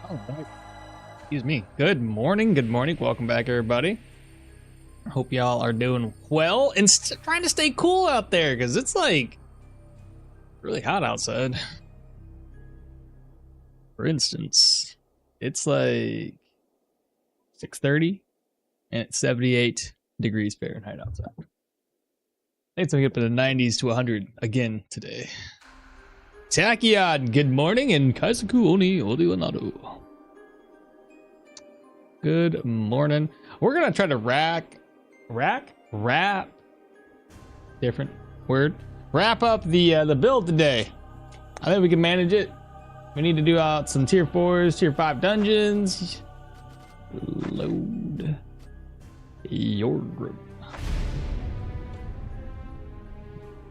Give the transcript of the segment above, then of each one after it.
Oh, excuse me. Good morning. Good morning. Welcome back, everybody. Hope y'all are doing well and trying to stay cool out there because it's like really hot outside. For instance, it's like 6:30 and it's 78 degrees Fahrenheit outside. It's gonna get up in the 90s to 100 again today. Tachyon, good morning, and Kaisaku Oni Odiwanado. Good morning. We're gonna try to wrap different word. Wrap up the build today. I think we can manage it. We need to do out some tier 4s, tier 5 dungeons. Load Jorgrim.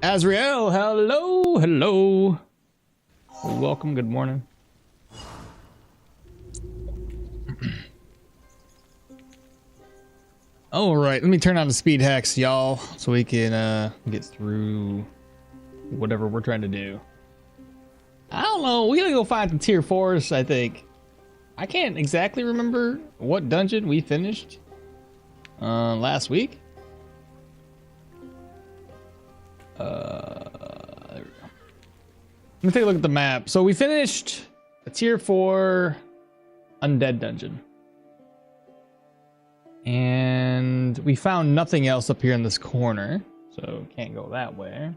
Azrael, hello. Welcome, good morning. All right, let me turn on the speed hacks, y'all, so we can get through whatever we're trying to do. I don't know, we gotta go find some tier 4s, I think. I can't exactly remember what dungeon we finished last week. There we go. Let me take a look at the map. So we finished a tier 4 undead dungeon. And we found nothing else up here in this corner, so can't go that way.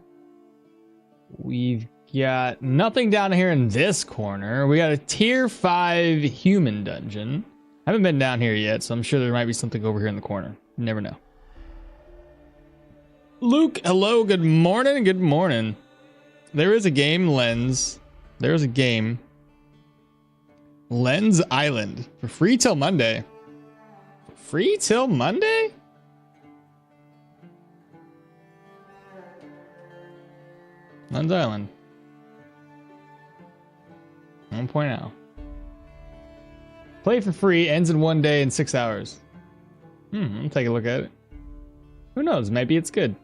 We've got nothing down here in this corner. We got a tier 5 human dungeon. I haven't been down here yet, so I'm sure there might be something over here in the corner. You never know. Luke, hello, good morning, good morning. There is a game, Lens. There's a game. Lens Island. For free till Monday. Free till Monday? Lens Island. 1.0. Play for free, ends in 1 day and 6 hours. I'll take a look at it. Who knows? Maybe it's good.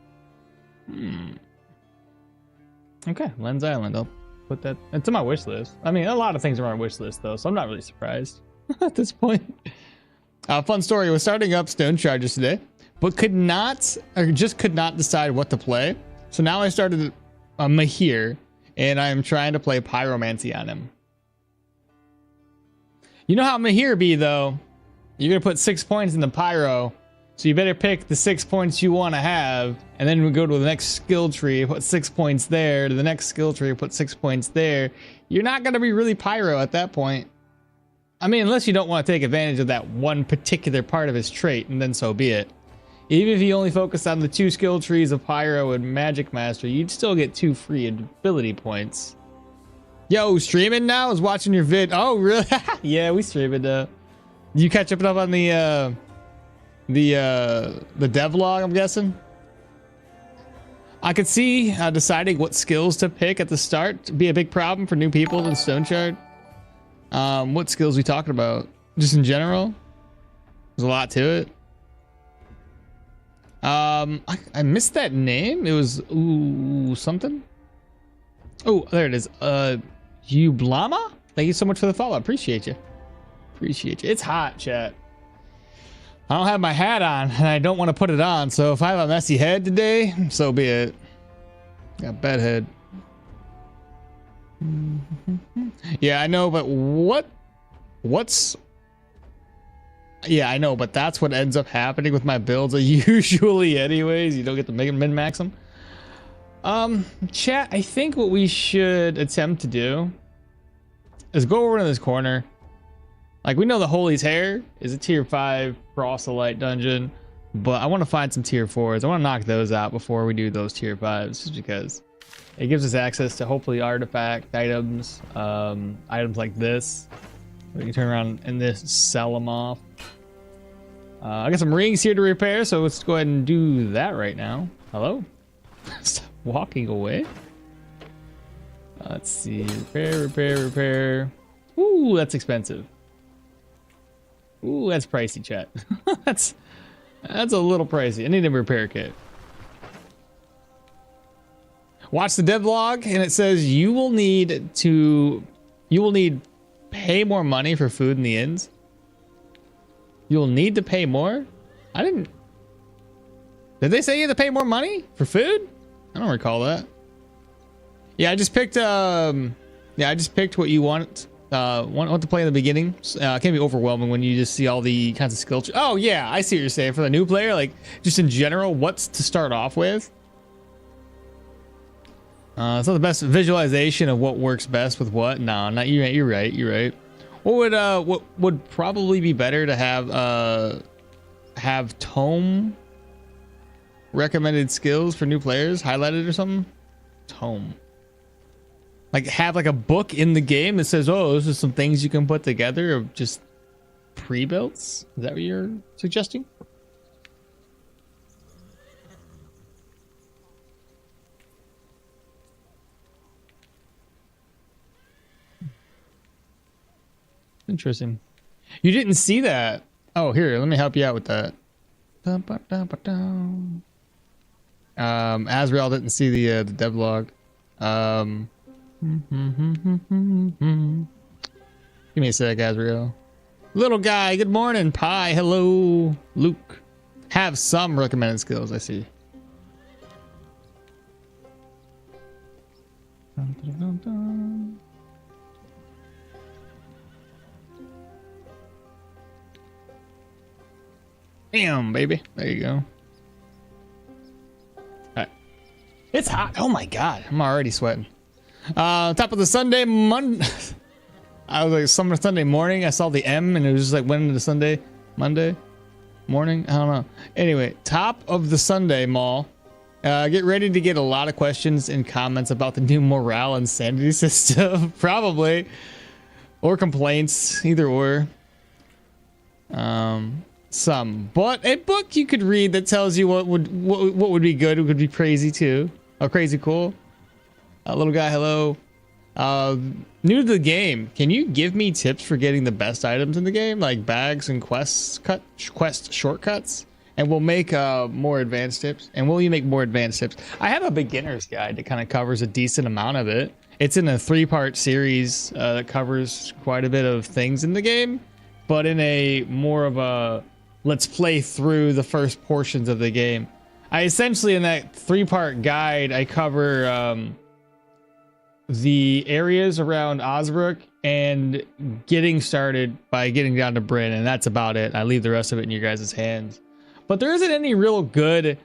Okay, Lens Island. I'll put that. It's on my wish list. I mean, a lot of things are on my wish list, though, so I'm not really surprised at this point. Fun story. I was starting up Stoneshard just today, but could not decide what to play. So now I started Mahir, and I'm trying to play Pyromancy on him. You know how Mahir be, though? You're going to put 6 points in the Pyro, so you better pick the 6 points you want to have, and then we go to the next skill tree, put 6 points there, to the next skill tree, put 6 points there. You're not going to be really Pyro at that point. I mean, unless you don't want to take advantage of that one particular part of his trait, and then so be it. Even if you only focus on the 2 skill trees of Pyro and Magic Master, you'd still get 2 free ability points. Yo, streaming now? I was watching your vid. Oh, really? Yeah, we streaming. You catch up on the devlog, I'm guessing? I could see deciding what skills to pick at the start to be a big problem for new people in Stoneshard. What skills we talking about? Just in general? There's a lot to it. I missed that name. It was something. Oh, there it is. Ublama? Thank you so much for the follow. Appreciate you. Appreciate you. It's hot, chat. I don't have my hat on, and I don't want to put it on. So if I have a messy head today, so be it. Got bad head. Yeah, I know, but what's yeah, I know, but that's what ends up happening with my builds usually anyways. You don't get to make them min-max them. Chat, I think what we should attempt to do is go over in this corner. Like, we know the Holy's Hair is a tier 5 proselyte dungeon, but I want to find some tier 4s. I want to knock those out before we do those tier 5s, just because it gives us access to hopefully artifact items, items like this. We can turn around and this sell them off. I got some rings here to repair, so let's go ahead and do that right now. Hello? Stop walking away. Let's see. Repair. Ooh, that's expensive. Ooh, that's pricey, chat. That's a little pricey. I need a repair kit. Watch the devlog, and it says you will need pay more money for food in the inns? You'll need to pay more? I didn't... Did they say you have to pay more money for food? I don't recall that. Yeah, I just picked what you want to play in the beginning. It can be overwhelming when you just see all the kinds of skill. Oh yeah, I see what you're saying. For the new player, like just in general, what's to start off with? It's not the best visualization of what works best with what. No, not you. You're right. You're right. What would probably be better to have tome recommended skills for new players highlighted or something? Tome. Like have like a book in the game that says, oh, those are some things you can put together of just pre-builts. Is that what you're suggesting? Interesting. You didn't see that. Oh, here, let me help you out with that. Azrael didn't see the devlog. Give me a sec, Azrael. Little guy, good morning. Pie, hello. Luke. Have some recommended skills, I see. Dun, dun, dun, dun. Bam, baby. There you go. Alright. It's hot. Oh my god. I'm already sweating. Top of the Sunday I was like summer Sunday morning. I saw the M and it was just like went into Sunday, Monday morning. I don't know. Anyway, top of the Sunday mall. Get ready to get a lot of questions and comments about the new morale and sanity system. Probably. Or complaints. Either or. Some. But a book you could read that tells you what would be good. It would be crazy too. Oh, crazy cool. Little guy, hello. New to the game, can you give me tips for getting the best items in the game, like bags and quest shortcuts? And we'll make more advanced tips. And will you make more advanced tips? I have a beginner's guide that kind of covers a decent amount of it. It's in a 3-part series that covers quite a bit of things in the game, but in a more of a let's play through the first portions of the game. I essentially, in that 3-part guide, I cover the areas around Osbrook and getting started by getting down to Bryn, and that's about it. I leave the rest of it in your guys' hands. But there isn't any real good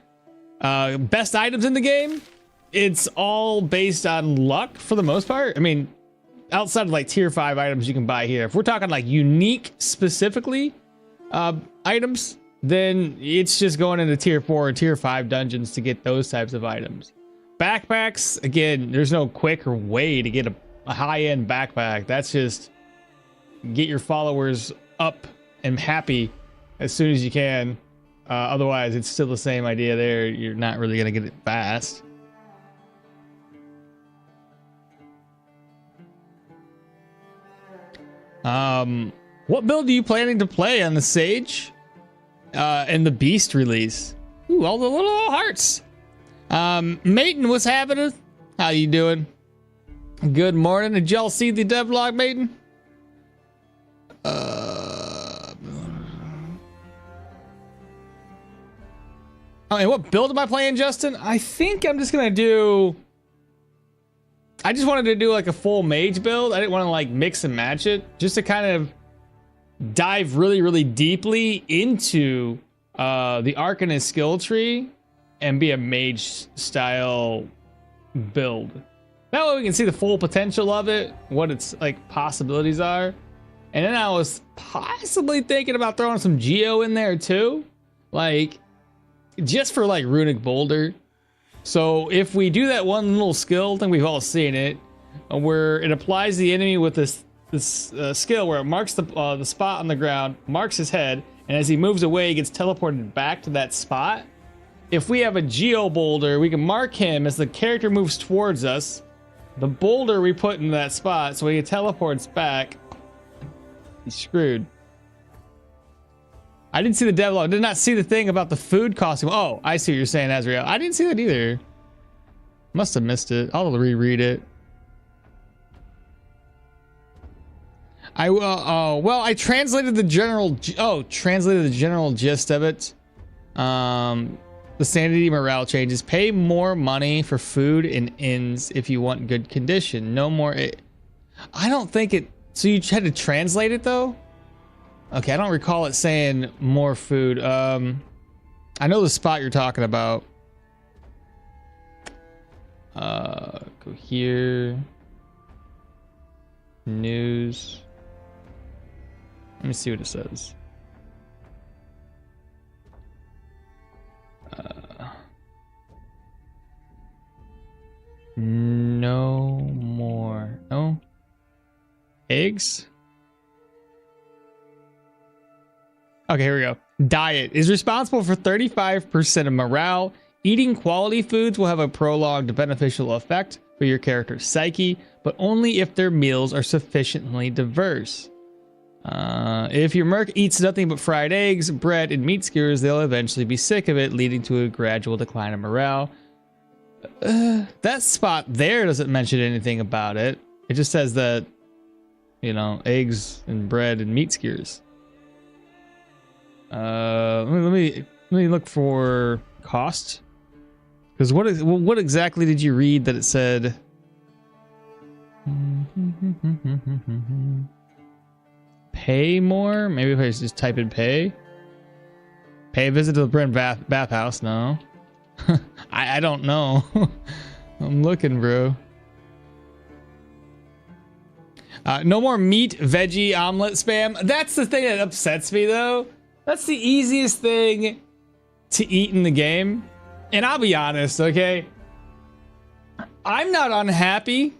best items in the game. It's all based on luck for the most part. I mean, outside of like tier 5 items you can buy here. If we're talking like unique specifically items, then it's just going into tier 4 or tier 5 dungeons to get those types of items. Backpacks, again, there's no quicker way to get a high-end backpack. That's just get your followers up and happy as soon as you can. Otherwise, it's still the same idea there. You're not really going to get it fast. What build are you planning to play on the Sage and the Beast release? Ooh, all the little hearts. Maiden, what's happening? How you doing? Good morning. Did y'all see the devlog, Maiden? Oh, and what build am I playing, Justin? I think I'm just gonna do... I just wanted to do like a full mage build. I didn't want to like mix and match it. Just to kind of dive really, really deeply into the Arcanist skill tree and be a mage style build. That way we can see the full potential of it, what its like possibilities are. And then I was possibly thinking about throwing some Geo in there too. Like, just for like Runic Boulder. So if we do that one little skill, I think we've all seen it, where it applies the enemy with this skill where it marks the spot on the ground, marks his head, and as he moves away, he gets teleported back to that spot. If we have a Geo Boulder, we can mark him as the character moves towards us. The boulder we put in that spot, so when he teleports back, he's screwed. I didn't see the devlog. I did not see the thing about the food costing. Oh, I see what you're saying, Azrael. I didn't see that either. Must have missed it. I'll reread it. I will. Oh well, I translated the general. Translated the general gist of it. The sanity morale changes. Pay more money for food and inns if you want good condition. No more. I don't think it. So you had to translate it though. Okay, I don't recall it saying more food. I know the spot you're talking about. Go here. News. Let me see what it says. No more. No eggs. Okay, here we go. Diet is responsible for 35% of morale. Eating quality foods will have a prolonged beneficial effect for your character's psyche, but only if their meals are sufficiently diverse. If your merc eats nothing but fried eggs, bread, and meat skewers, they'll eventually be sick of it, leading to a gradual decline of morale. That spot there doesn't mention anything about it. It just says that, you know, eggs and bread and meat skewers. Let me look for cost. Because what exactly did you read that it said? Pay more? Maybe if I just type in pay. Pay a visit to the Brent bathhouse. No. I don't know. I'm looking, bro. No more meat, veggie, omelet spam. That's the thing that upsets me, though. That's the easiest thing to eat in the game. And I'll be honest, okay? I'm not unhappy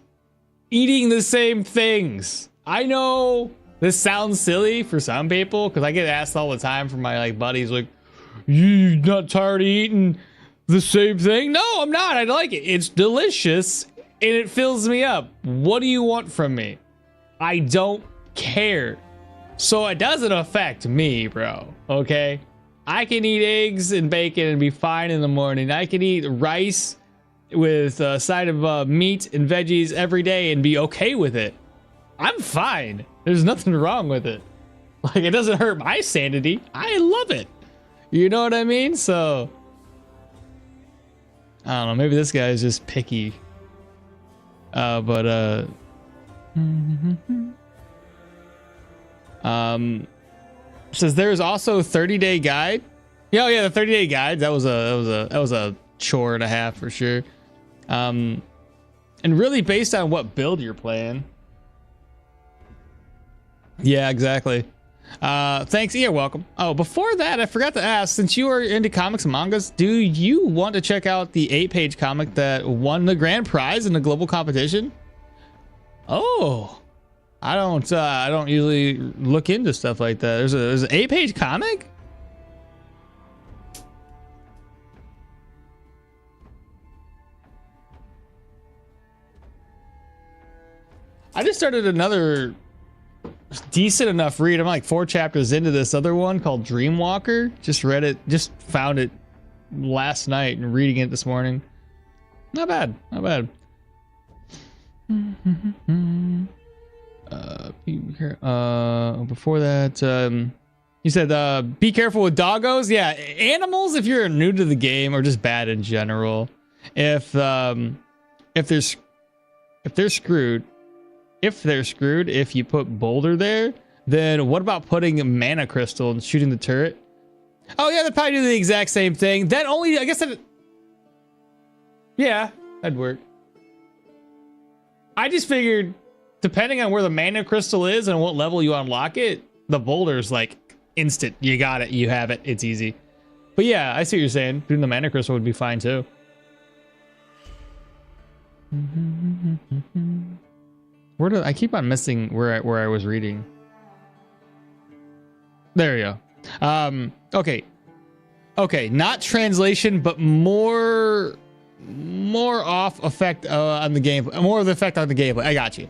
eating the same things. I know this sounds silly for some people, because I get asked all the time from my buddies, like, you not tired of eating the same thing? No, I'm not. I like it. It's delicious and it fills me up. What do you want from me? I don't care. So it doesn't affect me, bro. Okay? I can eat eggs and bacon and be fine in the morning. I can eat rice with a side of meat and veggies every day and be okay with it. I'm fine. There's nothing wrong with it. Like, it doesn't hurt my sanity. I love it. You know what I mean? So, I don't know. Maybe this guy is just picky. Says there's also 30-day guide. Yeah, the 30-day guide. That was a chore and a half for sure. And really based on what build you're playing. Yeah, exactly. Thanks. You're welcome. Oh, before that, I forgot to ask, since you are into comics and mangas, do you want to check out the 8-page comic that won the grand prize in the global competition? Oh, I don't usually look into stuff like that. There's an 8-page comic? I just started another decent enough read. I'm like 4 chapters into this other one called Dreamwalker. Just read it, just found it last night and reading it this morning. Not bad, not bad. Before that, you said be careful with doggos. Yeah, animals, if you're new to the game, are just bad in general. If they're screwed, if you put boulder there, then what about putting mana crystal and shooting the turret? Oh yeah, they'd probably do the exact same thing. That only, I guess that, yeah, that'd work. I just figured, depending on where the mana crystal is and what level you unlock it, the boulder's like instant. You got it, you have it, it's easy. But yeah, I see what you're saying. Doing the mana crystal would be fine too. Where do I keep on missing where I was reading? There we go. Okay, not translation, but more off effect on the gameplay. More of the effect on the gameplay. I got you.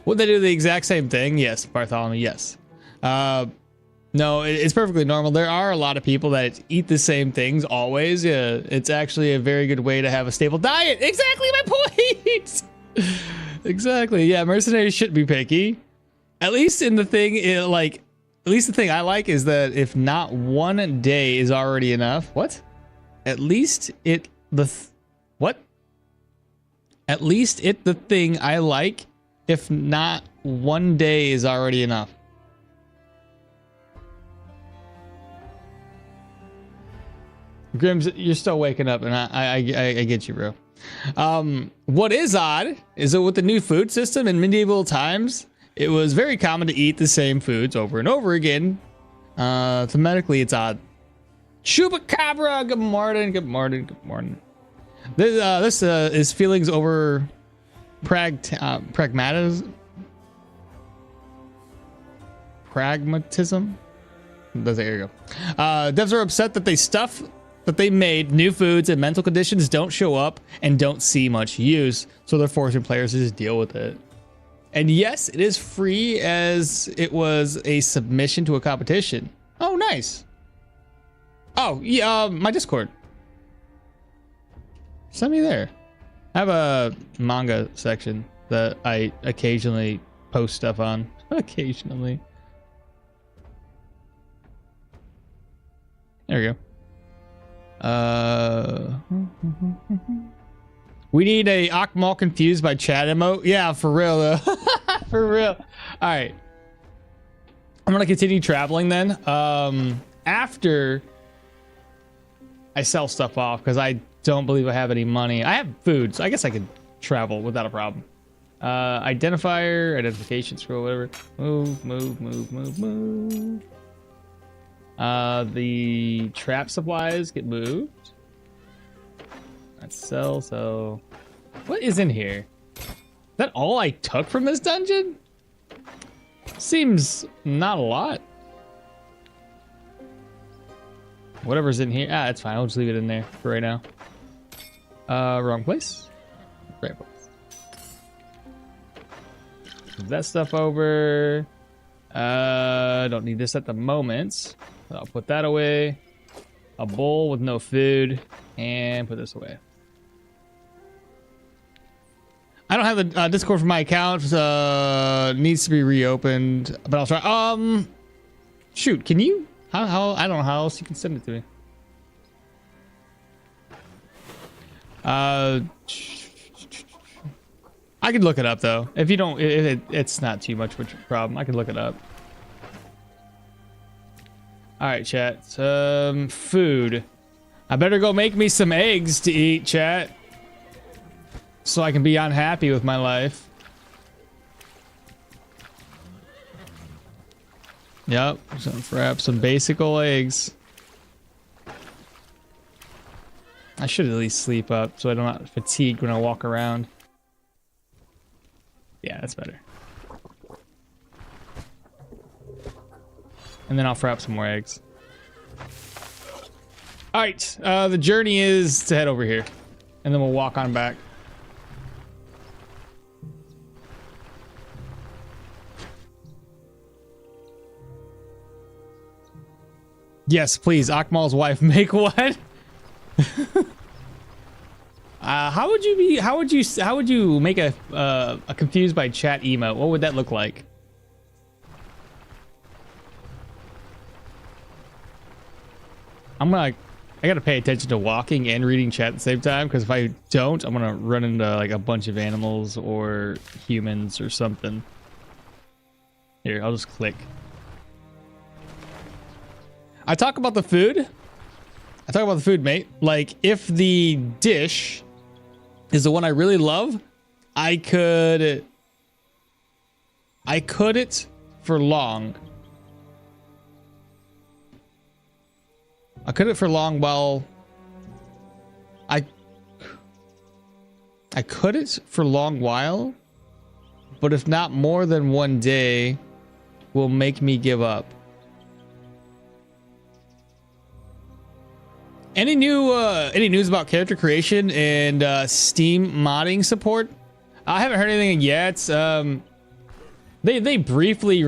Would they do the exact same thing? Yes, Bartholomew, yes. No, it's perfectly normal. There are a lot of people that eat the same things always. Yeah, it's actually a very good way to have a stable diet. Exactly my point. Exactly. Yeah, mercenaries shouldn't be picky. At least in the thing, at least the thing I like is that if not one day is already enough. What? At least what? At least the thing I like, if not one day is already enough. Grims, you're still waking up, and I get you, bro. What is odd is that with the new food system in medieval times, it was very common to eat the same foods over and over again. Thematically, it's odd. Chupacabra, good morning, good morning, good morning. This is feelings over pragmatism. Pragmatism. There you go. Devs are upset that they made new foods and mental conditions don't show up and don't see much use, so they're forcing players to just deal with it. And yes, it is free as it was a submission to a competition. Oh, nice. Oh, yeah, my Discord. Send me there. I have a manga section that I occasionally post stuff on. Occasionally. There we go. We need a Akmal confused by chat emote. Yeah, for real though. For real. All right. I'm gonna continue traveling then. After I sell stuff off, because I don't believe I have any money. I have food, so I guess I could travel without a problem. Identifier, identification scroll, whatever. Move, move, move, move, move. The trap supplies get moved. Let's sell, so what is in here? Is that all I took from this dungeon? Seems not a lot. Whatever's in here, it's fine. I'll just leave it in there for right now. Wrong place. Right place. Move that stuff over. Don't need this at the moment. So I'll put that away. A bowl with no food, and put this away. I don't have the Discord for my account. Needs to be reopened, but I'll try. Shoot, can you? How? I don't know how else you can send it to me. I could look it up though. If you don't, it's not too much of a problem. I could look it up. All right, chat. Food. I better go make me some eggs to eat, chat, so I can be unhappy with my life. Yep, some basic old eggs. I should at least sleep up so I don't get fatigued when I walk around. Yeah, that's better. And then I'll fry up some more eggs. All right, the journey is to head over here, and then we'll walk on back. Yes, please, Akmal's wife, make one. How would you make a confused by chat emote? What would that look like? I gotta pay attention to walking and reading chat at the same time, because if I don't, I'm gonna run into like a bunch of animals or humans or something. Here, I'll just click. I talk about the food. Mate. Like, if the dish is the one I really love, I could it for long. I could it for long while I could it for long while, but if not more than one day, will make me give up. Any news about character creation and Steam modding support? I haven't heard anything yet. They briefly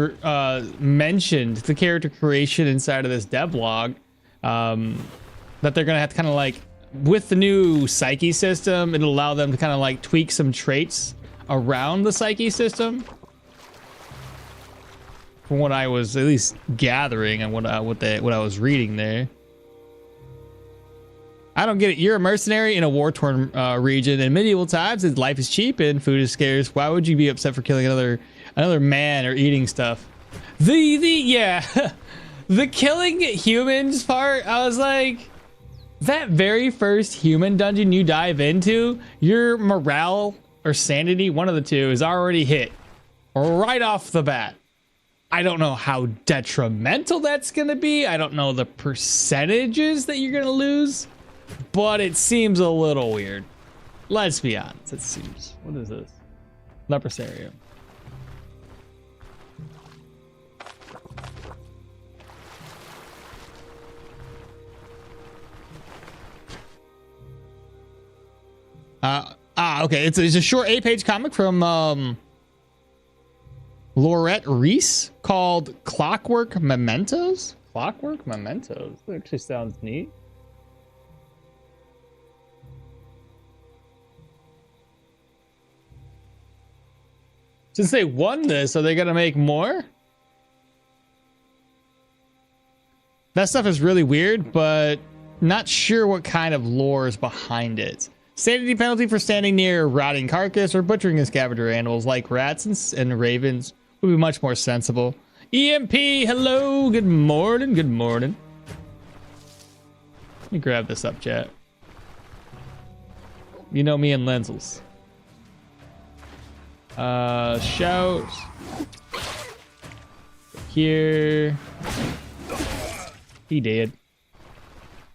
mentioned the character creation inside of this devlog. That they're gonna have to kind of like, with the new psyche system, it'll allow them to kind of like tweak some traits around the psyche system. from what I was at least gathering and what I was reading there. I don't get it. You're a mercenary in a war-torn region. In medieval times, life is cheap and food is scarce. Why would you be upset for killing another man or eating stuff? Yeah, the killing humans part. I was like, that very first human dungeon you dive into, your morale or sanity, one of the two, is already hit right off the bat. I don't know how detrimental that's gonna be. I don't know the percentages that you're gonna lose. But it seems a little weird. Let's be honest. It seems. What is this? Leprosarium. Okay. It's a short 8-page comic from Laurette Reese called Clockwork Mementos. Clockwork Mementos. That actually sounds neat. Since they won this, are they gonna make more? That stuff is really weird, but not sure what kind of lore is behind it. Sanity penalty for standing near a rotting carcass or butchering a scavenger animals like rats and ravens would be much more sensible. EMP, hello, good morning, good morning. Let me grab this up, chat. You know me and lensels. Shout here. He did.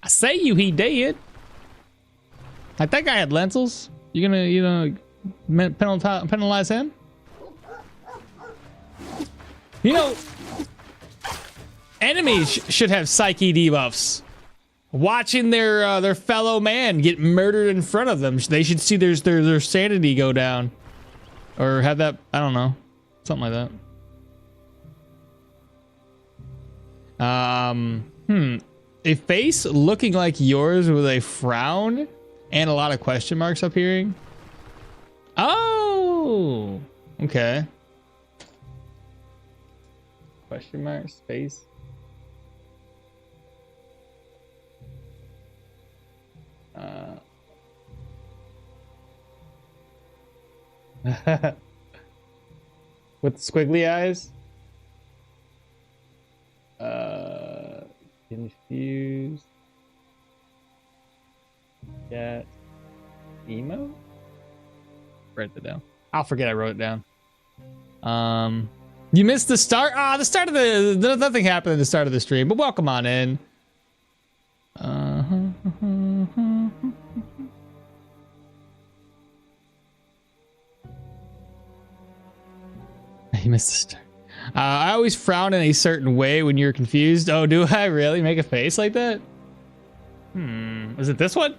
I say he did. I think I had lentils. You gonna penalize him? You know, enemies should have psyche debuffs. Watching their fellow man get murdered in front of them, they should see their sanity go down. Or have that, I don't know, something like that. A face looking like yours with a frown and a lot of question marks appearing. Oh, okay. Question marks, face. With squiggly eyes. Confused. Cat. Emo? Write that down. I'll forget I wrote it down. You missed the start. The start of nothing happened at the start of the stream, but welcome on in. You missed the start. I always frown in a certain way when you're confused. Oh, do I really make a face like that? Is it this one?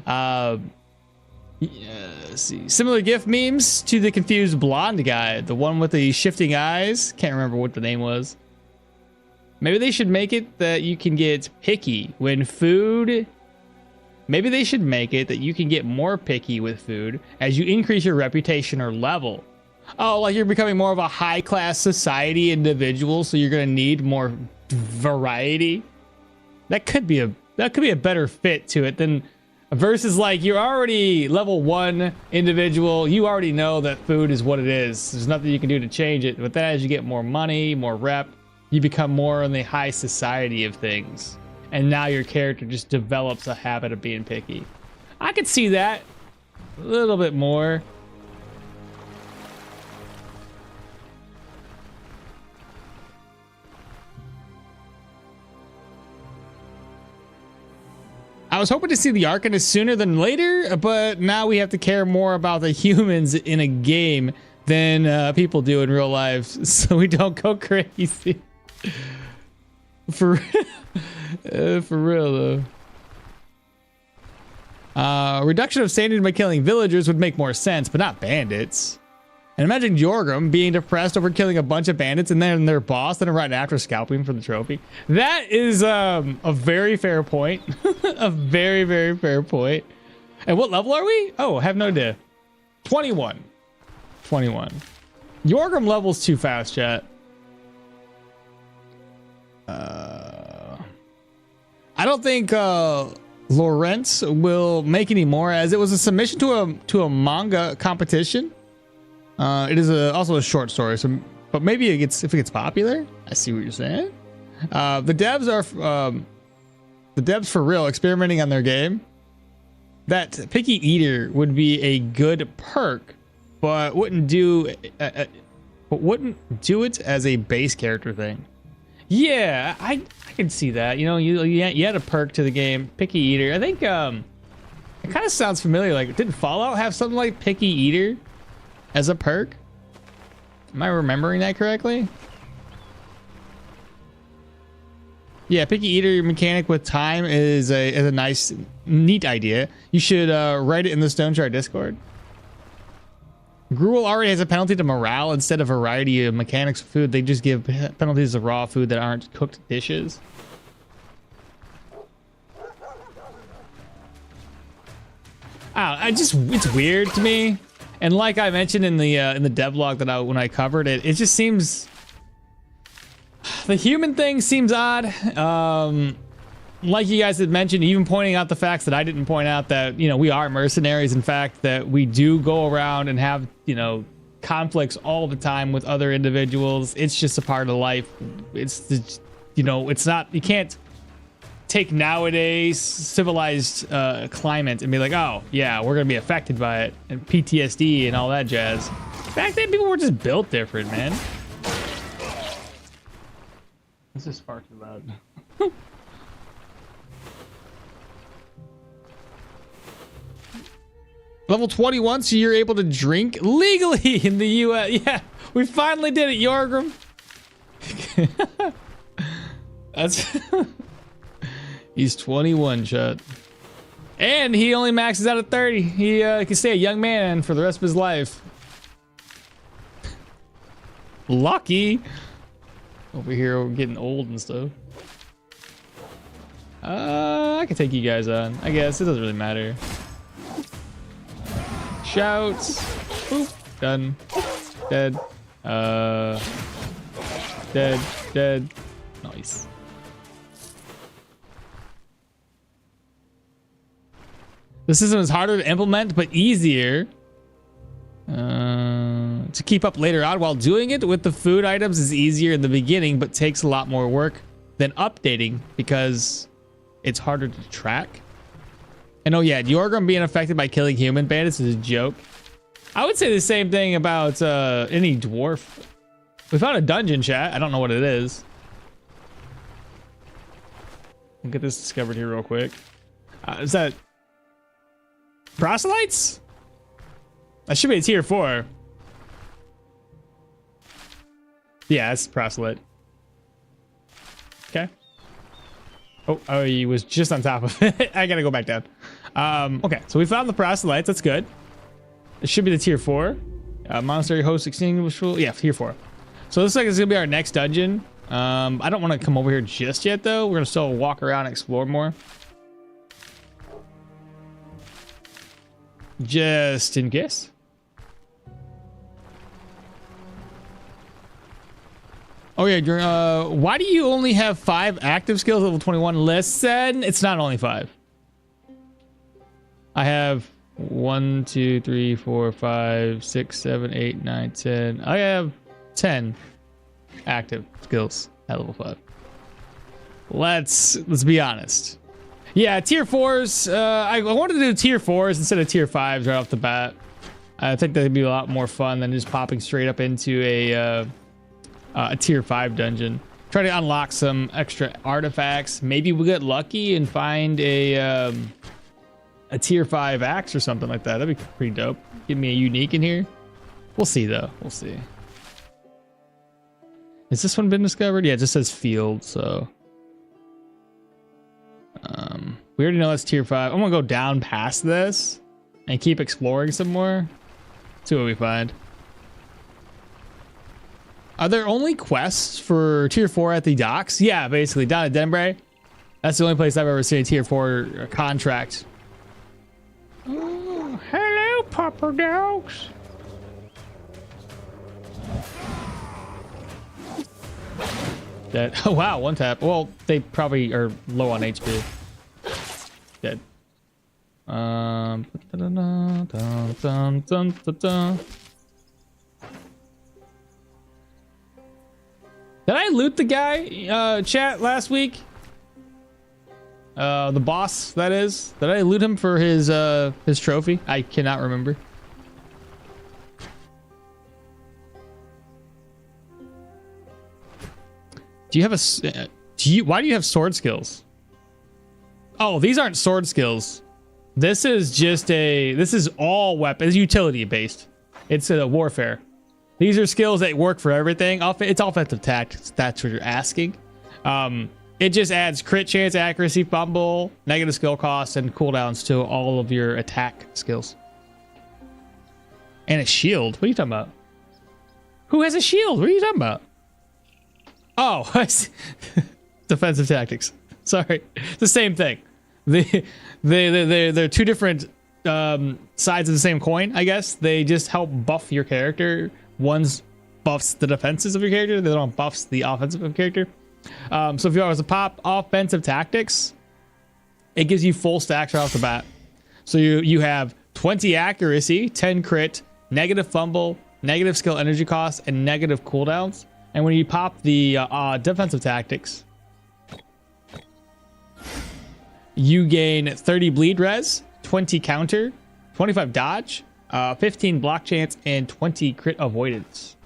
Yeah, let's see. Similar GIF memes to the confused blonde guy, the one with the shifting eyes. Can't remember what the name was. Maybe they should make it that you can get picky when food. Maybe they should make it that you can get more picky with food as you increase your reputation or level. Oh, like you're becoming more of a high-class society individual, so you're gonna need more variety. That could be a better fit to it than versus like you're already level 1 individual. You already know that food is what it is. There's nothing you can do to change it. But then as you get more money, more rep, you become more in the high society of things. And now your character just develops a habit of being picky. I could see that a little bit more. I was hoping to see the Arcanist sooner than later, but now we have to care more about the humans in a game than people do in real life, so we don't go crazy. For real though. Reduction of sanity by killing villagers would make more sense, but not bandits. And imagine Jorgrim being depressed over killing a bunch of bandits and then their boss, then right after scalping for the trophy. That is a very fair point. A very, very fair point. And what level are we? Oh, I have no idea. 21. 21. Jorgrim levels too fast, chat. I don't think Lawrence will make any more, as it was a submission to a manga competition. It is also a short story, so but maybe if it gets popular. I see what you're saying. The devs for real experimenting on their game. That picky eater would be a good perk, but wouldn't do it as a base character thing. Yeah, I can see that. You know, you had a perk to the game, picky eater. I think it kind of sounds familiar. Like, didn't Fallout have something like picky eater as a perk? Am I remembering that correctly? Yeah, picky eater mechanic with time is a nice, neat idea. You should write it in the Stoneshard Discord. Gruel already has a penalty to morale instead of variety of mechanics of food. They just give penalties of raw food that aren't cooked dishes. It's weird to me. And like I mentioned in the devlog that when I covered it, it just seems the human thing seems odd. Like you guys had mentioned, even pointing out the facts that I didn't point out, that, you know, we are mercenaries. In fact, that we do go around and have, you know, conflicts all the time with other individuals. It's just a part of life. It's, you know, it's not, you can't take nowadays civilized climate and be like, oh yeah, we're gonna be affected by it, and PTSD and all that jazz. Back then, people were just built different, man. This is far too loud. Level 21, so you're able to drink legally in the US. Yeah, we finally did it, Jorgrim. That's he's 21, chat. And he only maxes out at 30. He can stay a young man for the rest of his life. Lucky. Over here, we're getting old and stuff. I can take you guys on. I guess it doesn't really matter. Shouts. Boop. Done. Dead. Dead. Nice. The system is harder to implement, but easier to keep up later on. While doing it with the food items is easier in the beginning, but takes a lot more work than updating because it's harder to track. And oh yeah, Jorgrim being affected by killing human bandits is a joke. I would say the same thing about any dwarf. We found a dungeon, chat. I don't know what it is. We'll get this discovered here real quick. Is that proselytes? That should be a tier 4. Yeah, it's proselyte. Okay. Oh, he was just on top of it. I gotta go back down. Okay, so we found the proselytes. That's good. It should be the tier 4. Monastery host extinguishable. Yeah, tier 4. So this looks like it's gonna be our next dungeon. I don't want to come over here just yet, though. We're gonna still walk around and explore more. Just in case. Oh yeah, why do you only have 5 active skills level 21? Listen, it's not only 5. I have 1, 2, 3, 4, 5, 6, 7, 8, 9, 10. I have 10 active skills at level 5. Let's be honest. Yeah, tier 4s. I wanted to do tier 4s instead of tier 5s right off the bat. I think that'd be a lot more fun than just popping straight up into a tier 5 dungeon. Try to unlock some extra artifacts. Maybe we'll get lucky and find a tier 5 axe or something like that. That'd be pretty dope. Give me a unique in here. We'll see though. We'll see. Has this one been discovered? Yeah, it just says field, so. We already know that's tier 5. I'm gonna go down past this and keep exploring some more. See what we find. Are there only quests for tier 4 at the docks? Yeah, basically down at Denbray. That's the only place I've ever seen a tier 4 contract. Oh, hello, Papa Dogs. Dead. Oh wow, one tap. Well, they probably are low on HP. Dead. Did I loot the guy, chat, last week? The boss, that is. Did I loot him for his trophy? I cannot remember. Do you have a... why do you have sword skills? Oh, these aren't sword skills. This is just this is all weapons, utility based. It's a warfare. These are skills that work for everything. It's offensive tactics. That's what you're asking. It just adds crit chance, accuracy, fumble, negative skill costs, and cooldowns to all of your attack skills. And a shield. What are you talking about? Who has a shield? What are you talking about? Oh, I see. Defensive tactics. Sorry, it's the same thing. They're two different sides of the same coin, I guess. They just help buff your character. One's buffs the defenses of your character, the other one buffs the offensive of your character. So if you was to pop offensive tactics, it gives you full stacks right off the bat. So you have 20 accuracy, 10 crit, negative fumble, negative skill energy costs, and negative cooldowns. And when you pop the defensive tactics, you gain 30 bleed res, 20 counter, 25 dodge, 15 block chance, and 20 crit avoidance.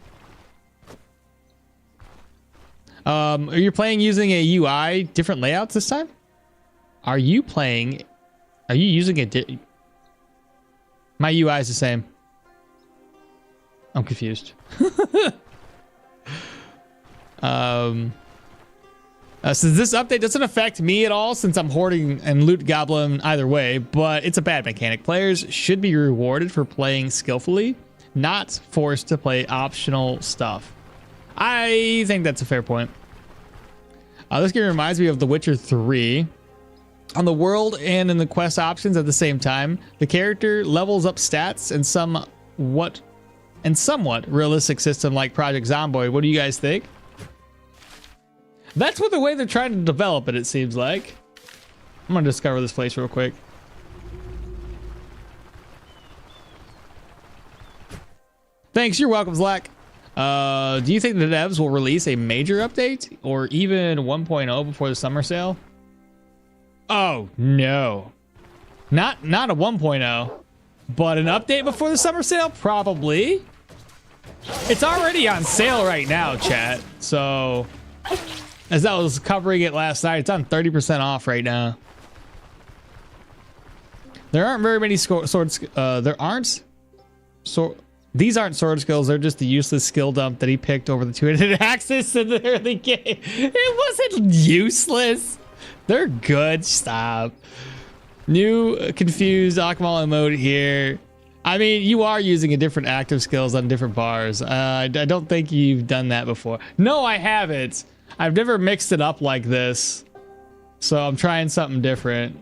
Are you playing using a UI different layouts this time? Are you using a my UI is the same. I'm confused. So this update doesn't affect me at all since I'm hoarding and loot goblin either way, but it's a bad mechanic. Players should be rewarded for playing skillfully, not forced to play optional stuff. I think that's a fair point. This game reminds me of The Witcher 3. On the world and in the quest options at the same time, the character levels up stats and somewhat realistic system like Project Zomboid. What do you guys think? That's what the way they're trying to develop it seems like. I'm gonna discover this place real quick. Thanks, you're welcome, Zlack. Do you think the devs will release a major update or even 1.0 before the summer sale? Oh no, not a 1.0, but an update before the summer sale? Probably. It's already on sale right now, chat. So as I was covering it last night, it's on 30% off right now. There aren't very many swords. These aren't sword skills. They're just the useless skill dump that he picked over the two-handed axis in the early game. It wasn't useless. They're good. Stop. New confused Akmal emote here. I mean, you are using a different active skills on different bars. I don't think you've done that before. No, I haven't. I've never mixed it up like this. So I'm trying something different.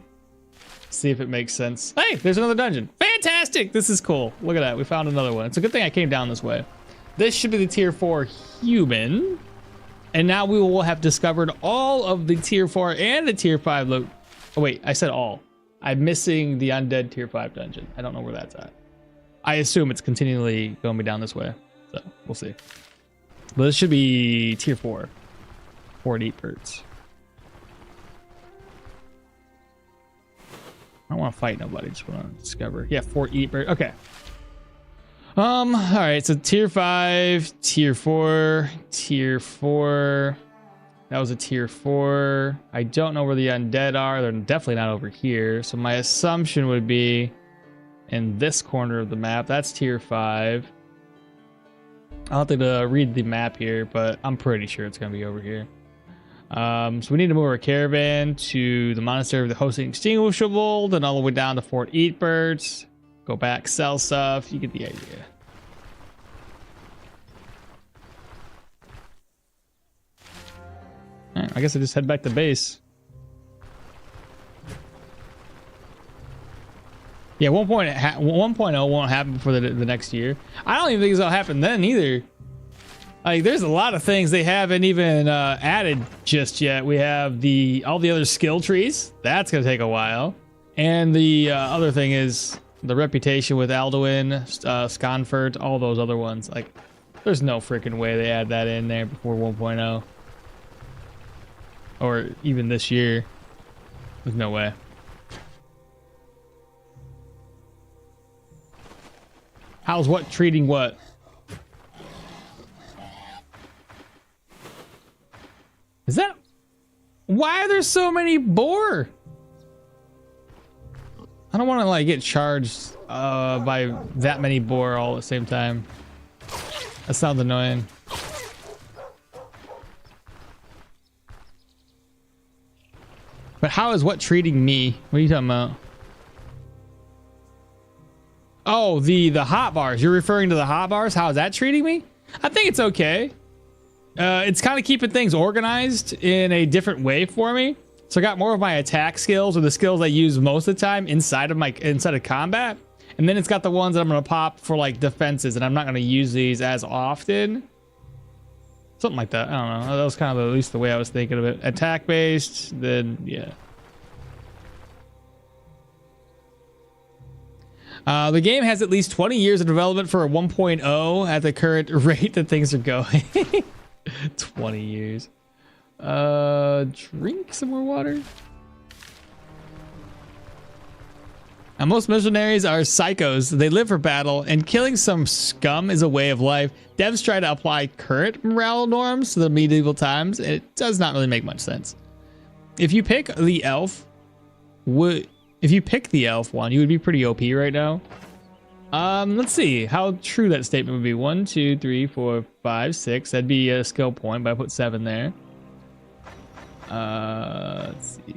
See if it makes sense. Hey, there's another dungeon. Fantastic. This is cool. Look at that. We found another one. It's a good thing I came down this way. This should be the tier 4 human. And now we will have discovered all of the tier 4 and the tier 5 loot. Oh, wait, I said all. I'm missing the undead tier 5 dungeon. I don't know where that's at. I assume it's continually going me down this way. So we'll see. But this should be tier 4. 48 birds. I don't want to fight nobody, just want to discover. Yeah, 48 birds. Okay. All right, so tier 5, tier 4, tier 4. That was a tier 4. I don't know where the undead are. They're definitely not over here. So my assumption would be in this corner of the map. That's tier 5. I'll have to read the map here, but I'm pretty sure it's going to be over here. So we need to move our caravan to the Monastery of the Hosting Extinguishable, then all the way down to Fort Eatbirds. Go back, sell stuff. You get the idea. All right, I guess I just head back to base. Yeah, 1.0 won't happen before the next year. I don't even think it'll happen then either. Like, there's a lot of things they haven't even added just yet. We have all the other skill trees. That's gonna take a while. And the other thing is the reputation with Alduin, Sconfort, all those other ones. Like, there's no freaking way they add that in there before 1.0. Or even this year. There's no way. How's what treating what? Is that... Why are there so many boar? I don't want to like get charged by that many boar all at the same time. That sounds annoying. But how is what treating me? What are you talking about? Oh, the hot bars. You're referring to the hot bars? How is that treating me? I think it's okay. It's kind of keeping things organized in a different way for me. So I got more of my attack skills, or the skills I use most of the time inside of combat. And then it's got the ones that I'm going to pop for like defenses, and I'm not going to use these as often. Something like that. I don't know. That was kind of at least the way I was thinking of it. Attack based, then yeah. The game has at least 20 years of development for a 1.0 at the current rate that things are going. 20 years. Drink some more water. Now, most missionaries are psychos. They live for battle, and killing some scum is a way of life. Devs try to apply current morale norms to the medieval times, and it does not really make much sense. If you pick the elf, one, you would be pretty OP right now. Let's see how true that statement would be. 1, 2, 3, 4, 5, 6. That'd be a skill point, but I put 7 there. Let's see.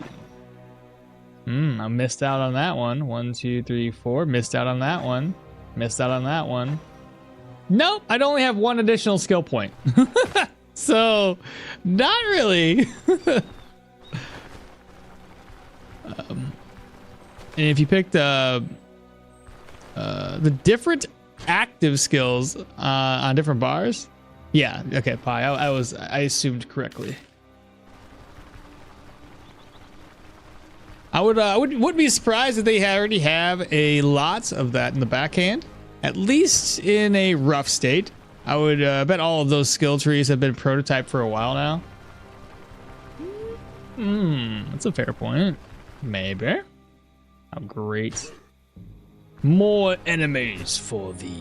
I missed out on that one. 1, 2, 3, 4. Missed out on that one. Missed out on that one. Nope, I'd only have 1 additional skill point. So, not really. And if you picked the different active skills on different bars, yeah, okay, Pi. I assumed correctly. I would be surprised if they already have a lot of that in the backhand, at least in a rough state. I would bet all of those skill trees have been prototyped for a while now. That's a fair point. Maybe. Oh, great. More enemies for the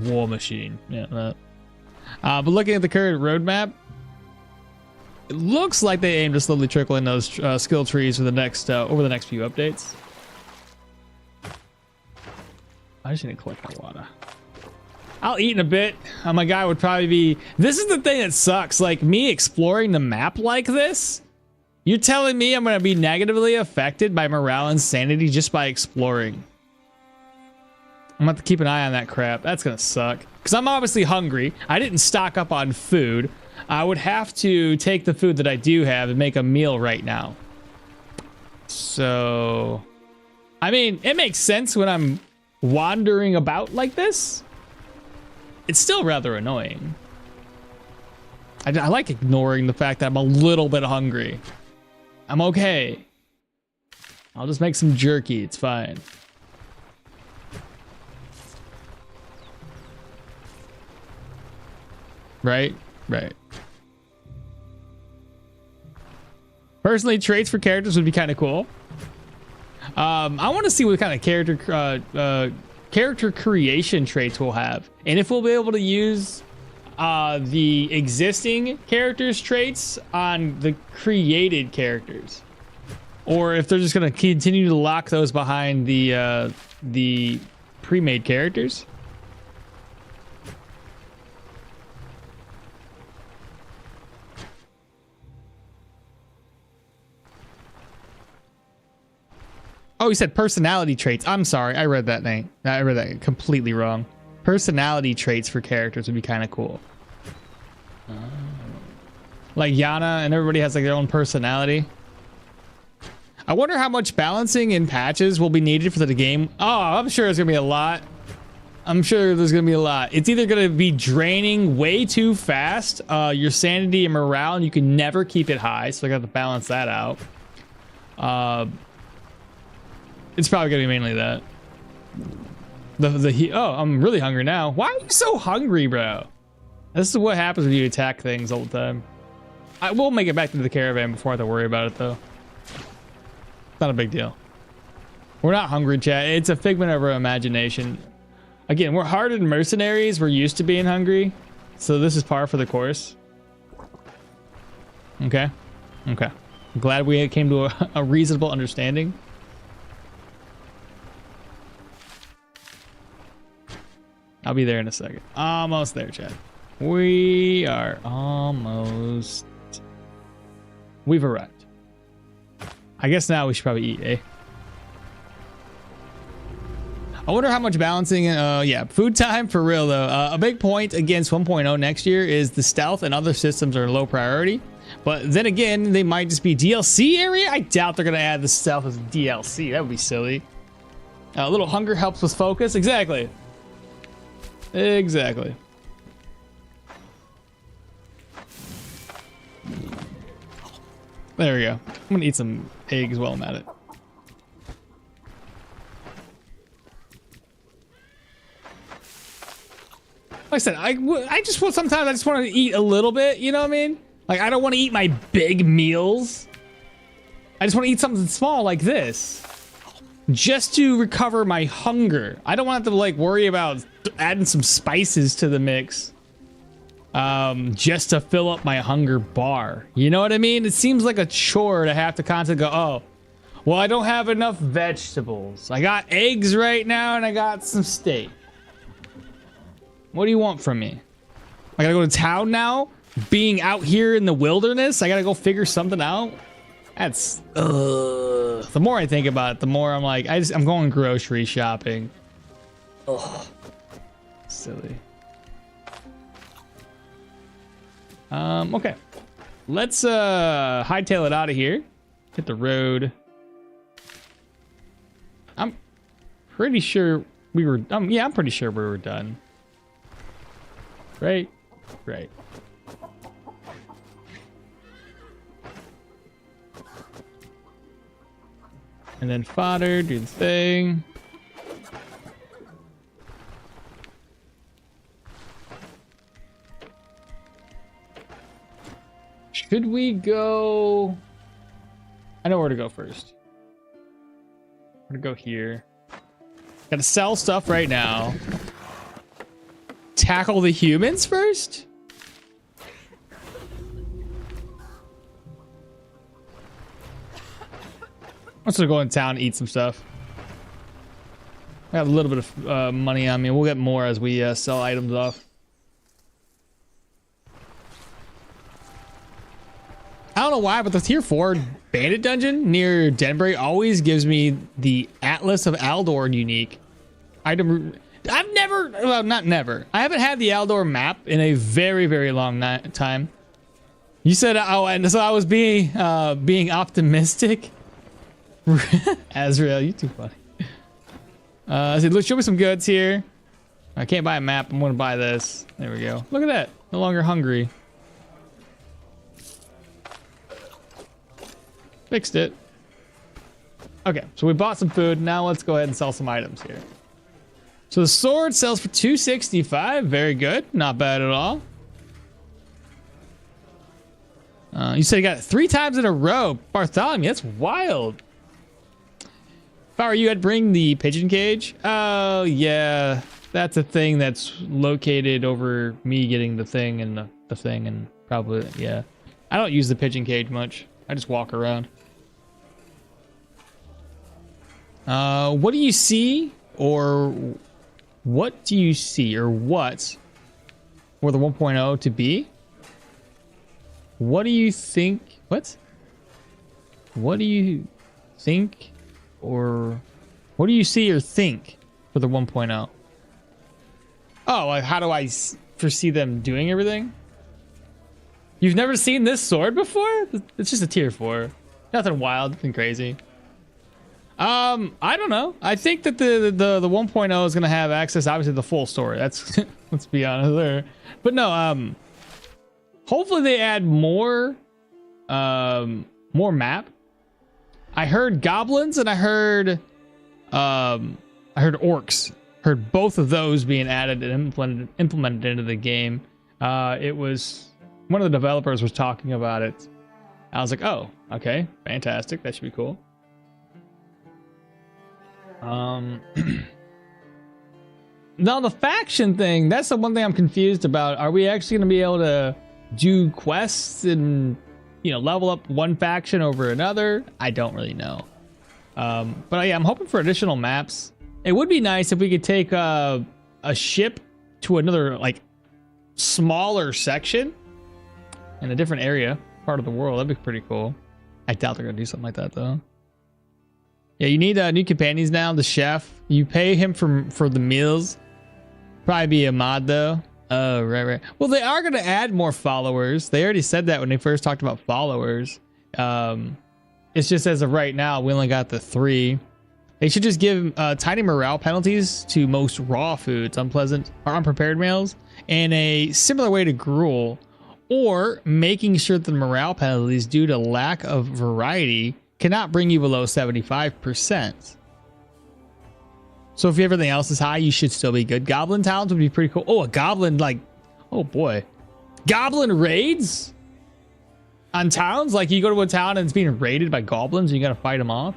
war machine. Yeah, that. But looking at the current roadmap, it looks like they aim to slowly trickle in those skill trees for the next over the next few updates. I just need to collect my water. I'll eat in a bit. My guy would probably be... This is the thing that sucks. Like, me exploring the map like this, you're telling me I'm going to be negatively affected by morale and sanity just by exploring. I'm going to have to keep an eye on that crap. That's going to suck. Because I'm obviously hungry. I didn't stock up on food. I would have to take the food that I do have and make a meal right now. So... I mean, it makes sense when I'm wandering about like this. It's still rather annoying. I like ignoring the fact that I'm a little bit hungry. I'm okay. I'll just make some jerky. It's fine. Right? Right. Personally, traits for characters would be kind of cool. I want to see what kind of character creation traits we'll have, and if we'll be able to use the existing characters' traits on the created characters, or if they're just going to continue to lock those behind the pre-made characters. Oh, you said personality traits. I'm sorry. I read that name. I read that completely wrong. Personality traits for characters would be kind of cool. Like Yana and everybody has like their own personality. I wonder how much balancing in patches will be needed for the game. Oh, I'm sure it's going to be a lot. I'm sure there's gonna be a lot. It's either gonna be draining way too fast, your sanity and morale, and you can never keep it high, so I got to balance that out. It's probably gonna be mainly that. Oh, I'm really hungry now. Why are you so hungry, bro? This is what happens when you attack things all the time. I will make it back to the caravan before I have to worry about it, though. It's not a big deal. We're not hungry, chat. It's a figment of our imagination. Again, we're hardened mercenaries. We're used to being hungry. So this is par for the course. Okay. Okay. I'm glad we came to a reasonable understanding. I'll be there in a second. Almost there, chat. We are almost... We've arrived. I guess now we should probably eat, eh? I wonder how much balancing... yeah, food time for real, though. A big point against 1.0 next year is the stealth and other systems are low priority. But then again, they might just be DLC area. I doubt they're going to add the stealth as DLC. That would be silly. A little hunger helps with focus. Exactly. Exactly. There we go. I'm gonna eat some eggs while I'm at it. Like I said, I just want, sometimes I just want to eat a little bit, you know what I mean? Like, I don't want to eat my big meals. I just want to eat something small like this. Just to recover my hunger. I don't want to like worry about adding some spices to the mix. Just to fill up my hunger bar. You know what I mean? It seems like a chore to have to constantly go, oh, well, I don't have enough vegetables. I got eggs right now and I got some steak. What do you want from me? I gotta go to town now? Being out here in the wilderness? I gotta go figure something out? That's, the more I think about it, the more I'm like, I'm going grocery shopping. Ugh. Silly. Okay. Let's, hightail it out of here. Hit the road. I'm pretty sure we were, yeah, I'm pretty sure we were done. Right? Right. And then fodder, do the thing. Should we go? I know where to go first. I'm gonna go here. Gotta sell stuff right now. Tackle the humans first? Let's go in town and eat some stuff. I have a little bit of money on me. We'll get more as we sell items off. I don't know why, but the tier 4 bandit dungeon near Denbury always gives me the Atlas of Aldor unique item. I've never, well, not never. I haven't had the Aldor map in a very, very long time. You said, oh, and so I was being optimistic. Azrael, you too funny. I said, let's show me some goods here. I can't buy a map. I'm gonna buy this. There we go. Look at that. No longer hungry. Fixed it. Okay, so we bought some food. Now let's go ahead and sell some items here. So the sword sells for 265. Very good. Not bad at all. You said you got it 3 times in a row. Bartholomew, that's wild. If I were you, I'd bring the pigeon cage. Oh, yeah. That's a thing that's located over me getting the thing and the thing and probably, yeah. I don't use the pigeon cage much. I just walk around. What do you see or what do you see or what for the 1.0 to be? What do you think? What? What do you think or what do you see or think for the 1.0? Oh, like how do I foresee them doing everything? You've never seen this sword before? It's just a tier 4. Nothing wild, nothing crazy. I don't know. I think that the 1.0 is gonna have access, obviously, to the full story. That's let's be honest there. But no, hopefully they add more map. I heard goblins and I heard orcs. Heard both of those being added and implemented into the game. It was one of the developers was talking about it. I was like, oh, okay, fantastic. That should be cool. Now the faction thing, that's the one thing I'm confused about. Are we actually going to be able to do quests and, you know, level up one faction over another? I don't really know. But yeah, I'm hoping for additional maps. It would be nice if we could take a ship to another, like, smaller section in a different area, part of the world. That'd be pretty cool. I doubt they're gonna do something like that though. Yeah, you need new companions now. The chef, you pay him for the meals. Probably be a mod though. Oh, right. Well, they are gonna add more followers. They already said that when they first talked about followers. It's just as of right now, we only got the 3. They should just give tiny morale penalties to most raw foods, unpleasant or unprepared meals, and a similar way to gruel, or making sure that the morale penalties due to lack of variety cannot bring you below 75%. So if everything else is high, you should still be good. Goblin towns would be pretty cool. Oh, a goblin, like, oh boy. Goblin raids on towns? Like you go to a town and it's being raided by goblins and you gotta fight them off?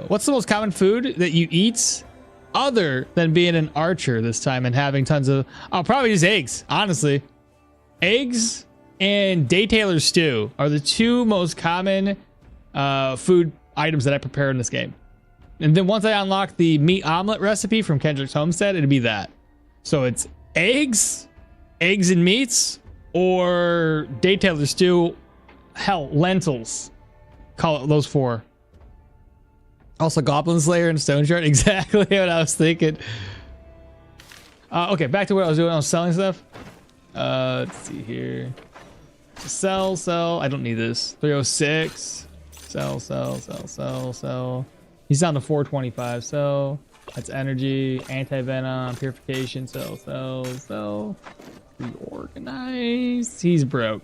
What's the most common food that you eat other than being an archer this time and having tons of... Oh, probably just eggs, honestly. Eggs and Dietary stew are the 2 most common food items that I prepare in this game. And then once I unlock the meat omelet recipe from Kendrick's Homestead, it'd be that. So it's eggs and meats, or Dietary stew, hell, lentils. Call it those 4. Also, Goblin Slayer and Stoneshard. Exactly what I was thinking. Okay, back to what I was doing. I was selling stuff. Let's see here. Sell. I don't need this. 306. Sell. He's down to 425. Sell. That's energy. Anti-venom. Purification. Sell. Reorganize. He's broke.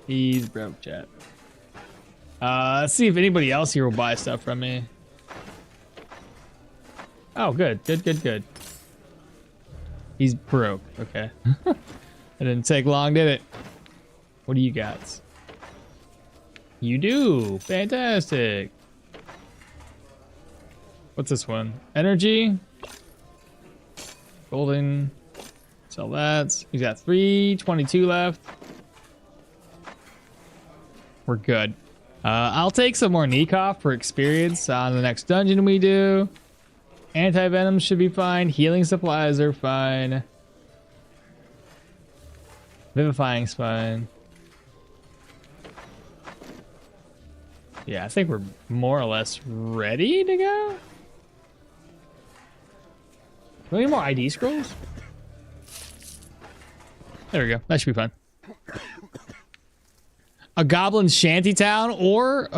Chat. Let's see if anybody else here will buy stuff from me. Oh, good. He's broke. Okay. It didn't take long, did it? What do you got? You do. Fantastic. What's this one? Energy. Golden. Sell that. He's got 322 left. We're good. I'll take some more Nikov for experience on the next dungeon we do. Anti-venom should be fine. Healing supplies are fine. Vivifying's fine. Yeah, I think we're more or less ready to go. Do we need more ID scrolls? There we go. That should be fun. A goblin shantytown, or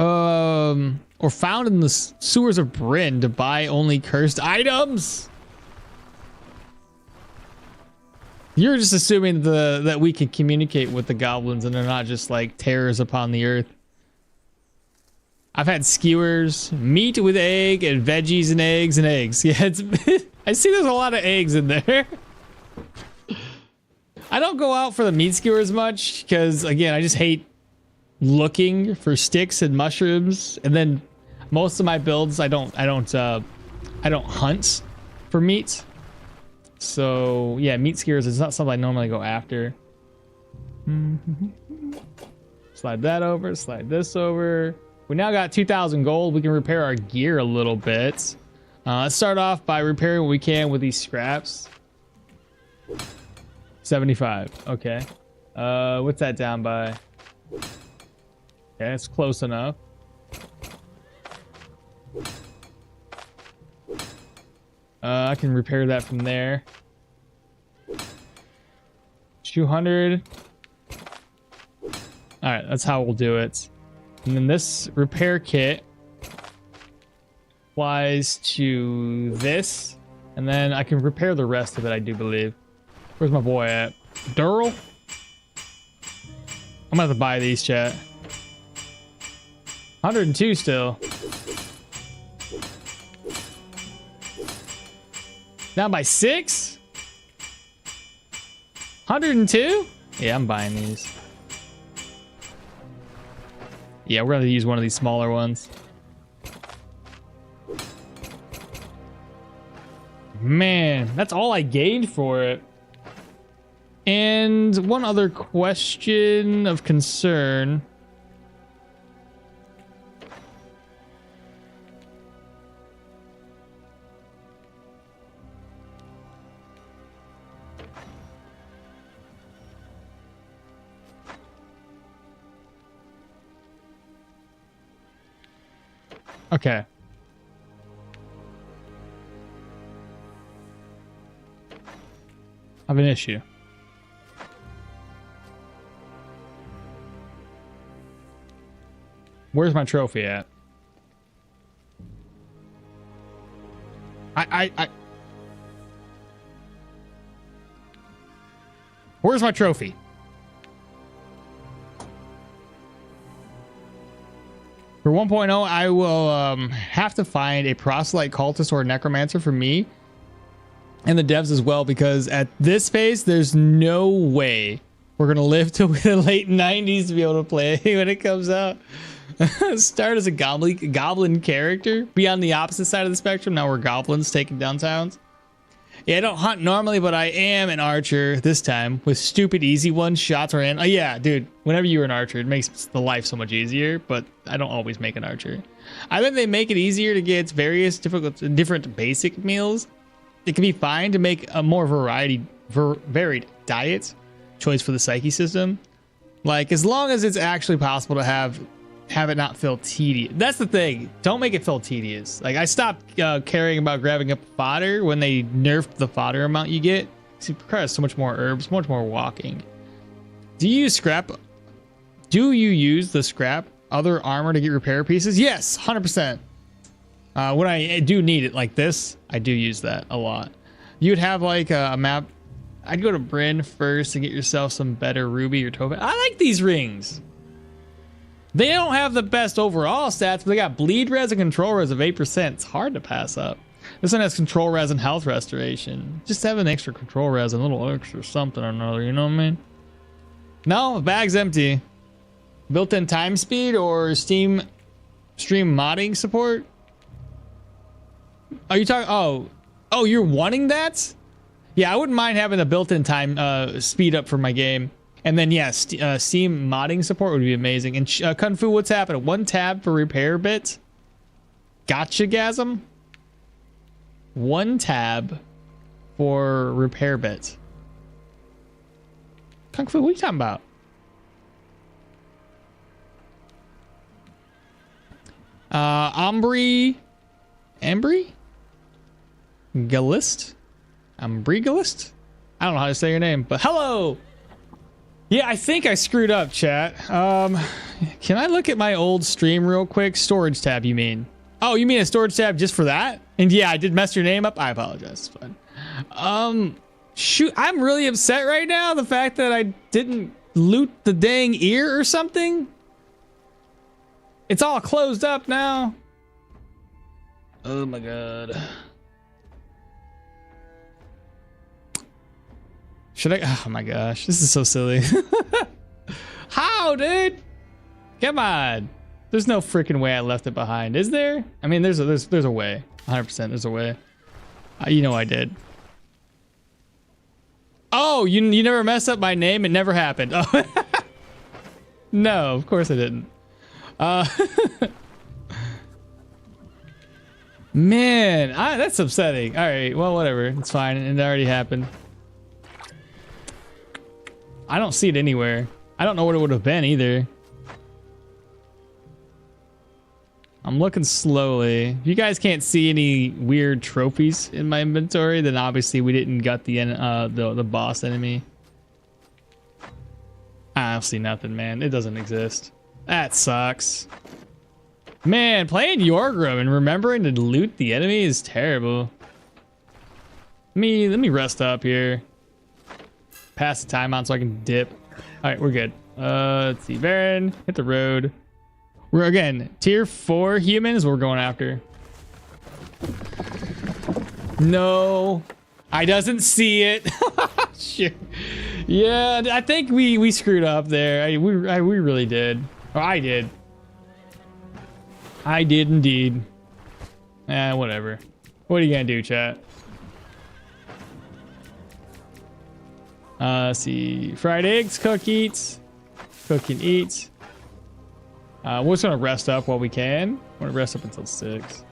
found in the sewers of Bryn to buy only cursed items. You're just assuming that we can communicate with the goblins and they're not just like terrors upon the earth. I've had skewers, meat with egg, and veggies and eggs and eggs. Yeah, I see there's a lot of eggs in there. I don't go out for the meat skewers much because, again, I just hate looking for sticks and mushrooms, and then most of my builds I don't hunt for meat. So yeah, meat skewers is not something I normally go after. Slide that over, slide this over. We now got 2,000 gold. We can repair our gear a little bit. Let's start off by repairing what we can with these scraps. 75. Okay. What's that down by? Okay, it's close enough. I can repair that from there. 200. All right, that's how we'll do it. And then this repair kit applies to this. And then I can repair the rest of it, I do believe. Where's my boy at? Durrell? I'm gonna have to buy these, chat. 102 still. Down by 6? 102? Yeah, I'm buying these. Yeah, we're gonna use one of these smaller ones. Man, that's all I gained for it. And one other question of concern. Okay. I have an issue. Where's my trophy at? Where's my trophy? For 1.0, I will have to find a proselyte cultist or a necromancer for me and the devs as well, because at this phase, there's no way we're going to live till the late 90s to be able to play when it comes out. Start as a goblin character, be on the opposite side of the spectrum. Now we're goblins taking down towns. Yeah, I don't hunt normally, but I am an archer this time with stupid easy ones. Shots are in. Oh yeah, dude, whenever you're an archer, it makes the life so much easier, but I don't always make an archer. I think they make it easier to get various different basic meals. It can be fine to make a more varied diet choice for the psyche system. Like, as long as it's actually possible to have it not feel tedious. That's the thing. Don't make it feel tedious. Like, I stopped caring about grabbing up fodder when they nerfed the fodder amount you get. It requires so much more herbs, so much more walking. Do you use scrap? Do you use the scrap other armor to get repair pieces? Yes, 100%. When I do need it like this, I do use that a lot. You'd have like a map. I'd go to Bryn first to get yourself some better ruby or topaz. I like these rings. They don't have the best overall stats, but they got bleed res and control res of 8%. It's hard to pass up. This one has control res and health restoration. Just have an extra control res and a little extra something or another, you know what I mean? No, the bag's empty. Built-in time speed or stream modding support? Are you talking? Oh, you're wanting that? Yeah, I wouldn't mind having a built-in time speed up for my game. And then, yeah, Steam modding support would be amazing. And Kung Fu, what's happening? 1 tab for repair bit? Gotcha, Gasm? 1 tab for repair bit. Kung Fu, what are you talking about? Ambry Galist? Ambry Galist? I don't know how to say your name, but hello! Yeah, I think I screwed up, chat. Can I look at my old stream real quick? Storage tab, you mean? Oh, you mean a storage tab just for that? And yeah, I did mess your name up. I apologize. It's fine. Shoot, I'm really upset right now. The fact that I didn't loot the dang ear or something. It's all closed up now. Oh my god. Should I? Oh my gosh, this is so silly. How, dude? Come on. There's no freaking way I left it behind, is there? I mean, there's a way. 100% there's a way. You know I did. Oh, you never messed up my name? It never happened. Oh. No, of course I didn't. Man, that's upsetting. All right, well, whatever. It's fine. It already happened. I don't see it anywhere. I don't know what it would have been either. I'm looking slowly. If you guys can't see any weird trophies in my inventory, then obviously we didn't gut the boss enemy. I don't see nothing, man. It doesn't exist. That sucks. Man, playing Jorgrim and remembering to loot the enemy is terrible. Let me rest up here. Pass the time on so I can dip. All right, we're good. Let's see. Baron, hit the road. We're again tier 4 humans we're going after. No, I doesn't see it. Sure. Yeah, I think we screwed up there. We really did. Or I did. I did indeed. Whatever. What are you gonna do, chat? See, fried eggs, cook, eat, cook and eat. We're just gonna rest up while we can. We're gonna rest up until 6.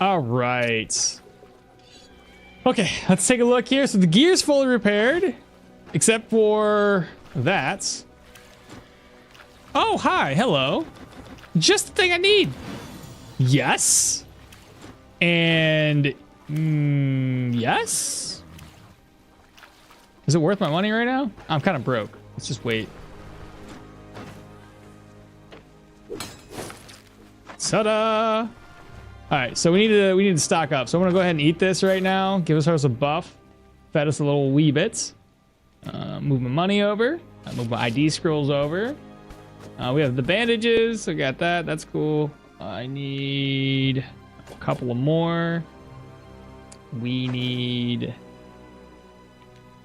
All right. Okay, let's take a look here. So the gear's fully repaired, except for that. Oh, hi, hello. Just the thing I need. Yes. And yes. Is it worth my money right now? I'm kind of broke. Let's just wait. Ta-da! All right, so we need to stock up. So I'm gonna go ahead and eat this right now. Give ourselves a buff. Fed us a little wee bit. Move my money over. Move my ID scrolls over. We have the bandages. I got that. That's cool. I need a couple of more. We need.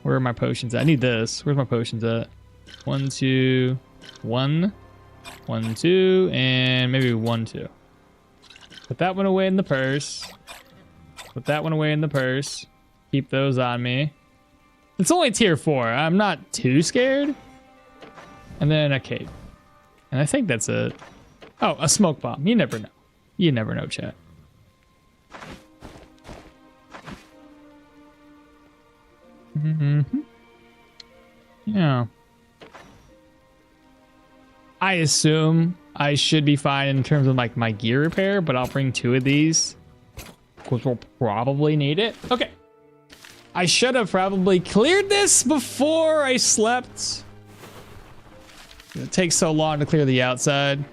Where are my potions at? I need this. Where's my potions at? 1, 2, 1, 1, 2, and maybe 1, 2. Put that one away in the purse. Put that one away in the purse. Keep those on me. It's only tier 4. I'm not too scared. And then a cape. And I think that's it. Oh, a smoke bomb. You never know. You never know, chat. Yeah. I assume I should be fine in terms of like my gear repair, but I'll bring 2 of these because we'll probably need it. Okay. I should have probably cleared this before I slept. It takes so long to clear the outside.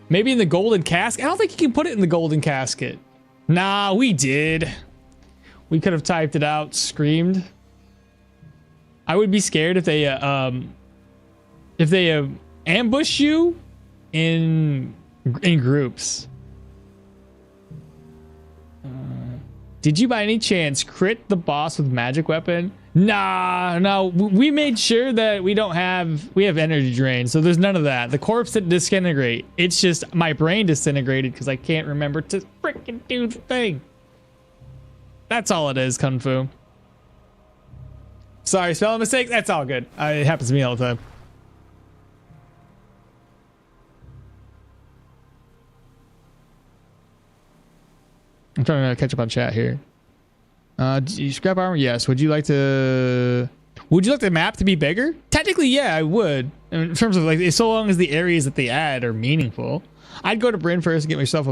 Maybe in the golden casket. I don't think you can put it in the golden casket. Nah, we did. We could have typed it out, screamed. I would be scared if they ambush you in groups. Did you by any chance crit the boss with magic weapon? Nah, no. We made sure that we have energy drain, so there's none of that. The corpse didn't disintegrate. It's just my brain disintegrated because I can't remember to freaking do the thing. That's all it is, Kung Fu. Sorry, spelling mistake. That's all good. It happens to me all the time. I'm trying to catch up on chat here. Scrap armor? Yes. Would you like the map to be bigger? Technically, yeah, I would. In terms of like, so long as the areas that they add are meaningful. I'd go to Bryn first and get myself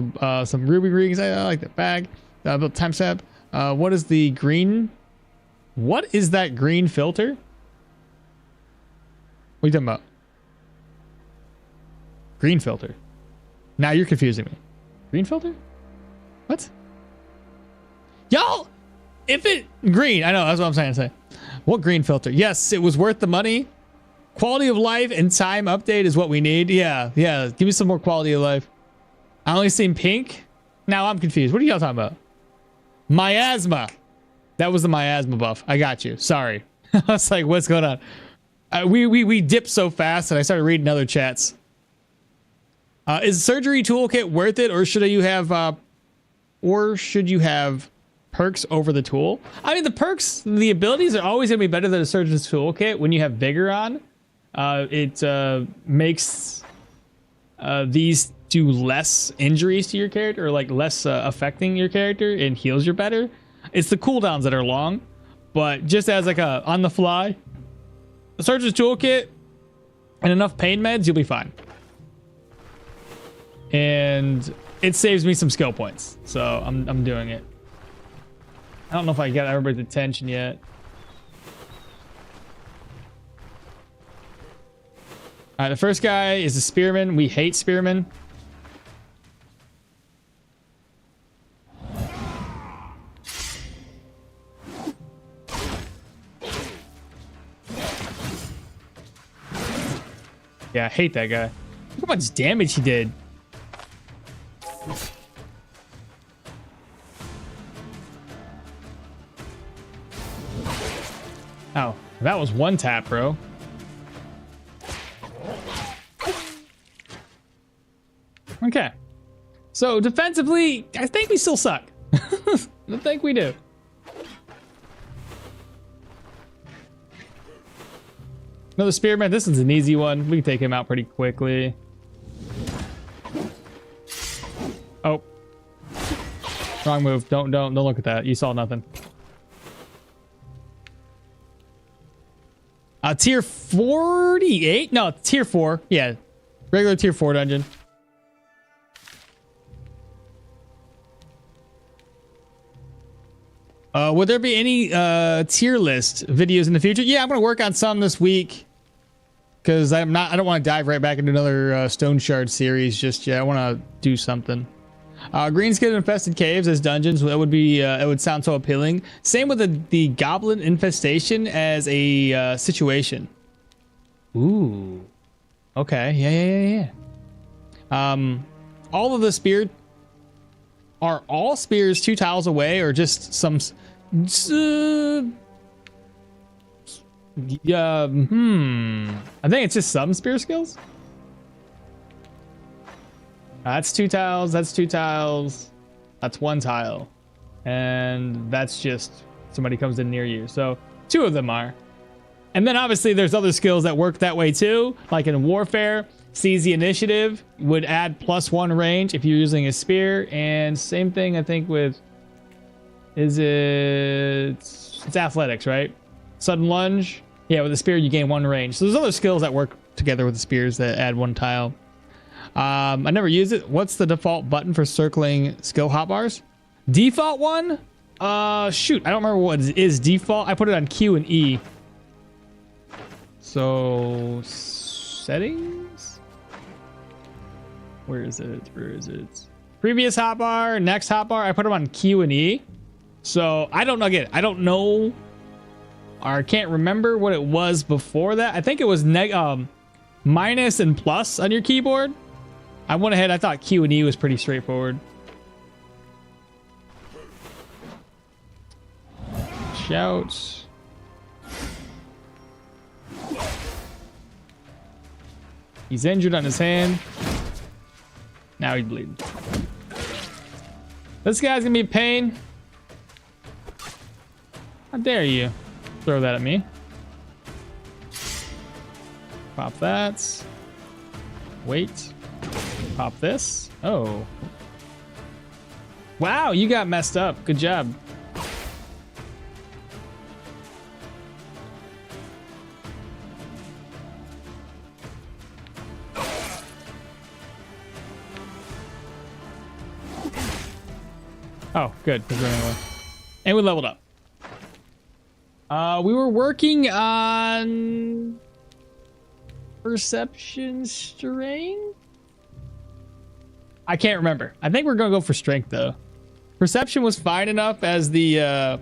some ruby rings. I like that bag. About time step. What is the green? What is that green filter? What are you talking about? Green filter. Now you're confusing me. Green filter? What? Y'all, if it green, I know that's what I'm trying to say. What green filter? Yes, it was worth the money. Quality of life and time update is what we need. Yeah. Give me some more quality of life. I only seen pink. Now I'm confused. What are y'all talking about? Miasma. That was the miasma buff. I got you. Sorry. I was like, what's going on? We dipped so fast that I started reading other chats. Is surgery toolkit worth it, or should you have perks over the tool? I mean, the perks, the abilities are always gonna be better than a surgeon's toolkit when you have vigor on. It makes these do less injuries to your character, or like less affecting your character, and heals you better. It's the cooldowns that are long, but just as like a on the fly, a surgeon's toolkit and enough pain meds, you'll be fine. And it saves me some skill points, so I'm doing it. I don't know if I got everybody's attention yet. All right, the first guy is a spearman. We hate spearmen. Yeah, I hate that guy. Look how much damage he did. Oh, that was one tap, bro. Okay. So defensively, I think we still suck. I think we do. Another spearman. This is an easy one. We can take him out pretty quickly. Oh. Wrong move. Don't look at that. You saw nothing. Tier 48? No, tier 4. Yeah. Regular tier 4 dungeon. Would there be any tier list videos in the future? Yeah, I'm gonna work on some this week. Because I don't want to dive right back into another Stoneshard series just yet. I want to do something. Greenskin infested caves as dungeons. That would be. It would sound so appealing. Same with the goblin infestation as a situation. Ooh. Okay. Yeah. All of the spear. Are all spears 2 tiles away, or just some? Yeah. I think it's just some spear skills. That's 2 tiles. That's 2 tiles. That's 1 tile, and that's just somebody comes in near you. So 2 of them are. And then obviously there's other skills that work that way too, like in warfare. Seize the initiative would add +1 range if you're using a spear, and same thing I think with. It's athletics, right? Sudden lunge. Yeah, with the spear you gain 1 range. So there's other skills that work together with the spears that add 1 tile. I never use it. What's the default button for circling skill hotbars? Default one? Shoot, I don't remember what is default. I put it on Q and E. So settings? Where is it? Previous hotbar, next hotbar. I put them on Q and E. So I don't know. Again, I don't know. Or I can't remember what it was before that. I think it was minus and plus on your keyboard. I went ahead. I thought Q and E was pretty straightforward. Shouts. He's injured on his hand. Now he's bleeding. This guy's gonna be a pain. How dare you throw that at me? Pop that. Wait. Pop this. Oh. Wow, you got messed up. Good job. Oh, good. And we leveled up. We were working on perception strength. I can't remember. I think we're gonna go for strength though. Perception was fine enough as the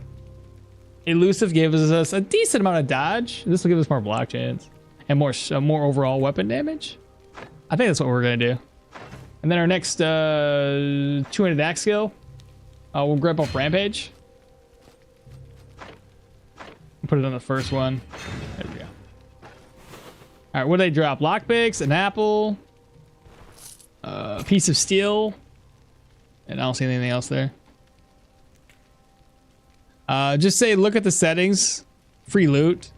elusive gave us a decent amount of dodge. This will give us more block chance and more overall weapon damage. I think that's what we're gonna do. And then our next 200 axe skill, we'll grab up rampage. Put it on the first one. There we go. All right, what do they drop? Lockpicks, an apple, a piece of steel, and I don't see anything else there. Just say, look at the settings. Free loot.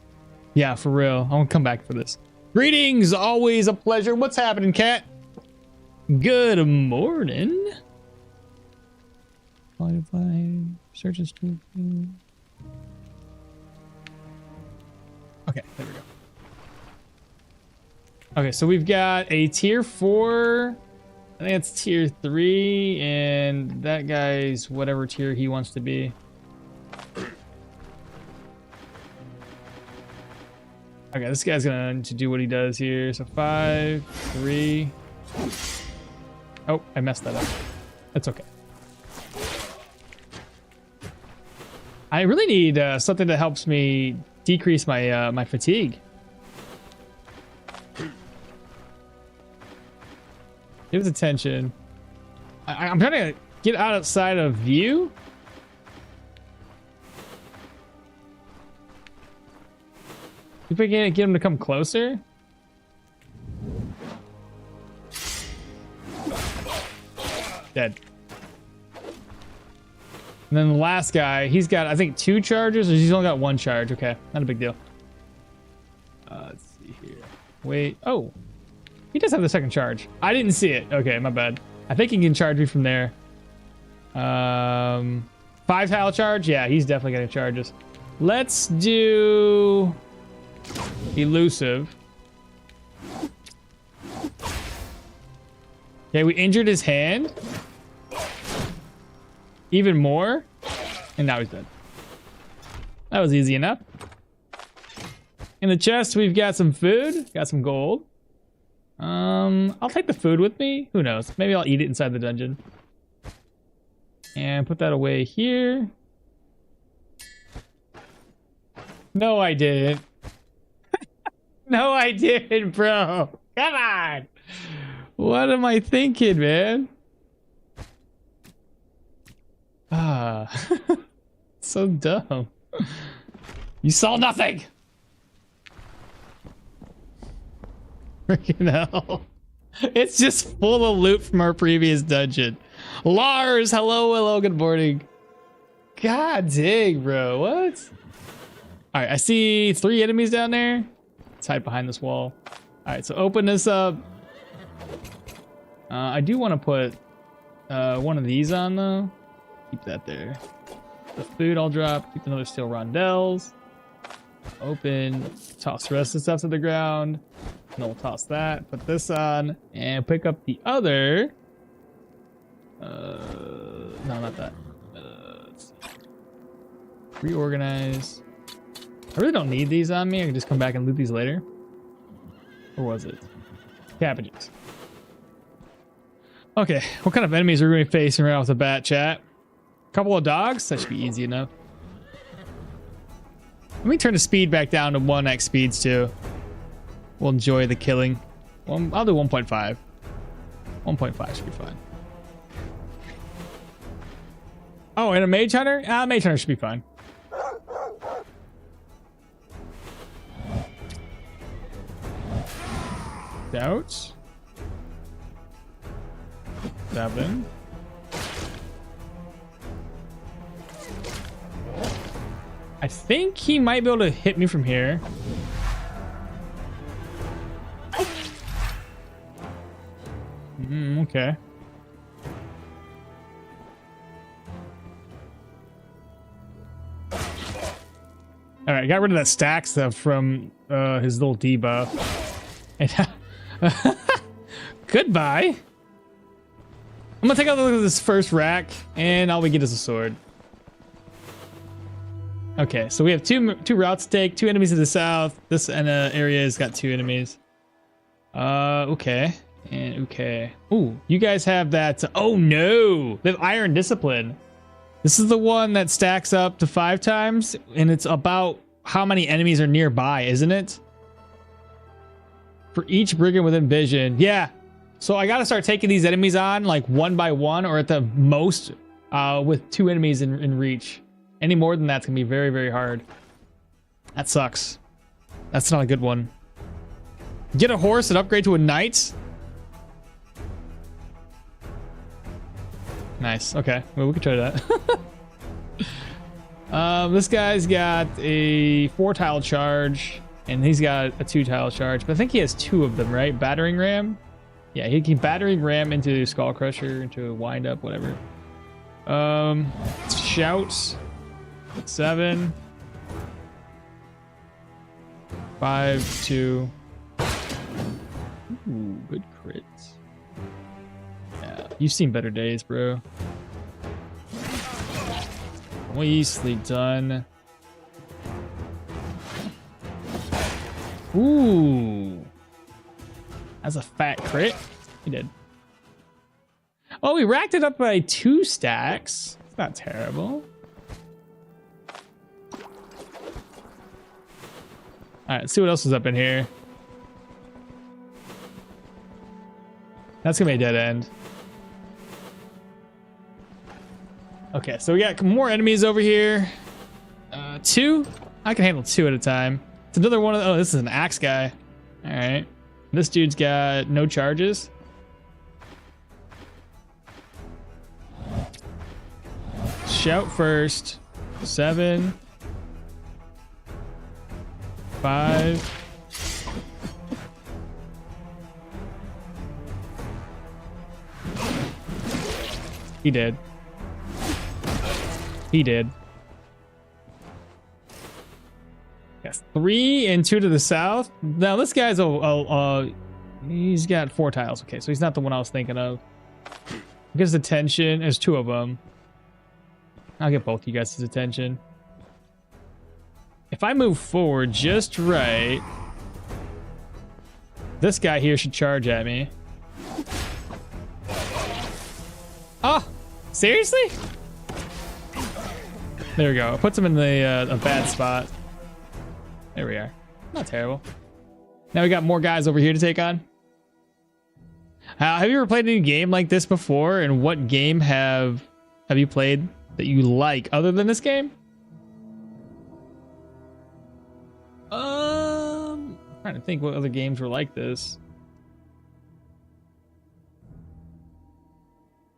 Yeah, for real. I'm gonna come back for this. Greetings, always a pleasure. What's happening, cat? Good morning. Search is okay, there we go. Okay, so we've got a tier 4. I think it's tier 3, and that guy's whatever tier he wants to be. Okay, this guy's gonna to do what he does here. So 5, 3. Oh, I messed that up. That's okay. I really need something that helps me decrease my my fatigue. Give us attention. I'm trying to get outside of view. If I can't get him to come closer. Dead. And then the last guy, he's got, I think, 2 charges, or he's only got 1 charge. Okay, not a big deal. Let's see here. Wait. Oh, he does have the 2nd charge. I didn't see it. Okay, my bad. I think he can charge me from there. 5 tile charge. Yeah, he's definitely getting charges. Let's do elusive. Okay, we injured his hand. Even more. And now he's dead. That was easy enough. In the chest, we've got some food. Got some gold. I'll take the food with me. Who knows? Maybe I'll eat it inside the dungeon. And put that away here. No, I didn't. No, I didn't, bro. Come on. What am I thinking, man? Ah. So dumb. You saw nothing. Freaking hell. It's just full of loot from our previous dungeon. Lars, hello, good morning. God dang, bro. What? All right, I see 3 enemies down there. Let's hide behind this wall. All right, so open this up. I do want to put one of these on, though. Keep that there. The food I'll drop. Keep another steel rondelles. Open. Toss the rest of the stuff to the ground. And we'll toss that. Put this on. And pick up the other. No, not that. Let's see. Reorganize. I really don't need these on me. I can just come back and loot these later. Or was it? Cabbages. Okay, what kind of enemies are we going to be facing right off the bat, chat? Couple of dogs? That should be easy enough. Let me turn the speed back down to 1x speeds too. We'll enjoy the killing. Well, I'll do 1.5. 1.5 should be fine. Oh, and a mage hunter? Mage hunter should be fine. Doubts. 7. I think he might be able to hit me from here. Okay. All right, got rid of that stack stuff from his little debuff. Goodbye. I'm gonna take a look at this first rack, and all we get is a sword. Okay, so we have two routes to take, 2 enemies to the south. This area has got 2 enemies. Okay. And okay. Ooh, you guys have that. Oh no, they have Iron Discipline. This is the one that stacks up to 5 times, and it's about how many enemies are nearby, isn't it? For each brigand within vision. Yeah. So I gotta start taking these enemies on like 1 by 1, or at the most with 2 enemies in reach. Any more than that's gonna be very, very hard. That sucks. That's not a good one. Get a horse and upgrade to a knight. Nice. Okay. Well, we could try that. This guy's got a 4 tile charge, and he's got a 2 tile charge, but I think he has 2 of them, right? Battering ram. Yeah, he can battering ram into Skull Crusher, into wind up, whatever. Shouts. 7. 5, 2. Ooh, good crits. Yeah, you've seen better days, bro. Nicely done. Ooh. That's a fat crit. He did. Oh, we racked it up by 2 stacks. It's not terrible. All right, let's see what else is up in here. That's gonna be a dead end. Okay, so we got more enemies over here. 2? I can handle 2 at a time. It's another one of the, oh, this is an axe guy. All right. This dude's got no charges. Shout first. 7. 5. He did. He did. Yes, 3 and 2 to the south. Now this guy's he's got 4 tiles. Okay, so he's not the one I was thinking of. Gets attention. There's 2 of them. I'll get both you guys' attention. If I move forward just right, this guy here should charge at me. Oh, seriously? There we go. It puts him in the a bad spot. There we are. Not terrible. Now we got more guys over here to take on. Have you ever played any game like this before? And what game have you played that you like other than this game? I'm trying to think what other games were like this.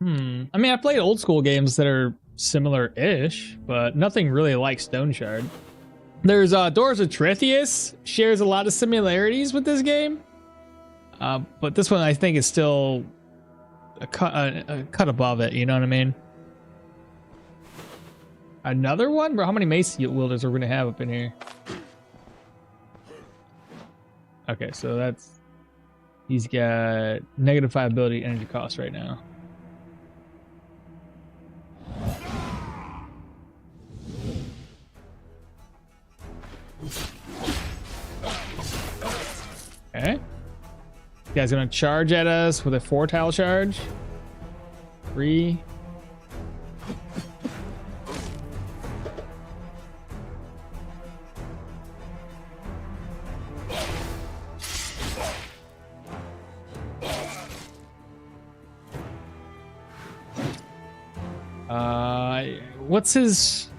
I mean, I played old school games that are similar-ish, but nothing really like Stoneshard. There's Doors of Trithius shares a lot of similarities with this game, but this one I think is still a cut above it. You know what I mean? Another one, bro. How many mace wielders are we gonna have up in here? Okay, so that's he's got -5 ability energy cost right now. Okay. You guys gonna charge at us with a 4-tile charge. 3. What's his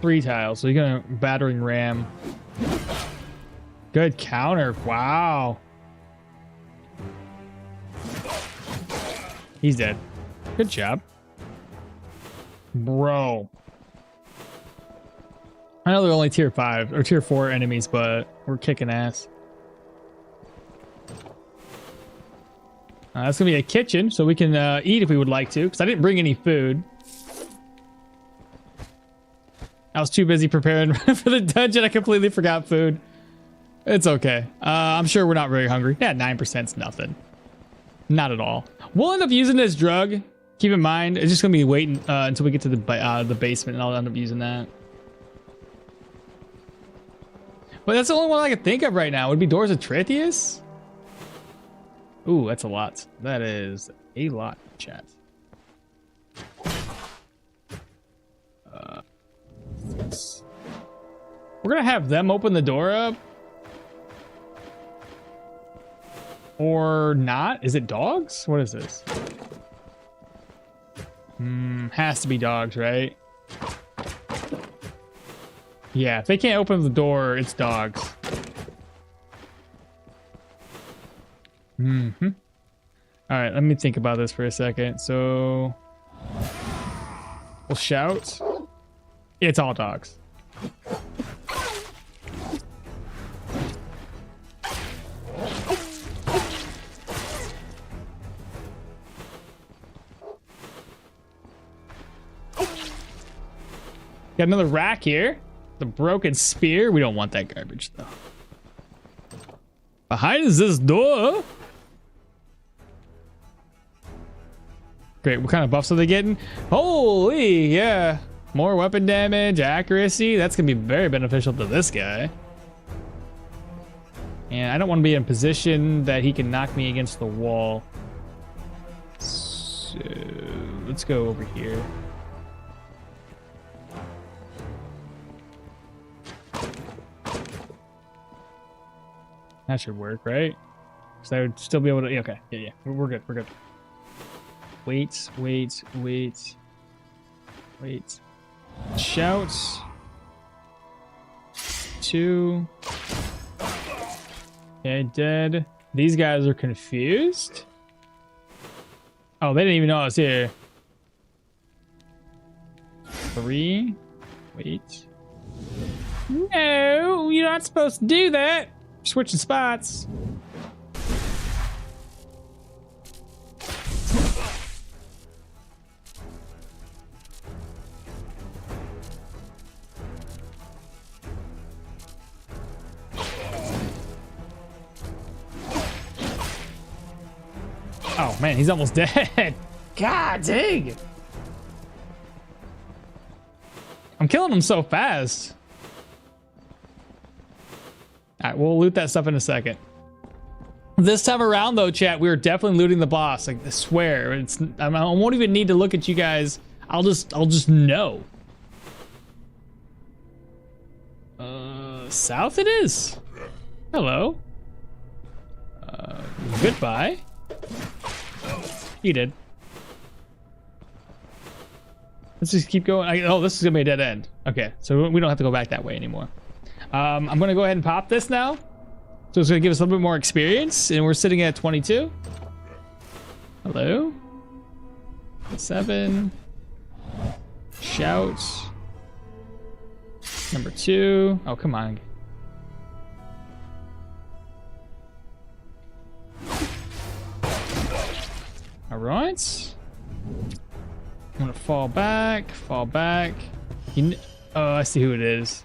3 tiles? So you're gonna battering ram. Good counter. Wow. He's dead. Good job. Bro. I know they're only tier 5 or tier 4 enemies, but we're kicking ass. That's gonna be a kitchen, so we can eat if we would like to, because I didn't bring any food. I was too busy preparing for the dungeon. I completely forgot food. It's okay. I'm sure we're not very hungry. Yeah, 9%'s nothing. Not at all. We'll end up using this drug. Keep in mind, it's just gonna be waiting until we get to the basement, and I'll end up using that. But that's the only one I can think of right now. Would be Doors of Trithius. Ooh, that's a lot. That is a lot, chat. We're gonna have them open the door up. Or not? Is it dogs? What is this? Has to be dogs, right? Yeah, if they can't open the door, it's dogs. All right, let me think about this for a second. So we'll shout. It's all dogs. Got another rack here. The broken spear. We don't want that garbage though. Behind is this door. Great. What kind of buffs are they getting? Holy, yeah. More weapon damage, accuracy. That's going to be very beneficial to this guy. And I don't want to be in a position that he can knock me against the wall. So let's go over here. That should work, right? So I would still be able to. Yeah, okay, yeah, we're good. We're good. Wait. Shouts. 2. Okay, dead. These guys are confused. Oh, they didn't even know I was here. 3. Wait. No, you're not supposed to do that. Switching spots. Oh man, he's almost dead. God dang. I'm killing him so fast. All right, we'll loot that stuff in a second. This time around though, chat, we are definitely looting the boss. Like, I swear, I won't even need to look at you guys. I'll just know. South it is. Hello. Goodbye. You did. Let's just keep going. Oh, this is gonna be a dead end. Okay, so we don't have to go back that way anymore. I'm gonna go ahead and pop this now. So it's gonna give us a little bit more experience, and we're sitting at 22. Hello. 7. Shout. Number 2. Oh, come on. All right. I'm gonna fall back. Oh, I see who it is.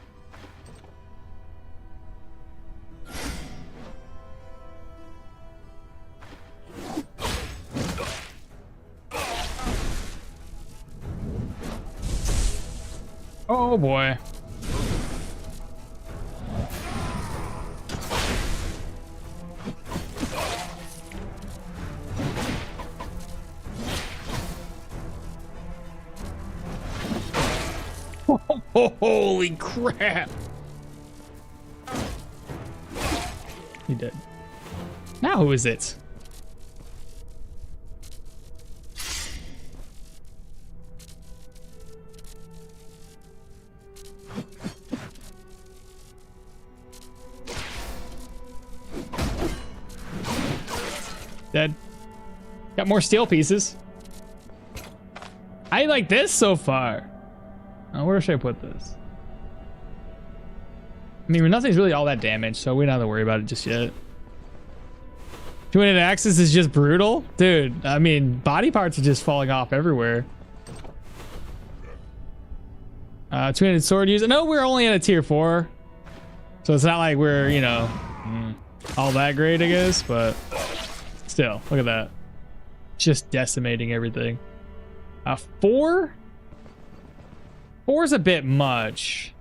Oh boy. Holy crap. He did. Now who is it? Dead. Got more steel pieces. I like this so far. Oh, where should I put this? I mean, nothing's really all that damaged, so we don't have to worry about it just yet. 2-handed axes is just brutal. Dude, I mean, body parts are just falling off everywhere. 2-handed sword user. No, we're only at a tier 4. So it's not like we're, you know, all that great, I guess, but still, look at that. Just decimating everything. 4? 4's a bit much.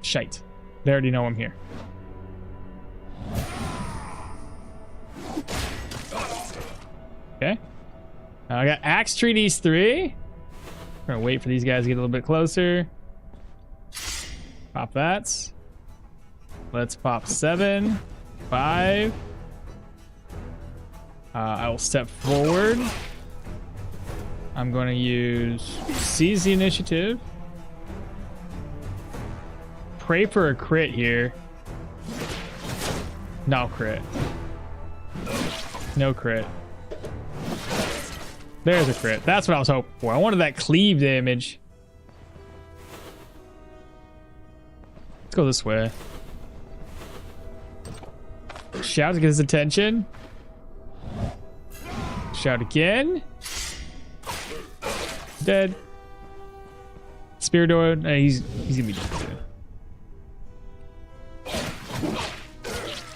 Shite. They already know I'm here. Okay. I got axe treaties 3. I'm gonna wait for these guys to get a little bit closer. Pop that. Let's pop 7. 5. I will step forward. I'm going to use seize the initiative. Pray for a crit here. No crit. No crit. There's a crit. That's what I was hoping for. I wanted that cleave damage. Let's go this way. Shout to get his attention. Shout again. Dead. Spiritor, he's gonna be dead.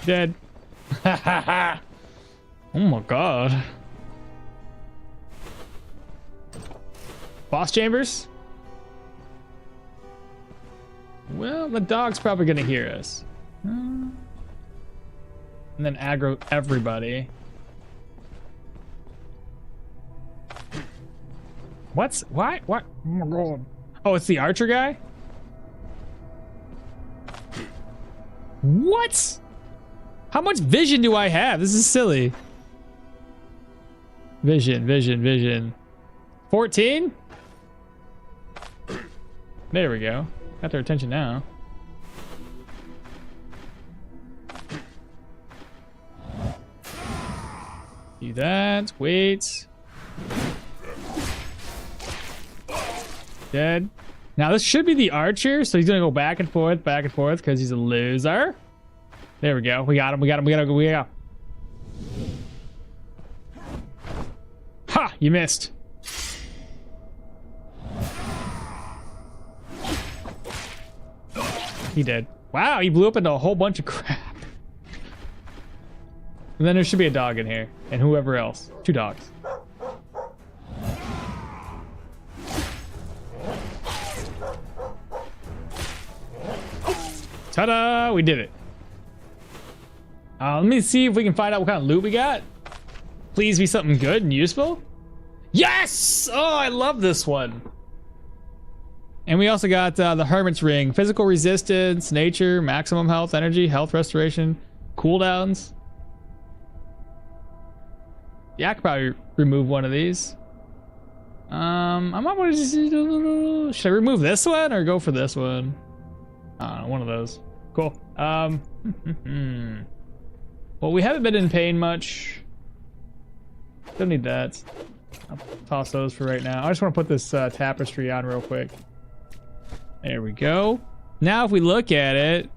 Dead. Oh my god. Boss chambers? Well, the dog's probably gonna hear us. And then aggro everybody. What's why? What? Oh my god! Oh, it's the archer guy. What? How much vision do I have? This is silly. Vision. 14? There we go. Got their attention now. Do that. Wait. Dead. Now this should be the archer, so he's gonna go back and forth, because he's a loser. There we go. We got him. We got him. Ha! You missed. He did. Wow, he blew up into a whole bunch of crap. And then there should be a dog in here, and whoever else. 2 dogs. Ta-da! We did it. Let me see if we can find out what kind of loot we got. Please be something good and useful. Yes! Oh, I love this one. And we also got the Hermit's Ring. Physical resistance, nature, maximum health, energy, health restoration, cooldowns. Yeah, I could probably remove one of these. I might want to... Should I remove this one or go for this one? I don't know, one of those. Cool. Well, we haven't been in pain much. Don't need that. I'll toss those for right now. I just want to put this tapestry on real quick. There we go. Now, if we look at it,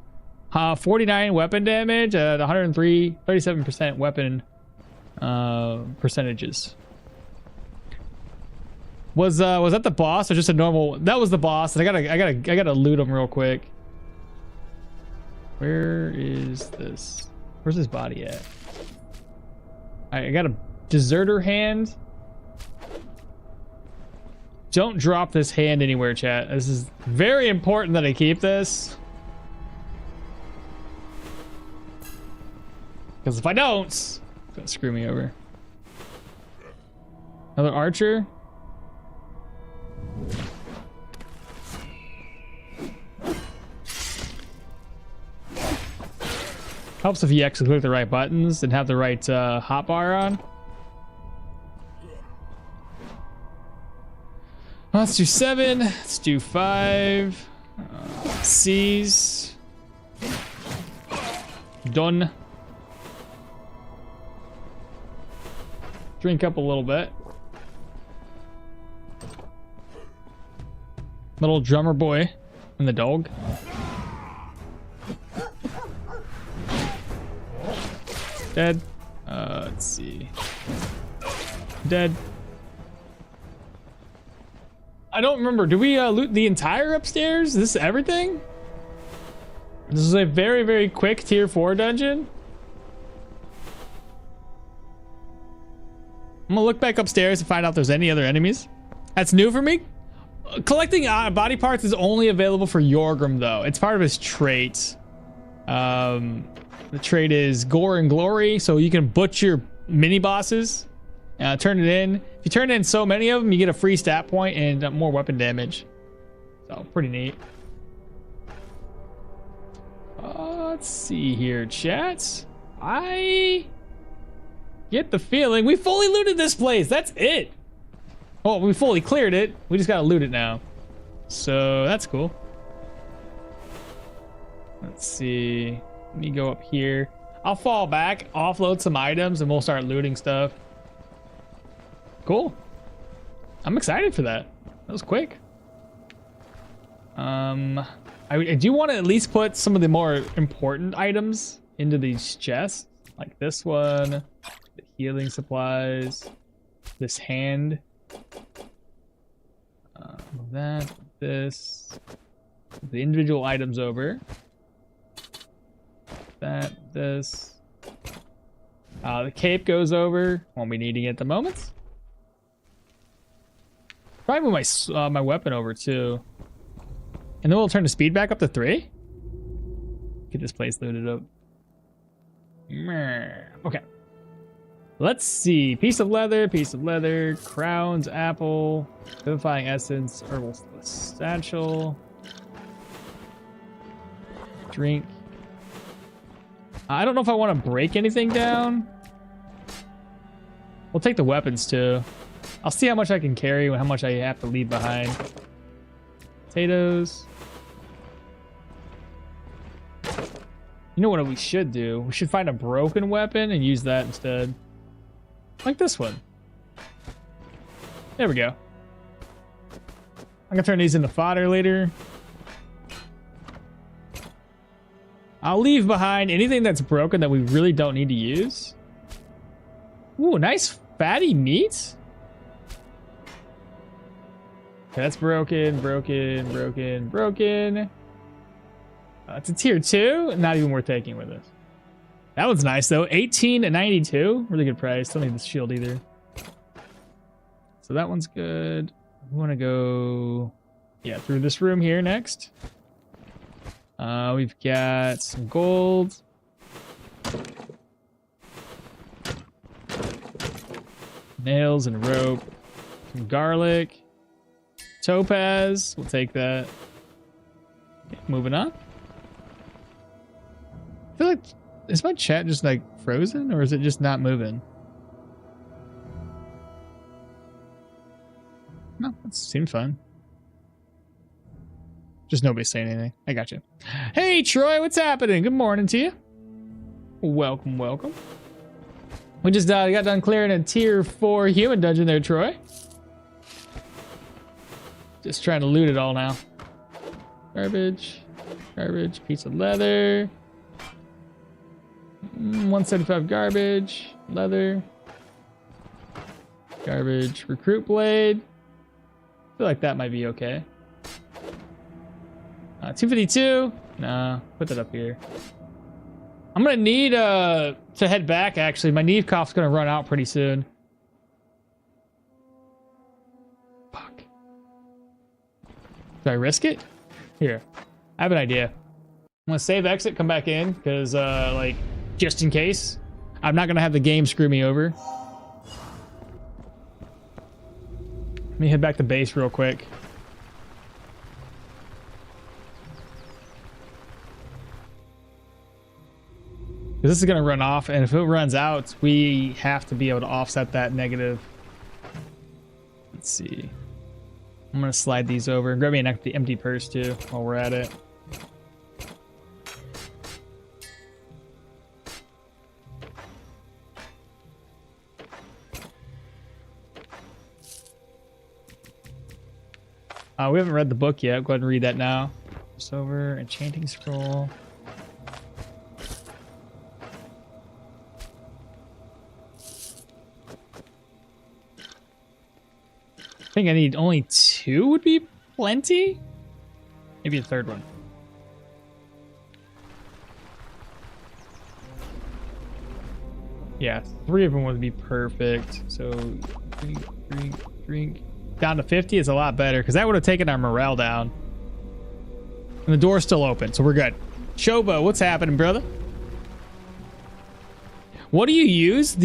49 weapon damage at 37% weapon percentages. Was that the boss or just a normal? That was the boss. And I gotta loot him real quick. Where is this? Where's his body at? I got a deserter hand. Don't drop this hand anywhere, chat. This is very important that I keep this. Because if I don't, it's gonna screw me over. Another archer. Helps if you actually click the right buttons and have the right hotbar on. Let's do 7. Let's do 5. C's. Done. Drink up a little bit. Little drummer boy and the dog. Dead. Let's see. Dead. I don't remember. Do we loot the entire upstairs? Is this everything? This is a very, very quick tier 4 dungeon. I'm gonna look back upstairs to find out if there's any other enemies. That's new for me. Collecting body parts is only available for Jorgrim, though. It's part of his trait. The trait is Gore and Glory, so you can butcher mini bosses. Turn it in. If you turn in so many of them, you get a free stat point and more weapon damage. So pretty neat. Let's see here, chat. I get the feeling we fully looted this place. That's it. Oh, we fully cleared it. We just gotta loot it now. So that's cool. Let's see. Let me go up here. I'll fall back, offload some items, and we'll start looting stuff. Cool. I'm excited for that. That was quick. I do want to at least put some of the more important items into these chests, like this one, the healing supplies, this hand, this, the individual items over, this. The cape goes over. Won't be needing it at the moment. Probably move my weapon over too. And then we'll turn the speed back up to 3. Get this place looted up. Okay. Let's see. Piece of leather, crowns, apple, vivifying essence, herbal satchel, drink. I don't know if I want to break anything down. We'll take the weapons too. I'll see how much I can carry and how much I have to leave behind. Potatoes. You know what we should do? We should find a broken weapon and use that instead. Like this one. There we go. I'm gonna turn these into fodder later. I'll leave behind anything that's broken that we really don't need to use. Ooh, nice fatty meat. Okay, that's broken. It's a tier 2. Not even worth taking with us. That one's nice though. 18.92. Really good price. Don't need the shield either. So that one's good. We want to go, yeah, through this room here next. We've got some gold. Nails and rope. Some garlic. Topaz. We'll take that. Okay, moving on. I feel like, is my chat just like frozen or is it just not moving? No, that seems fun. Just nobody saying anything. I got you. Hey, Troy, what's happening? Good morning to you. Welcome, welcome. We just got done clearing a tier 4 human dungeon there, Troy. Just trying to loot it all now. Garbage, piece of leather. 175 garbage, leather. Garbage, recruit blade. I feel like that might be okay. 252. Nah, put that up here. I'm gonna need to head back. Actually, my Neve cough's gonna run out pretty soon. Fuck. Do I risk it? Here, I have an idea. I'm gonna save exit, come back in, because like just in case, I'm not gonna have the game screw me over. Let me head back to base real quick. This is going to run off, and if it runs out, we have to be able to offset that negative. Let's see. I'm going to slide these over and grab me an empty purse too while we're at it. We haven't read the book yet. Go ahead and read that now. Just over enchanting scroll. I think I need only 2 would be plenty. Maybe a third one. Yeah, 3 of them would be perfect. So drink. Down to 50 is a lot better because that would have taken our morale down. And the door's still open, so we're good. Shobo, what's happening, brother? What do you use?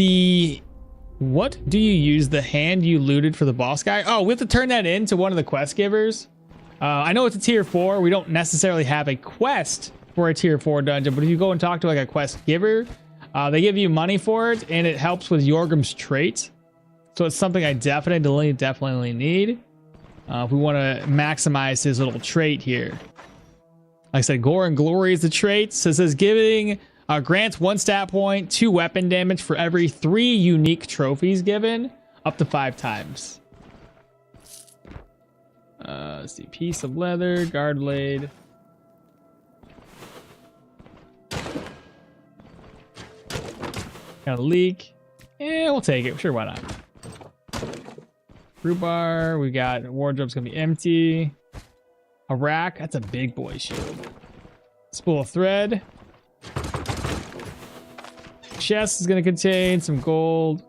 What do you use the hand you looted for the boss guy? Oh, we have to turn that in to one of the quest givers. I know it's a tier 4. We don't necessarily have a quest for a tier 4 dungeon, but if you go and talk to like a quest giver, they give you money for it, and it helps with Jorgrim's trait. So it's something I definitely need. If we want to maximize his little trait here. Like I said, Gore and Glory is the trait. So it says giving grants 1 stat point, 2 weapon damage for every 3 unique trophies given, up to 5 times. Let's see, piece of leather, guard blade. Got a leak. Yeah, we'll take it. Sure, why not? Fruit bar. We got wardrobe's gonna be empty. A rack. That's a big boy shield. Spool of thread. Chest is gonna contain some gold.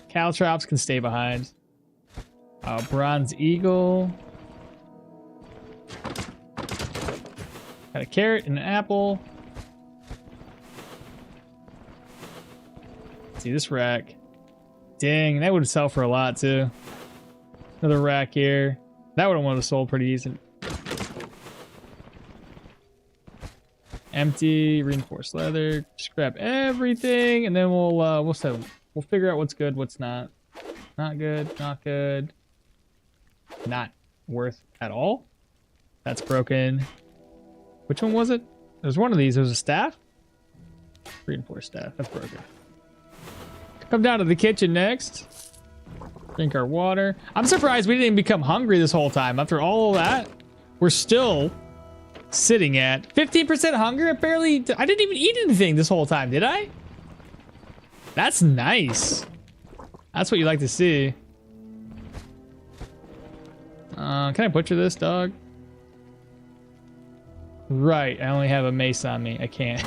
Caltrops can stay behind. Bronze eagle. Got a carrot and an apple. see this rack. Dang, that would sell for a lot too. Another rack here. That would have wanted to sold pretty decent. Empty, reinforced leather. Just grab everything, and then we'll settle. We'll figure out what's good, what's not. Not good, not good. Not worth at all. That's broken. Which one was it? There's one of these. There's a staff. Reinforced staff. That's broken. Come down to the kitchen next. Drink our water. I'm surprised we didn't even become hungry this whole time. After all of that, we're still sitting at 15% hunger. I didn't even eat anything this whole time, did I? That's nice. That's what you like to see. Can I butcher this, dog? Right, I only have a mace on me. I can't.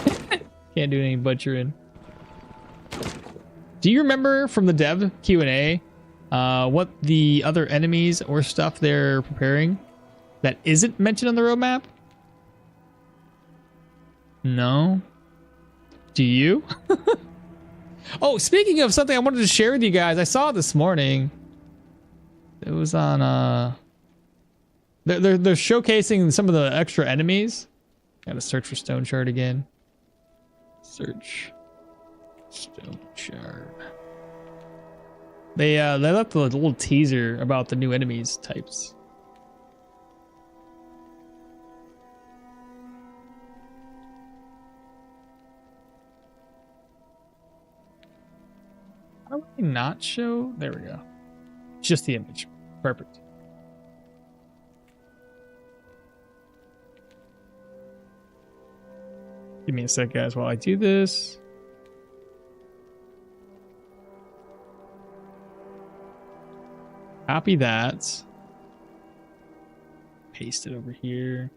Can't do any butchering. Do you remember from the dev Q&A what the other enemies or stuff they're preparing that isn't mentioned on the roadmap? No? Do you? Oh, speaking of something I wanted to share with you guys, I saw it this morning. It was on they're showcasing some of the extra enemies. Gotta search for Stoneshard again. Search Stoneshard. They left a little teaser about the new enemies types. How do we not show? There we go. Just the image. Perfect. Give me a sec, guys, while I do this. Copy that. Paste it over here.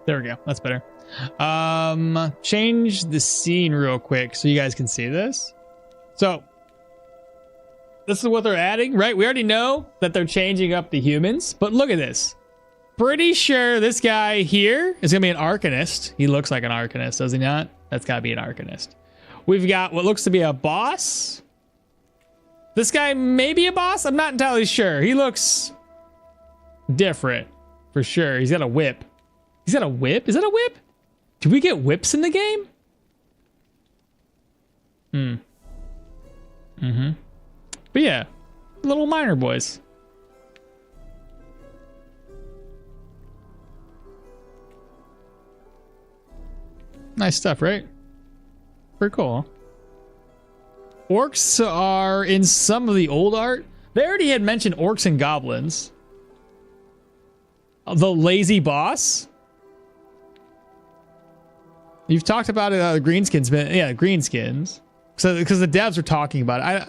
There we go. That's better. Change the scene real quick so you guys can see this. So this is what they're adding, right? We already know that they're changing up the humans, but look at this. Pretty sure this guy here is gonna be an Arcanist. He looks like an Arcanist, does he not? That's gotta be an Arcanist. We've got what looks to be a boss. This guy may be a boss. I'm not entirely sure. He looks different for sure. He's got a whip. He's got a whip? Is that a whip? Do we get whips in the game? But yeah, little miner boys. Nice stuff, right? Pretty cool. Orcs are in some of the old art. They already had mentioned orcs and goblins. The lazy boss. You've talked about it, the greenskins, but yeah, greenskins. So because the devs are talking about it.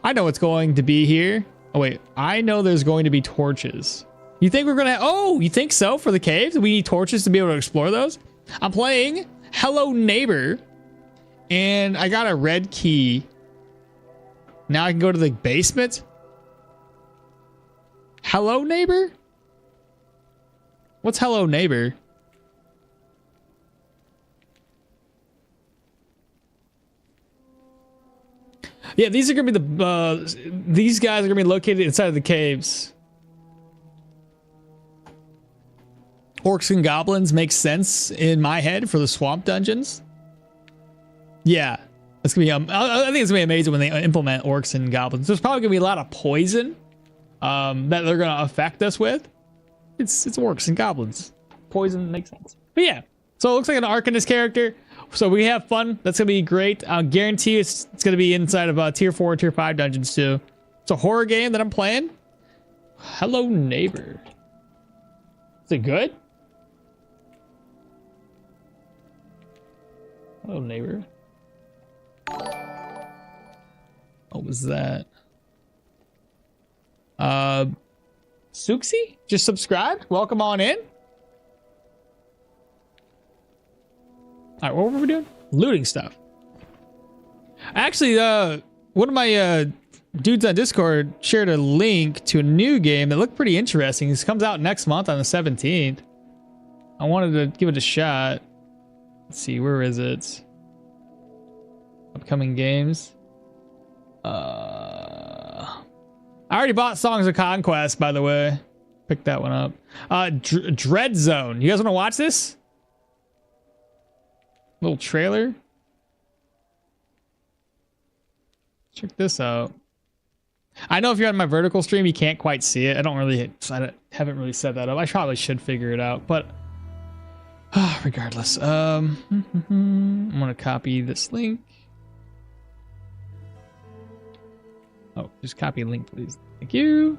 I know what's going to be here. Oh wait, I know there's going to be torches. You think we're gonna? Oh, you think so for the caves? We need torches to be able to explore those. I'm playing Hello Neighbor, and I got a red key. Now I can go to the basement. Hello Neighbor? What's Hello Neighbor? Yeah, these are gonna be the these guys are gonna be located inside of the caves. Orcs and goblins makes sense in my head for the swamp dungeons. Yeah, that's gonna be. I think it's gonna be amazing when they implement orcs and goblins. There's probably gonna be a lot of poison that they're gonna affect us with. It's orcs and goblins. Poison makes sense. But yeah, so it looks like an Arcanist character. So we have fun. That's gonna be great. I'll guarantee it's gonna be inside of tier 4, tier 5 dungeons too. It's a horror game that I'm playing. Hello Neighbor. Is it good? Hello Neighbor. What was that? Suxi? Just subscribed? Welcome on in. Alright, what were we doing? Looting stuff. Actually, one of my dudes on Discord shared a link to a new game that looked pretty interesting. This comes out next month on the 17th. I wanted to give it a shot. Let's see, where is it? Upcoming games. I already bought Songs of Conquest, by the way. Picked that one up. Dread Zone. You guys want to watch this? Little trailer. Check this out. I know if you're on my vertical stream, you can't quite see it. I haven't really set that up. I probably should figure it out, but regardless. I'm gonna copy this link. Oh, just copy a link, please. Thank you.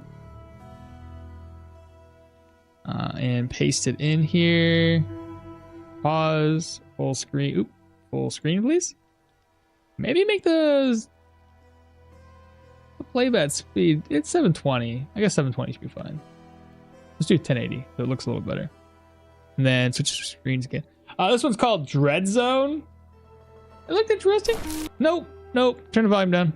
And paste it in here. Pause. Full screen. Oop. Full screen, please. Maybe make the playback speed. It's 720. I guess 720 should be fine. Let's do 1080. So it looks a little better. And then switch screens again. This one's called Dread Zone. It looked interesting. Nope. Turn the volume down.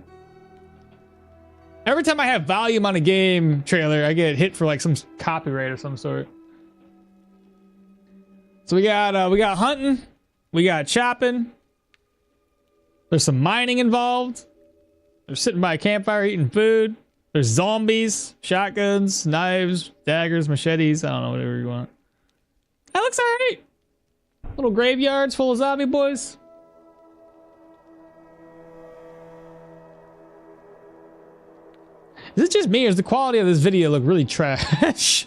Every time I have volume on a game trailer, I get hit for like some copyright of some sort. So we got hunting, we got chopping. There's some mining involved. They're sitting by a campfire eating food. There's zombies, shotguns, knives, daggers, machetes. I don't know, whatever you want. That looks alright. Little graveyards full of zombie boys. Is it just me or does the quality of this video look really trash?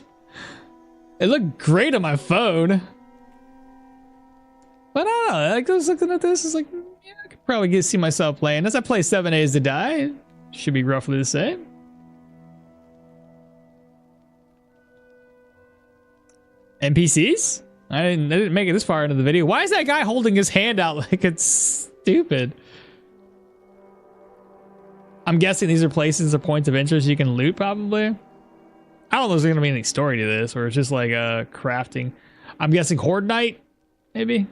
It looked great on my phone. But I don't know, like I was looking at this, it's like, yeah, I could probably see myself playing. As I play 7 Days to Die, it should be roughly the same. NPCs? I didn't make it this far into the video. Why is that guy holding his hand out like it's stupid? I'm guessing these are places or points of interest you can loot, probably. I don't know if there's going to be any story to this, or it's just like crafting. I'm guessing Horde Night, maybe?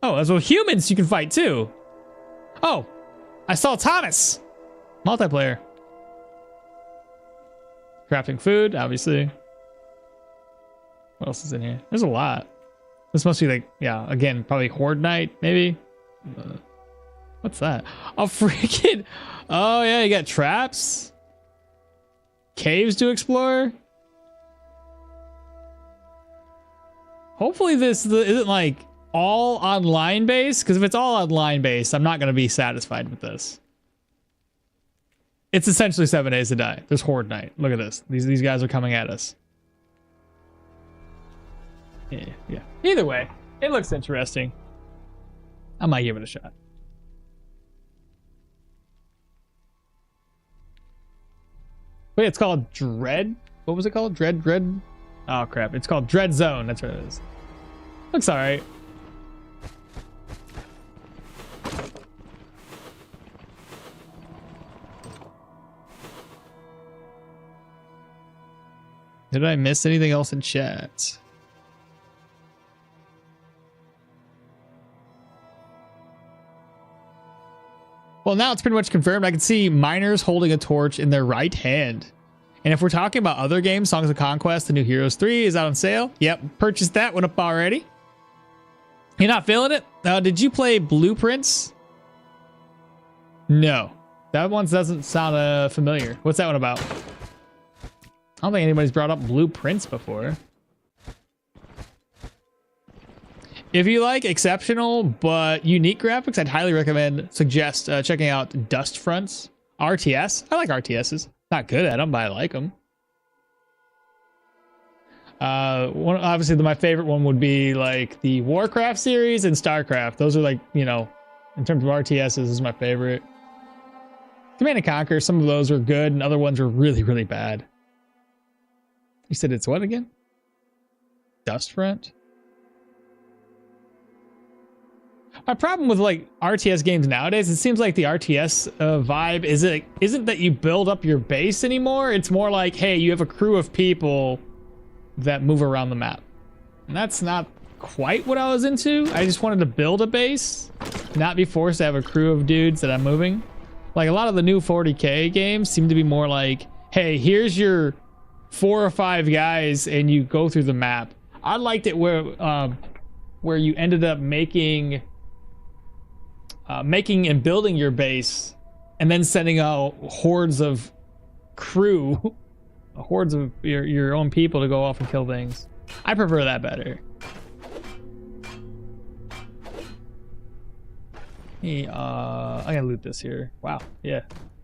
Oh, as well, humans you can fight too. Oh, I saw Thomas. Multiplayer. Crafting food, obviously. What else is in here? There's a lot. This must be like, yeah, again, probably Horde Night, maybe? What's that? Oh, freaking... Oh, yeah, you got traps. Caves to explore. Hopefully this isn't like all online based, because if it's all online based, I'm not going to be satisfied with this. It's essentially 7 Days to Die. There's Horde Night. Look at this. These guys are coming at us. Yeah. Either way, it looks interesting. I might give it a shot. Wait, it's called Dread? What was it called? Dread? Oh, crap. It's called Dread Zone. That's what it is. Looks alright. Did I miss anything else in chat? Well, now it's pretty much confirmed. I can see miners holding a torch in their right hand. And if we're talking about other games, Songs of Conquest, The New Heroes 3 is out on sale. Yep, purchased that one up already. You're not feeling it? Did you play Blueprints? No. That one doesn't sound familiar. What's that one about? I don't think anybody's brought up Blueprints before. If you like exceptional but unique graphics, I'd highly suggest checking out Dust Fronts. RTS. I like RTSs. Not good at them, but I like them. Obviously, my favorite one would be like the Warcraft series and StarCraft. Those are like, you know, in terms of RTSs, this is my favorite. Command & Conquer, some of those are good and other ones are really, really bad. You said it's what again? Dust Front? My problem with like RTS games nowadays, it seems like the RTS vibe isn't that you build up your base anymore. It's more like, hey, you have a crew of people that move around the map. And that's not quite what I was into. I just wanted to build a base, not be forced to have a crew of dudes that I'm moving. Like a lot of the new 40K games seem to be more like, hey, here's your 4 or 5 guys and you go through the map. I liked it where you ended up making and building your base, and then sending out hordes of crew, hordes of your own people to go off and kill things. I prefer that better. Hey, I gotta loot this here. Wow, yeah,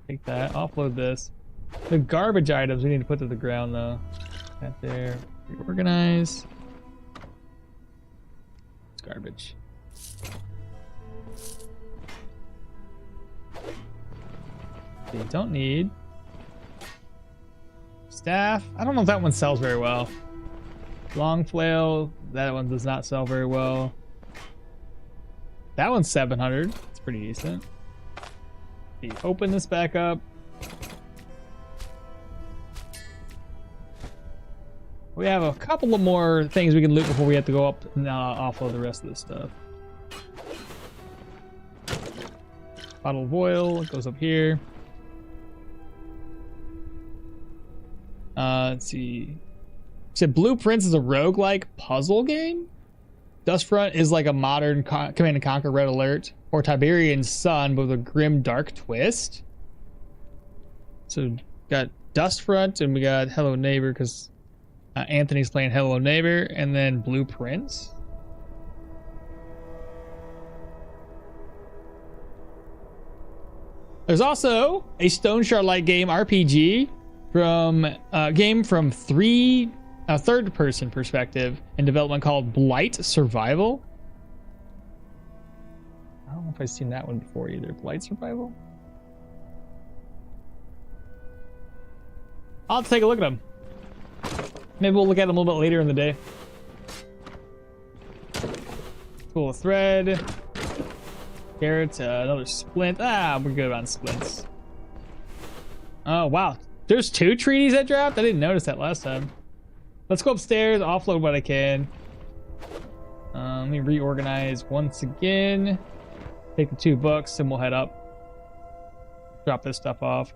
take that. Offload this. The garbage items we need to put to the ground though. That there. Reorganize. It's garbage. You don't need staff. I don't know if that one sells very well. Long flail. That one does not sell very well. That one's 700. It's pretty decent. Open this back up. We have a couple of more things we can loot before we have to go up and offload the rest of this stuff. Bottle of oil goes up here. Let's see. You said Blueprints is a roguelike puzzle game? Dustfront is like a modern Command and Conquer Red Alert or Tiberian Sun with a grim dark twist. So got Dustfront and we got Hello Neighbor because Anthony's playing Hello Neighbor, and then Blueprints. There's also a Stoneshard game RPG from game from third person perspective in development called Blight Survival. I don't know if I've seen that one before either. Blight Survival. I'll have to take a look at them. Maybe we'll look at them a little bit later in the day. Cool thread. Carrot, another splint. Ah, we're good on splints. Oh, wow. There's 2 treaties that dropped? I didn't notice that last time. Let's go upstairs, offload what I can. Let me reorganize once again. Take the 2 books and we'll head up. Drop this stuff off.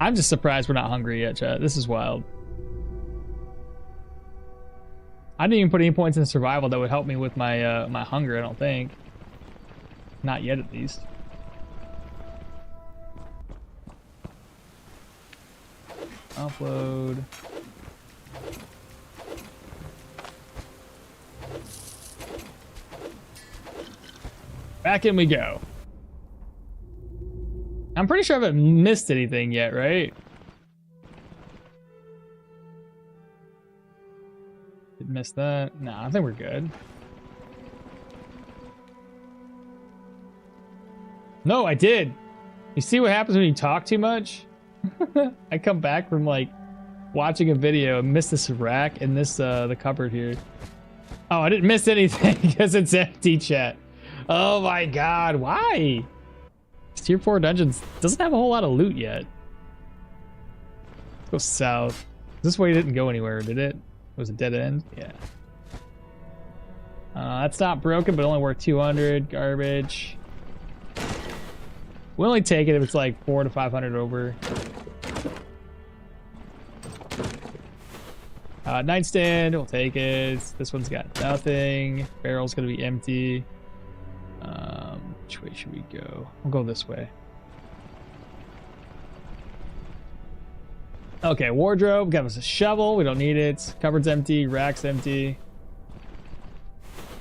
I'm just surprised we're not hungry yet, chat. This is wild. I didn't even put any points in survival that would help me with my my hunger, I don't think. Not yet, at least. Upload. Back in we go. I'm pretty sure I haven't missed anything yet, right? Did miss that? No, I think we're good. No, I did. You see what happens when you talk too much? I come back from like watching a video and miss this rack and this the cupboard here. Oh, I didn't miss anything because it's empty, chat. Oh my god, why? Tier 4 dungeons doesn't have a whole lot of loot yet. Let's go south. This way didn't go anywhere, did it? It was a dead end? Yeah. That's not broken, but only worth 200. Garbage. We'll only take it if it's like 400 to 500 over. Nightstand, we'll take it. This one's got nothing. Barrel's gonna be empty. Which way should we go? We'll go this way. Okay, wardrobe. Got us a shovel. We don't need it. Cupboard's empty. Rack's empty.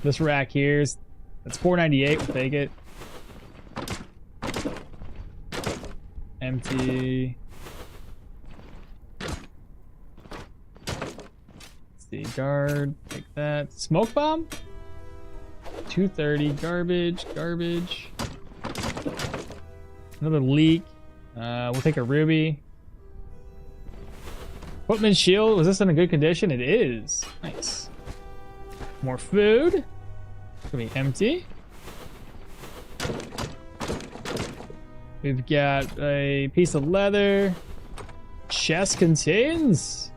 This rack here's that's $4.98. We'll take it. Empty. Let's see. Guard. Take that. Smoke bomb. 230. Garbage. Another leak. We'll take a ruby. Footman shield. Was this in a good condition? It is. Nice. More food. It's gonna be empty. We've got a piece of leather. Chest contains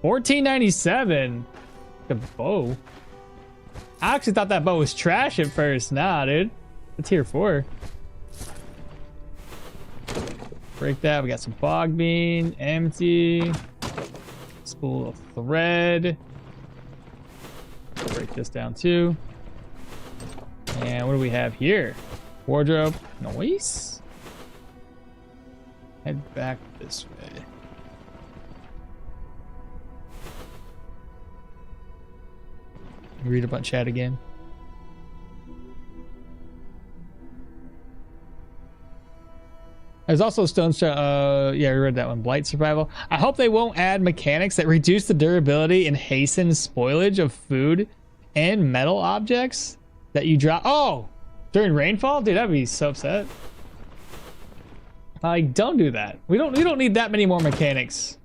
$14.97. A bow. I actually thought that bow was trash at first. Nah, dude. It's tier 4. Break that. We got some fog bean, empty. Spool of thread. Break this down too. And what do we have here? Wardrobe. Nice. Head back this way. Read about chat again. There's also Stoneshard. Yeah, we read that one. Blight survival. I hope they won't add mechanics that reduce the durability and hasten spoilage of food and metal objects that you drop. Oh, during rainfall, dude, that'd be so upset. Like, don't do that. We don't need that many more mechanics.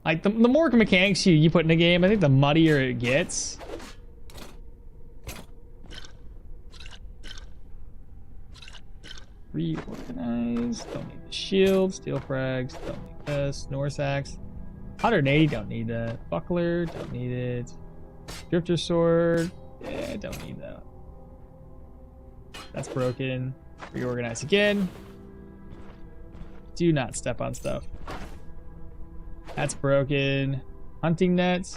Like, the more mechanics you put in a game, I think the muddier it gets. Reorganize. Don't need the shield. Steel frags. Don't need this. Norse axe. 180. Don't need that. Buckler. Don't need it. Drifter sword. Yeah, don't need that. That's broken. Reorganize again. Do not step on stuff. That's broken. Hunting nets.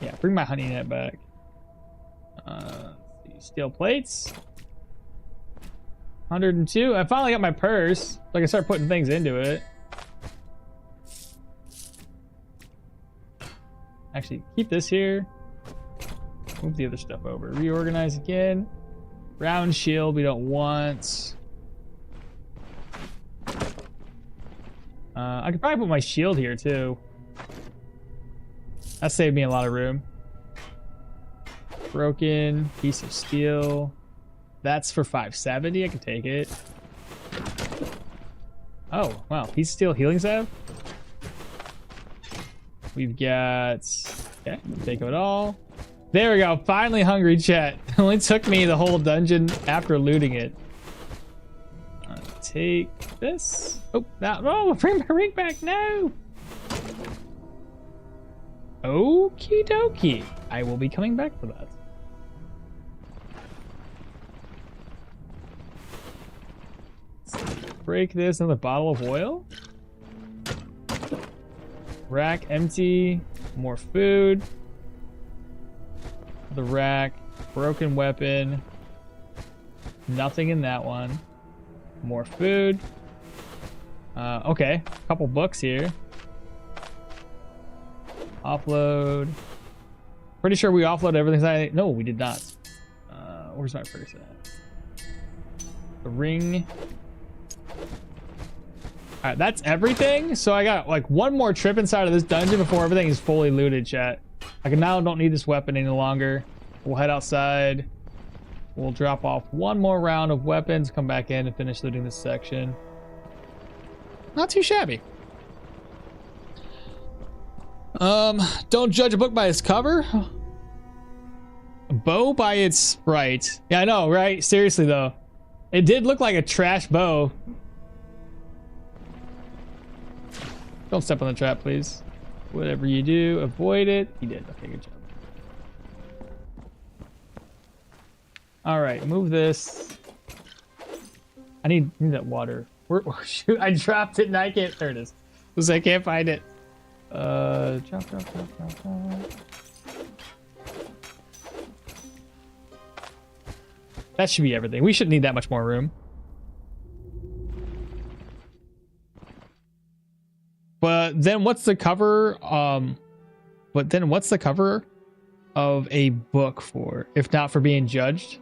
Yeah, bring my hunting net back. Steel plates. 102. I finally got my purse. Like, I start putting things into it. Actually, keep this here. Move the other stuff over. Reorganize again. Round shield we don't want. I could probably put my shield here too. That saved me a lot of room. Broken piece of steel. That's for 570. I can take it. Oh, wow. Piece of steel healing salve. We've got... Okay, take it all. There we go. Finally hungry, chat. It only took me the whole dungeon after looting it. Take this. Oh, bring my ring back. No. Okie dokie. I will be coming back for that. Break this. Another bottle of oil. Rack empty. More food. The rack. Broken weapon. Nothing in that one. More food. Okay. Couple books here. Offload. Pretty sure we offloaded everything. No, we did not. Where's my purse at? The ring. Alright, that's everything. So I got like one more trip inside of this dungeon before everything is fully looted, chat. I now don't need this weapon any longer. We'll head outside. We'll drop off one more round of weapons, come back in and finish looting this section. Not too shabby. Don't judge a book by its cover. A bow by its sprite. Yeah, I know, right? Seriously though. It did look like a trash bow. Don't step on the trap, please. Whatever you do, avoid it. You did. Okay, good job. All right, move this. I need that water. Shoot, I dropped it and I can't. There it is. Because I can't find it. Drop. That should be everything. We shouldn't need that much more room. But then what's the cover? But then what's the cover of a book for, if not for being judged?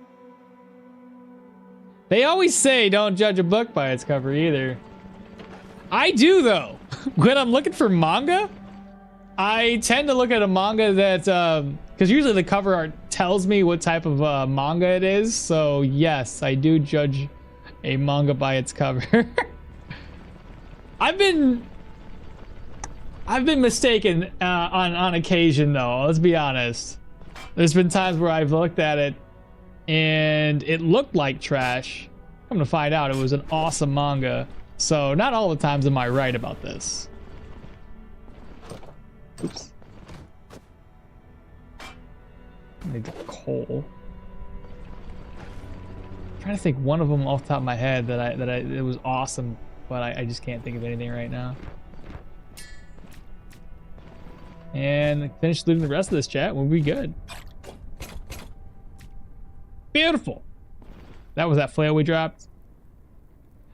They always say don't judge a book by its cover either. I do though. When I'm looking for manga, I tend to look at a manga that, because usually the cover art tells me what type of manga it is. So yes, I do judge a manga by its cover. I've been mistaken on occasion though. Let's be honest. There's been times where I've looked at it and it looked like trash. I'm gonna find out it was an awesome manga. So not all the times am I right about this. Oops. I need the coal. I'm trying to think one of them off the top of my head that it was awesome. but I just can't think of anything right now. And finish looting the rest of this chat. We'll be good. Beautiful. That was that flail we dropped.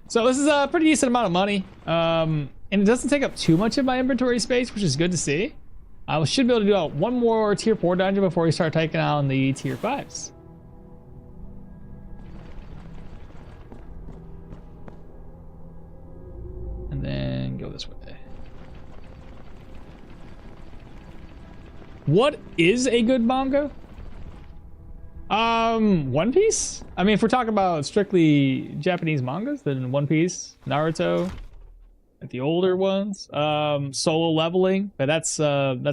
So this is a pretty decent amount of money. And it doesn't take up too much of my inventory space, which is good to see. I should be able to do one more tier 4 dungeon before we start taking on the tier 5s. And then go this way. What is a good manga? One Piece? I mean, if we're talking about strictly Japanese mangas, then One Piece, Naruto, like the older ones. Solo Leveling, but that's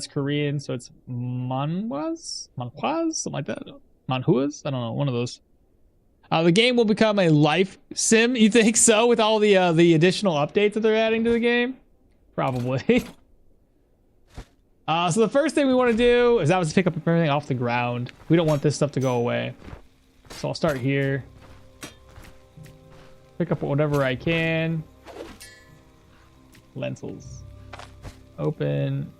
Korean, so it's manhwas, something like that. Manhwas? I don't know, one of those. The game will become a life sim, you think so, with all the additional updates that they're adding to the game? Probably. So the first thing we want to do is obviously pick up everything off the ground. We don't want this stuff to go away. So I'll start here. Pick up whatever I can. Lentils. Open.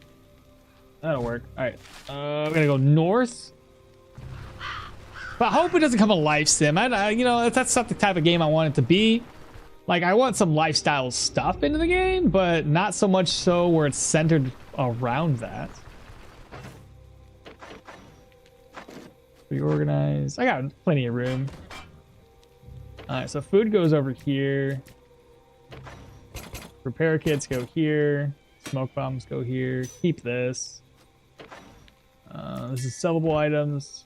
That'll work. All right. I'm gonna go north. But I hope it doesn't become a life sim. You know, that's not the type of game I want it to be. Like, I want some lifestyle stuff into the game, but not so much so where it's centered around that. Reorganize. I got plenty of room. All right, so food goes over here. Repair kits go here. Smoke bombs go here. Keep this. This is sellable items.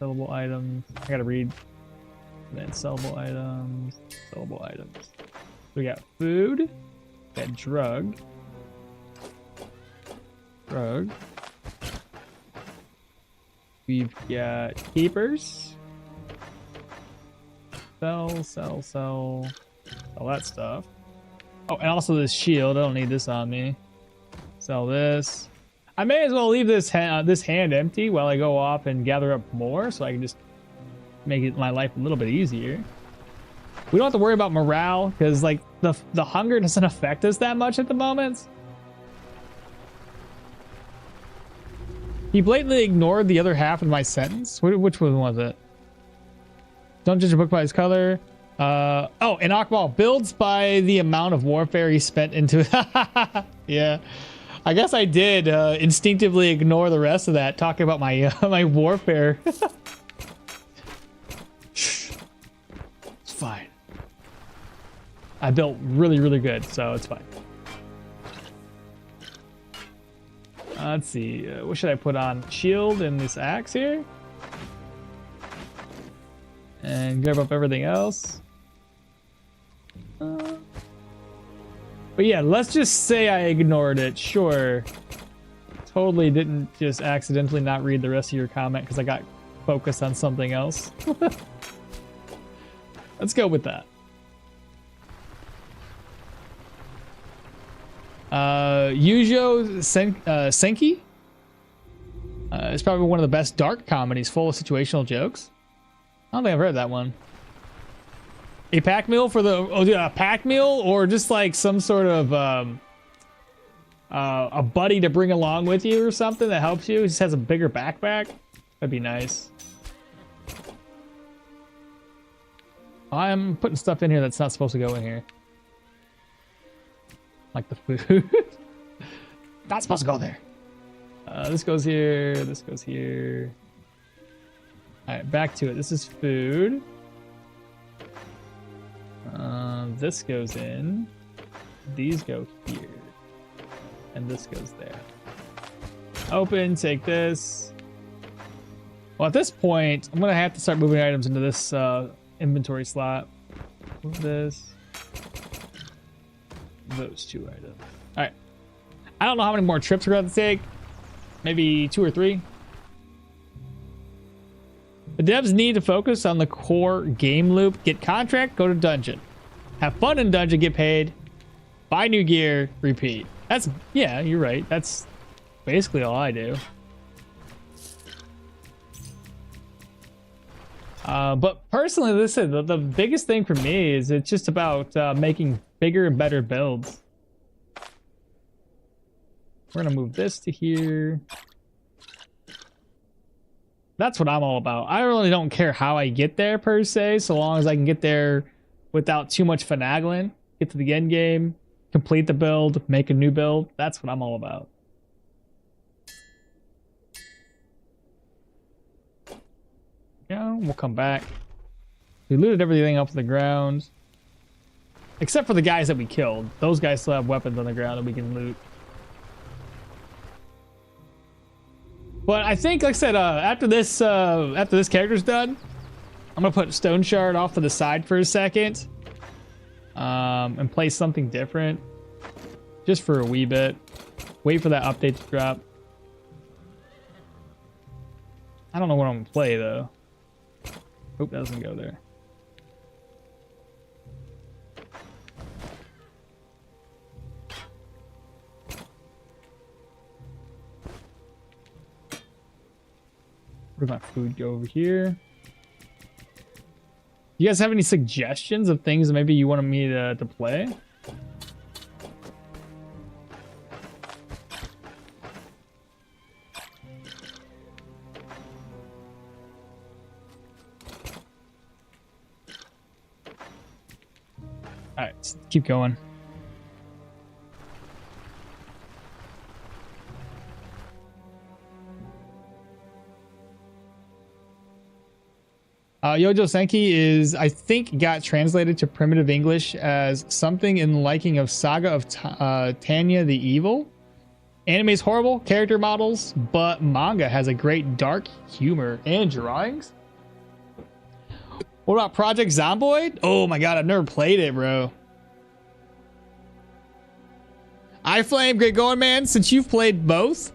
Sellable items. I gotta read. Then sellable items. Sellable items. We got food. We got drug. Drug. We've got keepers. Sell. Sell that stuff. Oh, and also this shield. I don't need this on me. Sell this. I may as well leave this hand empty while I go off and gather up more, so I can just make my life a little bit easier. We don't have to worry about morale because like the hunger doesn't affect us that much at the moment. He blatantly ignored the other half of my sentence. Which one was it? Don't judge a book by its color. Oh, and Akbal builds by the amount of warfare he spent into it. Yeah. I guess I did instinctively ignore the rest of that, talking about my my warfare. Shh. It's fine. I built really good, so it's fine. Let's see. What should I put on? Shield and this axe here. And grab up everything else. But yeah, let's just say I ignored it. Sure. Totally didn't just accidentally not read the rest of your comment because I got focused on something else. Let's go with that. Yujo Senki is probably one of the best dark comedies full of situational jokes. I don't think I've read that one. A pack mule for the a pack mule, or just like some sort of a buddy to bring along with you or something that helps you. He just has a bigger backpack. That'd be nice. I'm putting stuff in here that's not supposed to go in here. Like the food. Not supposed to go there. This goes here. This goes here. All right, back to it. This is food. This goes in. These go here. And this goes there. Open, take this. Well, at this point, I'm going to have to start moving items into this inventory slot. Move this. Those two items. All right. I don't know how many more trips we're going to take. Maybe 2 or 3. The devs need to focus on the core game loop. Get contract, go to dungeon. Have fun in dungeon, get paid. Buy new gear, repeat. That's, yeah, you're right. That's basically all I do. But personally, listen, the biggest thing for me is it's just about making bigger and better builds. We're gonna move this to here. That's what I'm all about. I really don't care how I get there per se, so long as I can get there without too much finagling, get to the end game, complete the build, make a new build. That's what I'm all about. Yeah, we'll come back. We looted everything off the ground. Except for the guys that we killed. Those guys still have weapons on the ground that we can loot. But I think, like I said, after this character's done, I'm gonna put Stoneshard off to the side for a second, and play something different, just for a wee bit. Wait for that update to drop. I don't know what I'm gonna play though. Hope that doesn't go there. Where'd my food go over here? You guys have any suggestions of things that maybe you wanted me to play? Alright, let's keep going. Yojo Senki is, I think, got translated to primitive English as something in the liking of Saga of Tanya the Evil. Anime's horrible, character models, but manga has a great dark humor and drawings. What about Project Zomboid? Oh my god, I've never played it, bro. iFlame, great going, man. Since you've played both,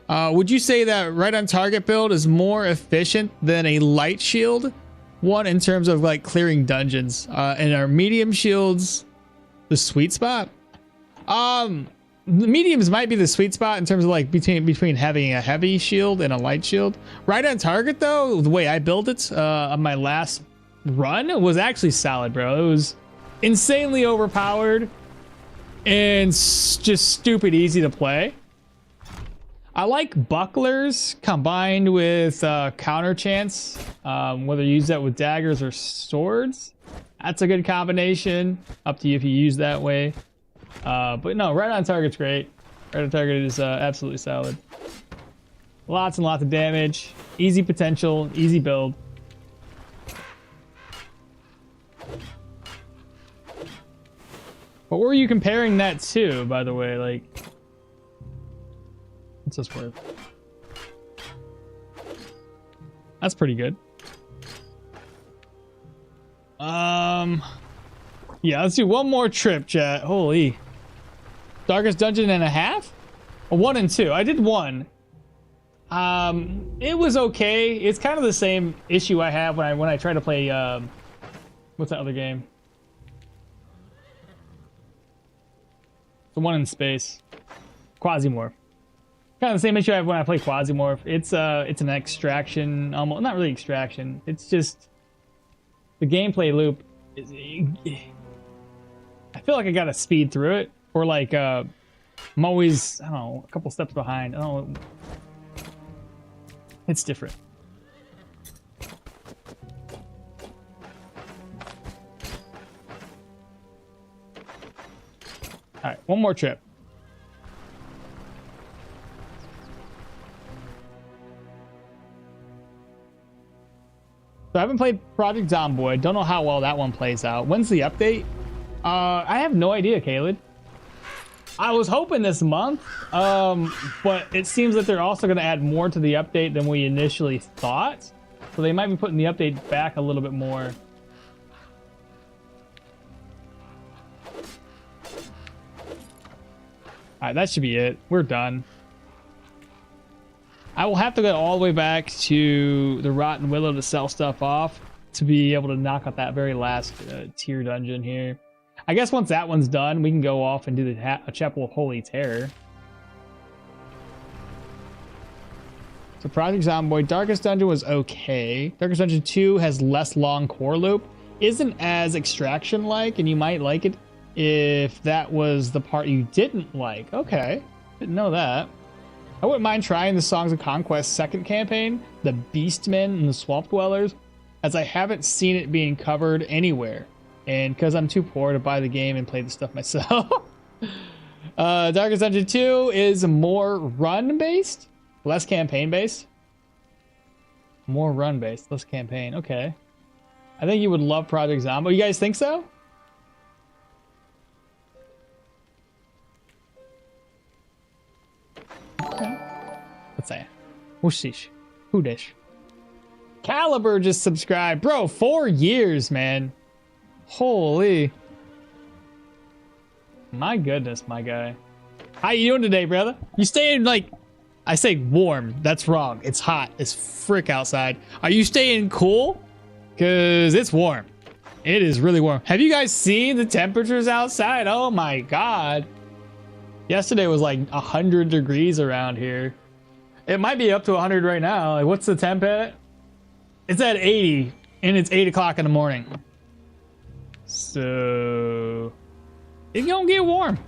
would you say that right on target build is more efficient than a light shield one in terms of like clearing dungeons? And are medium shields the sweet spot? The mediums might be the sweet spot in terms of like between having a heavy shield and a light shield. Right on target though, the way I built it on my last run was actually solid, bro. It was insanely overpowered and just stupid easy to play. I like bucklers combined with counter chance, whether you use that with daggers or swords. That's a good combination. Up to you if you use that way. But no, right on target's great. Right on target is absolutely solid. Lots and lots of damage. Easy potential, easy build. What were you comparing that to, by the way? Like, what's this worth? That's pretty good. Yeah, let's do one more trip, chat. Holy. Darkest dungeon and a half? 1 and 2. I did 1. It was okay. It's kind of the same issue I have when I try to play what's that other game? The one in space. Quasimorph. Kind of the same issue I have when I play Quasimorph. It's an extraction, almost not really extraction. It's just the gameplay loop is, I feel like I gotta speed through it, or like I'm always, I don't know, a couple steps behind. I don't know. It's different. All right, one more trip. So I haven't played Project Zomboid. Don't know how well that one plays out. When's the update? I have no idea, Caleb. I was hoping this month, but it seems that they're also going to add more to the update than we initially thought. So they might be putting the update back a little bit more. All right, that should be it. We're done. I will have to go all the way back to the Rotten Willow to sell stuff off to be able to knock out that very last tier dungeon here. I guess once that one's done, we can go off and do the Chapel of Holy Terror. So Project Zomboid, Darkest Dungeon was okay. Darkest Dungeon 2 has less long core loop. Isn't as extraction-like, and you might like it if that was the part you didn't like. Okay, didn't know that. I wouldn't mind trying the Songs of Conquest second campaign, the Beastmen and the Swamp Dwellers, as I haven't seen it being covered anywhere. And because I'm too poor to buy the game and play the stuff myself. Darkest Dungeon 2 is more run-based, less campaign-based. More run-based, less campaign. Okay. I think you would love Project Zombo. You guys think so? Okay. Let's say. Whooshish. Hoodish. Caliber just subscribed. Bro, 4 years, man. Holy. My goodness, my guy. How you doing today, brother? You staying, like, I say warm. That's wrong. It's hot as frick outside. Are you staying cool? Because it's warm. It is really warm. Have you guys seen the temperatures outside? Oh my God. Yesterday was like 100 degrees around here. It might be up to 100 right now. Like, what's the temp at? It's at 80, and it's 8 o'clock in the morning. So it's gonna get warm.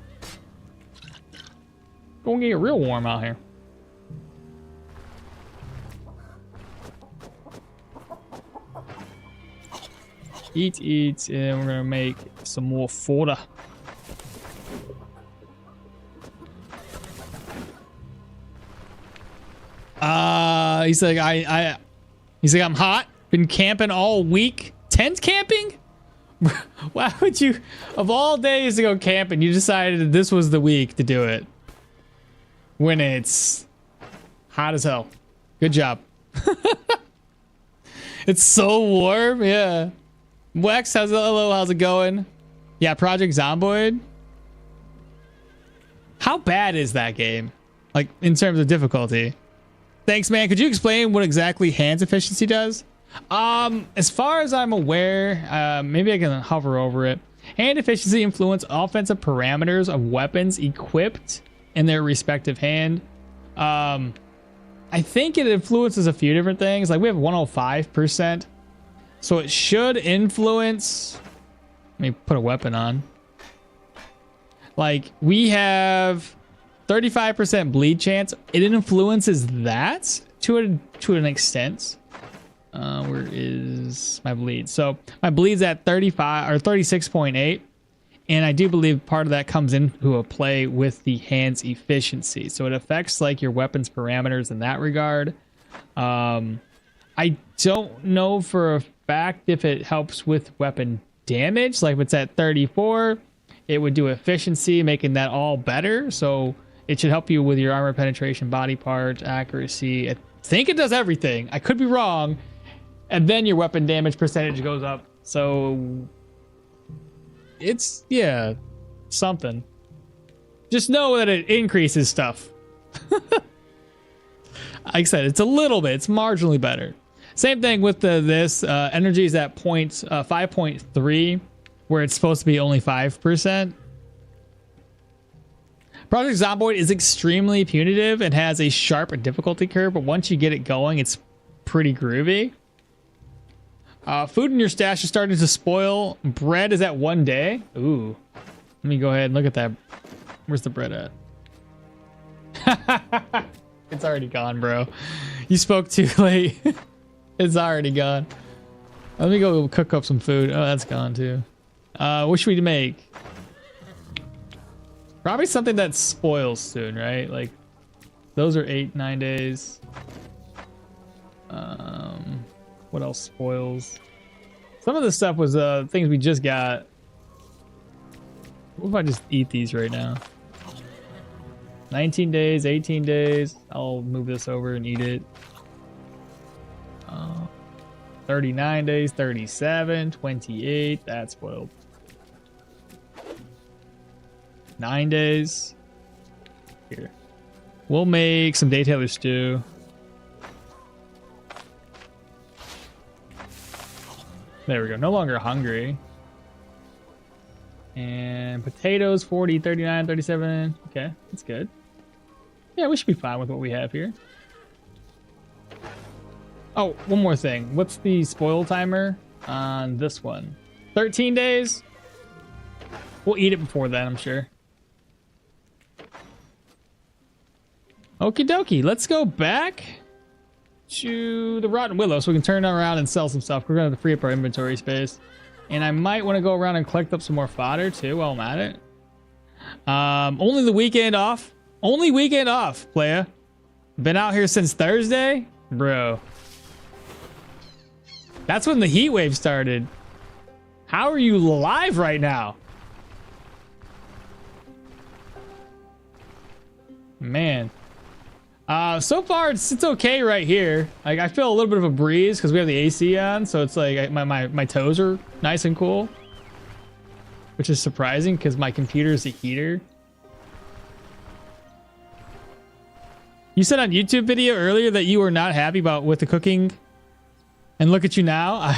Gonna get real warm out here. Eat, and we're gonna make some more fodder. He's like, he's like, I'm hot. Been camping all week. Tent camping? Why would you, of all days to go camping, you decided this was the week to do it when it's hot as hell? Good job. It's so warm. Yeah. Wex, how's it going? Yeah, Project Zomboid. How bad is that game? Like, in terms of difficulty? Thanks, man. Could you explain what exactly hands efficiency does? As far as I'm aware, maybe I can hover over it. Hand efficiency influence offensive parameters of weapons equipped in their respective hand. I think it influences a few different things. Like, we have 105%. So it should influence. Let me put a weapon on. Like, we have 35% bleed chance. It influences that to an extent. Where is my bleed? So my bleed's at 35 or 36.8, and I do believe part of that comes into a play with the hand's efficiency. So it affects like your weapons parameters in that regard. I don't know for a fact if it helps with weapon damage. Like if it's at 34, it would do efficiency, making that all better. So it should help you with your armor penetration, body part, accuracy. I think it does everything. I could be wrong. And then your weapon damage percentage goes up. So it's, yeah, something. Just know that it increases stuff. Like I said, it's a little bit, it's marginally better. Same thing with this. Energy is at 5.3, where it's supposed to be only 5%. Project Zomboid is extremely punitive and has a sharp difficulty curve, but once you get it going, it's pretty groovy. Food in your stash is starting to spoil. Bread is at 1 day. Ooh. Let me go ahead and look at that. Where's the bread at? It's already gone, bro. You spoke too late. It's already gone. Let me go cook up some food. Oh, that's gone too. What should we make? Probably something that spoils soon, right? Like, those are 8-9 days. What else spoils? Some of this stuff was things we just got. What if I just eat these right now? 19 days, 18 days. I'll move this over and eat it. 39 days, 37, 28. That's spoiled. 9 days. Here. We'll make some Dietary stew. There we go. No longer hungry. And potatoes, 40, 39, 37. Okay, that's good. Yeah, we should be fine with what we have here. Oh, one more thing. What's the spoil timer on this one? 13 days? We'll eat it before then, I'm sure. Okie dokie. Let's go back to the Rotten Willow so we can turn around and sell some stuff. We're going to have to free up our inventory space. And I might want to go around and collect up some more fodder too while I'm at it. Only the weekend off. Only weekend off, playa. Been out here since Thursday? Bro. That's when the heat wave started. How are you alive right now? Man. So far it's okay right here. Like I feel a little bit of a breeze because we have the AC on, so it's like my toes are nice and cool, which is surprising because my computer is a heater. You said on YouTube video earlier that you were not happy with the cooking, and look at you now.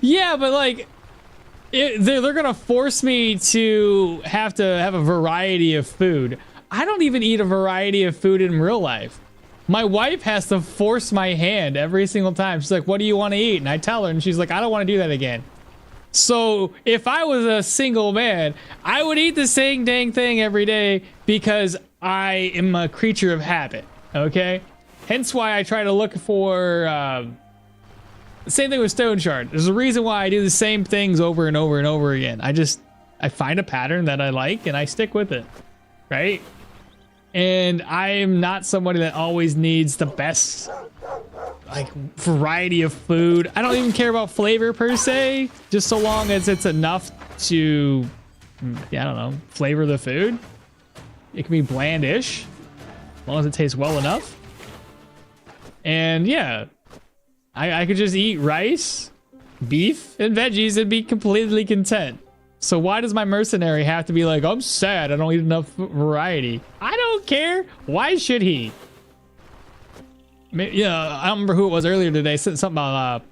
Yeah, but like they're gonna force me to have a variety of food. I don't even eat a variety of food in real life. My wife has to force my hand every single time. She's like, what do you want to eat? And I tell her, and she's like, I don't want to do that again. So if I was a single man, I would eat the same dang thing every day because I am a creature of habit, okay? Hence why I try to look for, same thing with Stoneshard. There's a reason why I do the same things over and over and over again. I find a pattern that I like and I stick with it, right? And I am not somebody that always needs the best like variety of food. I don't even care about flavor per se, just so long as it's enough to, yeah, I don't know, flavor the food. It can be blandish, as long as it tastes well enough. And yeah, I could just eat rice, beef, and veggies and be completely content. So why does my mercenary have to be like, I'm sad, I don't eat enough variety? I don't care. Why should he? Maybe, yeah, I don't remember who it was earlier today. Said something about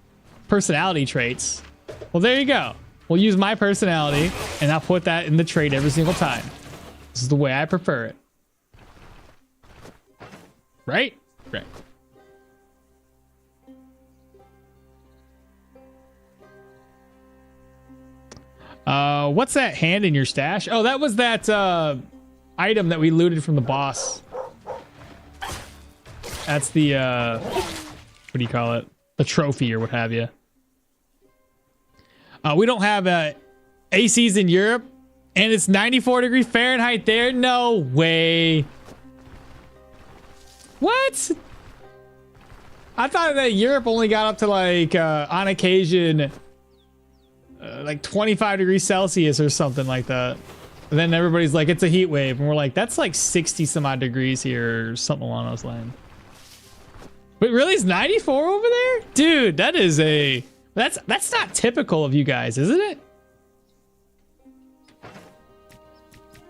personality traits. Well, there you go. We'll use my personality, and I'll put that in the trait every single time. This is the way I prefer it. Right? Right. What's that hand in your stash? Oh, that was that item that we looted from the boss. That's the what do you call it? The trophy or what have you. We don't have ACs in Europe, and it's 94 degrees Fahrenheit there. No way. What? I thought that Europe only got up to like on occasion like 25 degrees Celsius or something like that. And then everybody's like, it's a heat wave. And we're like, that's like 60 some odd degrees here or something along those lines. But really, it's 94 over there? Dude, that is that's not typical of you guys, isn't it?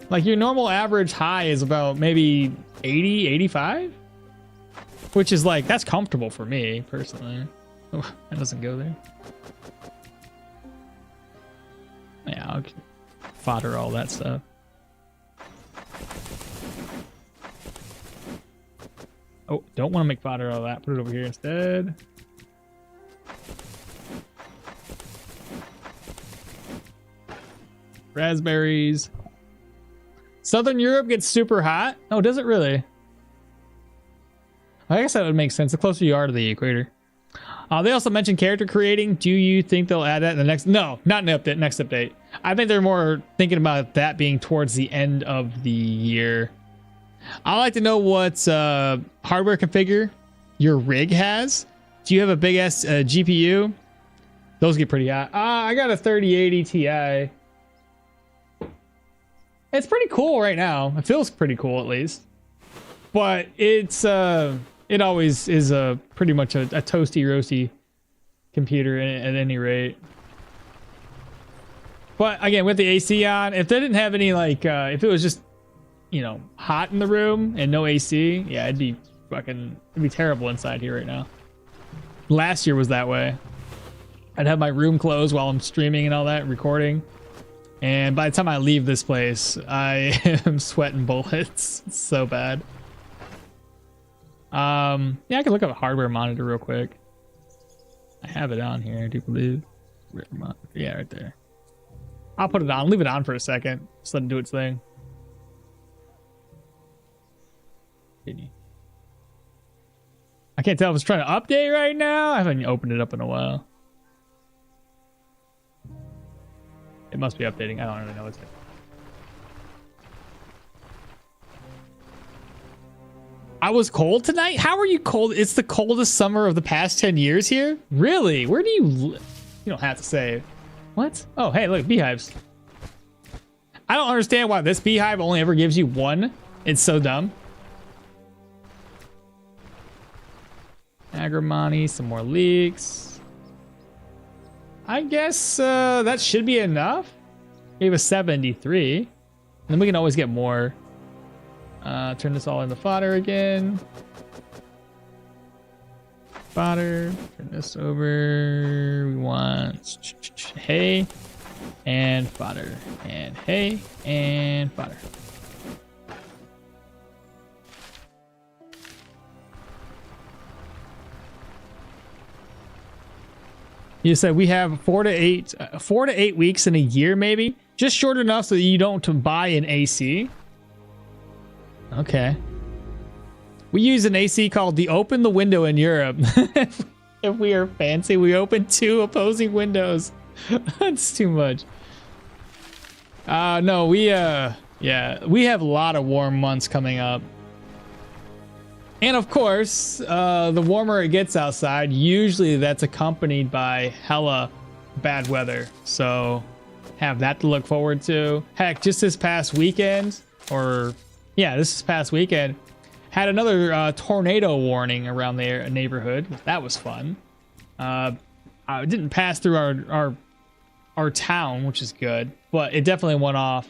Like your normal average high is about maybe 80, 85? Which is like, that's comfortable for me personally. Oh, that doesn't go there. Yeah, I'll fodder all that stuff. Oh, don't want to make fodder all that. Put it over here instead. Raspberries. Southern Europe gets super hot. Oh, does it really? I guess that would make sense. The closer you are to the equator. They also mentioned character creating. Do you think they'll add that in the next? No, not in the update. Next update. I think they're more thinking about that being towards the end of the year. I'd like to know what hardware configure your rig has. Do you have a big ass GPU? Those get pretty hot. I got a 3080 Ti. It's pretty cool right now. It feels pretty cool at least. But it's it always is a pretty much a toasty roasty computer at any rate. But again, with the AC on, if they didn't have any like if it was just, you know, hot in the room and no AC, yeah, it'd be terrible inside here right now. Last year was that way. I'd have my room closed while I'm streaming and all that, recording. And by the time I leave this place, I am sweating bullets. It's so bad. Yeah, I can look up a hardware monitor real quick. I have it on here, I do believe. Yeah, right there. I'll put it on. Leave it on for a second. Just let it do its thing. I can't tell if it's trying to update right now. I haven't opened it up in a while. It must be updating. I don't really know what's it. I was cold tonight? How are you cold? It's the coldest summer of the past 10 years here? Really? Where do you live? You don't have to say. What? Oh, hey, look, beehives. I don't understand why this beehive only ever gives you one. It's so dumb. Agrimony, some more leeks. I guess that should be enough. Gave us 73. And then we can always get more. Turn this all into fodder again. Fodder. Turn this over. We want hay and fodder. And hay and fodder. You said we have 4 to 8 weeks in a year, maybe just short enough so that you don't buy an AC. Okay. We use an AC called the open the window in Europe. If we are fancy, we open 2 opposing windows. That's too much. No, yeah, we have a lot of warm months coming up. And of course, the warmer it gets outside, usually that's accompanied by hella bad weather. So have that to look forward to. Heck, just this past weekend, this past weekend, had another tornado warning around the neighborhood. That was fun. It didn't pass through our town, which is good, but it definitely went off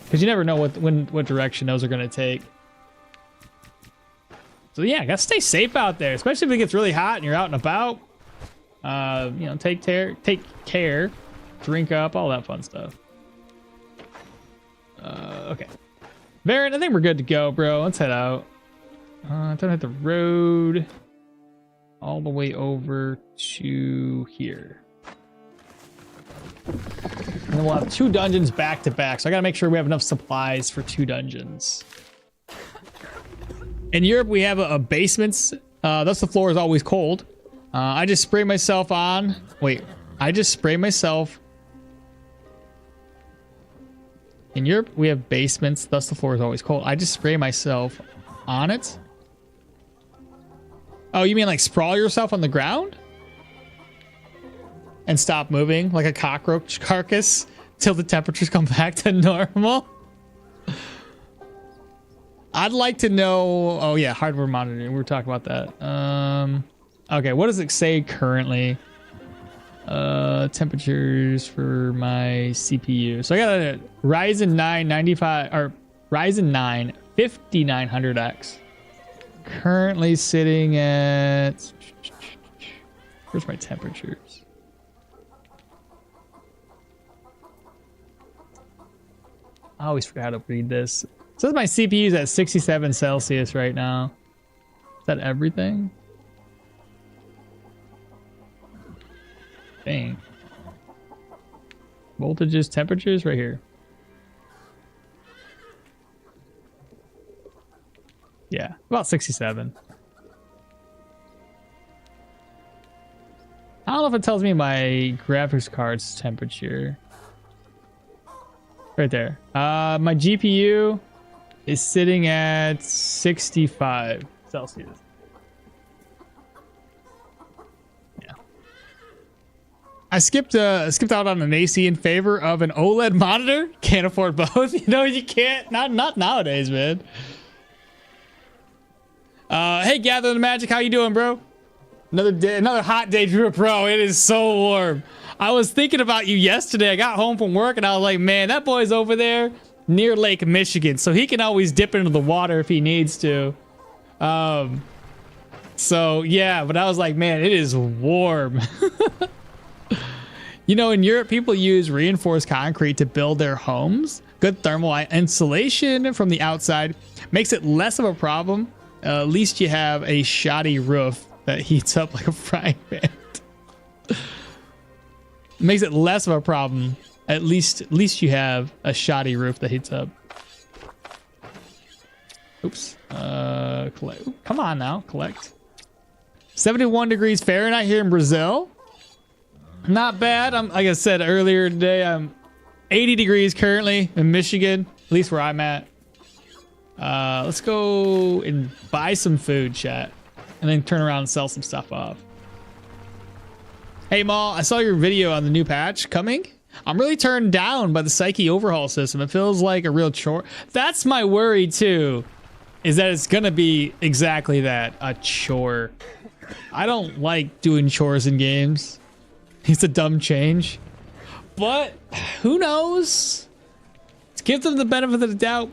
because you never know what direction those are going to take. So yeah, gotta stay safe out there, especially if it gets really hot and you're out and about. Take care, drink up, all that fun stuff. Okay. Varen, I think we're good to go, bro. Let's head out. Don't hit the road all the way over to here. And then we'll have 2 dungeons back to back. So I gotta make sure we have enough supplies for 2 dungeons. In Europe, we have a basements. Thus the floor is always cold. I just spray myself on. Wait, I just spray myself. In Europe, we have basements. Thus the floor is always cold. I just spray myself on it. Oh, you mean like sprawl yourself on the ground? And stop moving like a cockroach carcass till the temperatures come back to normal? I'd like to know. Oh yeah, hardware monitoring. We were talking about that. Okay, what does it say currently? Temperatures for my CPU. So I got a Ryzen 9 95 or Ryzen 9 5900X. Currently sitting at. Where's my temperatures? I always forgot how to read this. It says my CPU is at 67 Celsius right now. Is that everything? Dang. Voltages, temperatures right here. Yeah, about 67. I don't know if it tells me my graphics card's temperature. Right there. My GPU is sitting at 65 Celsius. Yeah. I skipped out on an AC in favor of an OLED monitor. Can't afford both. You know, you can't. Not nowadays, man. Hey, Gather the Magic, how you doing, bro? Another day, another hot day, Drew, bro. It is so warm. I was thinking about you yesterday. I got home from work and I was like, man, that boy's over there near Lake Michigan, so he can always dip into the water if he needs to. So yeah, but I was like, man, it is warm. You know, in Europe, people use reinforced concrete to build their homes. Good thermal insulation from the outside makes it less of a problem At least you have a shoddy roof that heats up like a frying pan. Makes it less of a problem. At least you have a shoddy roof that heats up. Oops. Collect. Come on now, collect. 71 degrees Fahrenheit here in Brazil. Not bad. Like I said earlier today, I'm 80 degrees currently in Michigan, at least where I'm at. Let's go and buy some food, chat, and then turn around and sell some stuff off. Hey, Maul, I saw your video on the new patch coming. I'm really turned down by the Psyche overhaul system. It feels like a real chore. That's my worry, too, is that it's going to be exactly that, a chore. I don't like doing chores in games. It's a dumb change. But who knows? Let's give them the benefit of the doubt.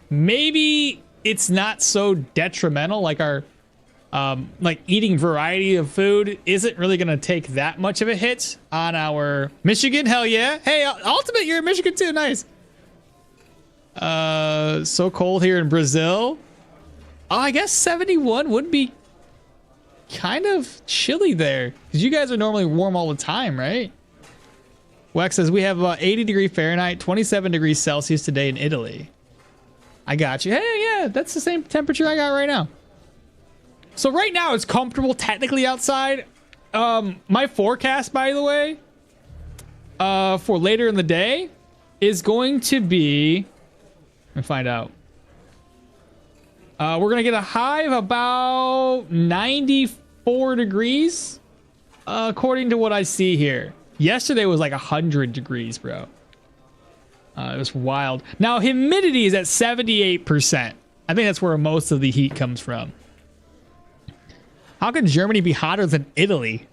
Maybe it's not so detrimental, like our like eating variety of food isn't really gonna take that much of a hit on our Michigan. Hell yeah. Hey, Ultimate, you're in Michigan too. Nice. So cold here in Brazil. Oh, I guess 71 would be kind of chilly there, because you guys are normally warm all the time, right? Wex says we have 80 degrees Fahrenheit, 27 degrees Celsius today in Italy. I got you. Hey, yeah, that's the same temperature I got right now. So right now it's comfortable technically outside. My forecast, by the way, for later in the day is going to be, let me find out. We're gonna get a high of about 94 degrees, according to what I see here. Yesterday was like 100 degrees, bro. It was wild. Now humidity is at 78%. I think that's where most of the heat comes from. How can Germany be hotter than Italy?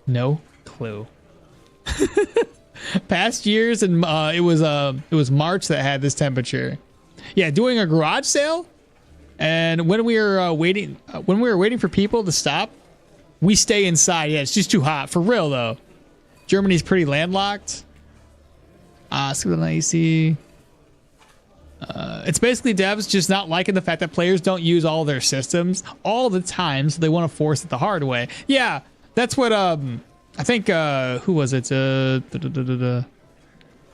No clue. Past years, and it was March that had this temperature. Yeah, doing a garage sale, and when we were waiting for people to stop, we stay inside. Yeah, it's just too hot for real though. Germany's pretty landlocked. See what I see. It's basically devs just not liking the fact that players don't use all their systems all the time, so they want to force it the hard way. Yeah, that's what I think. Who was it?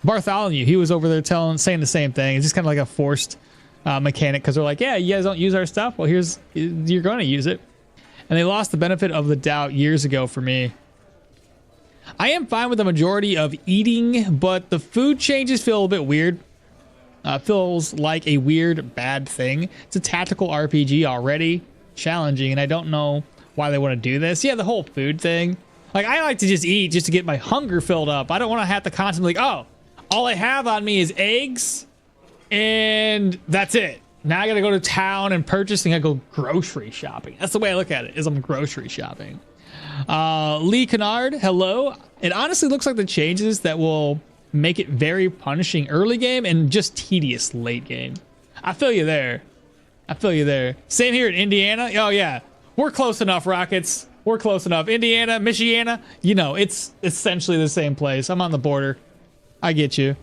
Bartholomew. He was over there saying the same thing. It's just kind of like a forced mechanic, because they're like, yeah, you guys don't use our stuff. Well, you're going to use it, and they lost the benefit of the doubt years ago for me. I am fine with the majority of eating, but the food changes feel a bit weird. Feels like a weird, bad thing. It's a tactical RPG already. Challenging, and I don't know why they want to do this. Yeah, the whole food thing. Like, I like to just eat just to get my hunger filled up. I don't want to have to constantly, like, oh, all I have on me is eggs, and that's it. Now I gotta go to town and purchase, and I go grocery shopping. That's the way I look at it, is I'm grocery shopping. Lee Kennard, hello. It honestly looks like the changes that will make it very punishing early game and just tedious late game. I feel you there. I feel you there. Same here in Indiana. Oh yeah, we're close enough, Rockets. We're close enough. Indiana, Michiana, you know, it's essentially the same place. I'm on the border. I get you.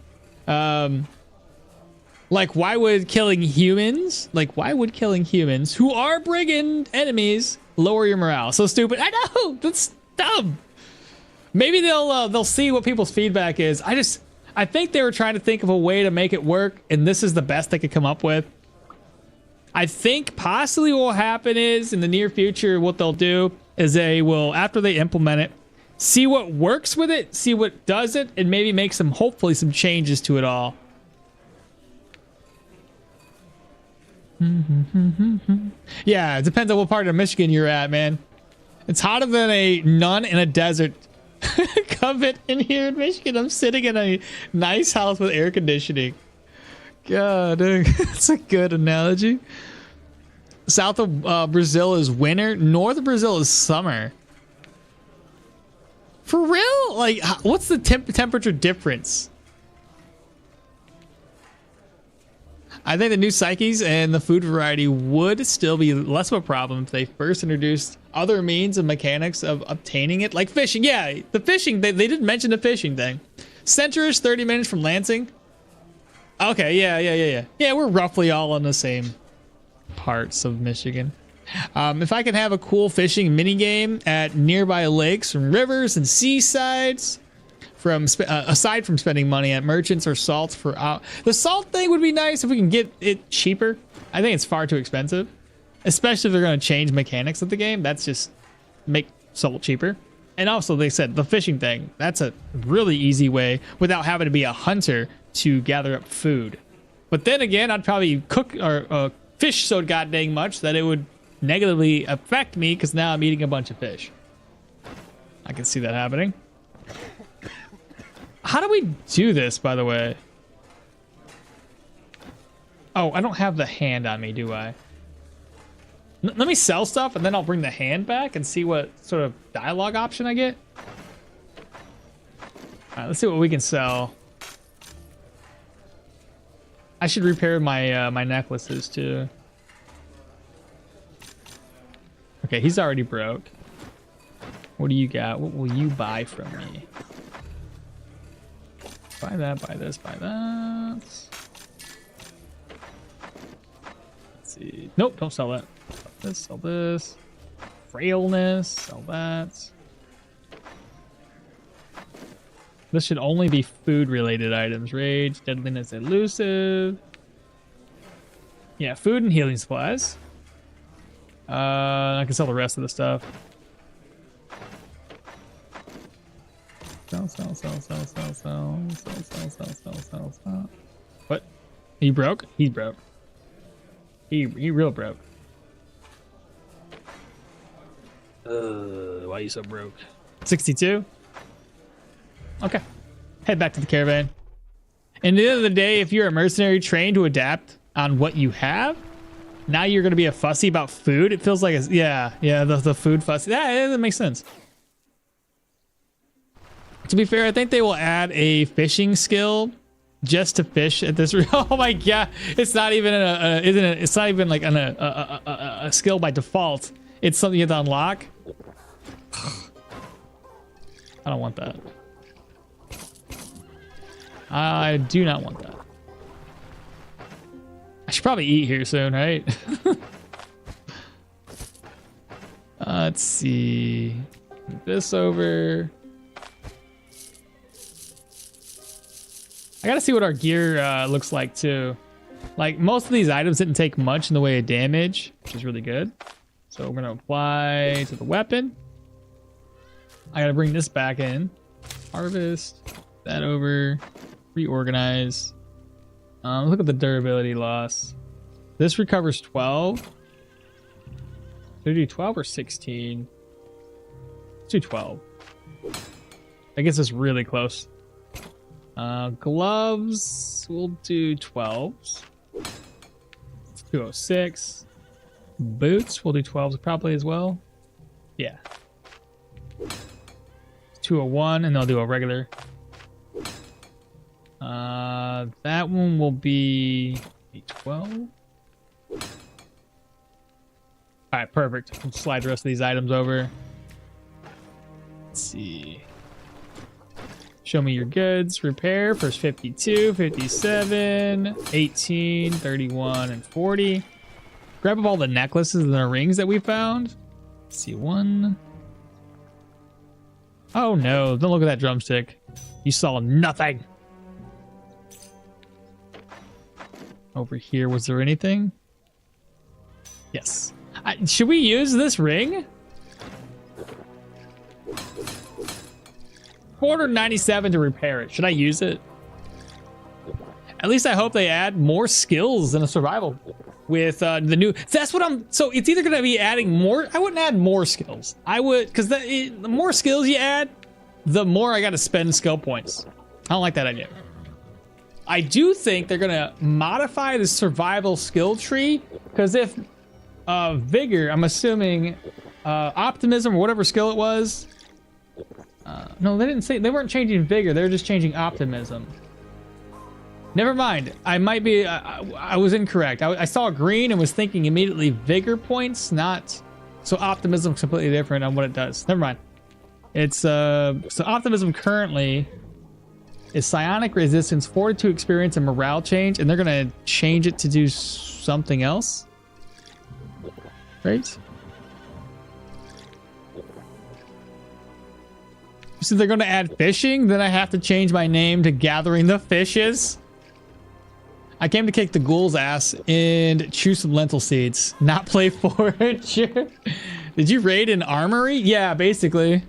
Like, why would killing humans, who are brigand enemies, lower your morale? So stupid. I know, that's dumb. Maybe they'll see what people's feedback is. I think they were trying to think of a way to make it work, and this is the best they could come up with. I think possibly what will happen is, in the near future, what they'll do is they will, after they implement it, see what works with it, see what does it, and maybe make hopefully some changes to it all. Yeah, it depends on what part of Michigan you're at, man. It's hotter than a nun in a desert. Covet in here in Michigan. I'm sitting in a nice house with air conditioning. God, that's a good analogy. South of Brazil is winter. North of Brazil is summer. For real? Like, what's the temperature difference? I think the new psyches and the food variety would still be less of a problem if they first introduced other means and mechanics of obtaining it, like fishing. Yeah, the fishing, they did mention the fishing thing. Center is 30 minutes from Lansing. Okay, yeah. Yeah, we're roughly all on the same parts of Michigan. If I can have a cool fishing mini game at nearby lakes and rivers and seasides, aside from spending money at merchants or salt the salt thing would be nice if we can get it cheaper. I think it's far too expensive, especially if they're going to change mechanics of the game. That's just make salt cheaper. And also, they said the fishing thing, that's a really easy way without having to be a hunter to gather up food. But then again, I'd probably cook or fish so goddamn much that it would negatively affect me because now I'm eating a bunch of fish. I can see that happening. How do we do this, by the way? Oh, I don't have the hand on me, do I? Let me sell stuff and then I'll bring the hand back and see what sort of dialogue option I get. All right, let's see what we can sell. I should repair my my necklaces too. Okay, he's already broke. What do you got? What will you buy from me? Buy that, buy this, buy that. Let's see. Nope, don't sell that. Sell this. Frailness, sell that. This should only be food related items. Rage, deadliness, elusive. Yeah, food and healing supplies. I can sell the rest of the stuff. Sell. What? He broke? He's broke. He real broke. Why are you so broke? 62? Okay. Head back to the caravan. And at the end of the day, if you're a mercenary trained to adapt on what you have, now you're going to be a fussy about food. It feels like, the food fussy. Yeah, that makes sense. To be fair, I think they will add a fishing skill just to fish at this. Oh my god, it's not even it's not even like a skill by default. It's something you have to unlock. I don't want that. I do not want that. I should probably eat here soon, right? Let's see. Move this over. I gotta see what our gear looks like too. Like most of these items didn't take much in the way of damage, which is really good. So we're gonna apply to the weapon. I gotta bring this back in. Harvest that over. Reorganize. Look at the durability loss. This recovers 12. Should I do 12 or 16? Let's do 12. I guess it's really close. Gloves, we'll do 12s. 206. Boots, we'll do 12s probably as well. Yeah. 201, and they'll do a regular. That one will be a 12. All right, perfect. We'll slide the rest of these items over. Let's see. Show me your goods. Repair, first 52, 57, 18, 31, and 40. Grab up all the necklaces and the rings that we found. Let's see, one. Oh no, don't look at that drumstick. You saw nothing. Over here, was there anything? Yes. Should we use this ring? 497 to repair it. Should I use it? At least I hope they add more skills in a survival with the new. That's what I'm. So it's either going to be adding more. I wouldn't add more skills. I would, because the more skills you add, the more I got to spend skill points. I don't like that idea. I do think they're going to modify the survival skill tree, because if vigor, I'm assuming optimism or whatever skill it was. No, they didn't say, they weren't changing vigor. They were just changing optimism. Never mind. I might be, I was incorrect. I saw green and was thinking immediately vigor points, not, so optimism is completely different on what it does. Never mind. It's, so optimism currently is psionic resistance, fortitude experience, and morale change, and they're going to change it to do something else. right? So they're going to add fishing, then I have to change my name to Gathering the Fishes. I came to kick the ghoul's ass and chew some lentil seeds, not play forager. Did you raid an armory? Yeah, basically.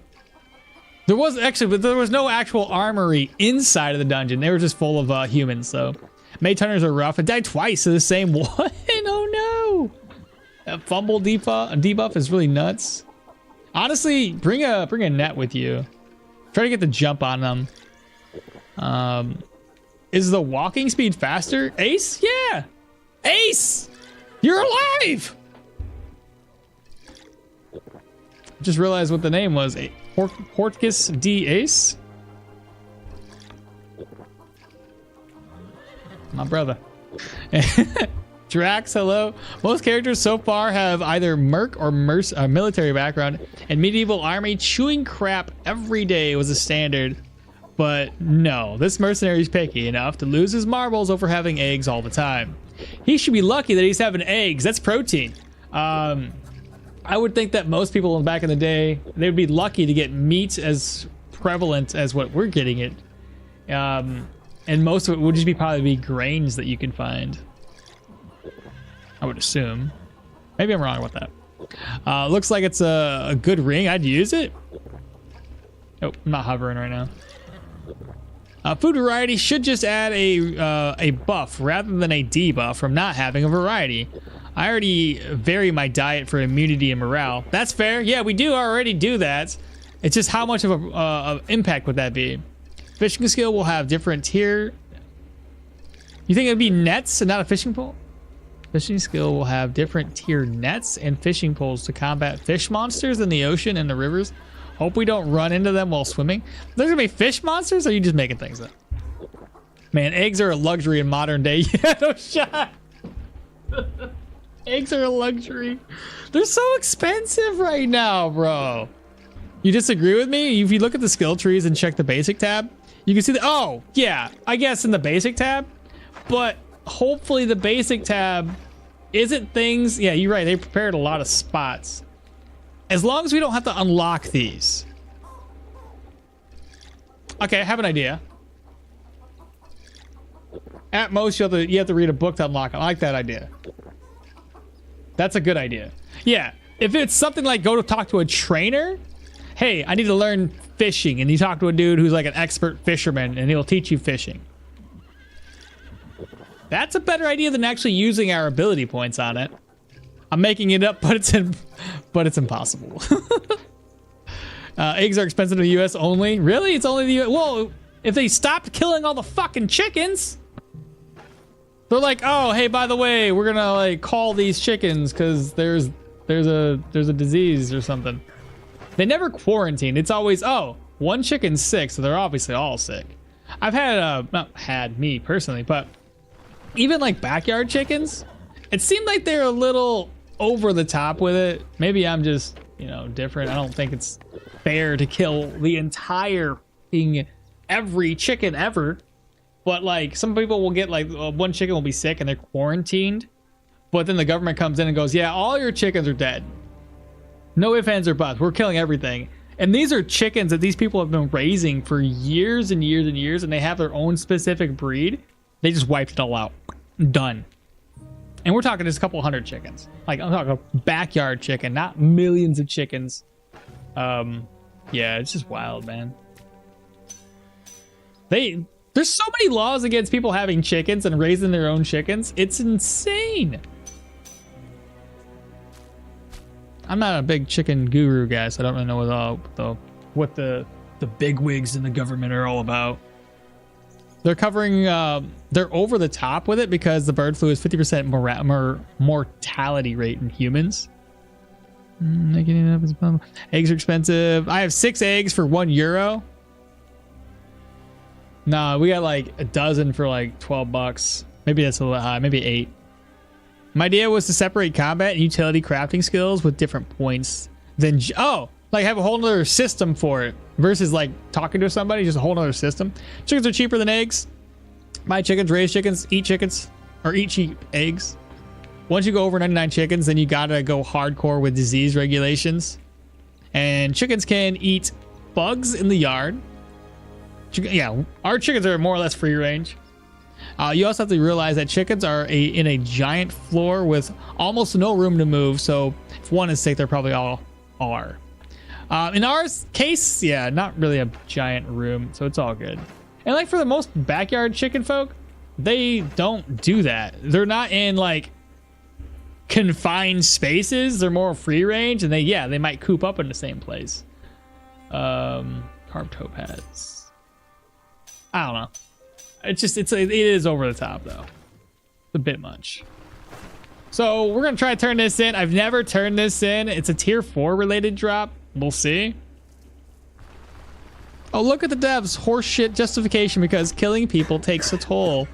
There was actually, but there was no actual armory inside of the dungeon. They were just full of humans, so. Mage hunters are rough. I died twice to the same one. Oh no! That fumble debuff is really nuts. Honestly, bring a net with you. Try to get the jump on them. Is the walking speed faster? Ace? Yeah! Ace! You're alive! Just realized what the name was. Portcus D Ace? My brother. Drax, hello. Most characters so far have either merc or military background, and medieval army chewing crap every day was a standard. But no, this mercenary is picky enough to lose his marbles over having eggs all the time. He should be lucky that he's having eggs. That's protein. I would think that most people back in the day, they would be lucky to get meat as prevalent as what we're getting it. And most of it would just probably be grains that you can find. I would assume. Maybe I'm wrong about that. Looks like it's a good ring. I'd use it. Oh, I'm not hovering right now. Food variety should just add a buff rather than a debuff from not having a variety. I already vary my diet for immunity and morale. That's fair. Yeah, we do already do that. It's just how much of a impact would that be? Fishing skill will have different tier. You think it'd be nets and not a fishing pole? Fishing skill will have different tier nets and fishing poles to combat fish monsters in the ocean and the rivers. Hope we don't run into them while swimming. There's gonna be fish monsters, or are you just making things up? Man, eggs are a luxury in modern day. Yeah, no shot. Eggs are a luxury. They're so expensive right now, bro. You disagree with me? If you look at the skill trees and check the basic tab, you can see that, oh, yeah, I guess in the basic tab, but hopefully the basic tab isn't things, yeah, you're right, they prepared a lot of spots. As long as we don't have to unlock these. Okay, I have an idea. At most, you have to read a book to unlock it. I like that idea. That's a good idea. Yeah, if it's something like go to talk to a trainer, hey, I need to learn fishing, and you talk to a dude who's like an expert fisherman, and he'll teach you fishing. That's a better idea than actually using our ability points on it. I'm making it up, but it's impossible. Eggs are expensive in the U.S. only. Really? It's only the U.S. Well, if they stopped killing all the fucking chickens, they're like, oh, hey, by the way, we're gonna like call these chickens because there's a disease or something. They never quarantine. It's always, oh, one chicken's sick, so they're obviously all sick. I've had not had me personally, but even like backyard chickens, it seemed like they're a little over the top with it. Maybe I'm just, you know, different. I don't think it's fair to kill the entire thing, every chicken ever. But like some people will get like one chicken will be sick and they're quarantined, but then the government comes in and goes, yeah, all your chickens are dead. No ifs, ands, or buts. We're killing everything. And these are chickens that these people have been raising for years and years and years, and they have their own specific breed. They just wiped it all out. Done. And we're talking just a couple hundred chickens. Like, I'm talking a backyard chicken, not millions of chickens. Yeah, it's just wild, man. There's so many laws against people having chickens and raising their own chickens. It's insane. I'm not a big chicken guru guy, so I don't really know what the bigwigs in the government are all about. They're covering, they're over the top with it because the bird flu is 50% mortality rate in humans. Eggs are expensive. I have 6 eggs for €1. Nah, we got like a dozen for like $12. Maybe that's a little high, maybe 8. My idea was to separate combat and utility crafting skills with different points than, like have a whole nother system for it versus like talking to somebody, just a whole nother system. Chickens are cheaper than eggs. Buy chickens, raise chickens, eat chickens, or eat cheap eggs. once you go over 99 chickens, then you gotta go hardcore with disease regulations. And chickens can eat bugs in the yard. Yeah, our chickens are more or less free range. You also have to realize that chickens are in a giant floor with almost no room to move. So if one is sick, they're probably all are. In our case, yeah, not really a giant room, so it's all good. And like for the most backyard chicken folk, they don't do that. They're not in like confined spaces. They're more free range, and they might coop up in the same place. Carved topaz. I don't know. It is over the top though. It's a bit much. So we're gonna try to turn this in. I've never turned this in. It's a tier 4 related drop. We'll see. Oh, look at the devs. Horseshit justification because killing people takes a toll.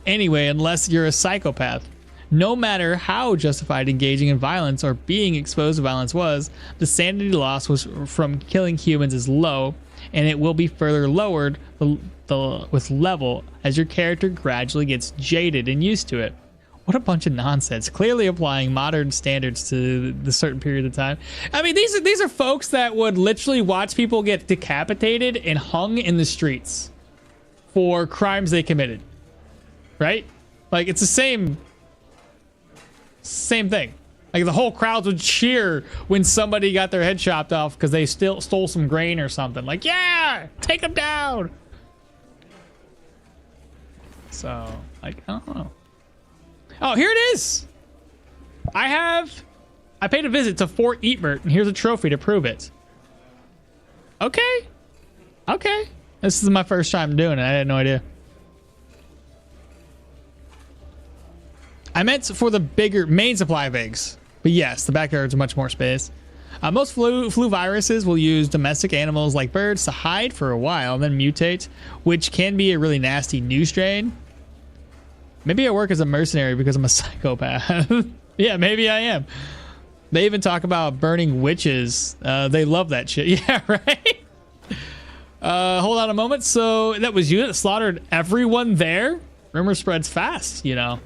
Anyway, unless you're a psychopath. No matter how justified engaging in violence or being exposed to violence was, the sanity loss from killing humans is low, and it will be further lowered with level as your character gradually gets jaded and used to it. What a bunch of nonsense. Clearly applying modern standards to the certain period of time. I mean, these are folks that would literally watch people get decapitated and hung in the streets for crimes they committed. Right? Like, it's the same thing. Like, the whole crowd would cheer when somebody got their head chopped off because they still stole some grain or something. Like, yeah, take them down. So, like, I don't know. Oh, here it is. I paid a visit to Fort Eatmert, and here's a trophy to prove it. Okay. This is my first time doing it. I had no idea. I meant for the bigger main supply of eggs. But yes, the backyard's much more space. Most flu viruses will use domestic animals like birds to hide for a while and then mutate, which can be a really nasty new strain. Maybe I work as a mercenary because I'm a psychopath. Yeah, maybe I am. They even talk about burning witches. They love that shit. Yeah, right? Hold on a moment. So that was you that slaughtered everyone there? Rumor spreads fast, you know.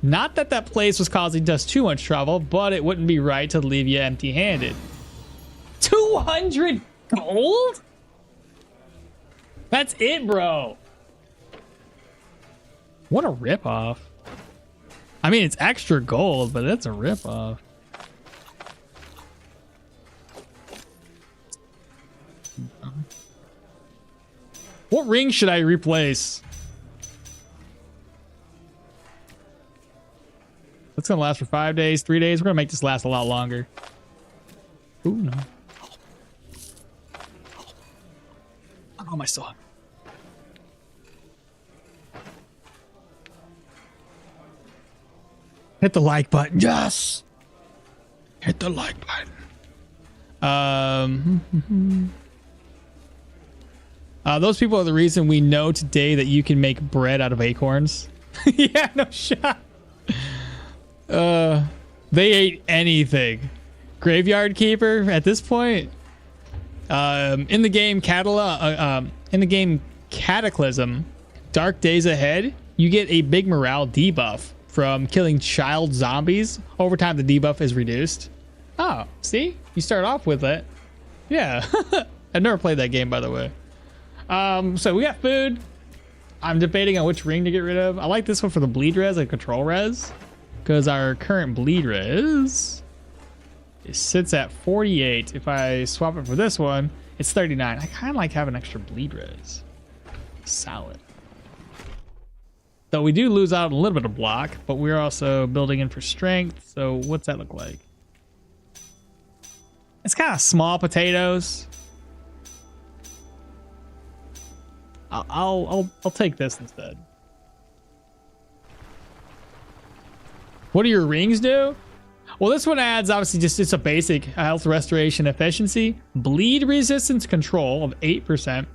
Not that that place was causing us too much trouble, but it wouldn't be right to leave you empty-handed. 200 gold? That's it, bro. What a ripoff. I mean, it's extra gold, but that's a ripoff. What ring should I replace? That's gonna last for 5 days, 3 days. We're gonna make this last a lot longer. Ooh, no. Oh, my still. Hit the like button. Yes. Hit the like button. Those people are the reason we know today that you can make bread out of acorns. Yeah, no shot. They ate anything. Graveyard Keeper at this point. In the game Cataclysm, Dark Days Ahead, you get a big morale debuff from killing child zombies. Over time, the debuff is reduced. Oh, see? You start off with it. Yeah. I've never played that game, by the way. So we got food. I'm debating on which ring to get rid of. I like this one for the bleed res and control res, because our current bleed res, it sits at 48. If I swap it for this one, it's 39. I kind of like having extra bleed res. Solid. Though we do lose out a little bit of block, but we're also building in for strength. So what's that look like? It's kind of small potatoes. I'll take this instead. What do your rings do? Well, this one adds, obviously, it's a basic health restoration efficiency, bleed resistance control of 8%.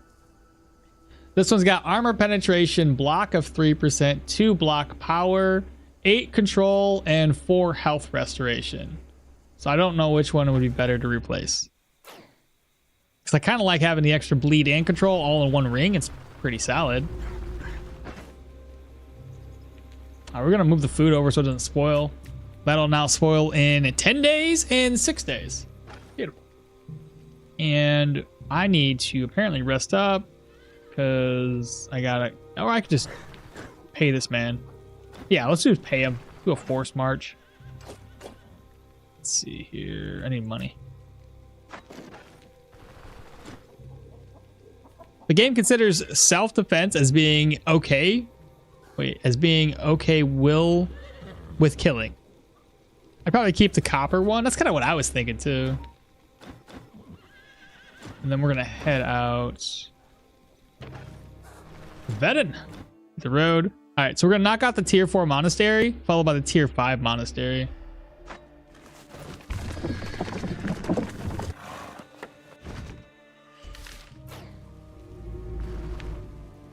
This one's got armor penetration, block of 3%, 2 block power, 8 control, and 4 health restoration. So I don't know which one would be better to replace. Because I kind of like having the extra bleed and control all in one ring. It's pretty solid. We're going to move the food over so it doesn't spoil. That'll now spoil in 10 days and 6 days. Beautiful. And I need to apparently rest up because I gotta, or I could just pay this man. Yeah, let's just pay him. Do a forced march. Let's see here. I need money. The game considers self-defense as being okay. Wait, as being okay will with killing. I'd probably keep the copper one. That's kind of what I was thinking too. And then we're gonna head out. Vedden. The road. All right, so we're gonna knock out the tier 4 monastery, followed by the tier 5 monastery.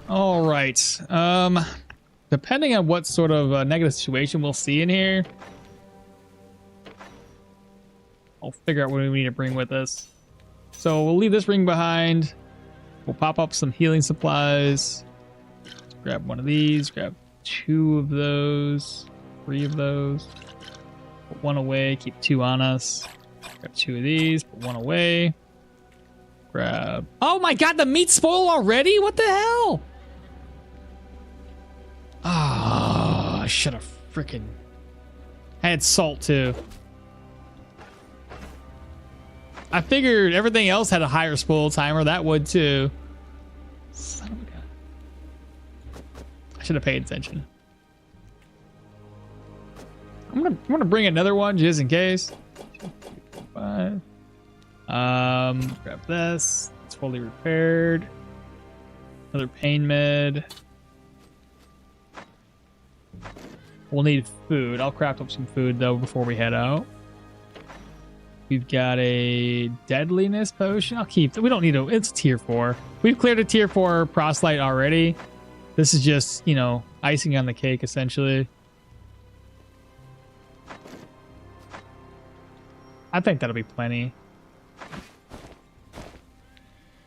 All right. Depending on what sort of negative situation we'll see in here, I'll figure out what we need to bring with us. So we'll leave this ring behind. We'll pop up some healing supplies. Let's grab one of these. Grab 2 of those. 3 of those. Put 1 away. Keep 2 on us. Grab 2 of these. Put 1 away. Grab. Oh my god, the meat spoiled already? What the hell? Ah, I should have freaking. I had salt too. I figured everything else had a higher spoil timer. That would too. Son of a gun. I should have paid attention. I'm gonna bring another one just in case. 2, 3, 4, 5. Grab this. It's fully repaired. Another pain med. We'll need food. I'll craft up some food though before we head out. We've got a deadliness potion. I'll keep it. We don't need a. It's tier 4. We've cleared a tier 4 proselyte already. This is just, you know, icing on the cake essentially. I think that'll be plenty.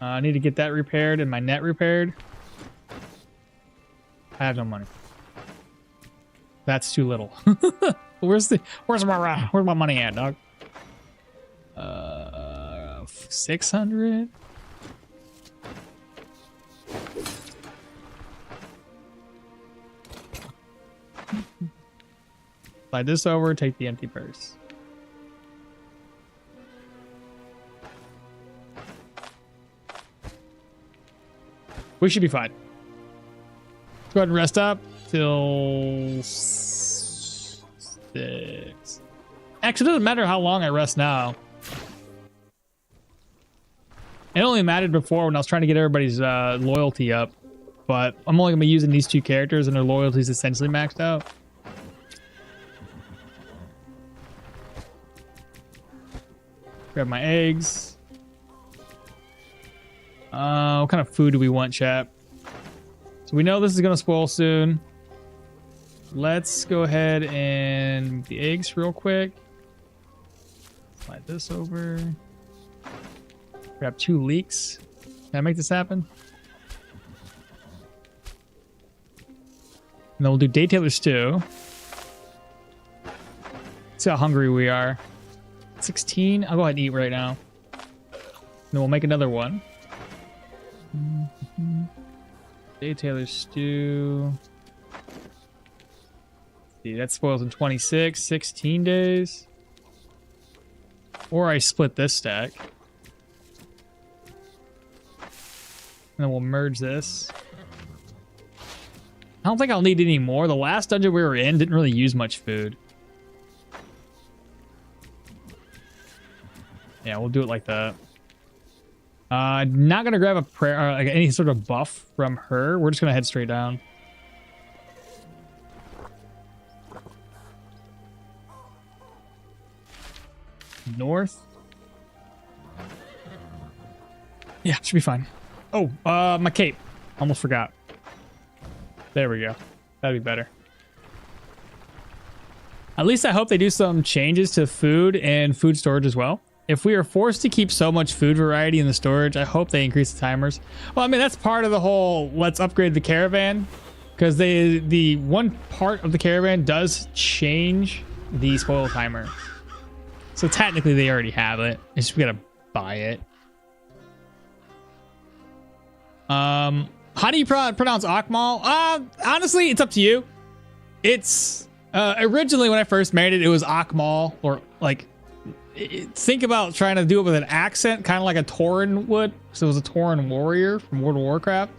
I need to get that repaired and my net repaired. I have no money. That's too little. where's my money at, dog? 600. Slide this over, take the empty purse. We should be fine. Let's go ahead and rest up till 6. Actually, it doesn't matter how long I rest now. It only mattered before when I was trying to get everybody's loyalty up, but I'm only going to be using these 2 characters and their loyalty is essentially maxed out. Grab my eggs. What kind of food do we want, chat? So we know this is going to spoil soon. Let's go ahead and the eggs real quick. Slide this over. Grab 2 leeks. Can I make this happen? And then we'll do day tailors too. See how hungry we are. 16. I'll go ahead and eat right now. Then we'll make another one. Day tailor stew. See, that spoils in 26, 16 days. Or I split this stack. And then we'll merge this. I don't think I'll need any more. The last dungeon we were in didn't really use much food. Yeah, we'll do it like that. Not gonna grab a prayer, like any sort of buff from her. We're just gonna head straight down. North. Yeah, should be fine. Oh, my cape. Almost forgot. There we go. That'd be better. At least I hope they do some changes to food and food storage as well. If we are forced to keep so much food variety in the storage, I hope they increase the timers. Well, I mean, that's part of the whole let's upgrade the caravan, because the one part of the caravan does change the spoil timer. So technically they already have it. It's just we gotta buy it. How do you pronounce Akmal? Honestly, it's up to you. It's originally when I first made it, it was Akmal, or like think about trying to do it with an accent, kind of like a Tauren would. So it was a Tauren warrior from World of Warcraft.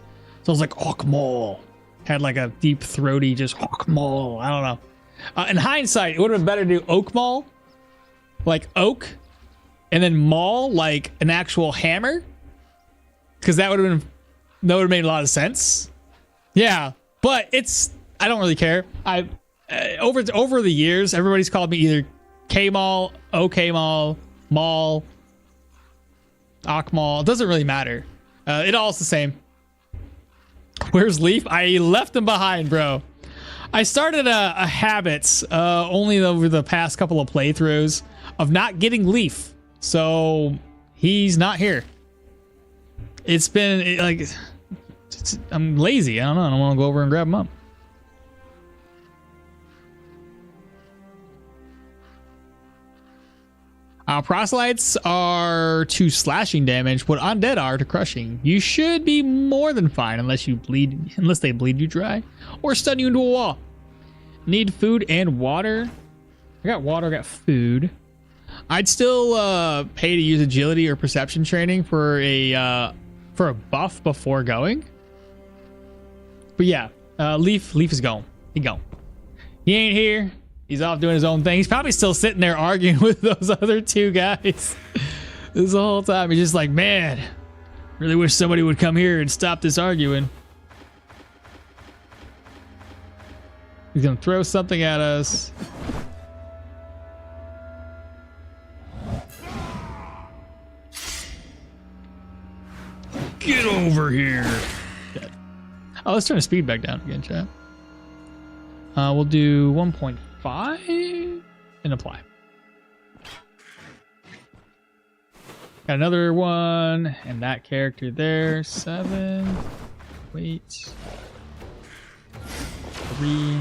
So it was like Akmal. Had like a deep throaty, just Akmal. I don't know. In hindsight, it would have been better to do Oakmal, like oak, and then maul like an actual hammer, because that would have made a lot of sense. Yeah, but I don't really care. Over the years, everybody's called me either K-Maul, OK-Maul, Maul, Akmal. It doesn't really matter. It all is the same. Where's Leaf? I left him behind, bro. I started a habit only over the past couple of playthroughs of not getting Leaf. So he's not here. It's been like... I'm lazy. I don't know. I don't want to go over and grab him up. Proselytes are to slashing damage, what undead are to crushing. You should be more than fine unless they bleed you dry or stun you into a wall. Need food and water. I got water. I got food. I'd still pay to use agility or perception training for a buff before going. But yeah, Leaf is gone. He gone. He ain't here. He's off doing his own thing. He's probably still sitting there arguing with those other two guys. This whole time he's just like, man, really wish somebody would come here and stop this arguing. He's gonna throw something at us. Get over here. Dead. Oh, let's turn the speed back down again, chat. We'll do 1.5 and apply. Got another one, and that character there. 7. Wait. 3.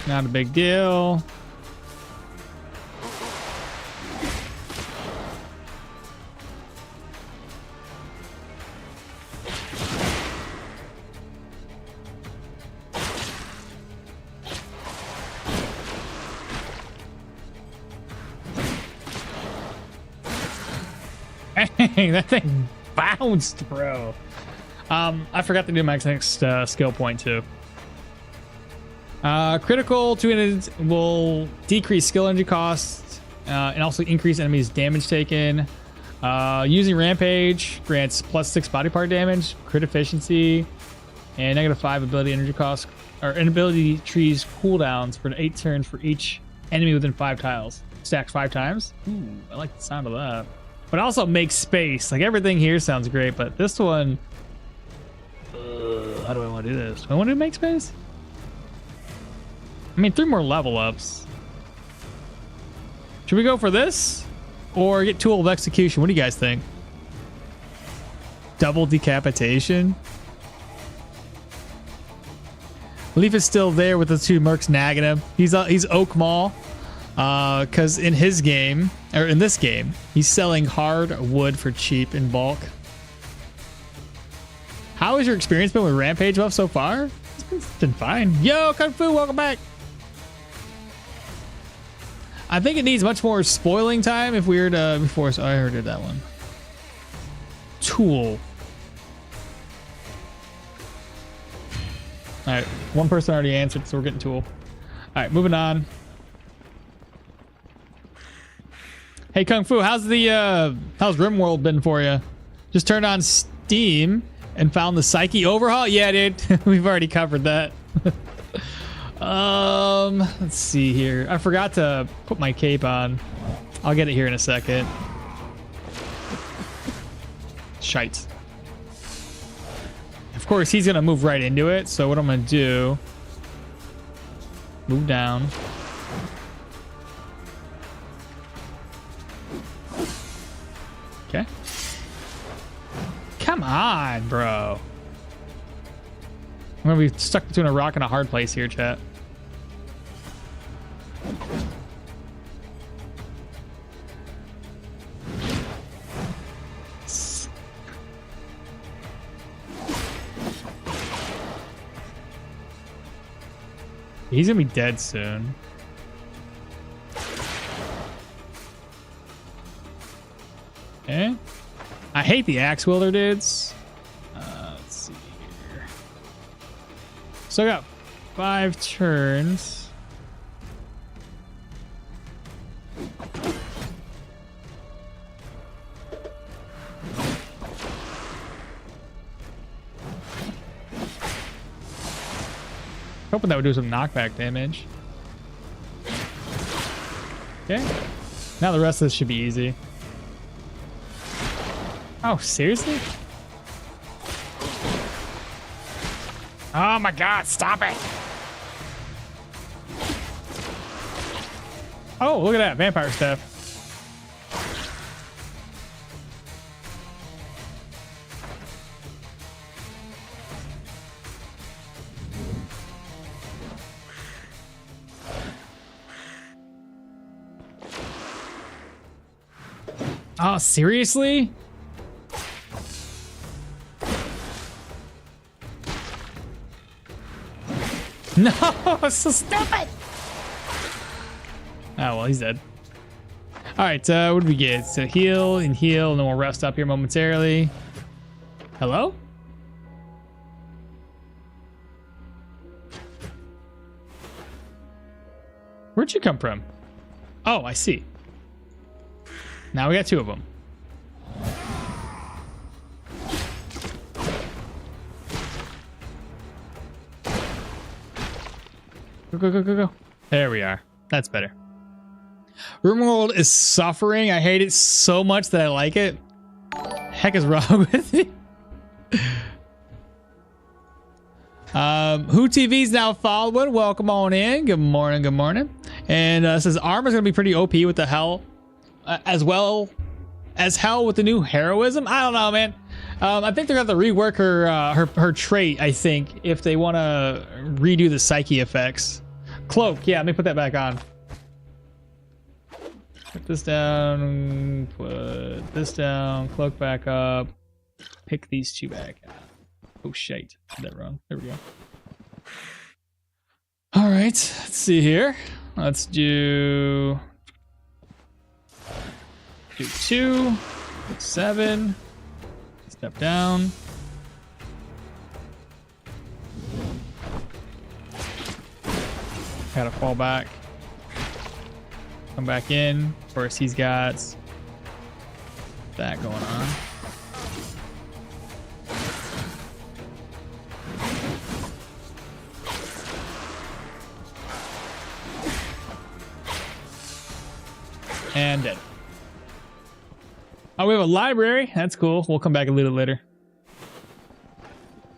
Not a big deal. Dang, that thing bounced, bro. I forgot to do my next skill point too. Critical to it will decrease skill energy costs and also increase enemies' damage taken. Using Rampage grants +6 body part damage, crit efficiency, and -5 ability energy costs, or inability trees cooldowns for 8 turns for each enemy within 5 tiles. Stacks 5 times. Ooh, I like the sound of that. But also makes space. Like everything here sounds great, but this one, how do I want to do this? Do I want to make space? I mean, 3 more level ups. Should we go for this or get Tool of Execution? What do you guys think? Double decapitation. Leaf is still there with the 2 mercs nagging him. He's Oak Maul, because in his game, or in this game, he's selling hard wood for cheap in bulk. How has your experience been with Rampage buff so far? It's been fine. Yo, Kung Fu, welcome back. I think it needs much more spoiling time if we were to before. So I heard that one. Tool. All right, one person already answered, so we're getting Tool. All right, moving on. Hey Kung Fu, how's RimWorld been for you? Just turned on Steam and found the Psyche overhaul. Yeah, dude, we've already covered that. Let's see here. I forgot to put my cape on. I'll get it here in a second. Shite. Of course, he's gonna move right into it. So what I'm gonna do Move down. Okay. Come on, bro. I'm gonna be stuck between a rock and a hard place here, chat. He's gonna be dead soon. Okay. I hate the axe wielder dudes. Let's see here. So I got 5 turns. Hoping that would do some knockback damage. Okay. Now the rest of this should be easy. Oh, seriously? Oh my god, stop it! Oh, look at that, vampire stuff. Oh, seriously? No, so stupid. Oh, well, he's dead. All right, what did we get? So heal, and then we'll rest up here momentarily. Hello? Where'd you come from? Oh, I see. Now we got 2 of them. Go, go, go, go, go. There we are. That's better. RimWorld is suffering. I hate it so much that I like it. Heck is wrong with me? Who TV's now following? Welcome on in. Good morning, good morning. And says armor's gonna be pretty OP with the hell, as well as hell with the new heroism. I don't know, man. I think they're gonna have to rework her trait, I think, if they want to redo the psyche effects. Cloak, yeah, let me put that back on. Put this down, put this down, cloak back up, pick these 2 back up. Oh shit, did that wrong. There we go. All right, let's see here. Let's do 2, 7, step down. Gotta fall back. Come back in. Of course, he's got that going on. And dead. Oh, we have a library. That's cool. We'll come back and loot it later.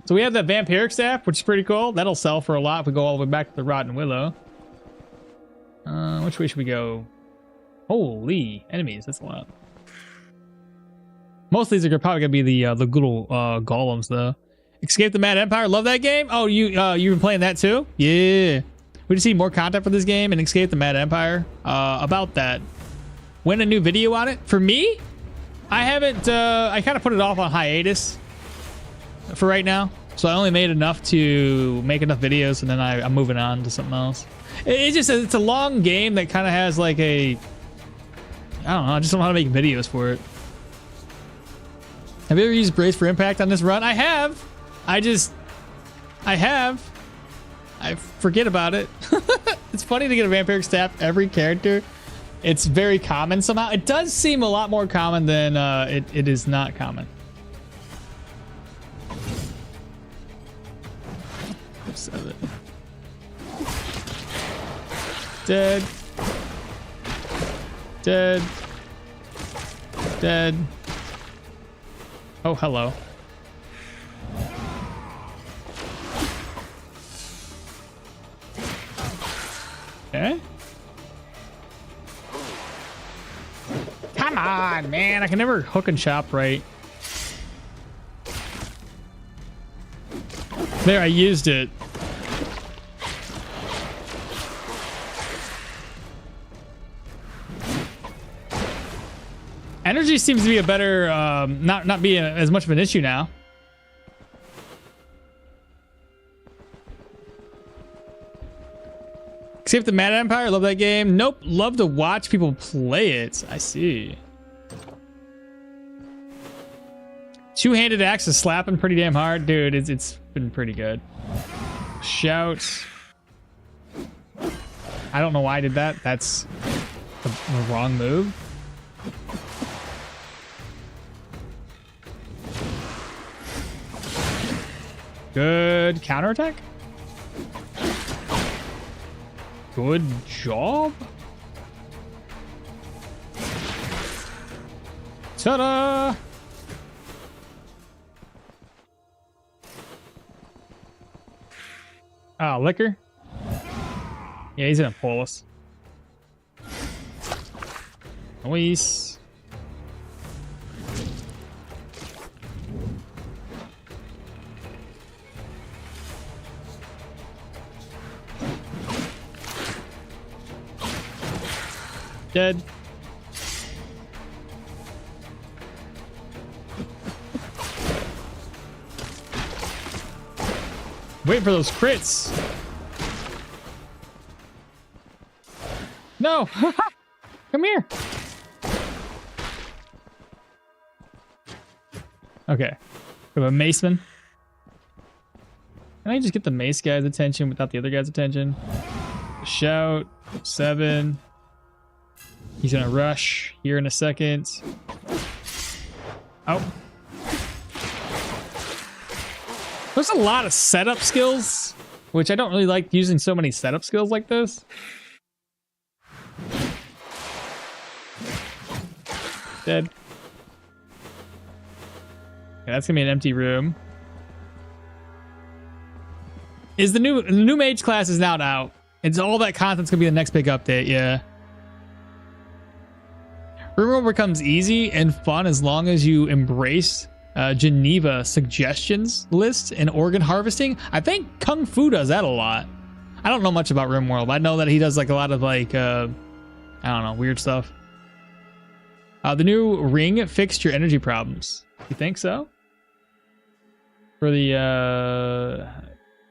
So we have that vampiric staff, which is pretty cool. That'll sell for a lot if we go all the way back to the Rotten Willow. Which way should we go? Holy enemies, that's a lot. Most of these are probably gonna be the little golems though. Escape the Mad Empire, love that game. Oh, you've been playing that too? Yeah. We just need more content for this game and Escape the Mad Empire. About that. When a new video on it? For me, I haven't. I kind of put it off on hiatus for right now. So I only made enough to make enough videos, and then I'm moving on to something else. It's a long game that kind of has like a, I don't know, I just don't know how to make videos for it. Have you ever used Brace for Impact on this run? I have. I forget about it. It's funny to get a vampiric staff every character. It's very common somehow. It does seem a lot more common than it is not common. Seven. Dead. Dead. Dead. Oh, hello. Okay. Come on, man. I can never hook and chop right. There, I used it. Energy seems to be a better, not be as much of an issue now. Escape the Mad Empire, love that game. Nope, love to watch people play it. I see. Two-handed axe is slapping pretty damn hard. Dude, it's been pretty good. Shout. I don't know why I did that. That's the wrong move. Good counterattack. Good job. Ta-da! Ah, liquor. Yeah, he's gonna pull us. Nice. Dead. Wait for those crits. No. Come here. Okay. We have a maceman. Can I just get the mace guy's attention without the other guy's attention? Shout. 7. He's gonna rush here in a second. Oh. There's a lot of setup skills, which I don't really like using so many setup skills like this. Dead. Okay, that's gonna be an empty room. Is the new mage class is now out. It's all that content's gonna be the next big update, yeah. Room becomes easy and fun as long as you embrace Geneva suggestions list and organ harvesting. I think Kung Fu does that a lot. I don't know much about RimWorld. I know that he does like a lot of like, I don't know, weird stuff. The new ring fixed your energy problems. You think so? For the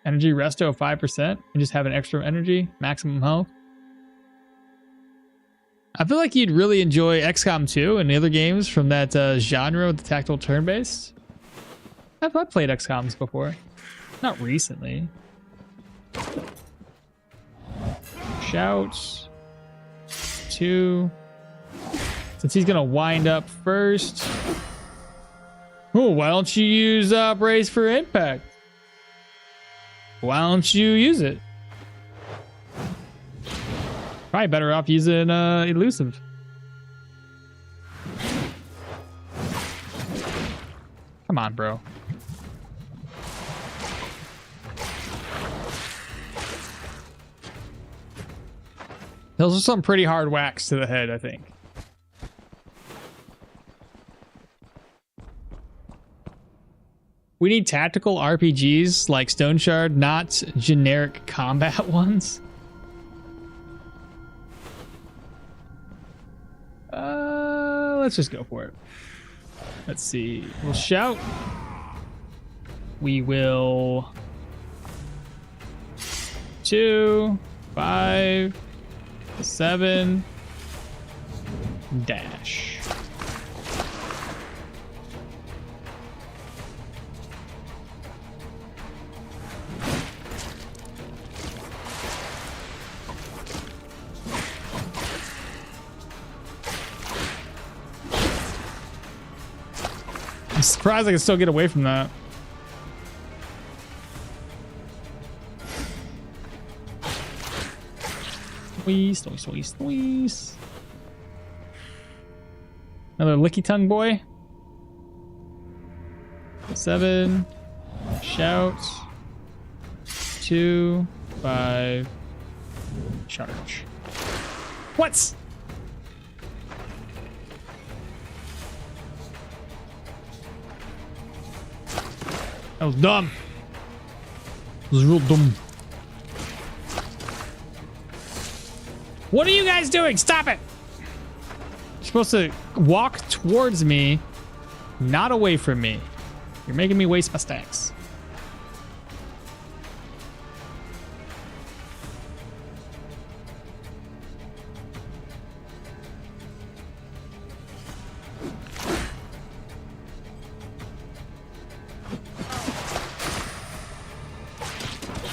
energy resto of 5% and just have an extra energy, maximum health. I feel like you'd really enjoy XCOM 2 and the other games from that genre with the tactical turn-based. I've played XCOMs before. Not recently. Shout. 2. Since he's going to wind up first. Oh, why don't you use Brace for Impact? Why don't you use it? Probably better off using Elusive. Come on, bro. Those are some pretty hard whacks to the head, I think. We need tactical RPGs like Stoneshard, not generic combat ones. Let's just go for it. Let's see. We'll shout. We will 2, 5, 7, dash. I'm surprised I can still get away from that. Squeeze. Another licky tongue boy. 7. Shout. 2, 5, Charge. What? That was dumb. It was real dumb. What are you guys doing? Stop it! You're supposed to walk towards me, not away from me. You're making me waste my stacks.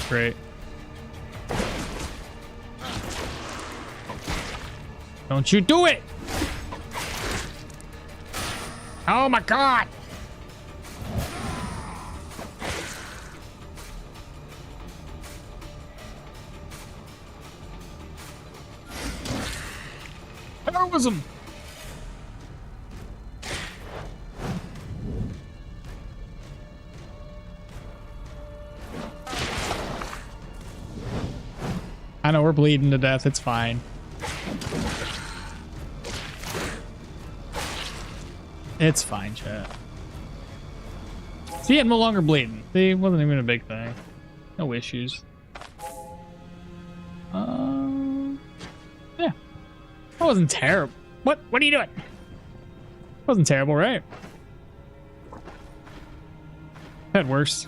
Great. Don't you do it! Oh my god! Heroism! I know we're bleeding to death, it's fine. It's fine, chat. See, I'm no longer bleeding. See, it wasn't even a big thing. No issues. Yeah. That wasn't terrible. What are you doing? Wasn't terrible, right? Had worse.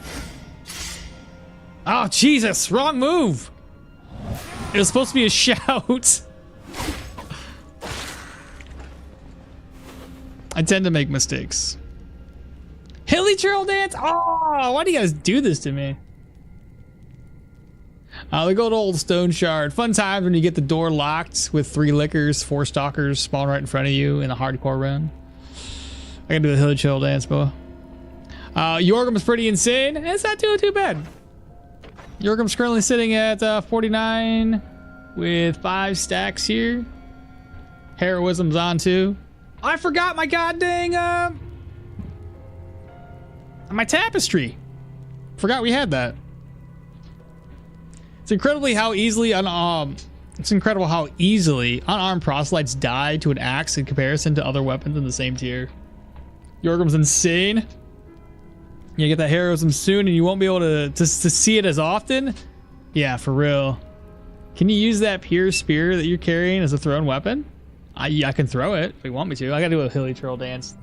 Oh, Jesus, wrong move. It was supposed to be a shout. I tend to make mistakes. Hilly Trail Dance? Oh, why do you guys do this to me? The good old Stoneshard. Fun times when you get the door locked with 3 lickers, 4 stalkers spawn right in front of you in a hardcore run. I can do the Hilly Trail Dance, boy. Jorgrim is pretty insane. It's not doing too bad. Jorgrim's currently sitting at 49 with 5 stacks here. Heroism's on 2. I forgot my goddamn my tapestry. Forgot we had that. It's incredible how easily unarmed proselytes die to an axe in comparison to other weapons in the same tier. Jorgrim's insane. You get that heroism soon and you won't be able to see it as often. Yeah, for real. Can you use that pure spear that you're carrying as a thrown weapon? I can throw it if you want me to. I gotta do a Hilly Trail Dance.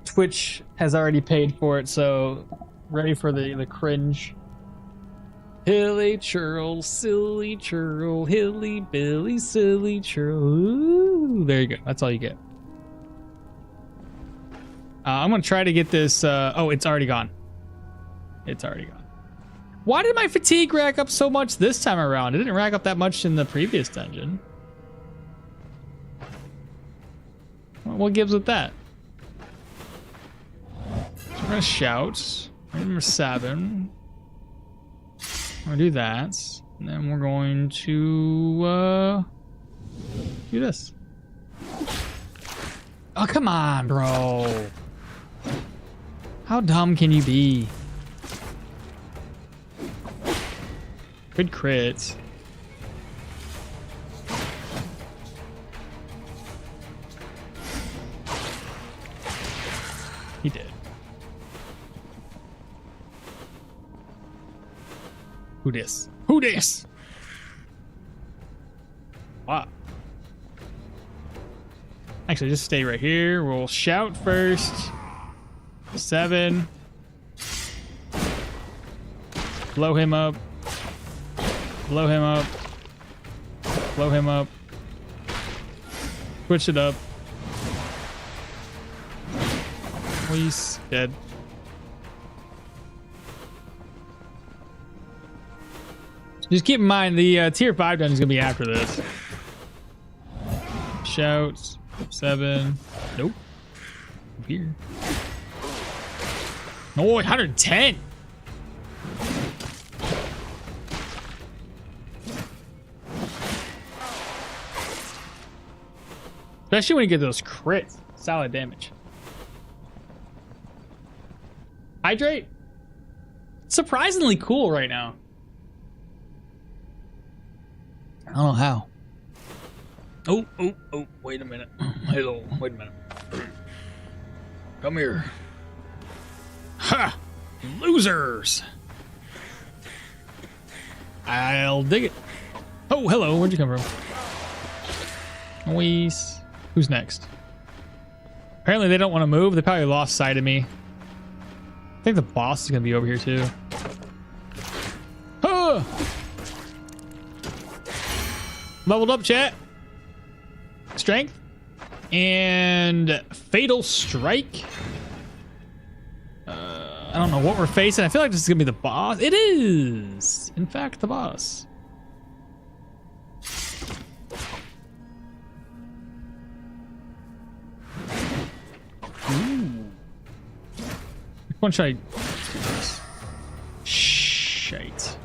Twitch has already paid for it, so ready for the cringe. Hilly churl, silly churl, hilly billy, silly churl. Ooh, there you go. That's all you get. I'm gonna try to get this. Oh, it's already gone. It's already gone. Why did my fatigue rack up so much this time around? It didn't rack up that much in the previous dungeon. What gives with that? So we're gonna shout. Number 7. We're gonna do that. And then we're going to do this. Oh, come on, bro. How dumb can you be? Good crit. He did. Who dis? Who dis? What? Actually, just stay right here. We'll shout first. 7. Blow him up. Blow him up. Blow him up. Switch it up. He's dead. Just keep in mind the tier 5 dungeon is gonna be after this. Shouts 7. Nope. Here. No, 110. Especially when you get those crits. Solid damage. Hydrate? Surprisingly cool right now. I don't know how. Oh, wait a minute. Hello, wait a minute. Come here. Ha! Losers! I'll dig it. Oh, hello, where'd you come from? Who's next? Apparently they don't want to move. They probably lost sight of me. I think the boss is going to be over here too. Oh! Leveled up, chat. Strength. And Fatal Strike. I don't know what we're facing. I feel like this is going to be the boss. It is, in fact, the boss. Ooh. Which one should I... Shite.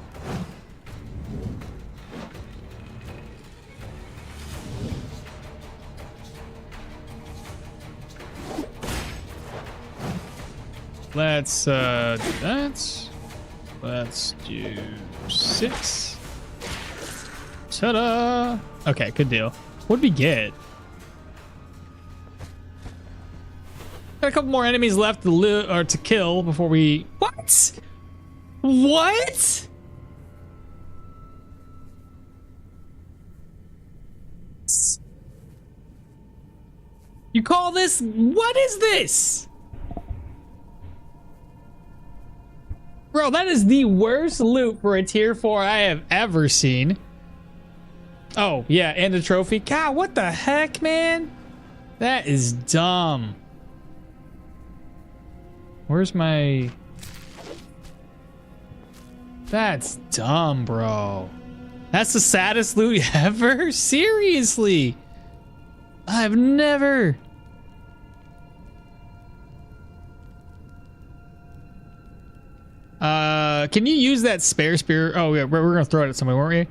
Let's do that. Let's do 6. Ta-da! Okay, good deal. What'd we get? Got a couple more enemies left to kill before we... What? What? You call this... What is this? Bro, that is the worst loot for a tier 4 I have ever seen. Oh, yeah, and a trophy. God, what the heck, man? That is dumb. Where's my... That's dumb, bro. That's the saddest loot ever? Seriously? I've never... Can you use that spare spear? Oh, yeah, we're gonna throw it at somebody, weren't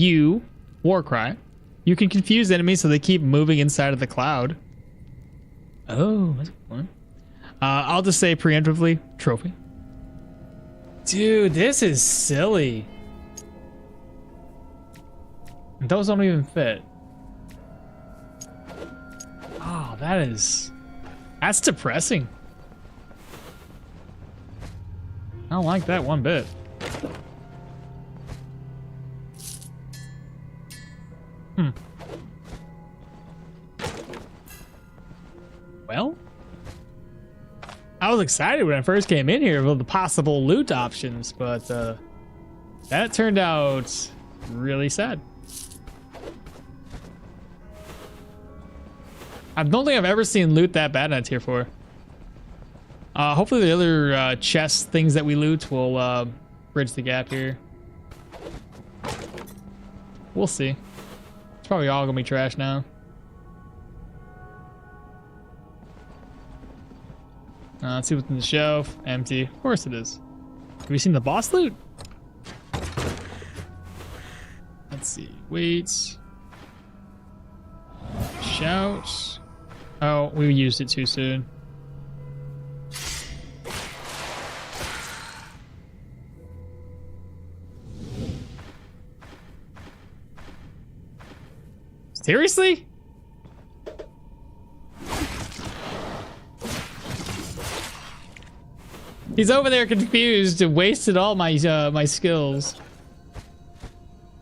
we? Warcry. You can confuse enemies so they keep moving inside of the cloud. Oh, that's fun. I'll just say preemptively, trophy. Dude, this is silly. Those don't even fit. Oh, that's depressing. I don't like that one bit. Well, I was excited when I first came in here about the possible loot options, but that turned out really sad. I don't think I've ever seen loot that bad in a tier 4. Hopefully the other chest things that we loot will bridge the gap here. We'll see. It's probably all gonna be trash now. Let's see what's in the shelf. Empty. Of course it is. Have you seen the boss loot? Let's see. Wait. Shout. Oh, we used it too soon. Seriously? He's over there confused and wasted all my my skills.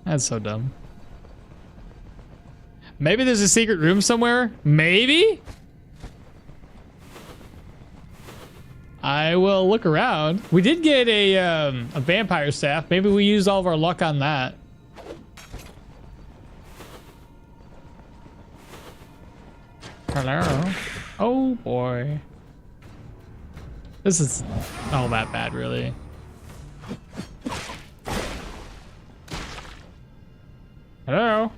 That's so dumb. Maybe there's a secret room somewhere. Maybe? I will look around. We did get a vampire staff. Maybe we used all of our luck on that. Hello. Oh boy. This is not that bad, really. Hello.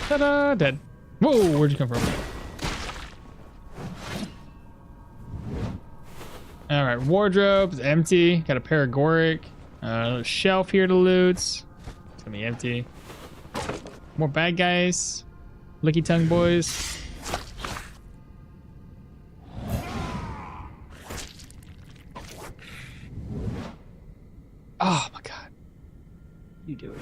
Ta-da! Dead. Whoa, where'd you come from? Alright, wardrobe's empty. Got a paragoric. Another shelf here to loot. It's gonna be empty. More bad guys. Licky tongue boys. Oh my god. You do it.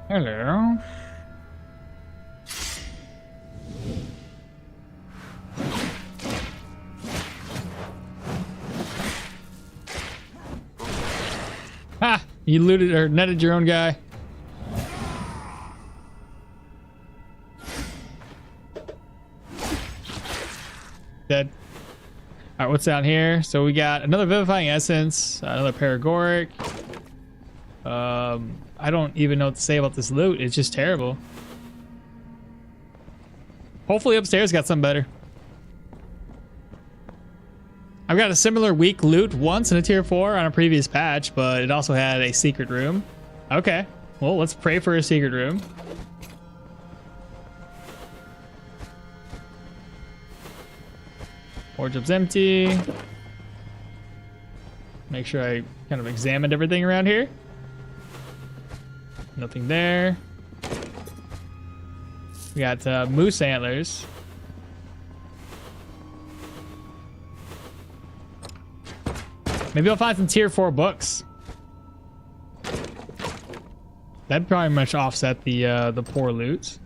Hello. Ha! You looted or netted your own guy. Dead. All right, what's down here? So we got another vivifying essence, another paragoric. I don't even know what to say about this loot. It's just terrible. Hopefully upstairs got something better. I've got a similar weak loot once in a tier 4 on a previous patch, but it also had a secret room. Okay, well, let's pray for a secret room. Wardrobe's empty. Make sure I kind of examined everything around here. Nothing there. We got moose antlers. Maybe I'll find some tier 4 books. That'd probably much offset the poor loot.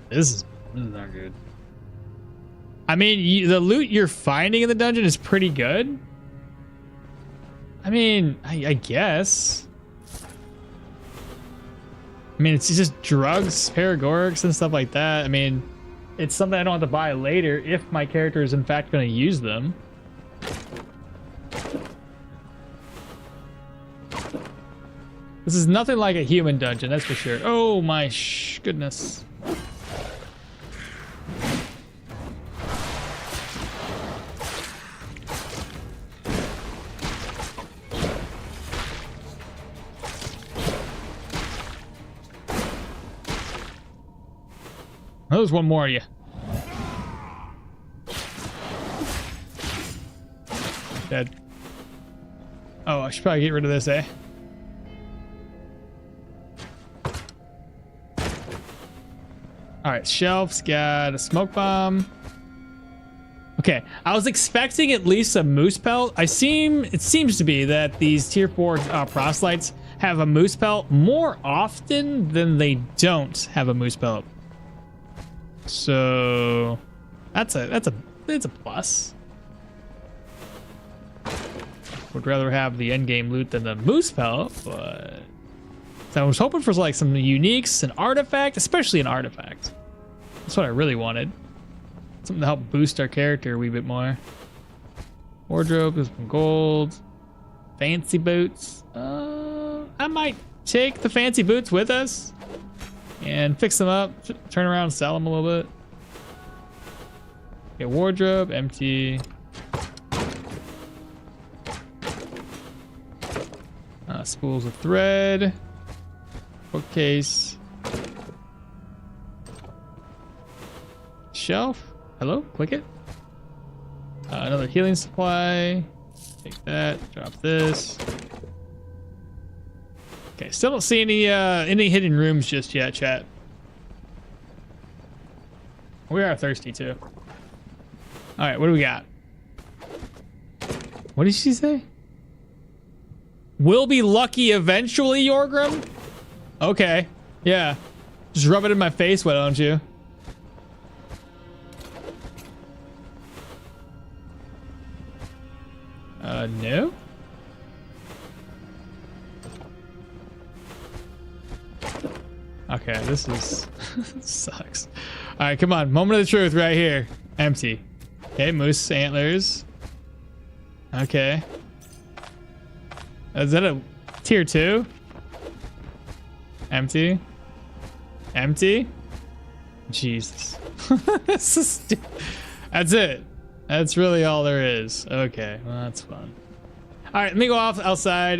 This is not good. I mean, the loot you're finding in the dungeon is pretty good. I mean, I guess. I mean, it's just drugs, paragorics, and stuff like that. I mean, it's something I don't have to buy later if my character is in fact going to use them. This is nothing like a human dungeon, that's for sure. Oh my goodness. Oh, there's one more of you. Dead. Oh, I should probably get rid of this, eh? Alright, shelf's got a smoke bomb. Okay, I was expecting at least a moose pelt. It seems to be that these tier 4 proselytes have a moose pelt more often than they don't have a moose pelt. So that's a plus. Would rather have the endgame loot than the moose pelt, but so I was hoping for like some uniques, an artifact, especially an artifact. That's what I really wanted. Something to help boost our character a wee bit more. Wardrobe is some gold. Fancy boots. I might take the fancy boots with us and fix them up, turn around and sell them a little bit. Okay, wardrobe, empty. Spools of thread. Bookcase. Shelf. Hello, click it. Another healing supply. Take that, drop this. Okay, still don't see any hidden rooms just yet, chat. We are thirsty too. All right, what do we got? What did she say? We'll be lucky eventually, Jorgrim? Okay, yeah. Just rub it in my face, why don't you? No? Okay, this is sucks. All right, come on, moment of the truth right here. Empty. Okay, moose antlers. Okay. Is that a tier 2? Empty. Empty. Jesus. This is that's it. That's really all there is. Okay, well, that's fun. All right, let me go off outside,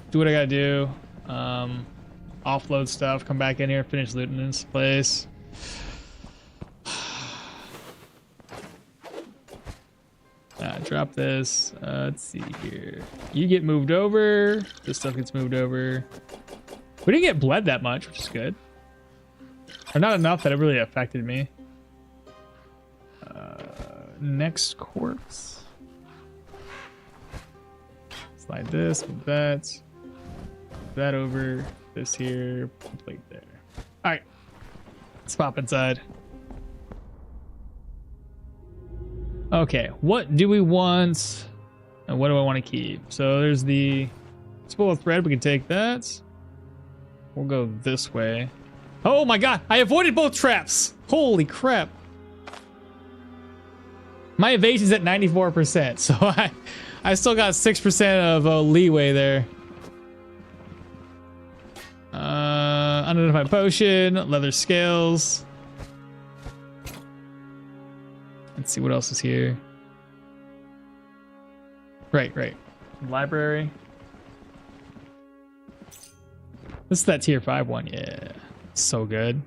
do what I gotta do. Offload stuff, come back in here, finish looting this place. Drop this. Let's see here. You get moved over. This stuff gets moved over. We didn't get bled that much, which is good. Or not enough that it really affected me. Next corpse. Slide this, move that. Move that over. This here. Plate there. All right. Let's pop inside. Okay, what do we want? And what do I want to keep? So there's the spool of thread. We can take that. We'll go this way. Oh my god, I avoided both traps. Holy crap. My evasion's at 94%, so I still got 6% of leeway there. Unidentified potion, leather scales. Let's see what else is here. Right. Library. This is that tier 5 one. Yeah. So good.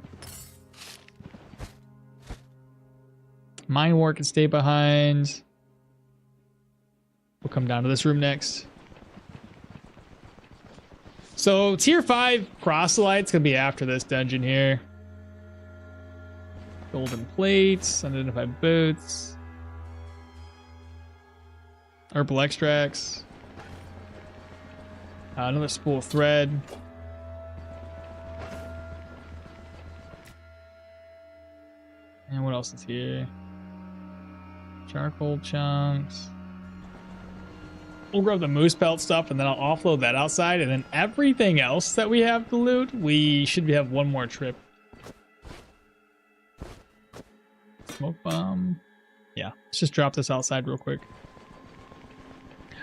Mine war can stay behind. We'll come down to this room next. So tier 5 proselyte's gonna be after this dungeon here. Golden plates, unidentified boots, herbal extracts, another spool of thread. And what else is here? Charcoal chunks. We'll grab the moose pelt stuff and then I'll offload that outside, and then everything else that we have to loot, we should have one more trip. Smoke bomb. Yeah, let's just drop this outside real quick.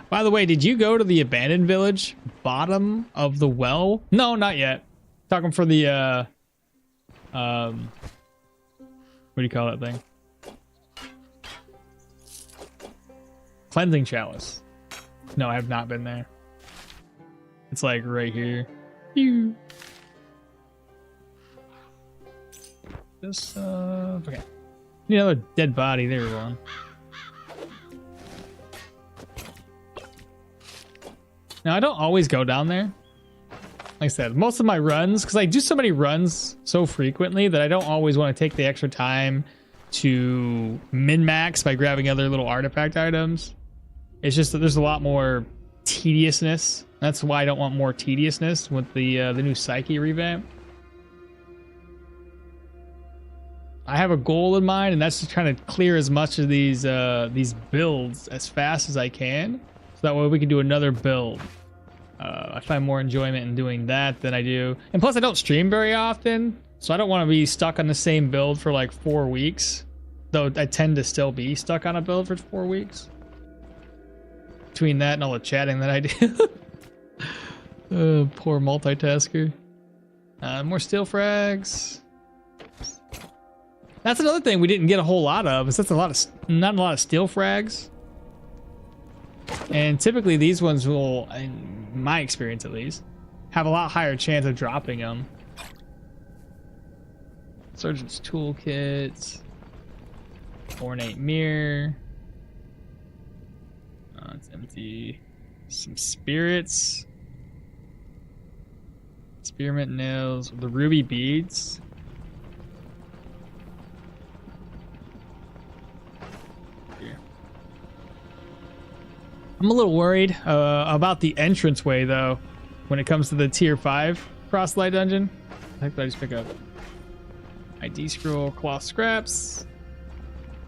By the way, did you go to the abandoned village? Bottom of the well? No, not yet. Talking for the what do you call that thing? Cleansing chalice. No, I have not been there. It's like right here. Pew. This okay. Need another dead body. There we go. Now I don't always go down there. Like I said, most of my runs, because I do so many runs so frequently that I don't always want to take the extra time to min-max by grabbing other little artifact items. It's just that there's a lot more tediousness. That's why I don't want more tediousness with the new Psyche revamp. I have a goal in mind, and that's just trying to clear as much of these builds as fast as I can, so that way we can do another build. I find more enjoyment in doing that than I do. And plus, I don't stream very often, so I don't want to be stuck on the same build for like 4 weeks. Though I tend to still be stuck on a build for 4 weeks. Between that and all the chatting that I do. Poor multitasker. More steel frags. That's another thing we didn't get a whole lot of. Is that's not a lot of steel frags. And typically these ones will, in my experience at least, have a lot higher chance of dropping them. Surgeon's toolkit. Ornate mirror. It's empty. Some spirits. Spearmint nails. The ruby beads. Here. I'm a little worried about the entranceway though when it comes to the tier 5 proselyte dungeon. I think I just pick up ID scroll, cloth scraps,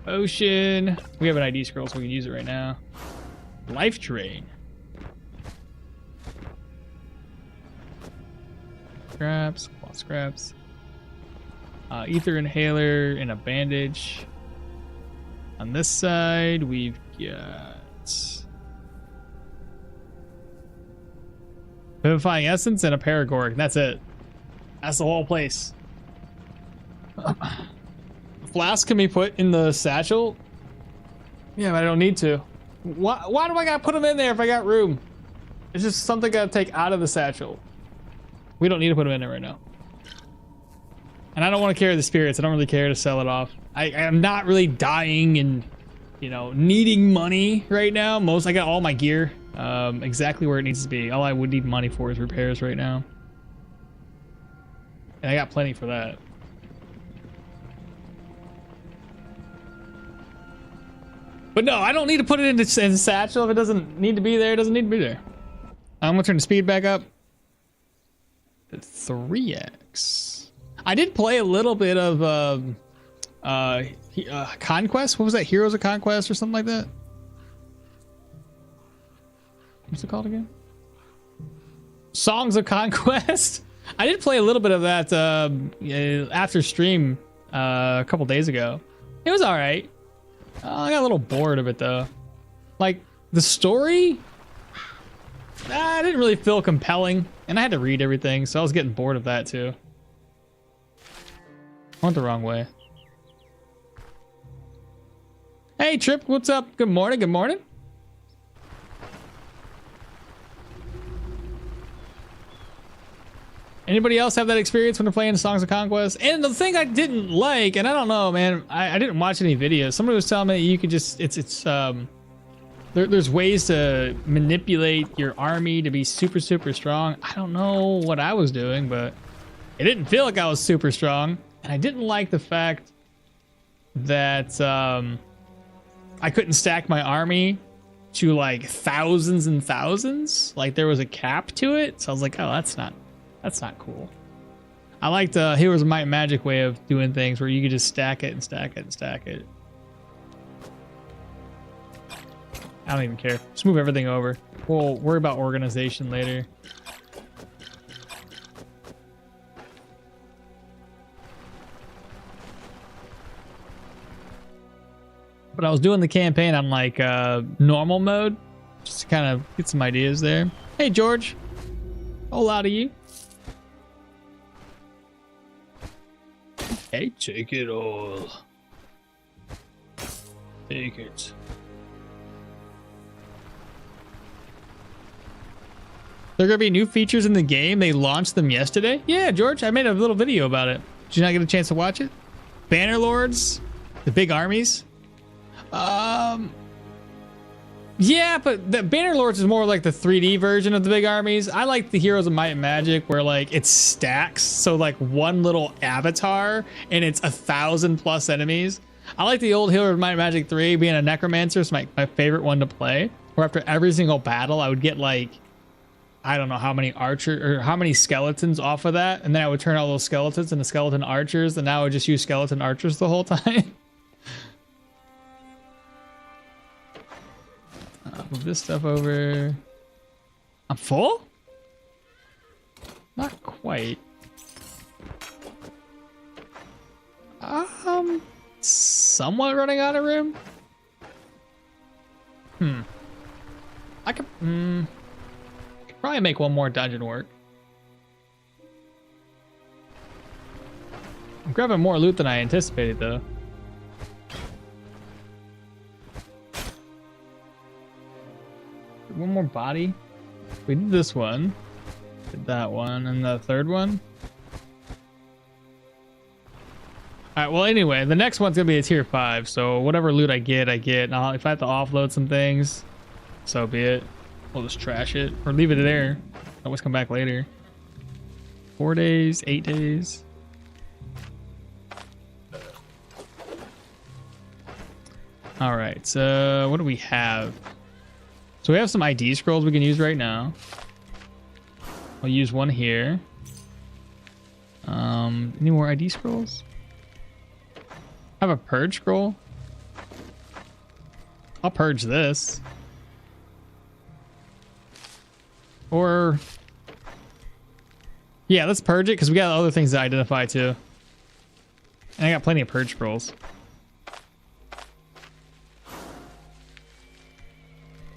potion. We have an ID scroll so we can use it right now. Life drain. Scraps, cloth scraps. Ether inhaler and a bandage. On this side, we've got vivifying essence and a paragorg. That's it. That's the whole place. Flask can be put in the satchel. Yeah, but I don't need to. Why do I gotta put them in there if I got room? It's just something I gotta take out of the satchel. We don't need to put them in there right now. And I don't want to carry the spirits. I don't really care to sell it off. I'm not really dying and you know, needing money right now. I got all my gear exactly where it needs to be. All I would need money for is repairs right now. And I got plenty for that. But no, I don't need to put it in satchel. If it doesn't need to be there, it doesn't need to be there. I'm gonna turn the speed back up to 3x. I did play a little bit of Conquest. What was that? Heroes of Conquest or something like that? What's it called again? Songs of Conquest. I did play a little bit of that after stream a couple days ago. It was all right. I got a little bored of it though. Like the story, I didn't really feel compelling, and I had to read everything, so I was getting bored of that too. I went the wrong way. Hey Trip, what's up? Good morning, good morning. Anybody else have that experience when they're playing Songs of Conquest? And the thing I didn't like, and I don't know, man, I didn't watch any videos. Somebody was telling me you could just, there's ways to manipulate your army to be super, super strong. I don't know what I was doing, but it didn't feel like I was super strong. And I didn't like the fact that I couldn't stack my army to like thousands and thousands. Like there was a cap to it. So I was like, oh, that's not cool. I like the Heroes of Might and Magic way of doing things where you could just stack it and stack it and stack it. I don't even care. Just move everything over. We'll worry about organization later. But I was doing the campaign on like normal mode, just to kind of get some ideas there. Hey George, whole lot of you. Hey, take it all. Take it. There are gonna be new features in the game. They launched them yesterday. Yeah, George, I made a little video about it. Did you not get a chance to watch it? Banner Lords, the big armies. Yeah, but the Banner Lords is more like the 3D version of the big armies. I like the Heroes of Might and Magic where like it stacks. So like one little avatar and it's 1,000+ enemies. I like the old Heroes of Might and Magic 3 being a necromancer. It's my favorite one to play. Where after every single battle, I would get like, I don't know how many archer or how many skeletons off of that. And then I would turn all those skeletons into skeleton archers. And now I would just use skeleton archers the whole time. Move this stuff over. I'm full? Not quite. Somewhat running out of room. I could probably make one more dungeon work. I'm grabbing more loot than I anticipated though. One more body. We did this one, did that one, and the third one. All right, well anyway, the next one's gonna be a tier 5, so whatever loot I get, and if I have to offload some things, so be it. We'll just trash it or leave it there. Always come back later. 4 days, 8 days. All right, so what do we have? So we have some ID scrolls we can use right now. I'll use one here. Any more ID scrolls? I have a purge scroll. I'll purge this. Or yeah, let's purge it because we got other things to identify too. And I got plenty of purge scrolls.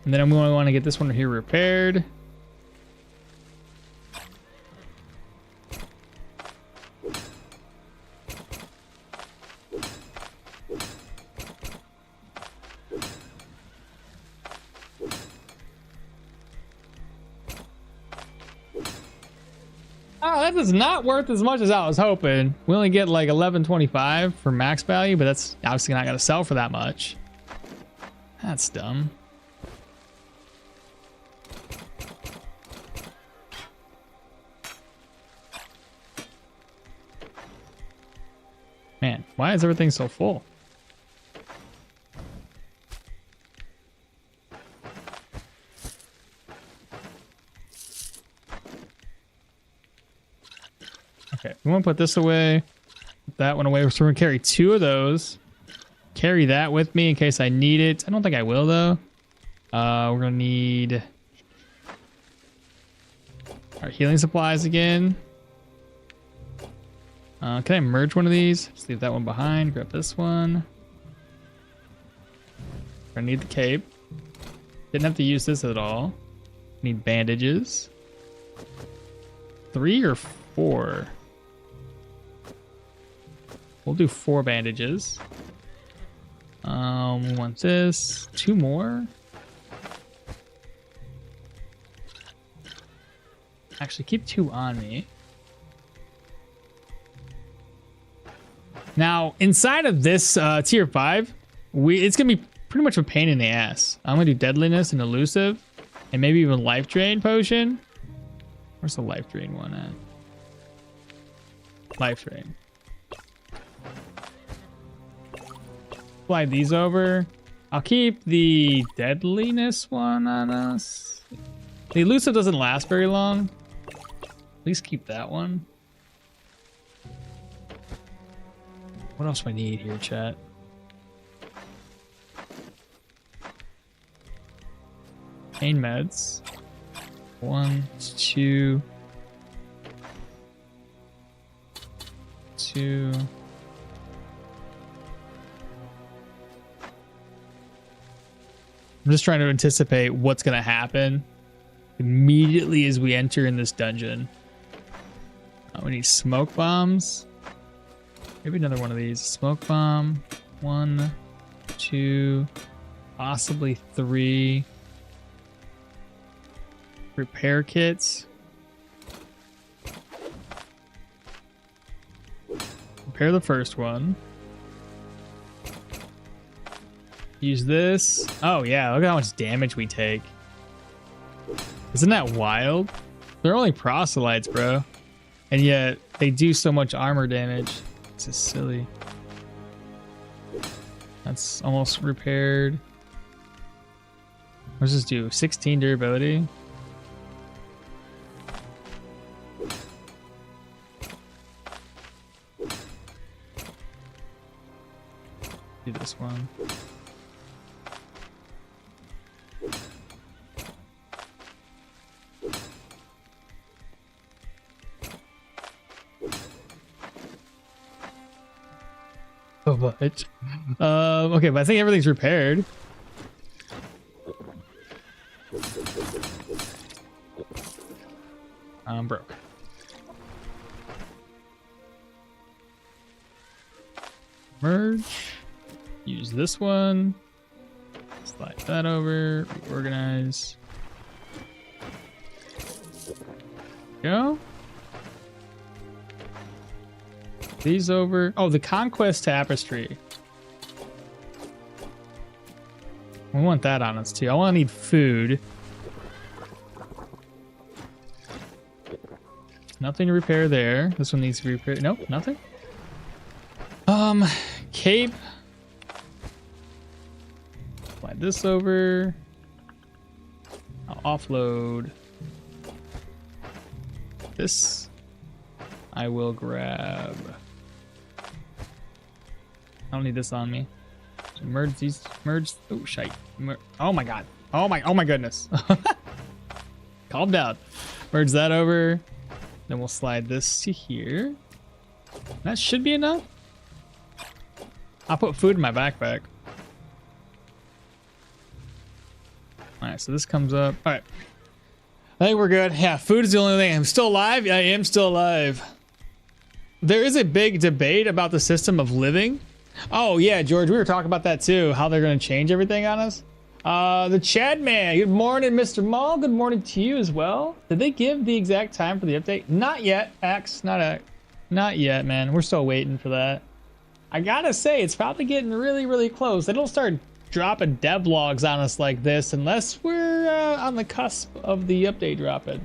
And then we want to get this one here repaired. Oh, that is not worth as much as I was hoping. We only get like 1125 for max value, but that's obviously not going to sell for that much. That's dumb. Man, why is everything so full? Okay, we want to put this away, put that one away. So we're gonna carry 2 of those. Carry that with me in case I need it. I don't think I will though. We're gonna need our healing supplies again. Can I merge one of these? Just leave that one behind. Grab this one. We're gonna need the cape. Didn't have to use this at all. Need bandages. 3 or 4? We'll do 4 bandages. We want this. 2 more. Actually, keep 2 on me. Now, inside of this tier 5, it's gonna be pretty much a pain in the ass. I'm gonna do deadliness and elusive, and maybe even life drain potion. Where's the life drain one at? Life drain. Slide these over. I'll keep the deadliness one on us. The elusive doesn't last very long. At least keep that one. What else do I need here, chat? Pain meds. 1, 2. 2. I'm just trying to anticipate what's going to happen immediately as we enter in this dungeon. We need smoke bombs. Maybe another one of these. Smoke bomb. 1, 2, possibly 3. Repair kits. Repair the first one. Use this. Oh yeah, look at how much damage we take. Isn't that wild? They're only proselytes, bro. And yet they do so much armor damage. This is silly. That's almost repaired. What does this do? 16 durability. Do this one. So much. Okay, but I think everything's repaired. I'm broke. Merge. Use this one. Slide that over. Reorganize. Go. These over. Oh, the Conquest Tapestry. We want that on us too. I want to need food. Nothing to repair there. This one needs to be repaired. Nope, nothing. Cape. Slide this over. I'll offload this. I will grab. I don't need this on me. So merge these. Merge. Oh shite. Oh my god. Oh my goodness. Calm down. Merge that over. Then we'll slide this to here. That should be enough. I'll put food in my backpack. All right, so this comes up. All right. I think we're good. Yeah, food is the only thing. I'm still alive. I am still alive. There is a big debate about the system of living. Oh yeah, George, we were talking about that too. How they're going to change everything on us. The Chad man. Good morning, Mr. Mall. Good morning to you as well. Did they give the exact time for the update? Not yet, X. Not yet, man. We're still waiting for that. I gotta say, it's probably getting really, really close. It'll start dropping devlogs on us like this unless we're on the cusp of the update dropping.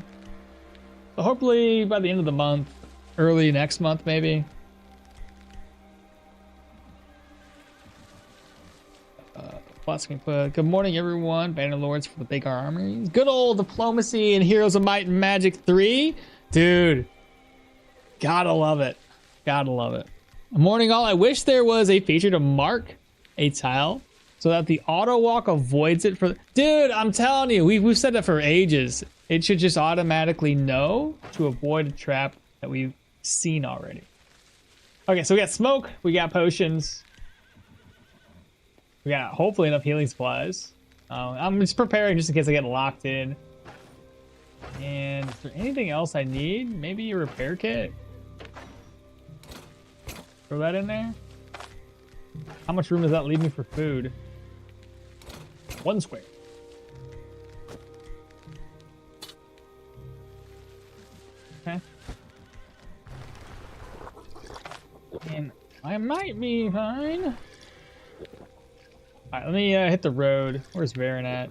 So hopefully by the end of the month, early next month maybe. Good morning, everyone. Banner Lords for the big armies. Good old diplomacy and Heroes of Might and Magic 3. Dude, gotta love it. Gotta love it. Morning all. I wish there was a feature to mark a tile so that the auto walk avoids it for... Dude, I'm telling you, we've said that for ages. It should just automatically know to avoid a trap that we've seen already. Okay, so we got smoke, we got potions. We got hopefully enough healing supplies. I'm just preparing just in case I get locked in. And is there anything else I need? Maybe a repair kit? Throw that in there. How much room does that leave me for food? 1 square. Okay. And I might be fine. Alright, let me hit the road. Where's Varen at?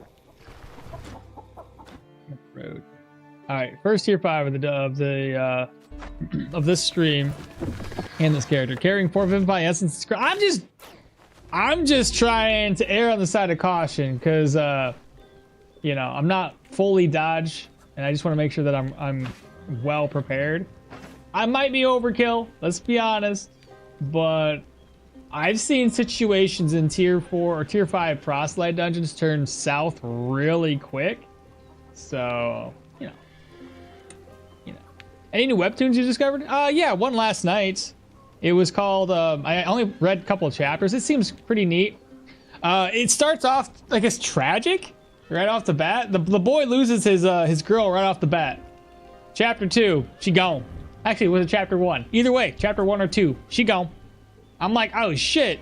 Road. Alright, first tier 5 of this stream and this character. Carrying 455 essence. I'm just trying to err on the side of caution because you know, I'm not fully dodge and I just want to make sure that I'm well prepared. I might be overkill, let's be honest, but I've seen situations in tier 4 or tier 5 proselyte dungeons turn south really quick. So, you know. Any new webtoons you discovered? Yeah, one last night. It was called, I only read a couple of chapters. It seems pretty neat. It starts off, I guess, tragic right off the bat. The boy loses his girl right off the bat. Chapter 2, she gone. Actually, it was chapter 1. Either way, chapter 1 or 2, she gone. I'm like, oh shit.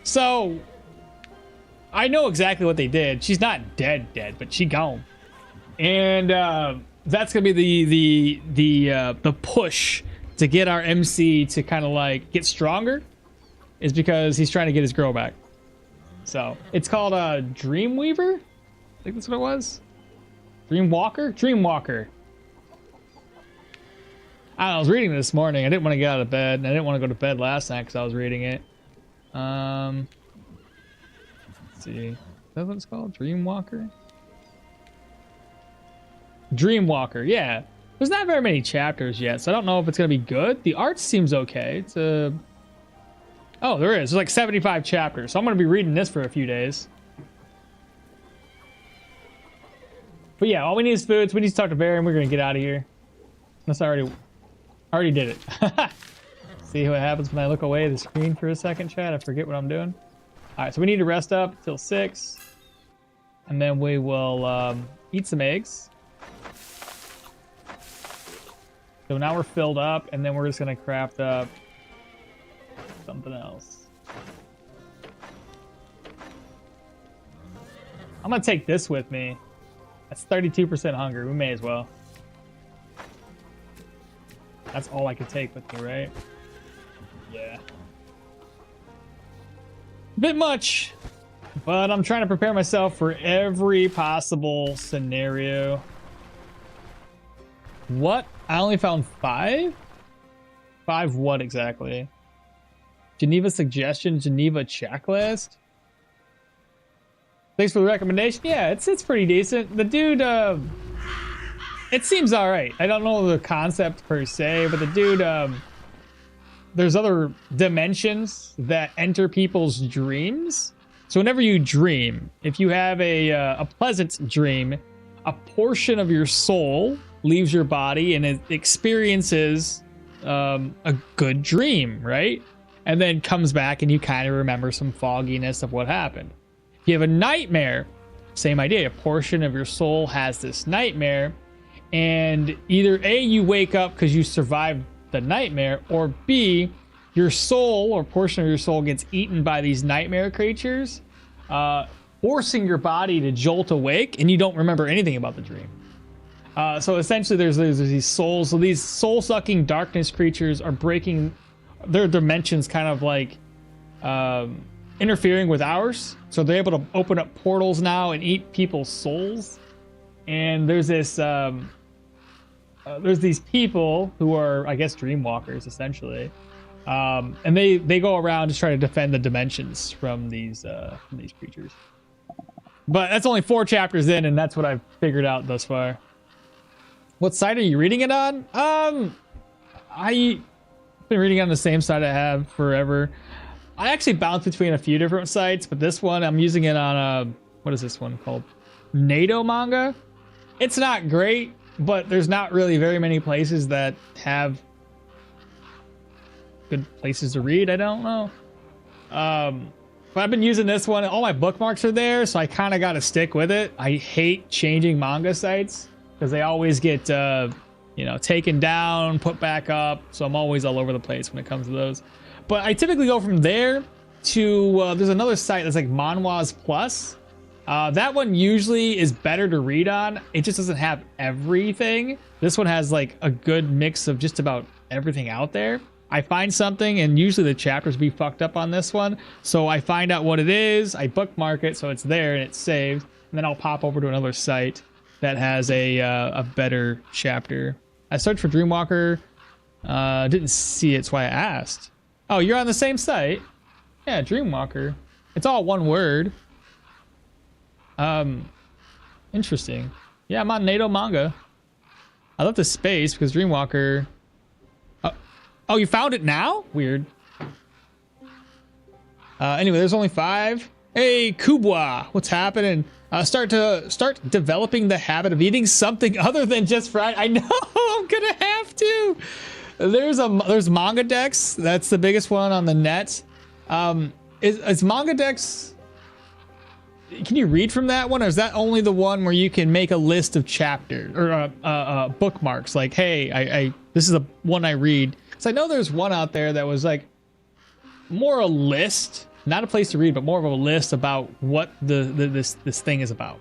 So I know exactly what they did. She's not dead, but she gone. And that's gonna be the push to get our MC to kind of like get stronger, is because he's trying to get his girl back. So it's called Dreamweaver. I think that's what it was. Dreamwalker. I was reading it this morning. I didn't want to get out of bed, and I didn't want to go to bed last night because I was reading it. Let's see. Is that what it's called? Dreamwalker? Dreamwalker, yeah. There's not very many chapters yet, so I don't know if it's going to be good. The art seems okay. It's a... Oh, there is. There's like 75 chapters, so I'm going to be reading this for a few days. But yeah, all we need is food, so we need to talk to Varen, and we're going to get out of here. Unless I already did it. See what happens when I look away the screen for a second, chat. I forget what I'm doing. Alright, so we need to rest up till 6. And then we will eat some eggs. So now we're filled up, and then we're just going to craft up something else. I'm going to take this with me. That's 32% hunger. We may as well. That's all I could take with me, right? Yeah. A bit much, but I'm trying to prepare myself for every possible scenario. What? I only found 5? 5 what exactly? Geneva suggestion, Geneva checklist? Thanks for the recommendation. Yeah, it's pretty decent. The dude, it seems all right. I don't know the concept per se, but the dude, there's other dimensions that enter people's dreams. So whenever you dream, if you have a pleasant dream, a portion of your soul leaves your body and it experiences a good dream, right? And then comes back and you kind of remember some fogginess of what happened. If you have a nightmare, same idea. A portion of your soul has this nightmare, and either A, you wake up because you survived the nightmare, or B, your soul or portion of your soul gets eaten by these nightmare creatures, forcing your body to jolt awake, and you don't remember anything about the dream. So essentially there's these souls. So these soul-sucking darkness creatures are breaking their dimensions kind of like interfering with ours. So they're able to open up portals now and eat people's souls. And there's this, there's these people who are, I guess, dreamwalkers essentially. And they go around to try to defend the dimensions from these creatures. But that's only 4 chapters in, and that's what I've figured out thus far. What site are you reading it on? I've been reading on the same site I have forever. I actually bounce between a few different sites, but this one I'm using it on what is this one called? NATO manga. It's not great, but there's not really very many places that have good places to read. I don't know. But I've been using this one. All my bookmarks are there, so I kind of got to stick with it. I hate changing manga sites because they always get, you know, taken down, put back up. So I'm always all over the place when it comes to those. But I typically go from there to, there's another site that's like Manhwa's Plus. That one usually is better to read on. It just doesn't have everything. This one has like a good mix of just about everything out there. I find something, and usually the chapters be fucked up on this one. So I find out what it is, I bookmark it so it's there and it's saved, and then I'll pop over to another site that has a better chapter. I searched for Dreamwalker, didn't see it, so I asked. Oh, you're on the same site? Yeah, Dreamwalker. It's all one word. Interesting. Yeah, I'm on NATO manga. I left the space because Dreamwalker. Oh, you found it now? Weird. Anyway, there's only 5. Hey, Kubwa, what's happening? Start developing the habit of eating something other than just fried. I know, I'm gonna have to. There's Manga Dex. That's the biggest one on the net. Is Manga Dex? Can you read from that one, or is that only the one where you can make a list of chapters or bookmarks? Like, hey, this is the one I read. So I know there's one out there that was like more a list, not a place to read, but more of a list about what this thing is about.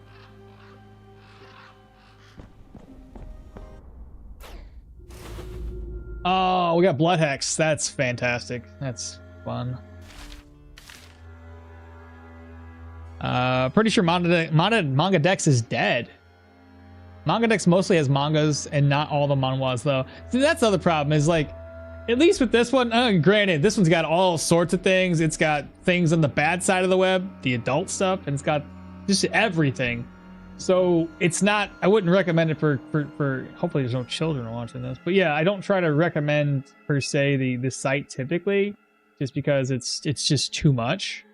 Oh, we got Blood Hex. That's fantastic. That's fun. Pretty sure Manga Dex is dead. Manga Dex mostly has mangas and not all the manhwas though. See, that's the other problem is like, at least with this one, granted, this one's got all sorts of things. It's got things on the bad side of the web, the adult stuff, and it's got just everything. So it's not, I wouldn't recommend it for hopefully there's no children watching this. But yeah, I don't try to recommend per se the site typically, just because it's just too much.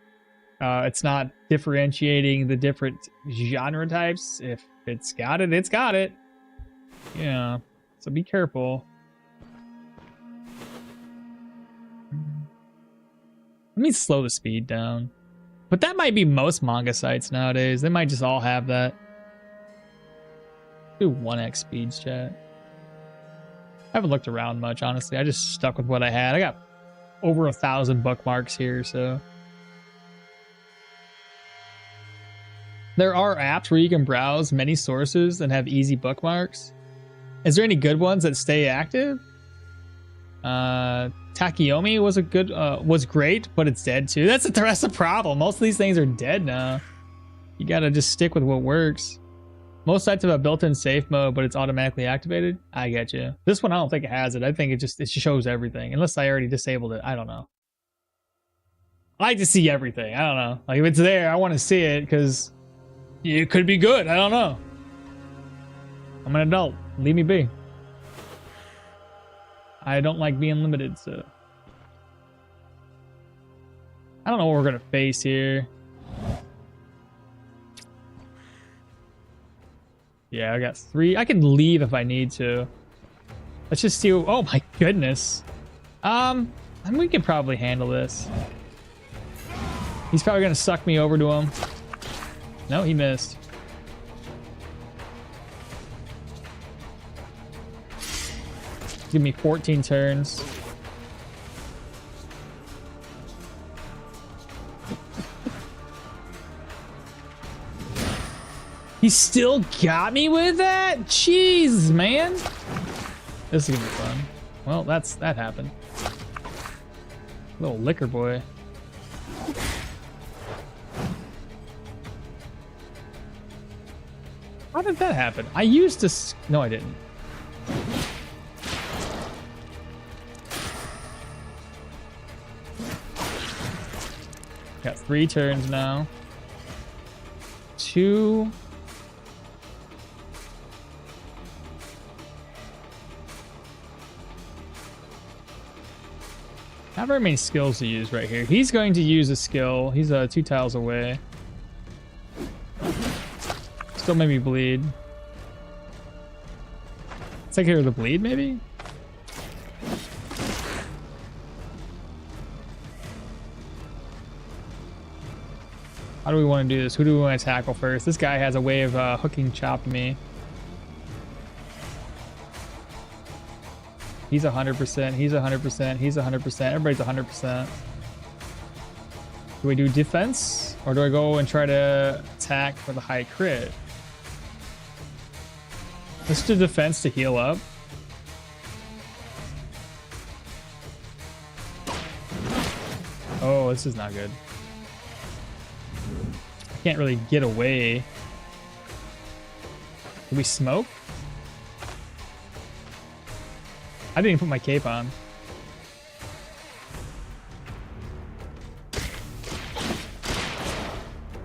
It's not differentiating the different genre types. If it's got it, it's got it. Yeah, so be careful. Let me slow the speed down. But that might be most manga sites nowadays. They might just all have that. Do 1x speeds, chat. I haven't looked around much, honestly. I just stuck with what I had. I got over 1,000 bookmarks here, so. There are apps where you can browse many sources and have easy bookmarks. Is there any good ones that stay active? Takeyomi was great, but it's dead too. That's the problem. Most of these things are dead now. You gotta just stick with what works. Most sites have a built-in safe mode, but it's automatically activated. I get you. This one, I don't think it has it. I think it just shows everything, unless I already disabled it. I don't know. I like to see everything. I don't know. Like if it's there, I want to see it because it could be good. I don't know. I'm an adult. Leave me be. I don't like being limited, so. I don't know what we're gonna face here. Yeah, I got 3. I can leave if I need to. Let's just see. Oh my goodness. We can probably handle this. He's probably gonna suck me over to him. No, he missed. Give me 14 turns. He still got me with that? Jeez, man. This is gonna be fun. Well, that happened. Little liquor boy. How did that happen? I used to... No, I didn't. Got 3 turns now. 2. Not very many skills to use right here. He's going to use a skill. He's 2 tiles away. Still made me bleed. Let's take care of the bleed, maybe? How do we want to do this? Who do we want to tackle first? This guy has a way of hooking chop me. He's 100%. He's 100%. He's 100%. Everybody's 100%. Do we do defense? Or do I go and try to attack for the high crit? Let's do defense to heal up. Oh, this is not good. I can't really get away. Do we smoke? I didn't even put my cape on.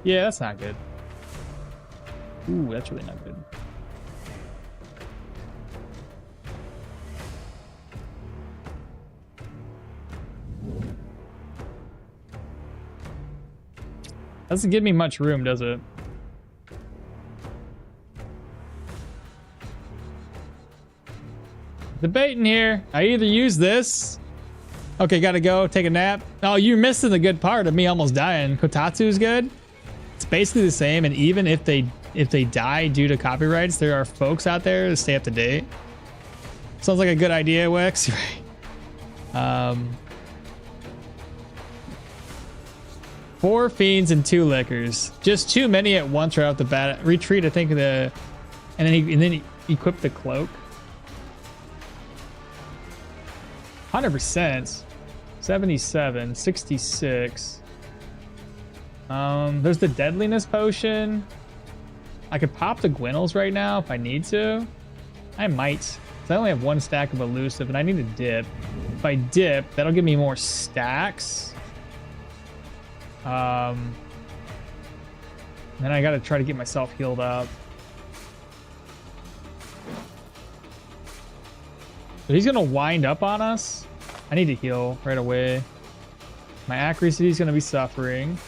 Yeah, that's not good. Ooh, that's really not good. Doesn't give me much room, does it? Debating here. I either use this. Okay, gotta go. Take a nap. Oh, you're missing the good part of me almost dying. Kotatsu's good. It's basically the same, and even if they die due to copyrights, there are folks out there to stay up to date. Sounds like a good idea, Wex. Right. 4 fiends and 2 liquors. Just too many at once right off the bat. Retreat, I think and then he equip the cloak. 100%. 77, 66. There's the deadliness potion. I could pop the Gwinnels right now if I need to. I might. 'Cause I only have 1 stack of elusive and I need a dip. If I dip, that'll give me more stacks. Then I gotta try to get myself healed up. So he's gonna wind up on us. I need to heal right away. My accuracy is gonna be suffering.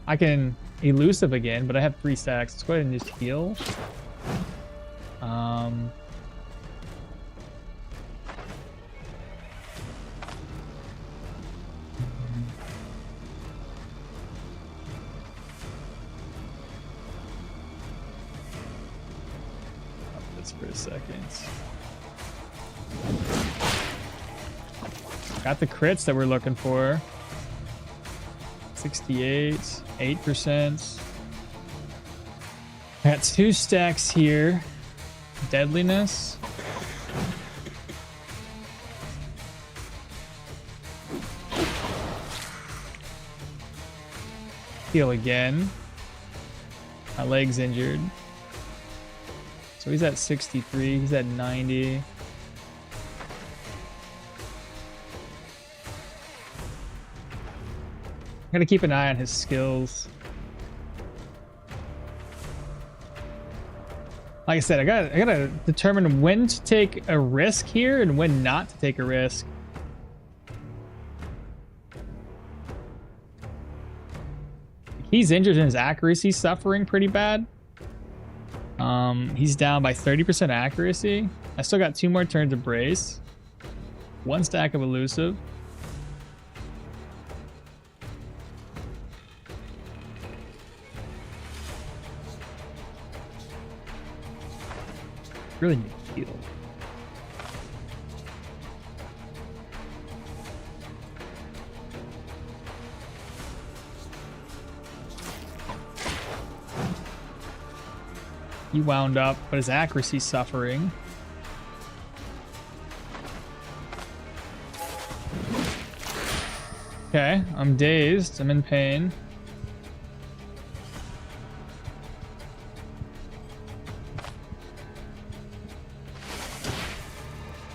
I can elusive again, but I have 3 stacks. Let's go ahead and just heal. For a second. Got the crits that we're looking for. 68, 8%. I got 2 stacks here. Deadliness. Heal again. My leg's injured. So he's at 63, he's at 90. Gotta keep an eye on his skills. Like I said, I gotta determine when to take a risk here and when not to take a risk. He's injured and his accuracy suffering pretty bad. He's down by 30% accuracy. I still got 2 more turns of brace. 1 stack of elusive. Really need to heal. He wound up, but his accuracy's suffering. Okay, I'm dazed. I'm in pain.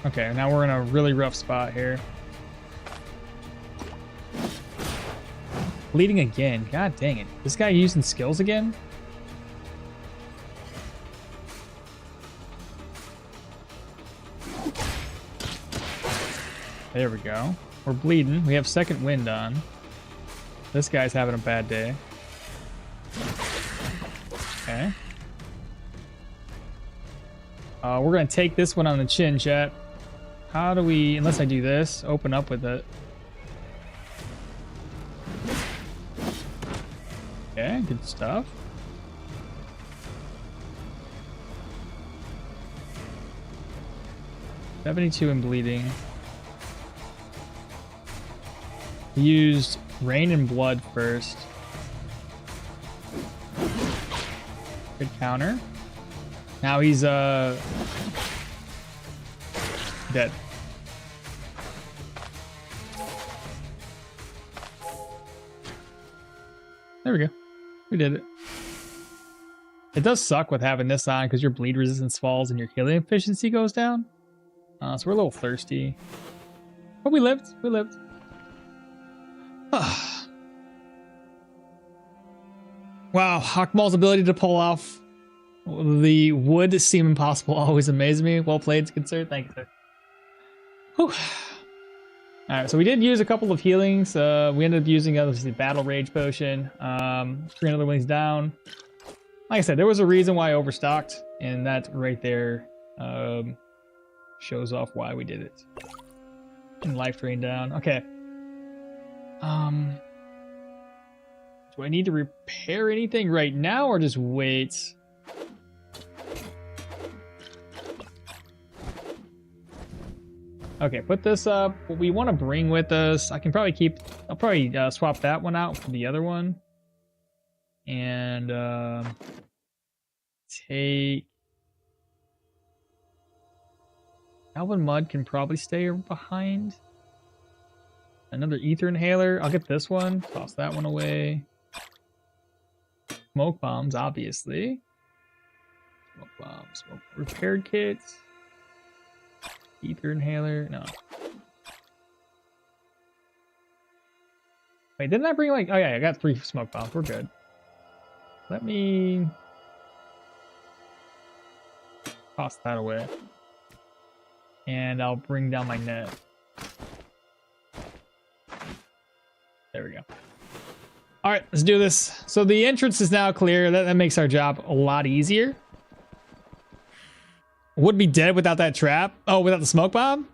Okay, now we're in a really rough spot here. Bleeding again. God dang it. This guy using skills again? There we go. We're bleeding. We have second wind on. This guy's having a bad day. Okay. We're going to take this one on the chin, chat. How do we, unless I do this, open up with it? Okay, good stuff. $72 in bleeding. Used rain and blood first. Good counter. Now he's dead. There we go. We did it. It does suck with having this on because your bleed resistance falls and your healing efficiency goes down. So we're a little thirsty. But we lived. We lived. Wow, Hawkmall's ability to pull off the would seem impossible always amazes me. Well played, good sir. Thank you, sir. Whew. Alright, so we did use a couple of healings. We ended up using obviously the Battle Rage Potion. 300 wings down. Like I said, there was a reason why I overstocked, and that right there shows off why we did it. And life drain down. Okay. Do I need to repair anything right now or just wait? Okay, put this up. What we want to bring with us, I can probably keep, I'll probably swap that one out for the other one. And take... Alvin Mud can probably stay behind. Another ether inhaler. I'll get this one. Toss that one away. Smoke bombs, obviously. Smoke bombs. Smoke repaired kits. Ether inhaler. No. Wait, didn't I bring like... Oh yeah, I got 3 smoke bombs. We're good. Let me... toss that away. And I'll bring down my net. There we go. All right, let's do this. So the entrance is now clear. That makes our job a lot easier. Would be dead without that trap. Oh, without the smoke bomb?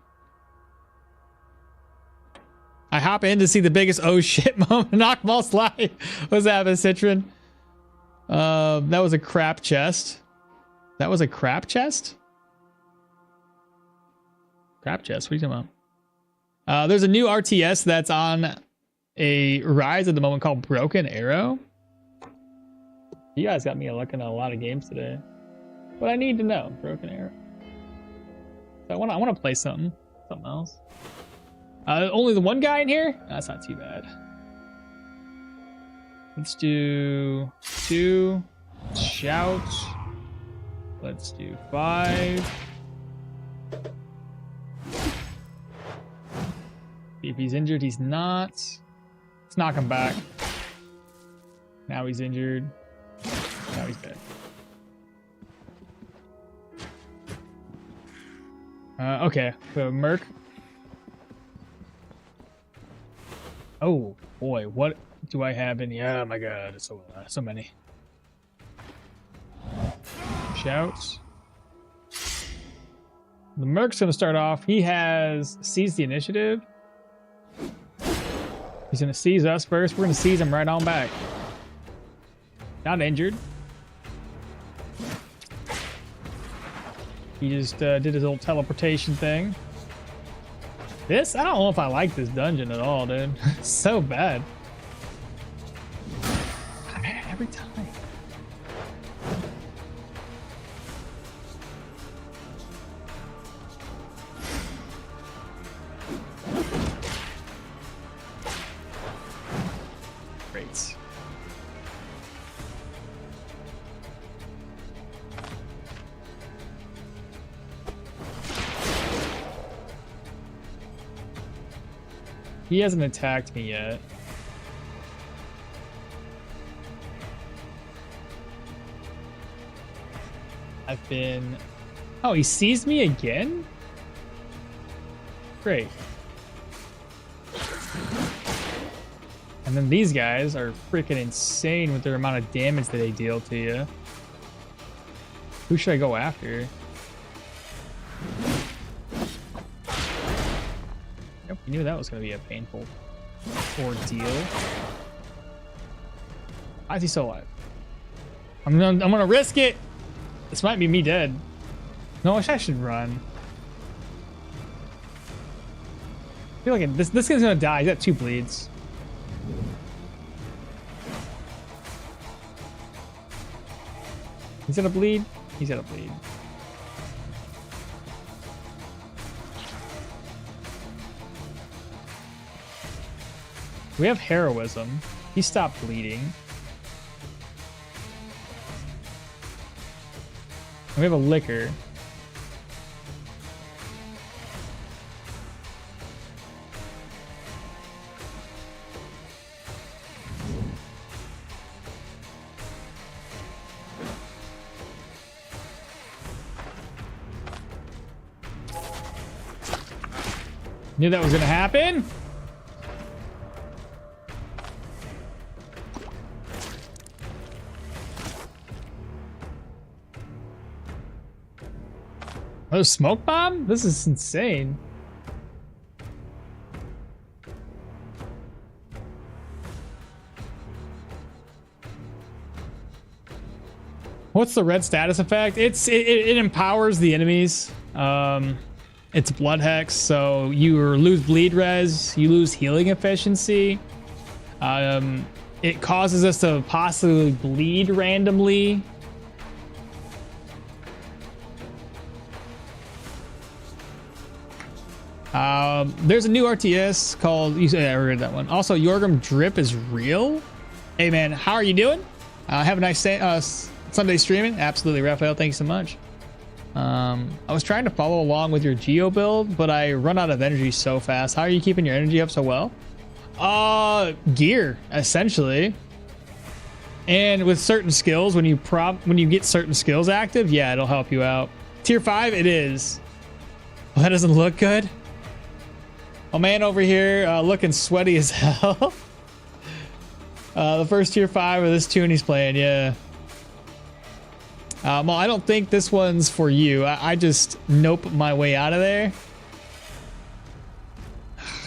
I hop in to see the biggest oh shit moment in Knockball Slide. What's happening, Citron? That was a crap chest. That was a crap chest? Crap chest, what are you talking about? There's a new RTS that's on a rise at the moment called Broken Arrow. You guys got me looking at a lot of games today. But I need to know Broken Arrow. So I want to play something else. Only the one guy in here? That's not too bad. Let's do 2. Shout. Let's do 5. If he's injured, he's not. Let's knock him back. Now he's injured. Now he's dead. Okay, so Merc. Oh boy, what do I have in here? Oh my god, it's so many. Shouts. The Merc's gonna start off. He has seized the initiative. He's gonna seize us first. We're gonna seize him right on back. Not injured. He just did his little teleportation thing. This, I don't know if I like this dungeon at all, dude. It's so bad. Man, every time. Great. He hasn't attacked me yet. I've been... Oh, he sees me again? Great. And then these guys are freaking insane with their amount of damage that they deal to you. Who should I go after? Yep, we knew that was going to be a painful ordeal. Why is he still alive? I'm gonna risk it. This might be me dead. No, I should run. I feel like this guy's gonna die. He's got 2 bleeds. He's gonna bleed. He's gonna bleed. We have heroism. He stopped bleeding. And we have a liquor. Knew that was gonna happen. Oh, smoke bomb? This is insane. What's the red status effect? It empowers the enemies. It's blood hex, so you lose bleed res, you lose healing efficiency. It causes us to possibly bleed randomly. There's a new RTS called, I read that one. Also, Jorgrim drip is real. Hey man, how are you doing? Have a nice day, Sunday streaming. Absolutely, Raphael. Thank you so much. I was trying to follow along with your Geo build, but I run out of energy so fast. How are you keeping your energy up so well? Gear, essentially. And with certain skills, when you get certain skills active, yeah, it'll help you out. Tier 5, it is. Well, that doesn't look good. Oh man over here, looking sweaty as hell. The first tier 5 of this tune he's playing, yeah. Well, I don't think this one's for you. I just nope my way out of there.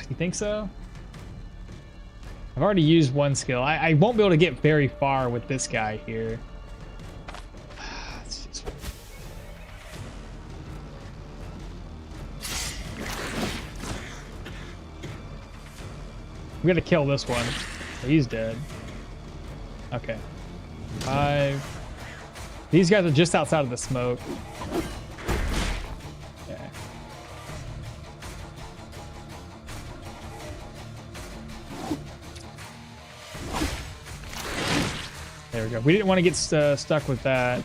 You think so? I've already used one skill. I won't be able to get very far with this guy here. We gotta kill this one. He's dead. Okay. 5. These guys are just outside of the smoke. Okay. There we go. We didn't want to get stuck with that.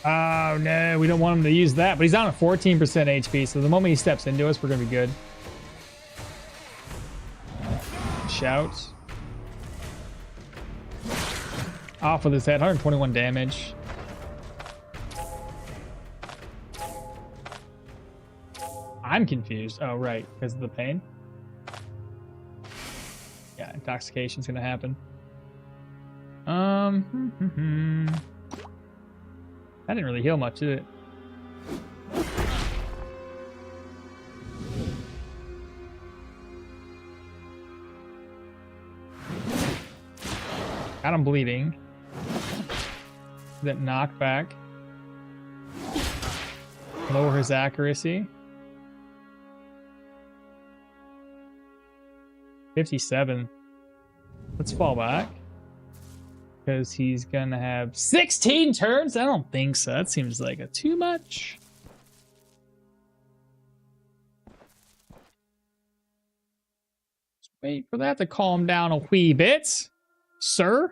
Oh no, we don't want him to use that, but he's on a 14% HP, so the moment he steps into us, we're gonna be good. Shout. Off with his head, 121 damage. I'm confused. Oh, right, because of the pain. Yeah, intoxication's gonna happen. That didn't really heal much, did it? Got him bleeding. That knockback. Lower his accuracy. 57. Let's fall back. Because he's gonna have 16 turns? I don't think so. That seems like a too much. Just wait for that to calm down a wee bit, sir.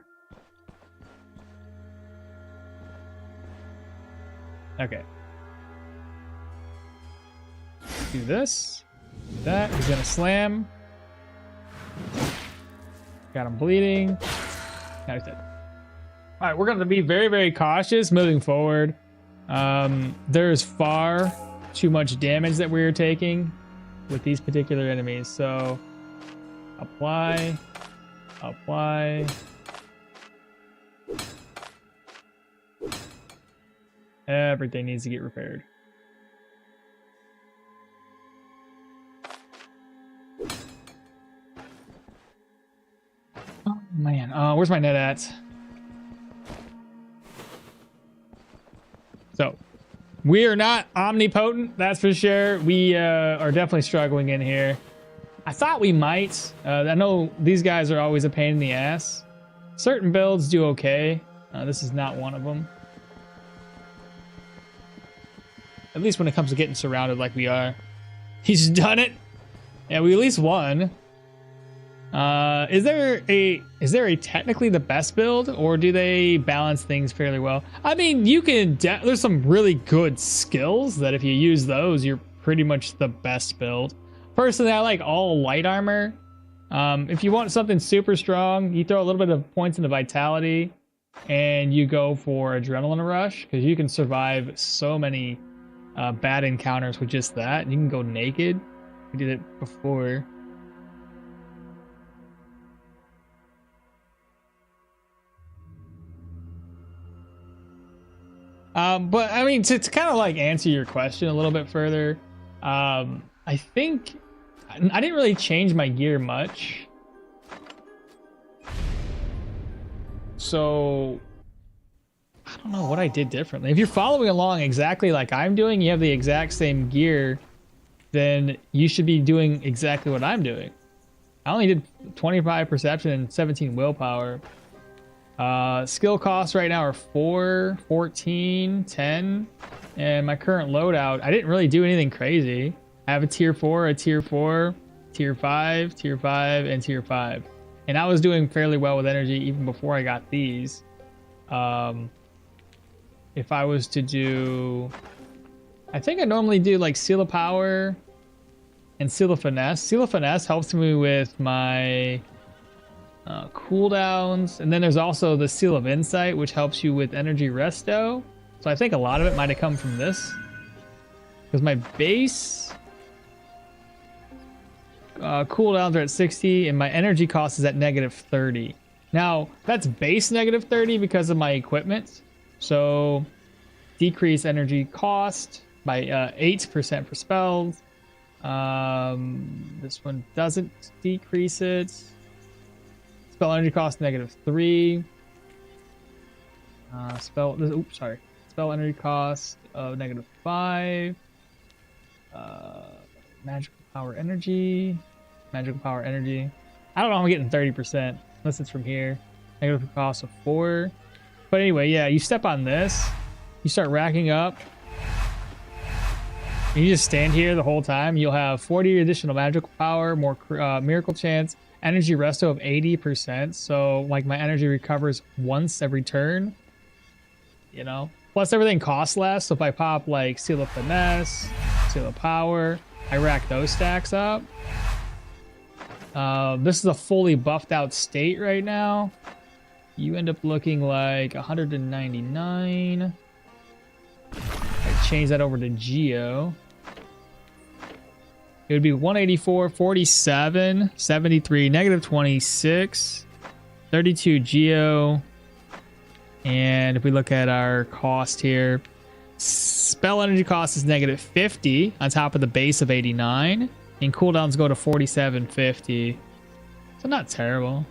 Okay. Do this. Do that. He's gonna slam. Got him bleeding. Now he's dead. All right, we're gonna be very, very cautious moving forward. There's far too much damage that we're taking with these particular enemies. So apply. Everything needs to get repaired. Oh man, where's my net at? So we are not omnipotent, that's for sure. We are definitely struggling in here. I thought we might. I know these guys are always a pain in the ass. Certain builds do okay. This is not one of them. At least when it comes to getting surrounded like we are. He's done it. Yeah, we at least won. Is there a technically the best build, or do they balance things fairly well? I mean, you can there's some really good skills that if you use those, you're pretty much the best build. Personally, I like all light armor. If you want something super strong, you throw a little bit of points into vitality and you go for adrenaline rush, because you can survive so many bad encounters with just that. You can go naked. We did it before. But I mean, to kind of like answer your question a little bit further, I think I didn't really change my gear much. So I don't know what I did differently. If you're following along exactly like I'm doing, you have the exact same gear, then you should be doing exactly what I'm doing. I only did 25 perception and 17 willpower. Skill costs right now are 4, 14, 10, and my current loadout, I didn't really do anything crazy. I have a tier 4, a tier 4, tier 5, tier 5, and tier 5. And I was doing fairly well with energy even before I got these. If I was to do, I think I normally do like Seal of Power and Seal of Finesse. Seal of Finesse helps me with my cooldowns, and then there's also the Seal of Insight, which helps you with energy resto. So I think a lot of it might have come from this, because my base cooldowns are at 60 and my energy cost is at -30. Now that's base -30 because of my equipment, so decrease energy cost by 8% for spells. This one doesn't decrease it. Spell energy cost -3. Spell energy cost of -5. Magical power energy. I don't know how I'm getting 30%, unless it's from here. Negative cost of 4. But anyway, yeah, you step on this, you start racking up. And you just stand here the whole time. You'll have 40 additional magical power, more miracle chance, energy resto of 80%. So like my energy recovers once every turn, you know. Plus everything costs less. So if I pop like Seal of Finesse, Seal of Power, I rack those stacks up. This is a fully buffed out state right now. You end up looking like 199. I change that over to Geo. It would be 184, 47, 73, -26, 32 Geo. And if we look at our cost here, spell energy cost is -50 on top of the base of 89. And cooldowns go to 4750. So not terrible.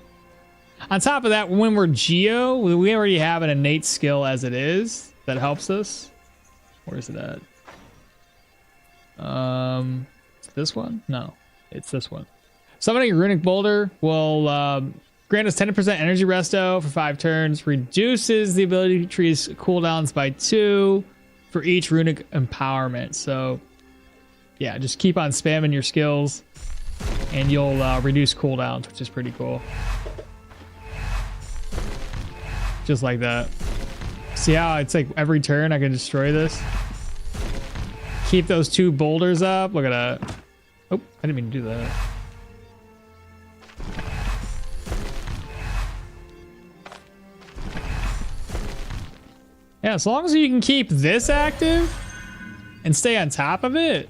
On top of that, when we're Geo, we already have an innate skill as it is that helps us. Where is it at? This one? No, it's this one. Summoning a runic boulder will grant us 10% energy resto for 5 turns. Reduces the ability to increase cooldowns by 2 for each runic empowerment. So yeah, just keep on spamming your skills and you'll reduce cooldowns, which is pretty cool. Just like that. See how it's like every turn I can destroy this? Keep those 2 boulders up. Look at that. Oh, I didn't mean to do that. Yeah, as long as you can keep this active and stay on top of it,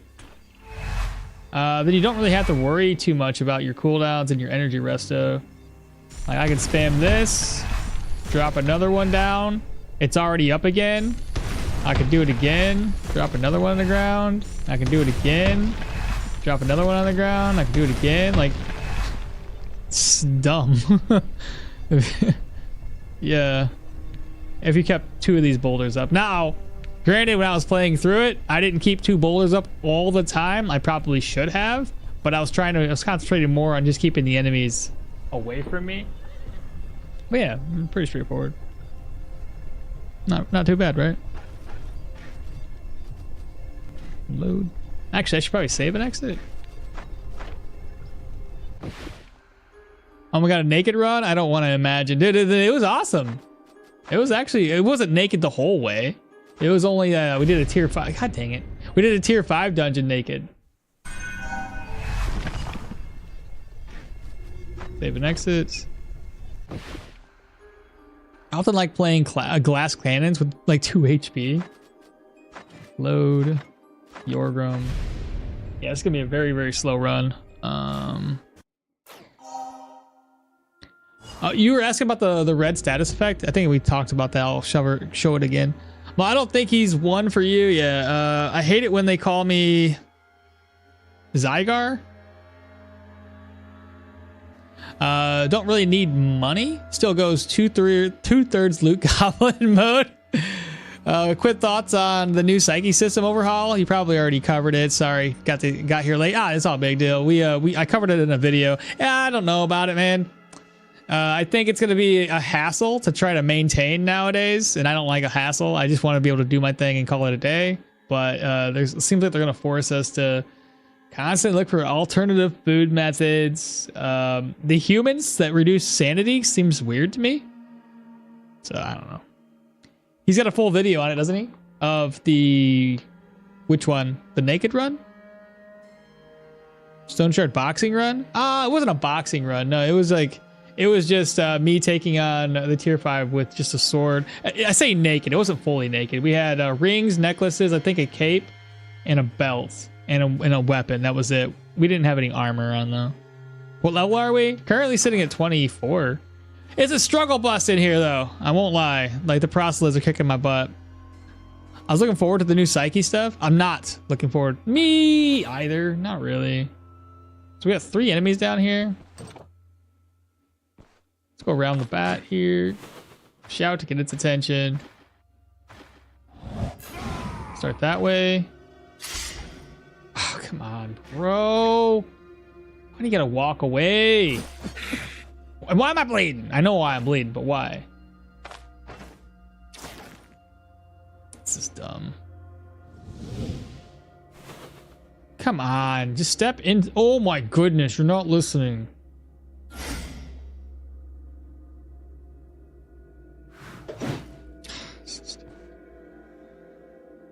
then you don't really have to worry too much about your cooldowns and your energy resto. Like I can spam this, drop another one down. It's already up again. I can do it again, drop another one on the ground. I can do it again, drop another one on the ground. I can do it again. Like, it's dumb. Yeah. If you kept 2 of these boulders up. Now, granted, when I was playing through it, I didn't keep 2 boulders up all the time. I probably should have, but I was concentrating more on just keeping the enemies away from me. But yeah, pretty straightforward. Not too bad, right? Load. Actually, I should probably save and exit. Oh, we got a naked run? I don't want to imagine. Dude, it was awesome. It wasn't naked the whole way. It was only, we did a tier 5. God dang it. We did a tier 5 dungeon naked. Save and exit. I often like playing glass cannons with like 2 HP. Load. Jorgrim. Yeah, it's gonna be a very, very slow run. You were asking about the red status effect. I think we talked about that. I'll show it again. Well, I don't think he's one for you. Yeah, I hate it when they call me Zygar. Don't really need money. Still goes two-thirds loot goblin mode. Quick thoughts on the new psyche system overhaul. You probably already covered it. Sorry, got here late. It's all big deal. I covered it in a video. I don't know about it, man. I think it's gonna be a hassle to try to maintain nowadays, and I don't like a hassle. I just want to be able to do my thing and call it a day. But it seems like they're gonna force us to constantly look for alternative food methods. The humans that reduce sanity seems weird to me. So I don't know. He's got a full video on it, doesn't he? Of which one? The naked run? Stoneshard boxing run? It wasn't a boxing run. No, it was just me taking on the tier 5 with just a sword. I say naked. It wasn't fully naked. We had rings, necklaces, I think a cape, and a belt, and a weapon. That was it. We didn't have any armor on though. What level are we? Currently sitting at 24. It's a struggle bus in here though. I won't lie. Like the proselytes are kicking my butt. I was looking forward to the new psyche stuff. I'm not looking forward. Me either. Not really. So we got 3 enemies down here. Let's go around the bat here. Shout to get its attention. Start that way. Oh, come on, bro. Why do you gotta walk away? Why am I bleeding? I know why I'm bleeding, but why? This is dumb. Come on, just step in. Oh my goodness, you're not listening.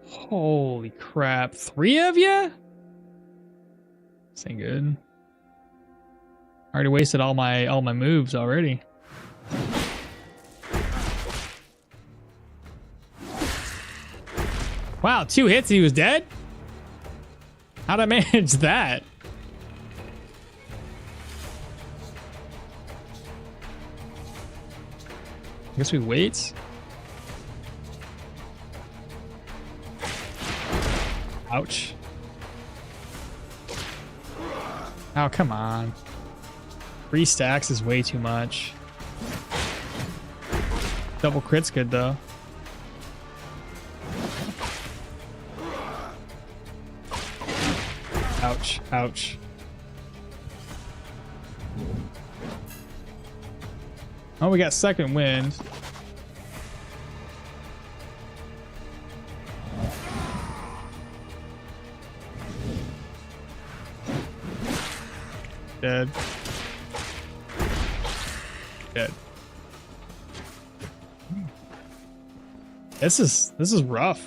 Holy crap, 3 of you? This ain't good. I already wasted all my moves already. Wow, 2 hits and he was dead? How'd I manage that? I guess we wait. Ouch. Oh, come on. 3 stacks is way too much. Double crit's good though. Ouch, ouch. Oh, we got second wind. Dead. Dead. This is rough.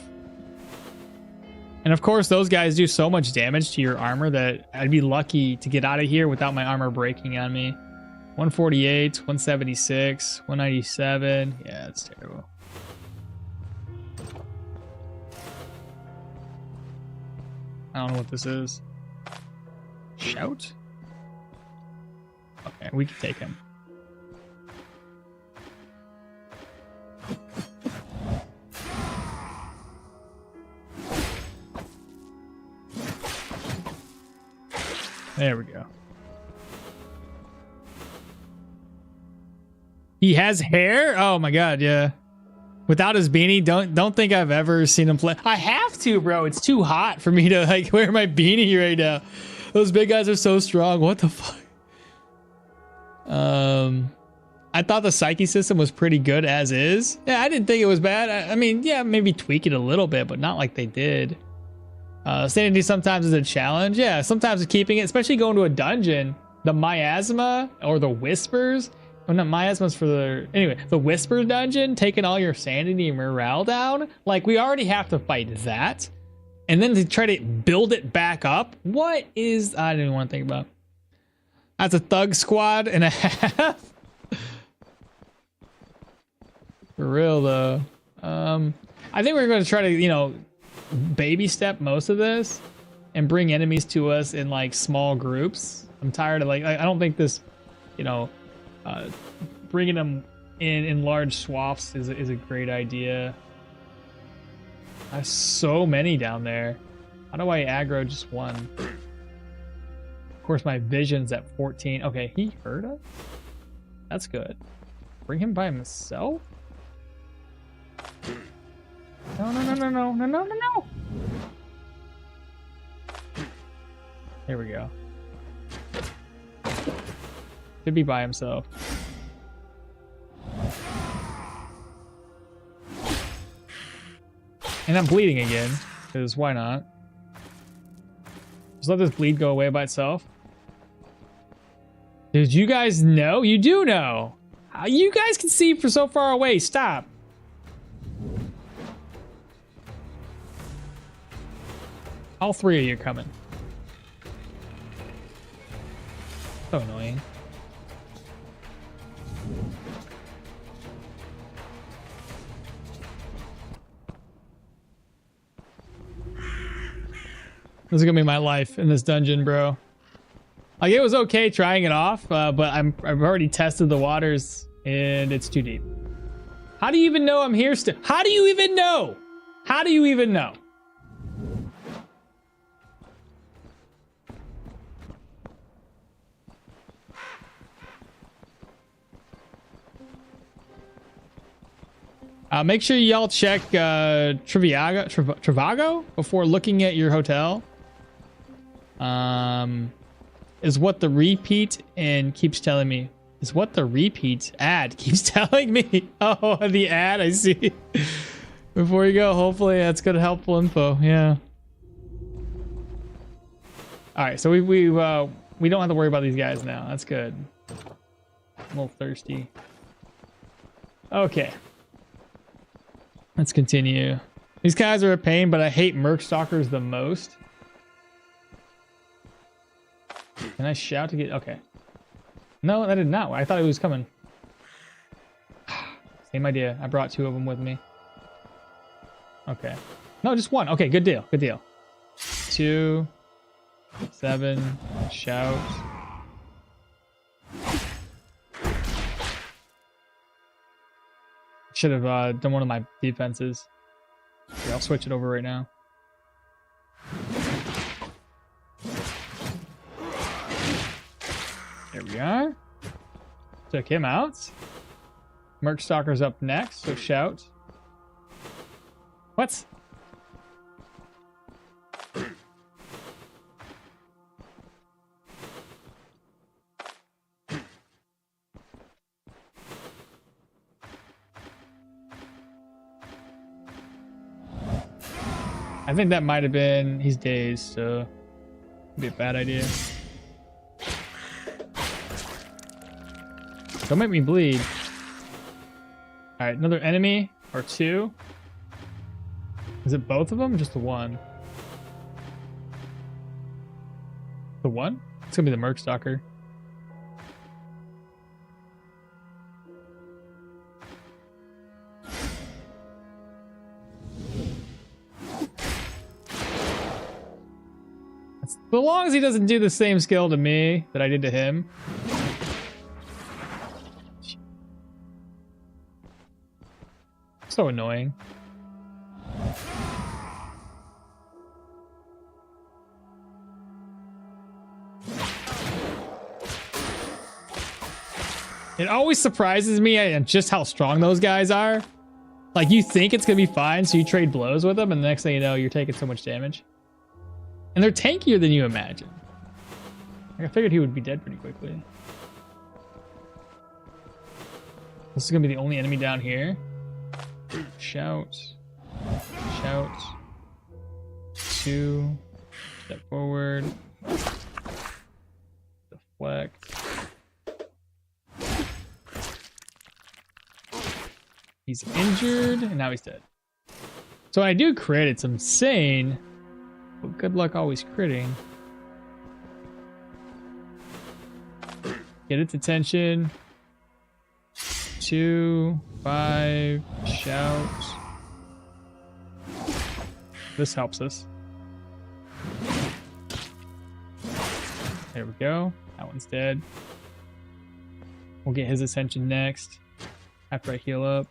And of course, those guys do so much damage to your armor that I'd be lucky to get out of here without my armor breaking on me. 148, 176, 197. Yeah, it's terrible. I don't know what this is. Shout? Okay, we can take him. There we go. He has hair? Oh my god, yeah. Without his beanie, don't think I've ever seen him play. I have to, bro. It's too hot for me to like wear my beanie right now. Those big guys are so strong. What the fuck? I thought the psyche system was pretty good as is. Yeah, I didn't think it was bad. I mean, yeah, maybe tweak it a little bit, but not like they did. Sanity sometimes is a challenge. Yeah, sometimes keeping it, especially going to a dungeon, the miasma or the whispers. Well, not miasmas for the... Anyway, the whisper dungeon, taking all your sanity and morale down. Like, we already have to fight that. And then to try to build it back up. What is... I didn't even want to think about. That's a thug squad and a half. For real, though. I think we're going to try to, you know, baby step most of this and bring enemies to us in, like, small groups. I'm tired of, like... I don't think this, you know... bringing them in large swaths is a great idea. There's so many down there. How do I aggro just one? Of course, my vision's at 14. Okay, he heard us? That's good. Bring him by himself? No, no, no, no, no, no, no, no, no. Here we go. Could be by himself. And I'm bleeding again, because why not? Just let this bleed go away by itself. Did you guys know? You do know. You guys can see for so far away. Stop. All three of you are coming. So annoying. This is gonna be my life in this dungeon, bro. Like, it was okay trying it off, but I've already tested the waters and it's too deep. How do you even know I'm here still? How do you even know? How do you even know? Make sure y'all check Trivago before looking at your hotel. Is what the repeat and keeps telling me. Is what the repeat ad keeps telling me. Oh, the ad, I see. Before you go, hopefully that's good helpful info. Yeah. All right, so we don't have to worry about these guys now. That's good. I'm a little thirsty. Okay. Let's continue. These guys are a pain, but I hate merc stalkers the most. Can I shout to get... Okay. No, I did not. I thought it was coming. Same idea. I brought two of them with me. Okay. No, just one. Okay, good deal. Good deal. 2, 7, shout. Should have done one of my defenses. Okay, I'll switch it over right now. There we are. Took him out. Merc Stalker's up next, so shout. What? I think that might have been... He's dazed, so... It'd be a bad idea. Don't make me bleed. Alright, another enemy or two. Is it both of them or just the one? The one? It's gonna be the Merc Stalker. So long as he doesn't do the same skill to me that I did to him. So annoying. It always surprises me at just how strong those guys are. Like, you think it's gonna be fine, so you trade blows with them, and the next thing you know, you're taking so much damage. And they're tankier than you imagine. Like, I figured he would be dead pretty quickly. This is gonna be the only enemy down here. Shout. Shout. 2. Step forward. Deflect. He's injured, and now he's dead. So when I do crit, it's insane. But good luck always critting. Get its attention. 2, 5, shout. This helps us. There we go. That one's dead. We'll get his attention next after I heal up.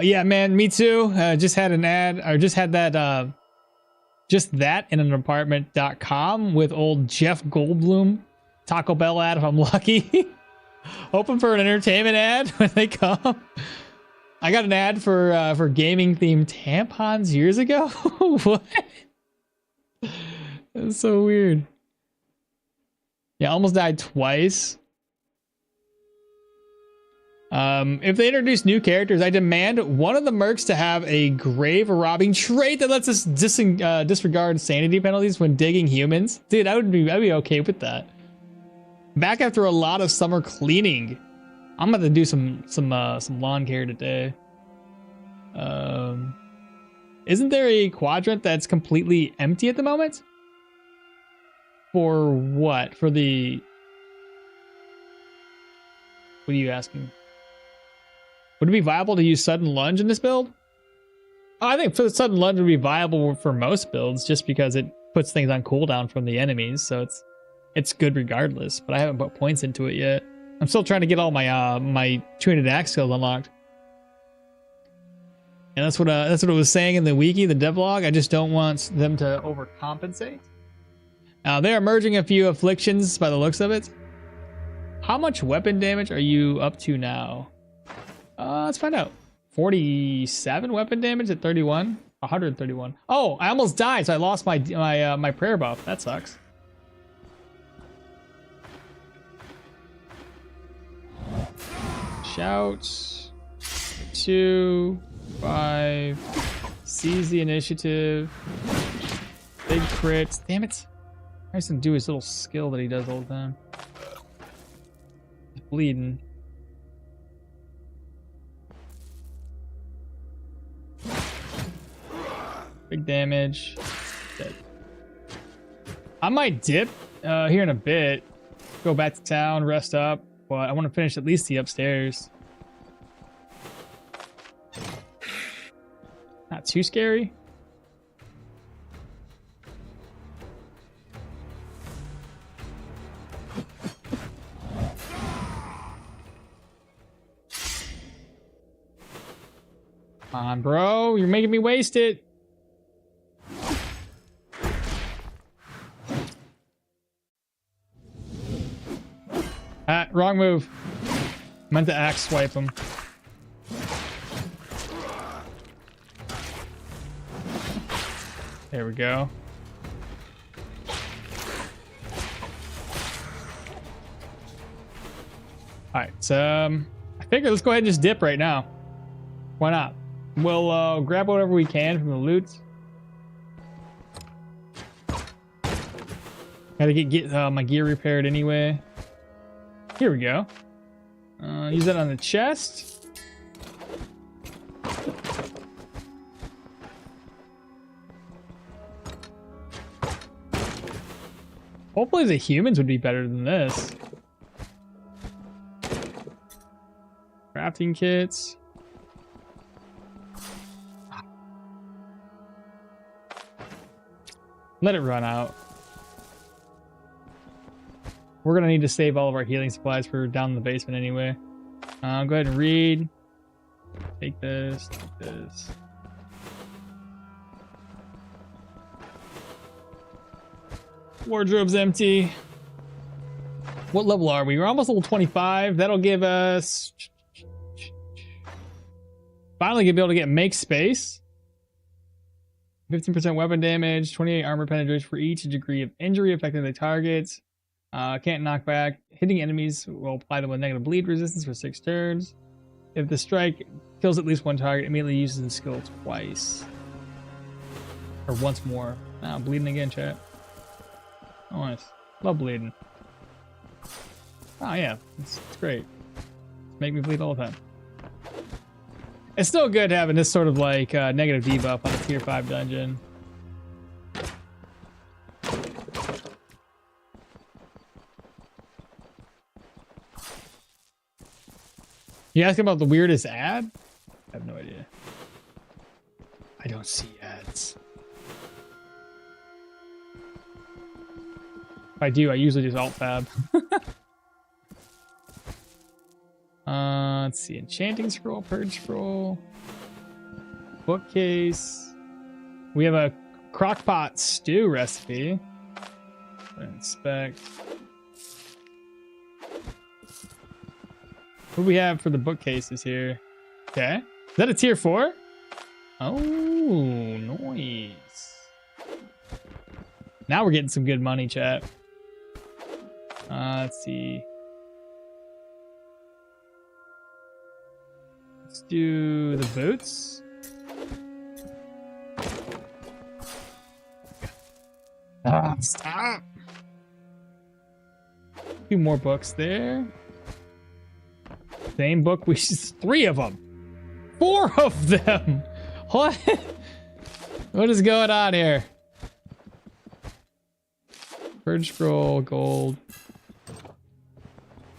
Yeah, man, me too. Just had an ad, or just had that, just that in an apartment.com with old Jeff Goldblum. Taco Bell ad if I'm lucky. Hoping for an entertainment ad when they come. I got an ad for gaming themed tampons years ago. What? That's so weird. Yeah, almost died twice. If they introduce new characters, I demand one of the mercs to have a grave robbing trait that lets us disregard sanity penalties when digging humans. Dude, I'd be okay with that. Back after a lot of summer cleaning, I'm gonna do some lawn care today. Isn't there a quadrant that's completely empty at the moment? For what? For the... What are you asking? Would it be viable to use sudden lunge in this build? I think for the sudden lunge would be viable for most builds just because it puts things on cooldown from the enemies, so it's good regardless, but I haven't put points into it yet. I'm still trying to get all my my two-handed axe skills unlocked. And that's what it was saying in the wiki, the devlog. I just don't want them to overcompensate. They are merging a few afflictions by the looks of it. How much weapon damage are you up to now? Let's find out. 47 weapon damage at 31. 131. Oh, I almost died, so I lost my my prayer buff. That sucks. Shout. 2, 5. Seize the initiative. Big crits. Damn it. I just didn't do his little skill that he does all the time. He's bleeding. Big damage. Dead. I might dip here in a bit. Go back to town, rest up. But I want to finish at least the upstairs. Not too scary. Come on, bro. You're making me waste it. Ah, wrong move. Meant to axe swipe him. There we go. Alright, so I figure let's go ahead and just dip right now. Why not? We'll grab whatever we can from the loot. Gotta get my gear repaired anyway. Here we go. Use that on the chest. Hopefully the humans would be better than this. Crafting kits. Let it run out. We're gonna need to save all of our healing supplies for down in the basement anyway. Go ahead and read. Take this, take this. Wardrobe's empty. What level are we? We're almost level 25. That'll give us... Finally gonna be able to get make space. 15% weapon damage, 28 armor penetration for each degree of injury affecting the targets. Can't knock back. Hitting enemies will apply them with negative bleed resistance for 6 turns. If the strike kills at least one target, immediately uses the skill twice. Or once more. Now, bleeding again, chat. Oh, nice. Love bleeding. Oh, yeah. It's great. Make me bleed all the time. It's still good having this sort of like negative debuff on a tier 5 dungeon. You asking about the weirdest ad? I have no idea. I don't see ads. If I do, I usually just alt-tab. Let's see. Enchanting scroll, purge scroll, bookcase. We have a crockpot stew recipe. Inspect. What do we have for the bookcases here? Okay. Is that a tier 4? Oh, nice. Now we're getting some good money, chat. Let's see. Let's do the boots. Stop. 2 more books there. Same book. We 3 of them. 4 of them. What? What is going on here? Purge scroll, gold.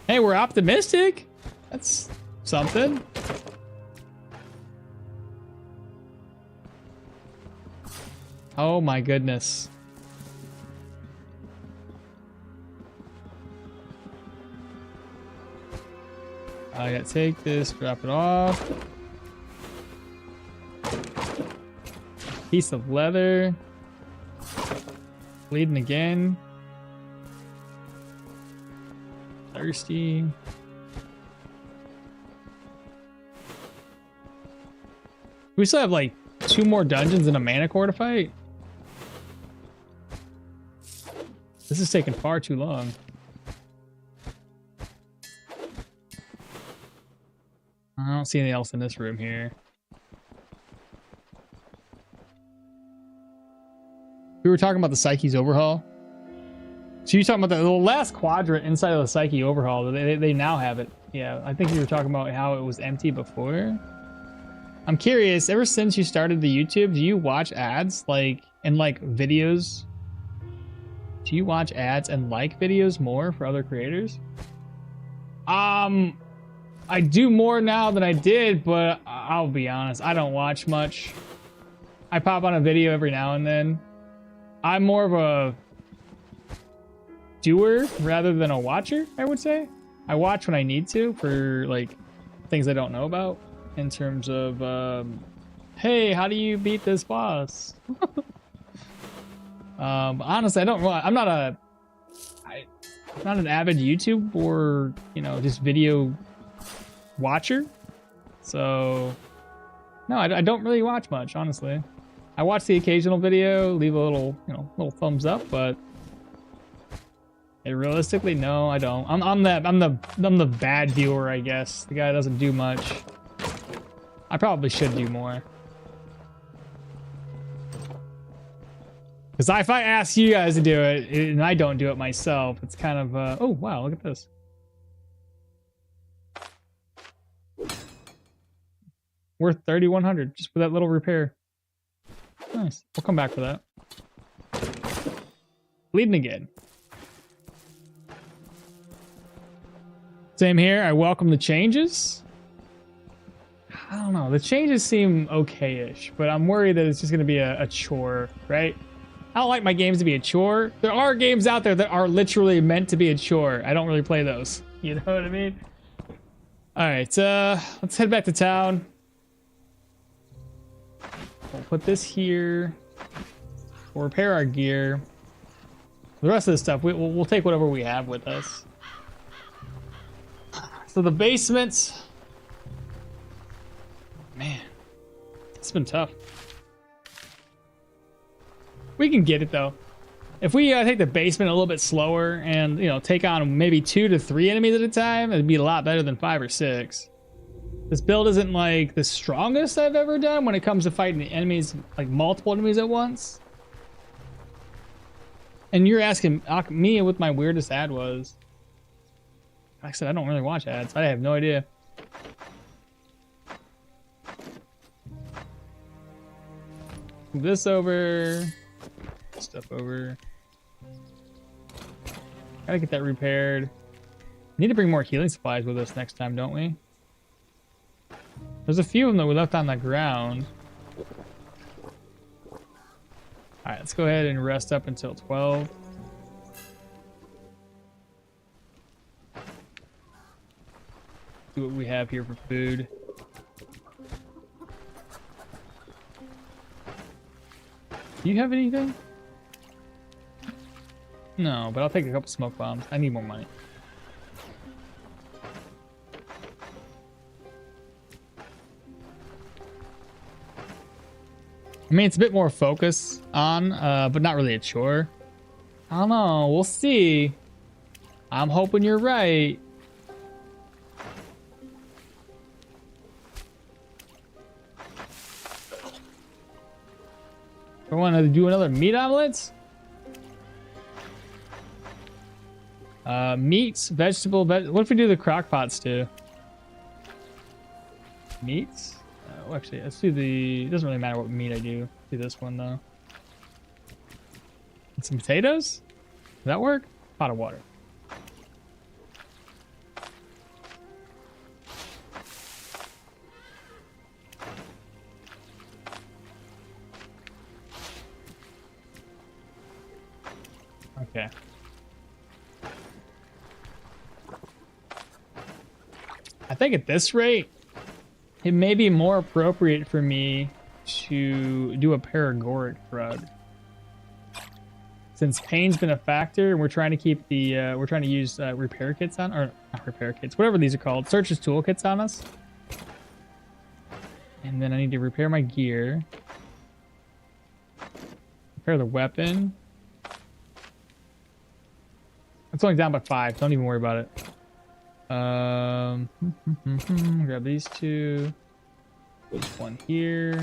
Hey, we're optimistic. That's something. Oh my goodness. I gotta take this, drop it off. Piece of leather. Bleeding again. Thirsty. We still have like 2 more dungeons and a mana core to fight. This is taking far too long. I don't see anything else in this room here. We were talking about the Psyche's overhaul. So you're talking about the last quadrant inside of the Psyche overhaul. They now have it. Yeah, I think you were talking about how it was empty before. I'm curious, ever since you started the YouTube, do you watch ads like and like videos? Do you watch ads and like videos more for other creators? I do more now than I did, but I'll be honest, I don't watch much. I pop on a video every now and then. I'm more of a doer rather than a watcher, I would say. I watch when I need to for like things I don't know about in terms of hey, how do you beat this boss? Honestly, I'm not an avid YouTube or, you know, just video watcher. So no, I don't really watch much, honestly. I watch the occasional video, leave a little, you know, little thumbs up, but hey, realistically, no, I don't. I'm the bad viewer, I guess. The guy that doesn't do much. I probably should do more. Because if I ask you guys to do it, and I don't do it myself, it's kind of, oh, wow, look at this. Worth 3,100 just for that little repair. Nice. We'll come back for that. Bleeding again. Same here. I welcome the changes. I don't know. The changes seem okay-ish, but I'm worried that it's just going to be a chore, right? I don't like my games to be a chore. There are games out there that are literally meant to be a chore. I don't really play those. You know what I mean? All right, let's head back to town. We'll put this here. We'll repair our gear. The rest of the stuff, we'll take whatever we have with us. So the basement, man, it's been tough. We can get it though. If we take the basement a little bit slower and, you know, take on maybe 2 to 3 enemies at a time, it'd be a lot better than 5 or 6. This build isn't like the strongest I've ever done when it comes to fighting the enemies, like multiple enemies at once. And you're asking me what my weirdest ad was. Like I said, I don't really watch ads. I have no idea. Move this over. Stuff over. Gotta get that repaired. Need to bring more healing supplies with us next time, don't we? There's a few of them that we left on the ground. Alright, let's go ahead and rest up until 12. See what we have here for food. Do you have anything? No, but I'll take a couple smoke bombs. I need more money. I mean, it's a bit more focus on, but not really a chore. I don't know. We'll see. I'm hoping you're right. I want to do another meat omelette. Meats, vegetable, what if we do the crock pots too? Meats? Well, actually, let's do it doesn't really matter what meat I do. Do this one though. And some potatoes? Does that work? Pot of water. Okay. I think at this rate, it may be more appropriate for me to do a paragoric rug. Since pain's been a factor, and we're trying to keep the, we're trying to use repair kits on, or not repair kits, whatever these are called, searches toolkits on us. And then I need to repair my gear. Repair the weapon. It's only down by 5. Don't even worry about it. Grab these 2. Put one here.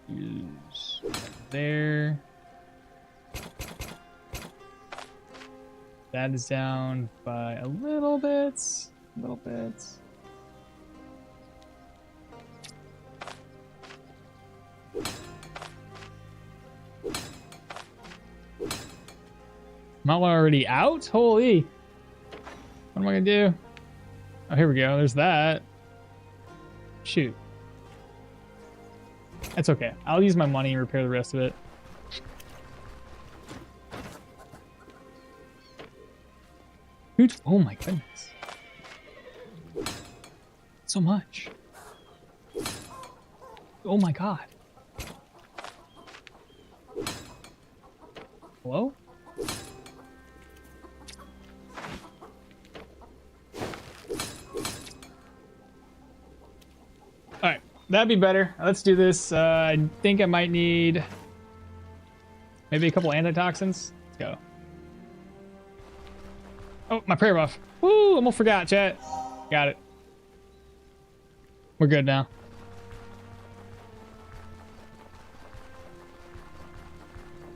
Use one there. That is down by a little bit. Am I already out? Holy. What am I gonna do? Oh, here we go. There's that. Shoot. That's okay. I'll use my money and repair the rest of it. Dude, oh my goodness. So much. Oh my god. Hello? Alright, that'd be better. Let's do this. I think I might need maybe a couple antitoxins. Let's go. Oh, my prayer buff. Woo, almost forgot, chat. Got it. We're good now.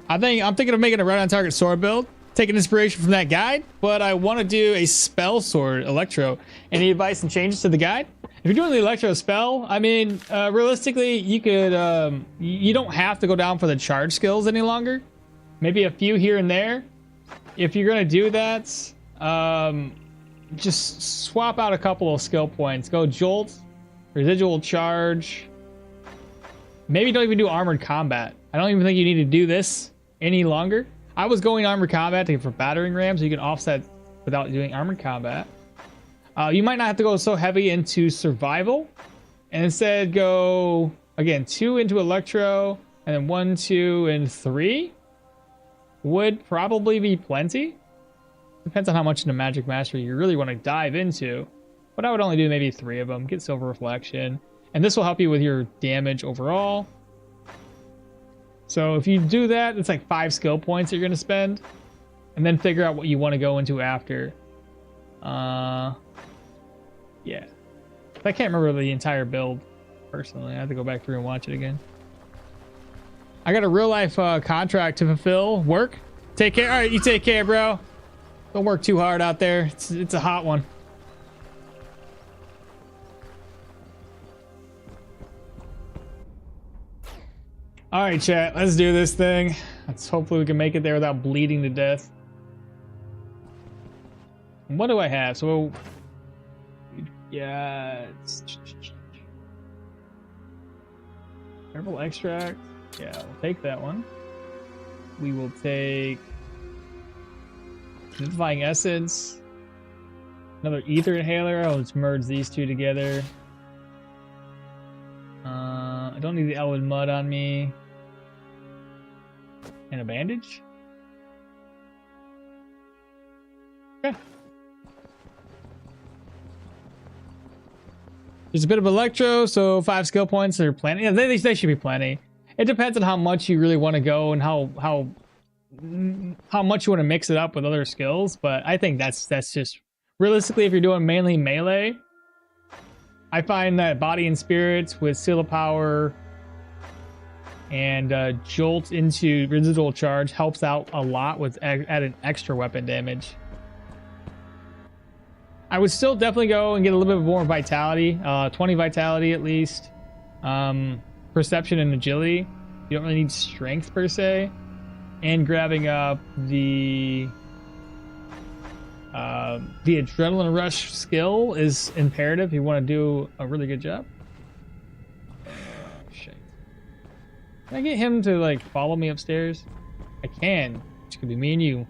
I'm thinking of making a right on target sword build, taking inspiration from that guide, but I want to do a spell sword electro. Any advice and changes to the guide? If you're doing the electro spell, I mean, realistically, you could, you don't have to go down for the charge skills any longer. Maybe a few here and there. If you're gonna do that, just swap out a couple of skill points. Go jolt, residual charge. Maybe don't even do armored combat. I don't even think you need to do this any longer. I was going armored combat for battering rams, so you can offset without doing armored combat. You might not have to go so heavy into survival, and instead go again 2 into electro, and then 1, 2, and 3 would probably be plenty. Depends on how much into magic mastery you really want to dive into, but I would only do maybe 3 of them. Get silver reflection, and this will help you with your damage overall. So if you do that, it's like 5 skill points you're going to spend, and then figure out what you want to go into after. Yeah. I can't remember the entire build, personally. I have to go back through and watch it again. I got a real life contract to fulfill. Work? Take care? Alright, you take care, bro. Don't work too hard out there. It's a hot one. Alright, chat. Let's do this thing. Hopefully we can make it there without bleeding to death. What do I have? So... yeah, herbal extract. Yeah, we'll take that one. We will take vivifying essence, another ether inhaler. I'll just merge these two together. I don't need the elven mud on me. And a bandage. Okay. There's a bit of electro, so 5 skill points are plenty. Yeah, they should be plenty. It depends on how much you really want to go and how much you want to mix it up with other skills. But I think that's just realistically, if you're doing mainly melee, I find that body and spirits with seal of power and jolt into residual charge helps out a lot with adding extra weapon damage. I would still definitely go and get a little bit more vitality, 20 vitality at least. Perception and agility. You don't really need strength per se. And grabbing up the adrenaline rush skill is imperative if you want to do a really good job. Shit. Can I get him to like follow me upstairs? I can. Which could be me and you.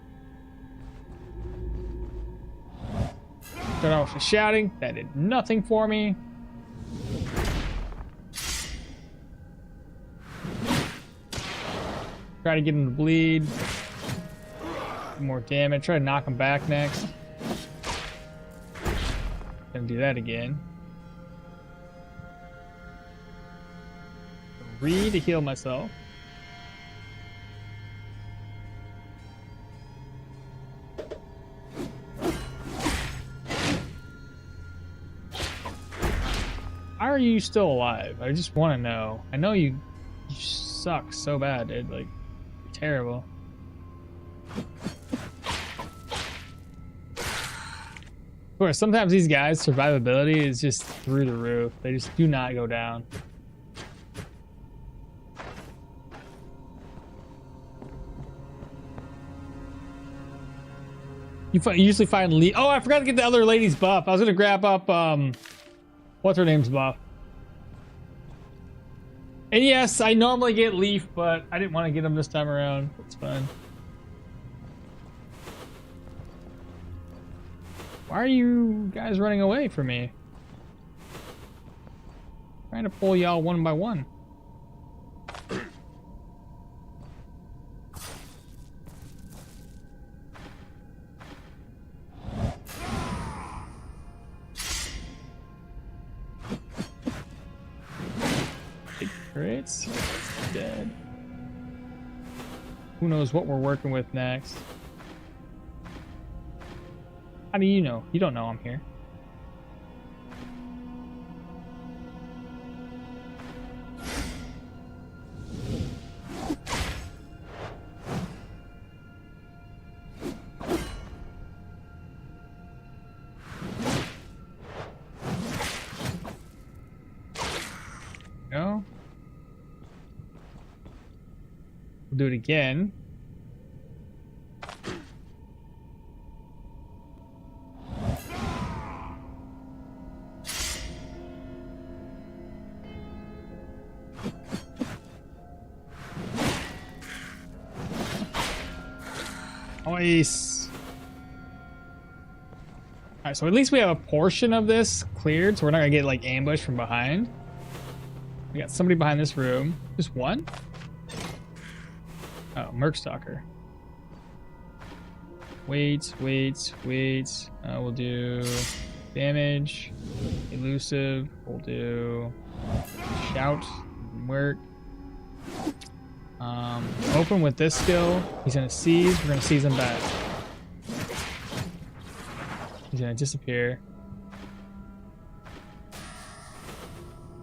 Start off with shouting. That did nothing for me. Try to get him to bleed. More damage. Try to knock him back next. Gonna do that again. To heal myself. Why are you still alive? I just want to know. I know you suck so bad, dude. Like, you're terrible. Of course, sometimes these guys' survivability is just through the roof. They just do not go down. You usually find Lee. Oh, I forgot to get the other lady's buff. I was gonna grab up what's her name's buff. And yes, I normally get Leaf, but I didn't want to get him this time around. It's fine. Why are you guys running away from me? I'm trying to pull y'all one by one. Crits, dead. Who knows what we're working with next? How do you know? You don't know I'm here. Go. We'll do it again. Nice. All right, so at least we have a portion of this cleared, so we're not gonna get like ambushed from behind. We got somebody behind this room. Just one? Oh, Merc Stalker. Wait. We'll do damage, elusive. We'll do shout, work. Open with this skill. He's gonna seize. We're gonna seize him back. He's gonna disappear.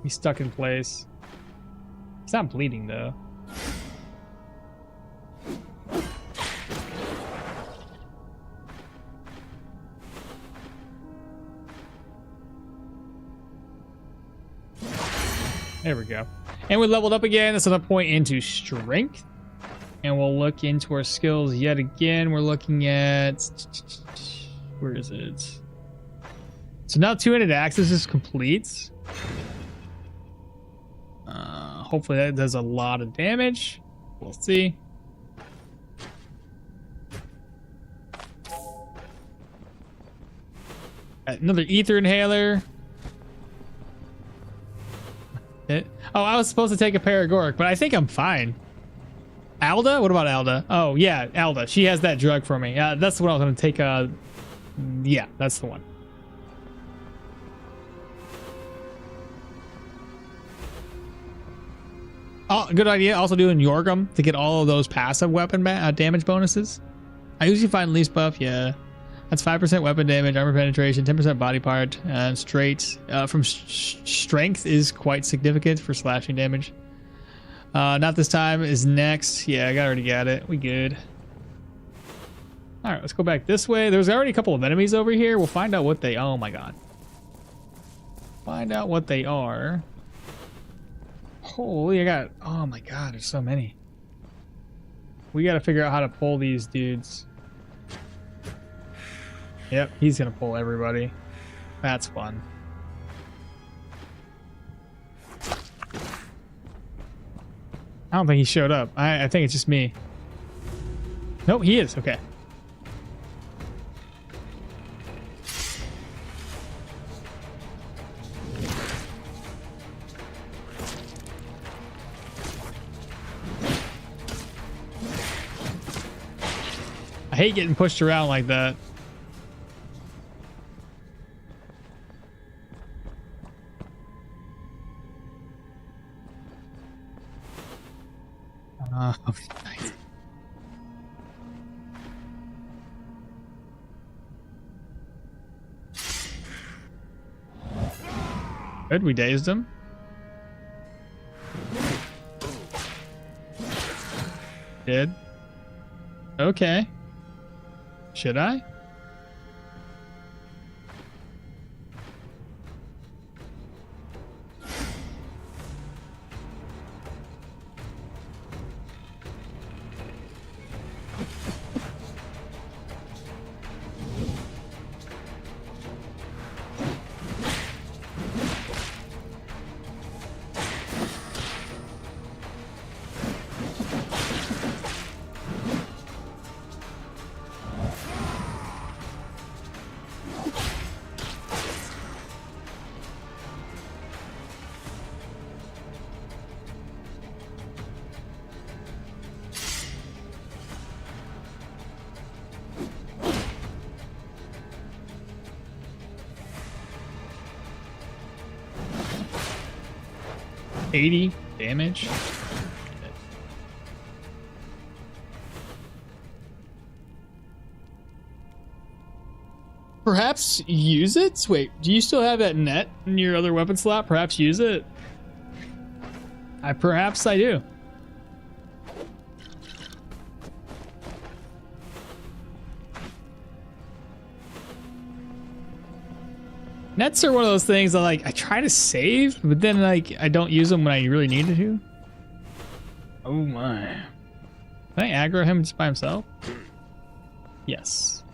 He's stuck in place. He's not bleeding though. There we go. And we leveled up again. That's another point into strength. And we'll look into our skills yet again. We're looking at... Where is it? So now two-handed axes is complete. Hopefully that does a lot of damage. We'll see. Another ether inhaler. Oh, I was supposed to take a paragoric, but I think I'm fine. Alda? What about Alda? Oh, yeah, Alda. She has that drug for me. That's the one I was going to take. Yeah, that's the one. Oh, good idea. Also doing Jorgrim to get all of those passive weapon damage bonuses. I usually find least buff. Yeah. That's 5% weapon damage, armor penetration, 10% body part, and straight from strength is quite significant for slashing damage. Not this time is next. Yeah, I already got it. We good. All right, let's go back this way. There's already a couple of enemies over here. We'll find out what they. Oh my god. Find out what they are. Holy, I got. Oh my god, there's so many. We got to figure out how to pull these dudes. Yep, he's gonna pull everybody. That's fun. I don't think he showed up. I think it's just me. Nope, he is. Okay. I hate getting pushed around like that. Nice. Good, we dazed him. Did. Okay. Should I? $80 damage. Perhaps use it? Wait, do you still have that net in your other weapon slot? Perhaps use it? Perhaps I do. Nets are one of those things that like I try to save, but then like I don't use them when I really need to. Oh my. Can I aggro him just by himself? Yes.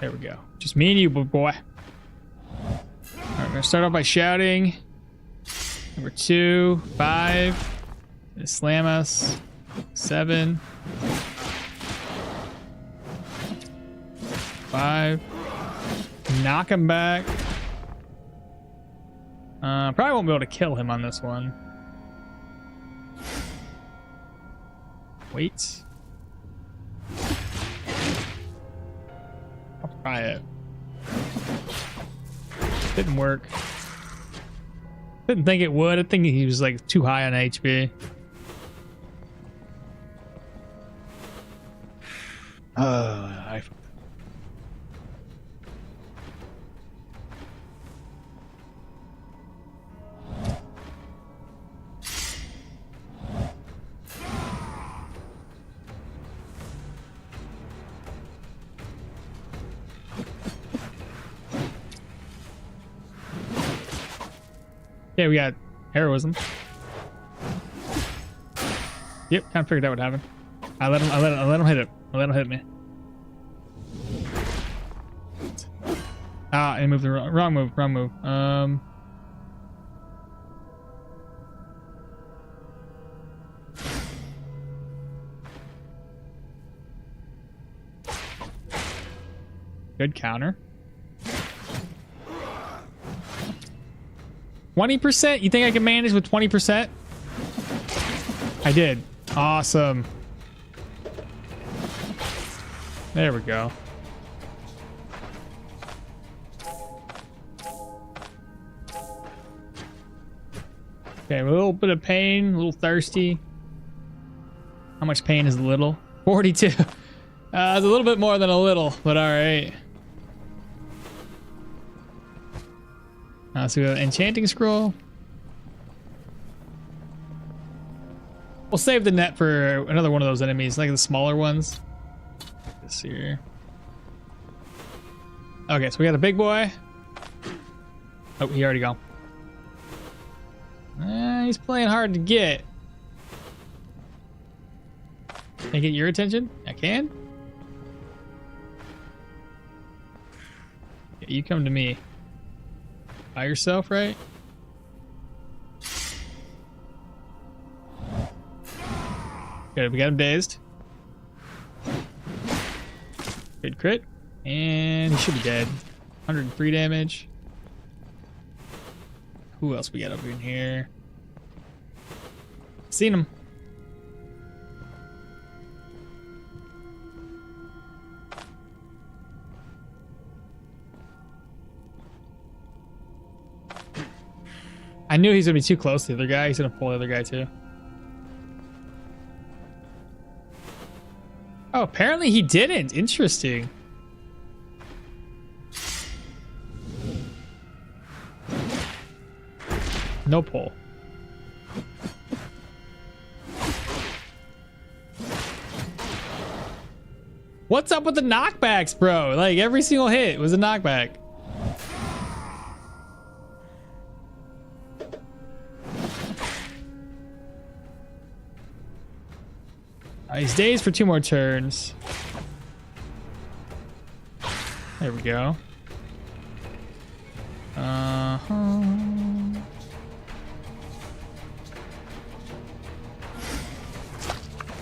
There we go. Just me and you, boy. Alright, we're gonna start off by shouting. Number 2, 5. Gonna slam us. 7. 5. Knock him back. Probably won't be able to kill him on this one. Wait. I'll try it. Didn't work. Didn't think it would. I think he was like too high on HP. I Yeah, we got heroism. Yep, kind of figured out what happened. I let him hit it. I let him hit me. Ah, I moved the wrong move. Good counter. 20%? You think I can manage with 20%? I did. Awesome. There we go. Okay, a little bit of pain, a little thirsty. How much pain is little? 42. It's a little bit more than a little, but all right. So we have an enchanting scroll. We'll save the net for another one of those enemies, like the smaller ones. This here. Okay, so we got a big boy. Oh, he already gone. He's playing hard to get. Can I get your attention? I can. Yeah, you come to me. By yourself, right? Good, we got him dazed. Good crit. And he should be dead. 103 damage. Who else we got over in here? Seen him. I knew he's gonna be too close to the other guy. He's gonna pull the other guy too. Oh, apparently he didn't. Interesting. No pull. What's up with the knockbacks, bro? Like every single hit was a knockback. He's dazed for 2 more turns. There we go.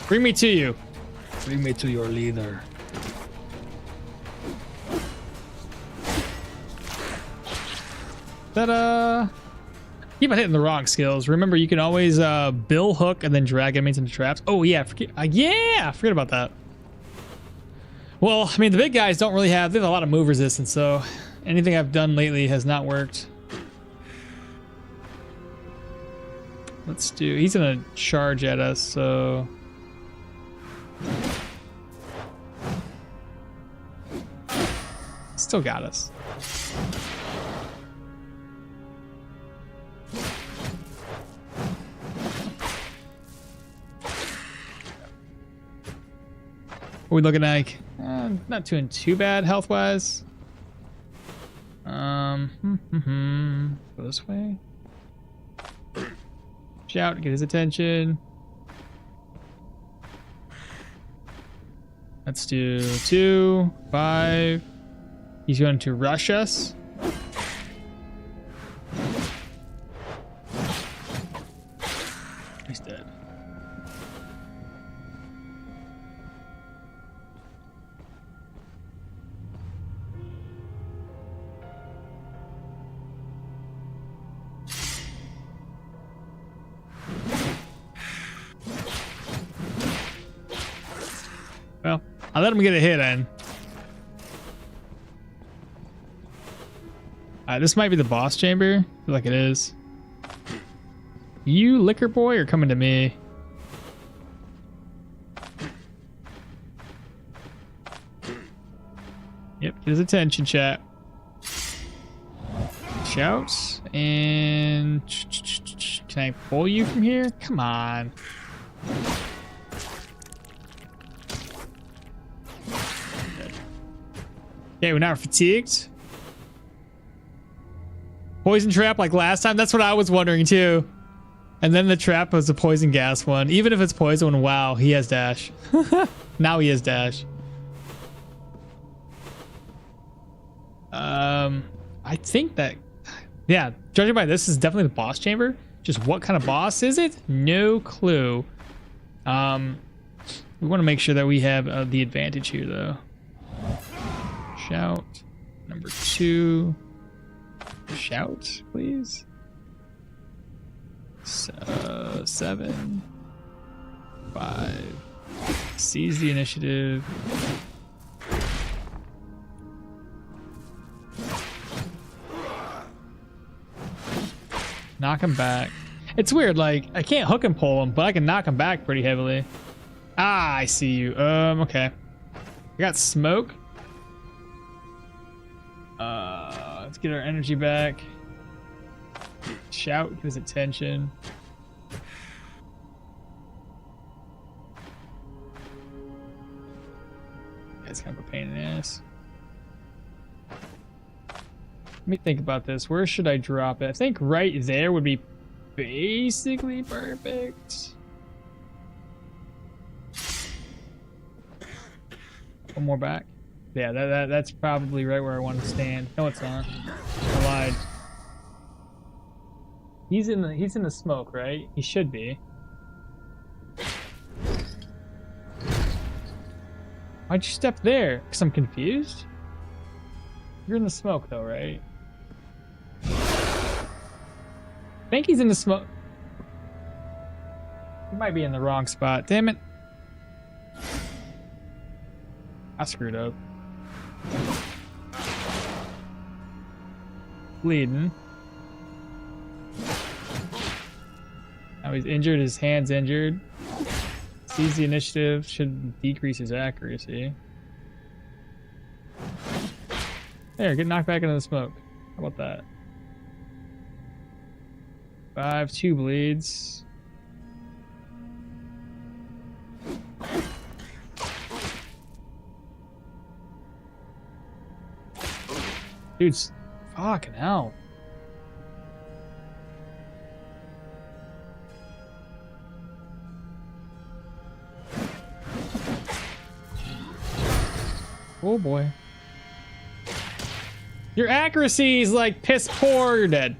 Bring me to you. Bring me to your leader. Ta-da! Keep on hitting the wrong skills. Remember, you can always bill hook and then drag enemies into traps. Oh yeah, forget about that. Well, I mean, the big guys don't really they have a lot of move resistance, so anything I've done lately has not worked. Let's do, he's gonna charge at us, so. Still got us. What are we looking like? Not doing too bad health-wise. Go this way. Shout, get his attention. Let's do 2, 5. He's going to rush us. He's dead. Well, I let him get a hit in. This might be the boss chamber. I feel like it is. You liquor boy are coming to me. Yep, get his attention, chat. Shouts and can I pull you from here? Come on. Okay, we're not fatigued. Poison trap like last time? That's what I was wondering too. And then the trap was a poison gas one. Even if it's poison, wow, he has dash. Now he has dash. I think that, yeah, judging by this is definitely the boss chamber. Just what kind of boss is it? No clue. We want to make sure that we have the advantage here though. Shout. Number 2. Shout, please. 7. 5. Seize the initiative. Knock him back. It's weird, like, I can't hook and pull him, but I can knock him back pretty heavily. Ah, I see you. Okay. I got smoke. Let's get our energy back. Shout, get his attention. That's kind of a pain in the ass. Let me think about this. Where should I drop it? I think right there would be basically perfect. One more back. Yeah, that's probably right where I want to stand. No, it's not. I lied. He's in the smoke, right? He should be. Why'd you step there? Because I'm confused? You're in the smoke though, right? I think he's in the smoke. He might be in the wrong spot. Damn it. I screwed up. Bleeding. Now he's injured, his hand's injured. Sees the initiative, should decrease his accuracy. There, get knocked back into the smoke. How about that? 5, 2 bleeds. Dude's fucking hell. Oh boy. Your accuracy is like piss poor, you're dead.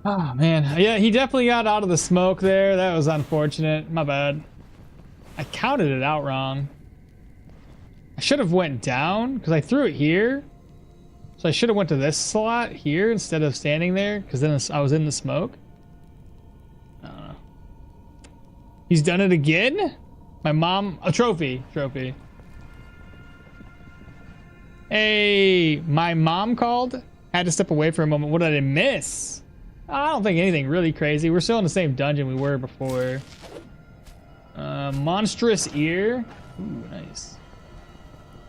Oh man, yeah, he definitely got out of the smoke there. That was unfortunate. My bad. I counted it out wrong. I should have went down because I threw it here. So I should have went to this slot here instead of standing there because then I was in the smoke. I don't know. He's done it again? My mom, a trophy. Hey, my mom called. Had to step away for a moment. What did I miss? I don't think anything really crazy. We're still in the same dungeon we were before. Monstrous ear. Ooh, nice.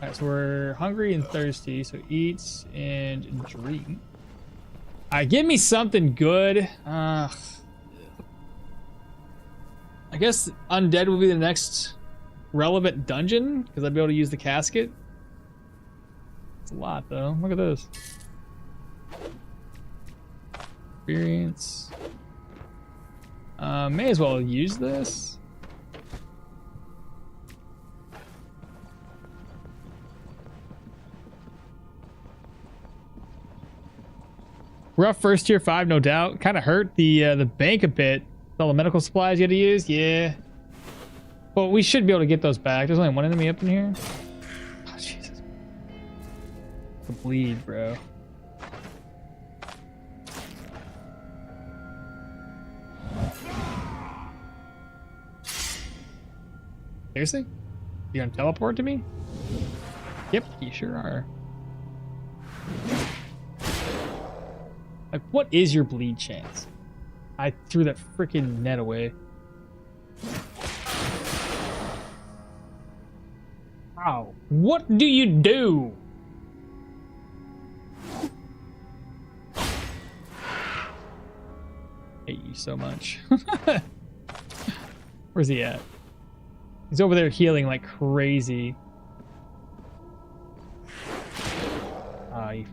Alright, so we're hungry and thirsty, so eat and drink. Alright, give me something good. I guess undead will be the next relevant dungeon, because I'd be able to use the casket. It's a lot, though. Look at this. Experience. May as well use this. Rough first tier 5, no doubt. Kind of hurt the bank a bit. All the medical supplies you had to use, yeah. But we should be able to get those back. There's only one enemy up in here. Oh, Jesus. The bleed, bro. Seriously? You gonna teleport to me? Yep, you sure are. Like, what is your bleed chance? I threw that freaking net away. Wow. What do you do? Hate you so much. Where's he at? He's over there healing like crazy. Ah, you...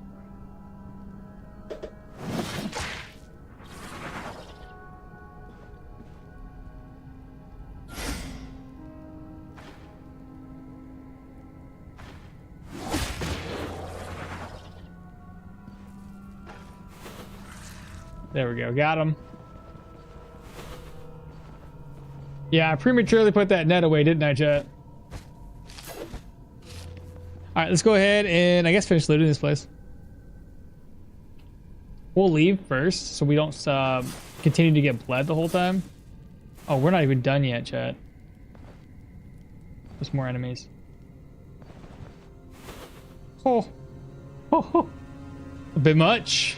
There we go, got him. Yeah, I prematurely put that net away, didn't I, chat? Alright, let's go ahead and I guess finish looting this place. We'll leave first so we don't continue to get bled the whole time. Oh, we're not even done yet, chat. There's more enemies. Oh. Oh. A bit much.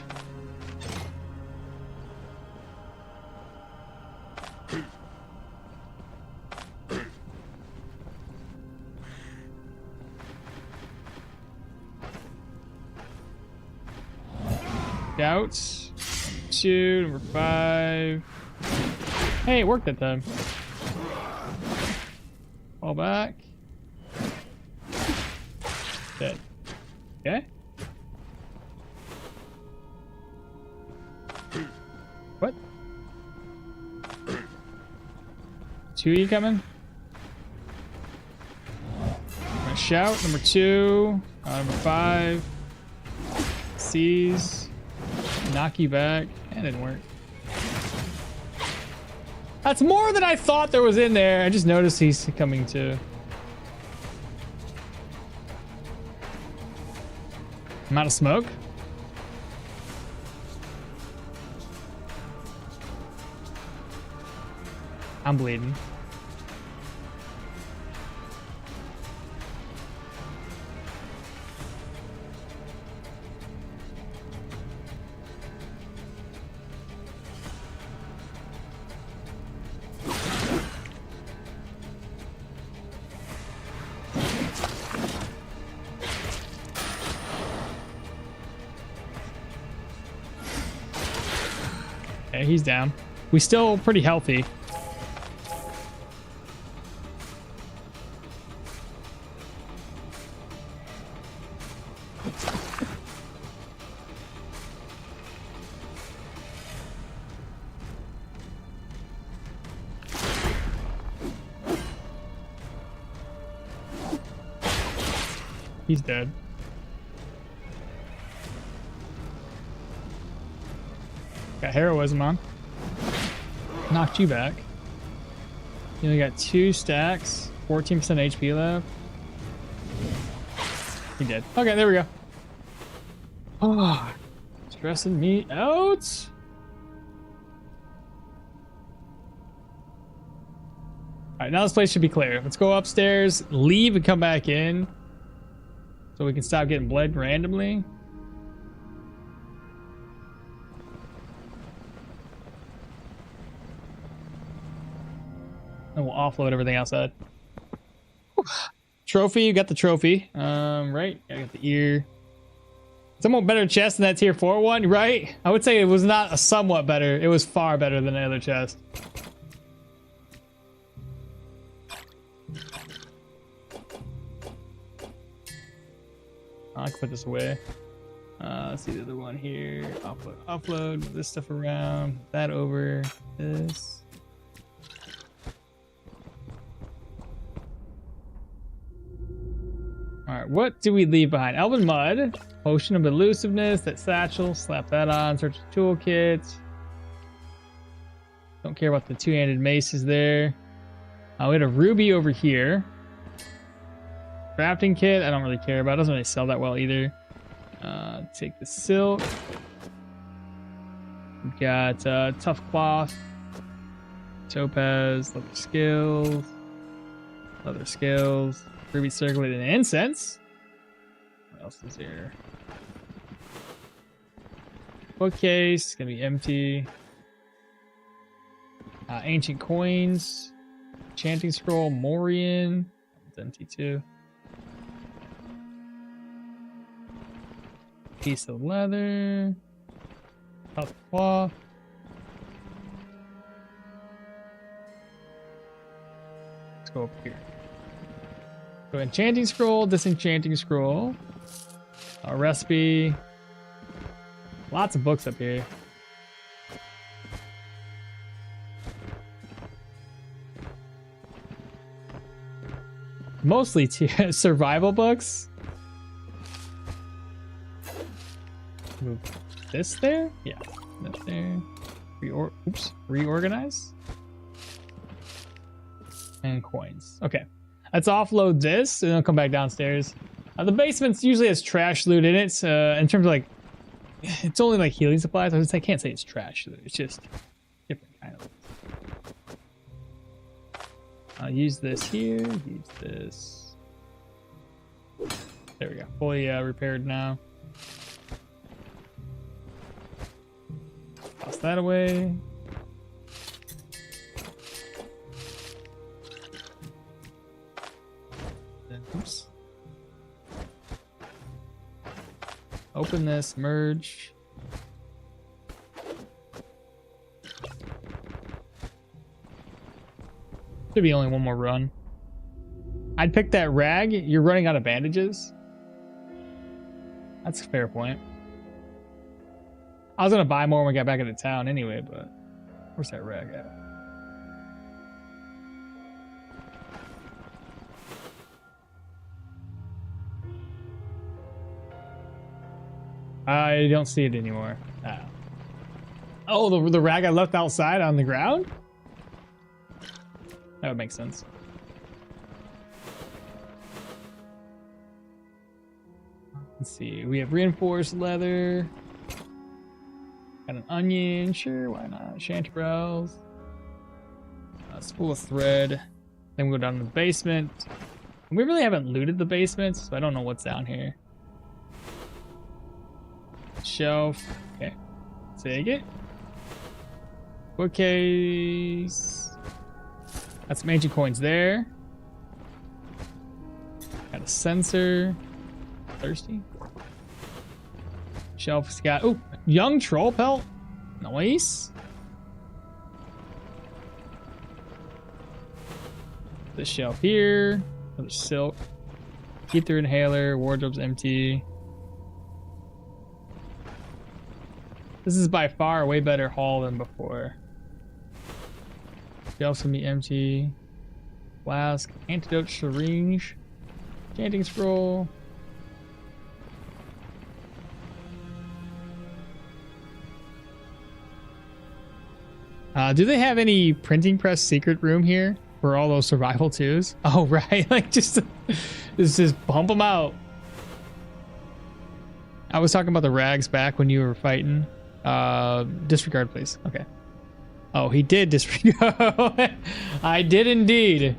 Doubts. 2, number 5. Hey, it worked that time. Fall back. Dead. Okay. What? 2 you coming? I'm gonna shout. Number 2. Number 5. Seize. Knock you back. That didn't work. That's more than I thought there was in there. I just noticed he's coming too. I'm out of smoke. I'm bleeding. Okay, he's down. We still pretty healthy. He's dead. Got heroism on. Knocked you back. You only got 2 stacks, 14% HP left. He did. Okay, there we go. Oh, stressing me out. Alright, now this place should be clear. Let's go upstairs, leave, and come back in. So we can stop getting bled randomly. And we'll offload everything outside. Whew. Trophy, you got the trophy. Right? I got the ear. Somewhat better chest than that tier 4 one, right? I would say it was not a somewhat better. It was far better than the other chest. I can put this away. Let's see the other one here. Offload move this stuff around. That over. This. Alright, what do we leave behind? Elven Mud. Potion of Elusiveness. That satchel. Slap that on. Search the toolkit. Don't care about the two-handed maces there. We had a ruby over here. Crafting kit. I don't really care about. It doesn't really sell that well either. Take the silk. We've got tough cloth. Topaz. Leather scales. Ruby circulated incense. What else is here? Bookcase, gonna be empty. Ancient coins. Enchanting scroll, Morian. It's empty too. Piece of leather. Tough cloth. Let's go up here. So enchanting scroll, disenchanting scroll, a recipe, lots of books up here. Mostly survival books. Move this there? Yeah, that there. Reorganize. And coins. Okay. Let's offload this and then come back downstairs. The basement usually has trash loot in it. In terms of like, it's only like healing supplies. I can't say it's trash loot. It's just different kind of loot. I'll use this here. Use this. There we go. Fully repaired now. Toss that away. Oops. Open this, merge. Should be only one more run. I'd pick that rag. You're running out of bandages. That's a fair point. I was gonna buy more when we got back into town anyway, but where's that rag at? I don't see it anymore. Oh, the rag I left outside on the ground? That would make sense. Let's see. We have reinforced leather. Got an onion. Sure, why not? Chanterelles. A spool of thread. Then we go down to the basement. And we really haven't looted the basement, so I don't know what's down here. Shelf. Okay. Take it. Bookcase. Got some ancient coins there. Got a sensor. Thirsty. Shelf's got, oh, young troll pelt. Nice. This shelf here. Another silk. Ether inhaler. Wardrobe's empty. This is by far a way better haul than before. Shelf's gonna be empty. Flask. Antidote syringe. Chanting scroll. Do they have any printing press secret room here for all those survival twos? Oh, right. Like just bump them out. I was talking about the rags back when you were fighting. Disregard, please. Okay. Oh, he did disregard. I did indeed.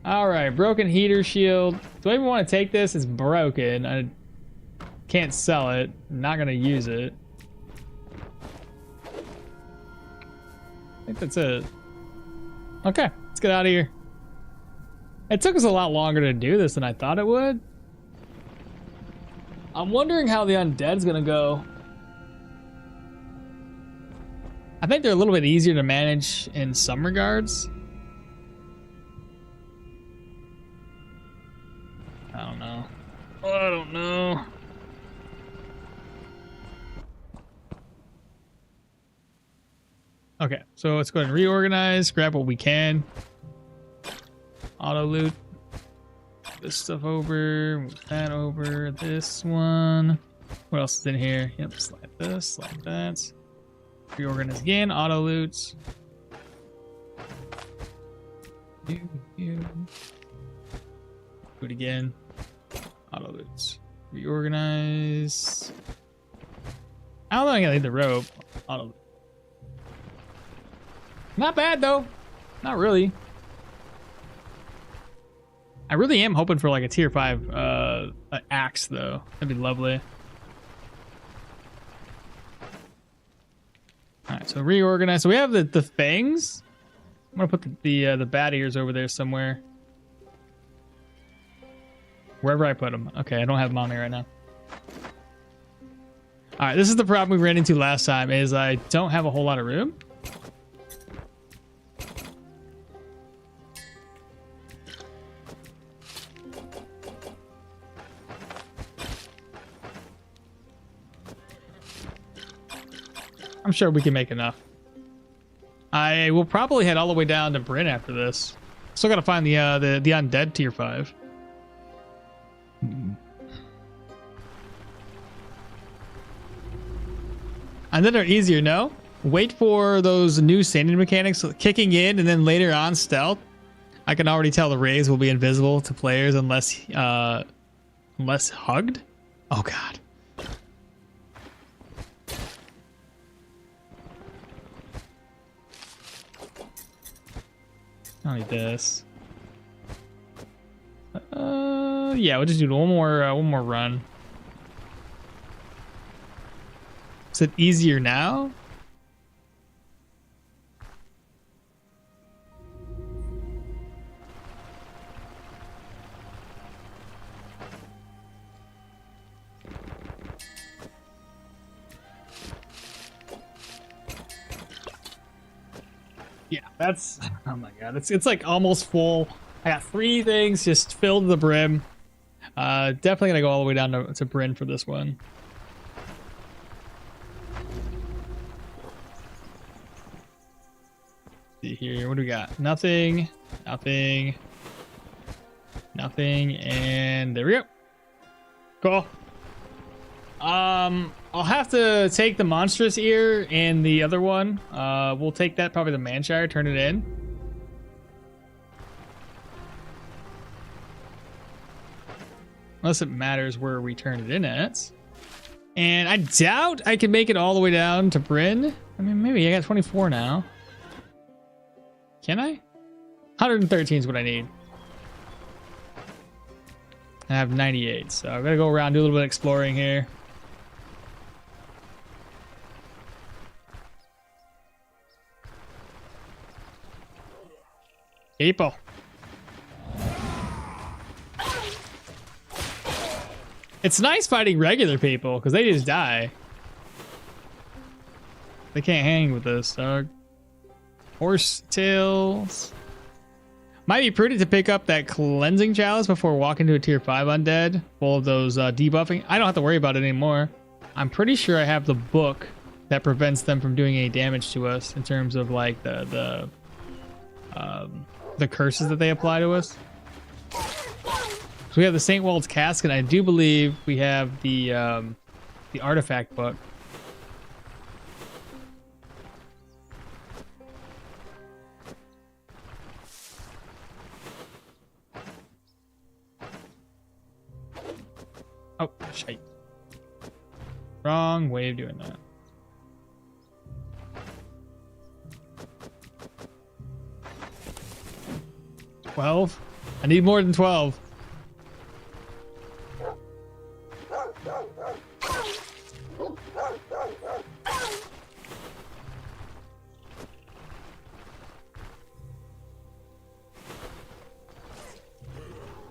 All right, broken heater shield. Do I even want to take this? It's broken. I can't sell it. I'm not gonna use it. I think that's it. Okay, let's get out of here. It took us a lot longer to do this than I thought it would. I'm wondering how the undead's gonna go. I think they're a little bit easier to manage in some regards. I don't know. I don't know. Okay, so let's go ahead and reorganize, grab what we can. Auto loot. This stuff over, move that over, this one. What else is in here? Yep, slide this, slide that. Reorganize again, auto loots. Do it again. Auto loots. Reorganize. I don't think I need the rope. Auto loot. Not bad though. Not really. I really am hoping for like a tier 5 axe though. That'd be lovely. Alright, so reorganize. So we have the fangs. I'm gonna put the bat ears over there somewhere. Wherever I put them. Okay, I don't have them on me right now. Alright, this is the problem we ran into last time, is I don't have a whole lot of room. I'm sure we can make enough. I will probably head all the way down to Bryn after this. Still gotta find the undead tier 5. And then they're easier, no? Wait for those new sanity mechanics kicking in, and then later on stealth. I can already tell the rays will be invisible to players unless hugged. Oh god. I don't need this. Yeah, we'll just do one more run. Is it easier now? Yeah, that's, oh my god, it's like almost full. I got 3 things just filled to the brim. Definitely gonna go all the way down to Bryn for this one. See here, what do we got? Nothing, nothing, nothing, and there we go. Cool. I'll have to take the monstrous ear and the other one. We'll take that, probably the Manshire, turn it in. Unless it matters where we turn it in at. And I doubt I can make it all the way down to Bryn. I mean, maybe I got 24 now. Can I? 113 is what I need. I have 98, so I've got to go around, do a little bit of exploring here. People. It's nice fighting regular people because they just die. They can't hang with this, dog. Horse tails. Might be prudent to pick up that cleansing chalice before walking to a tier 5 undead. Full of those debuffing. I don't have to worry about it anymore. I'm pretty sure I have the book that prevents them from doing any damage to us in terms of like the curses that they apply to us. So we have the St. Wald's Cask, and I do believe we have the artifact book. Oh, shite. Wrong way of doing that. $12? I need more than 12.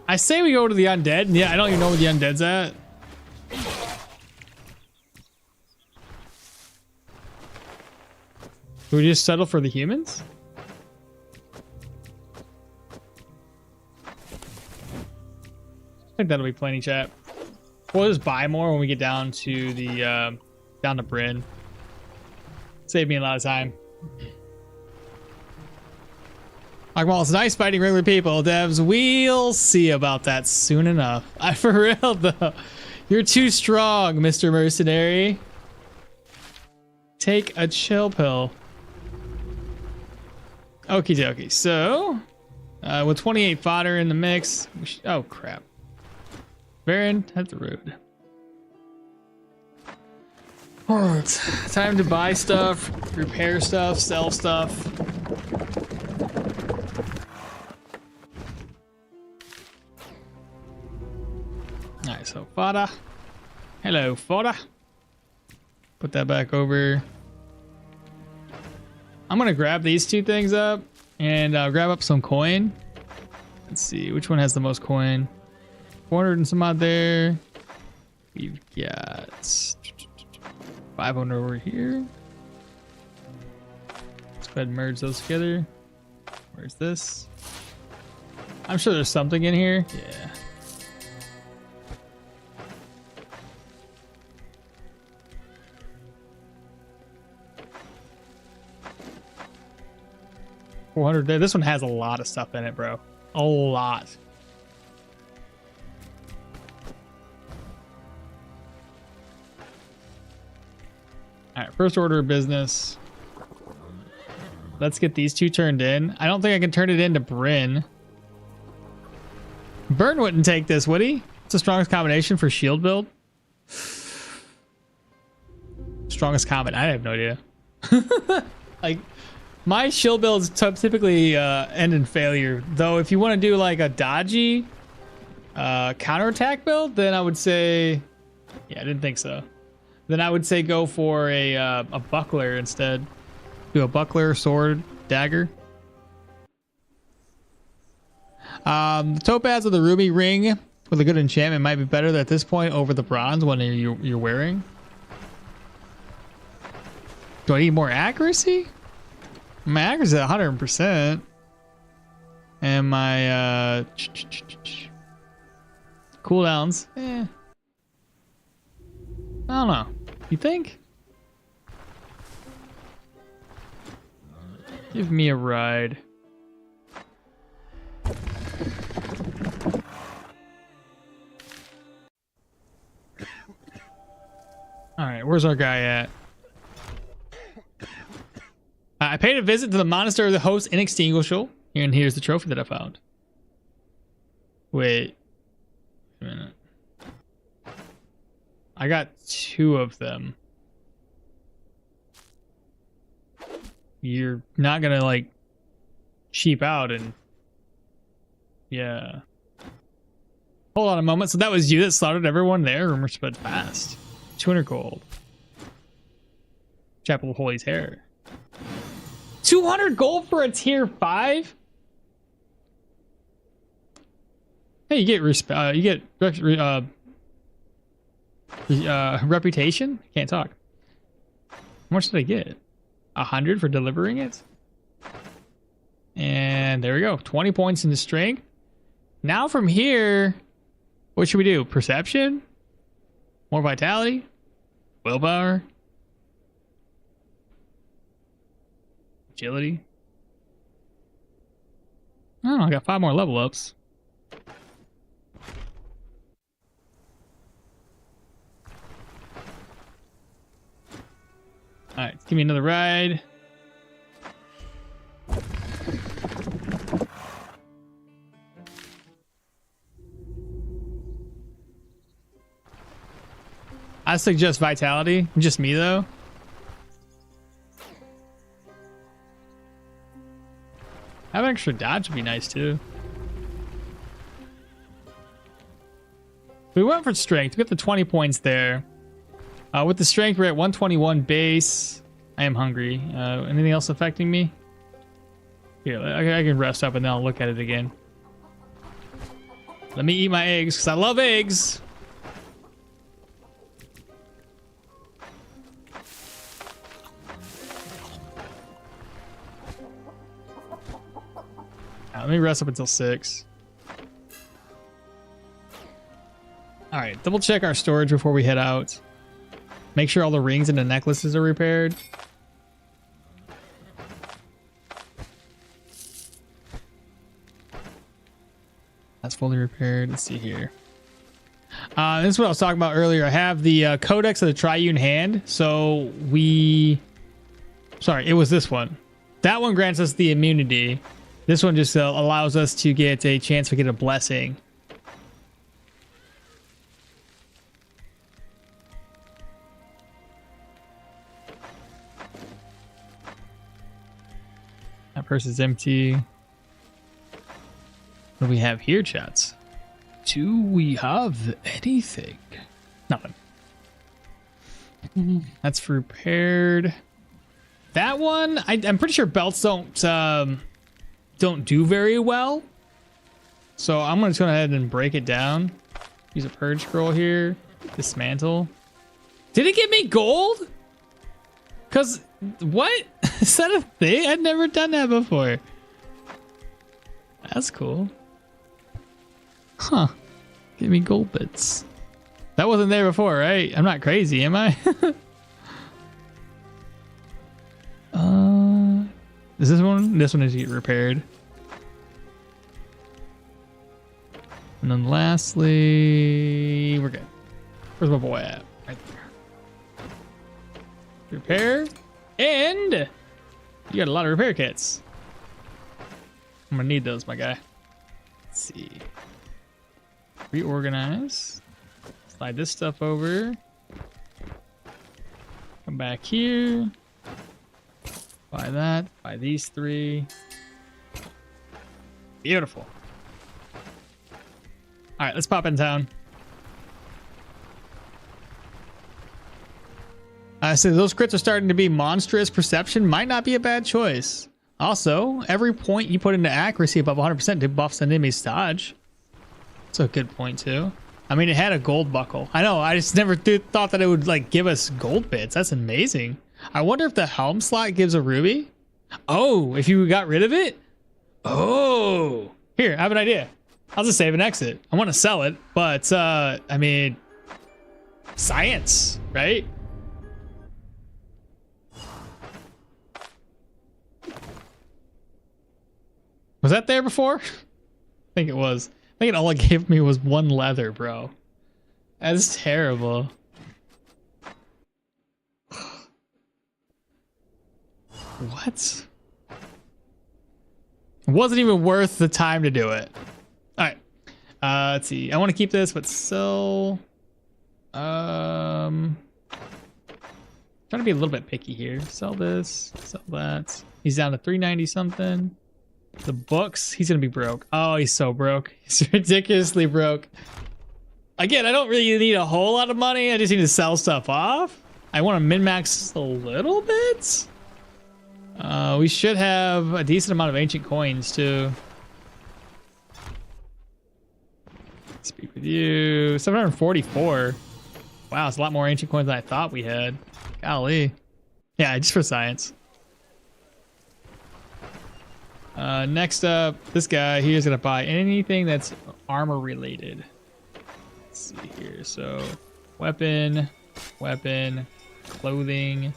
I say we go to the undead. Yeah, I don't even know where the undead's at. Do we just settle for the humans? I think that'll be plenty, chat. We'll just buy more when we get down to the down to Bryn. Save me a lot of time. Like, well, it's nice fighting regular people, devs. We'll see about that soon enough. For real though, you're too strong, Mr. Mercenary. Take a chill pill. Okie dokie. So, with 28 fodder in the mix, oh crap. Baron, head the road. Alright, time to buy stuff, repair stuff, sell stuff. Alright, so fodder. Hello, fodder. Put that back over. I'm gonna grab these two things up and grab up some coin. Let's see, which one has the most coin? 400 and some odd there. We've got 500 over here. Let's go ahead and merge those together. Where's this? I'm sure there's something in here. Yeah. $400 there. This one has a lot of stuff in it, bro. A lot. All right, first order of business. Let's get these two turned in. I don't think I can turn it into Bryn. Burn wouldn't take this, would he? It's the strongest combination for shield build. Strongest combat. I have no idea. Like, my shield builds typically end in failure. Though, if you want to do like a dodgy counterattack build, then I would say, yeah, I didn't think so. Then I would say go for a buckler instead. Do a buckler, sword, dagger. The topaz of the ruby ring with a good enchantment might be better at this point over the bronze one you're wearing. Do I need more accuracy? My accuracy is at 100%. And my cooldowns, I don't know. You think? Give me a ride. Alright, where's our guy at? I paid a visit to the monastery of the host inextinguishable. And here's the trophy that I found. Wait a minute. I got 2 of them. You're not gonna like cheap out and yeah. Hold on a moment. So that was you that slaughtered everyone there? Rumor spread fast. 200 gold. Chapel of Holy's hair. 200 gold for a tier 5? Hey, you get reputation? Can't talk. How much did I get? 100 for delivering it? And there we go. 20 points into strength. Now from here, what should we do? Perception? More vitality? Willpower? Agility? I don't know, I got 5 more level ups. Alright, give me another ride. I suggest vitality. Just me though. Having extra dodge would be nice too. We went for strength. We got the 20 points there. With the strength, we're at 121 base. I am hungry. Anything else affecting me? Here, I can rest up and then I'll look at it again. Let me eat my eggs because I love eggs. Let me rest up until 6. All right, double check our storage before we head out. Make sure all the rings and the necklaces are repaired. That's fully repaired. Let's see here. This is what I was talking about earlier. I have the Codex of the Triune Hand. So sorry, it was this one. That one grants us the immunity. This one just allows us to get a chance to get a blessing. That purse is empty. What do we have here, chats? Do we have anything? Nothing. That's repaired. That one, I'm pretty sure belts don't do very well. So I'm gonna go ahead and break it down. Use a purge scroll here. Dismantle. Did it give me gold? Cause what? Is that a thing? I'd never done that before. That's cool. Huh. Give me gold bits. That wasn't there before, right? I'm not crazy, am I? Is this one? This one needs to get repaired. And then lastly, we're good. Where's my boy at? Right there. Repair. And you got a lot of repair kits. I'm gonna need those, my guy. Let's see. Reorganize. Slide this stuff over. Come back here. Buy that. Buy these 3. Beautiful. All right, let's pop in town. So those crits are starting to be monstrous. Perception might not be a bad choice. Also, every point you put into accuracy above 100% debuffs an enemy's dodge. That's a good point too. I mean, it had a gold buckle. I know. I just never thought that it would like give us gold bits. That's amazing. I wonder if the helm slot gives a ruby. Oh, if you got rid of it. Oh, here, I have an idea. I'll just save and exit. I want to sell it, but I mean, science, right? Was that there before? I think it was. I think all it gave me was 1 leather, bro. That's terrible. What? It wasn't even worth the time to do it. All right. Let's see. I want to keep this, but sell. Trying to be a little bit picky here. Sell this. Sell that. He's down to 390 something. The books. He's gonna be broke. Oh, he's so broke. He's ridiculously broke. Again, I don't really need a whole lot of money. I just need to sell stuff off. I want to min-max a little bit. We should have a decent amount of ancient coins too. Speak with you. 744. Wow, it's a lot more ancient coins than I thought we had. Golly. Yeah, just for science. Next up, this guy, he is gonna buy anything that's armor related. Let's see here. So, weapon, clothing.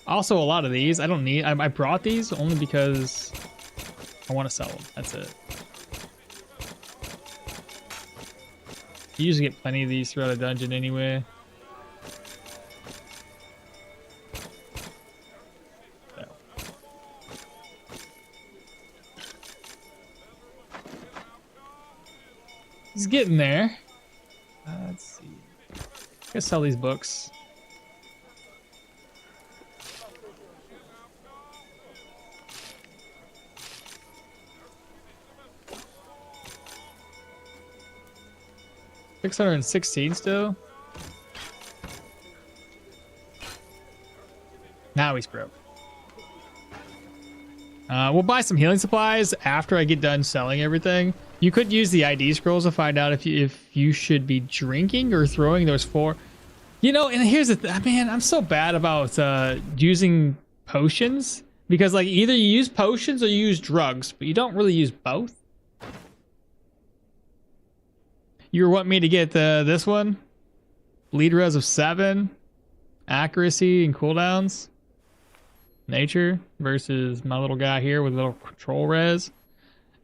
Also, a lot of these I don't need. I brought these only because I want to sell them. That's it. You usually get plenty of these throughout a dungeon anyway. So. He's getting there. Let's see. Let's sell these books. $616 still. Now he's broke. We'll buy some healing supplies after I get done selling everything. You could use the ID scrolls to find out if you should be drinking or throwing those 4. You know, and here's the man, I'm so bad about using potions because like either you use potions or you use drugs, but you don't really use both. You want me to get this one? Bleed res of 7, accuracy and cooldowns. Nature versus my little guy here with a little control res.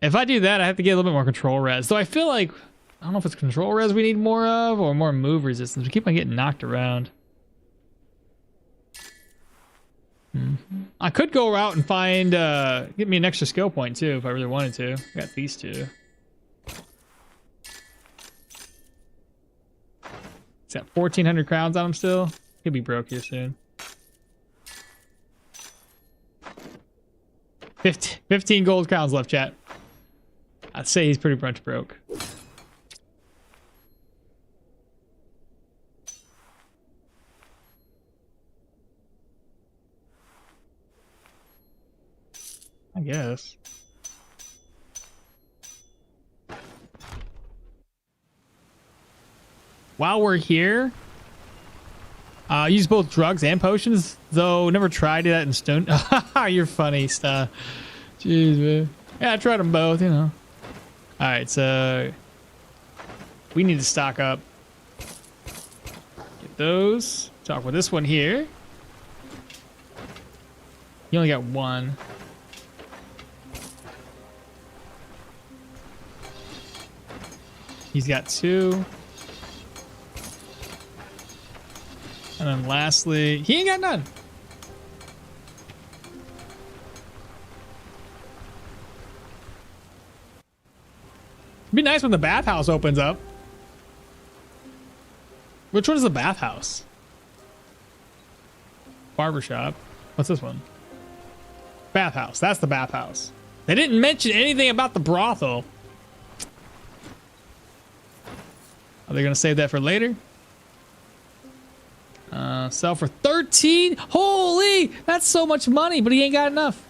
If I do that, I have to get a little bit more control res. So I feel like, I don't know if it's control res we need more of or more move resistance. We keep on getting knocked around. I could go out and find, get me an extra skill point too if I really wanted to. I got these 2. It's got 1,400 crowns on him still. He'll be broke here soon. 15 gold crowns left, chat. I'd say he's pretty much broke. I guess. While we're here, use both drugs and potions, though never tried that in Stone. You're funny, stuff. Jeez, man. Yeah, I tried them both, you know. All right, so we need to stock up. Get those. Talk with this one here. You only got 1. He's got 2. And then lastly, he ain't got none. It'd be nice when the bathhouse opens up. Which one is the bathhouse? Barbershop. What's this one? Bathhouse. That's the bathhouse. They didn't mention anything about the brothel. Are they gonna save that for later? Sell for 13. Holy, that's so much money, but he ain't got enough.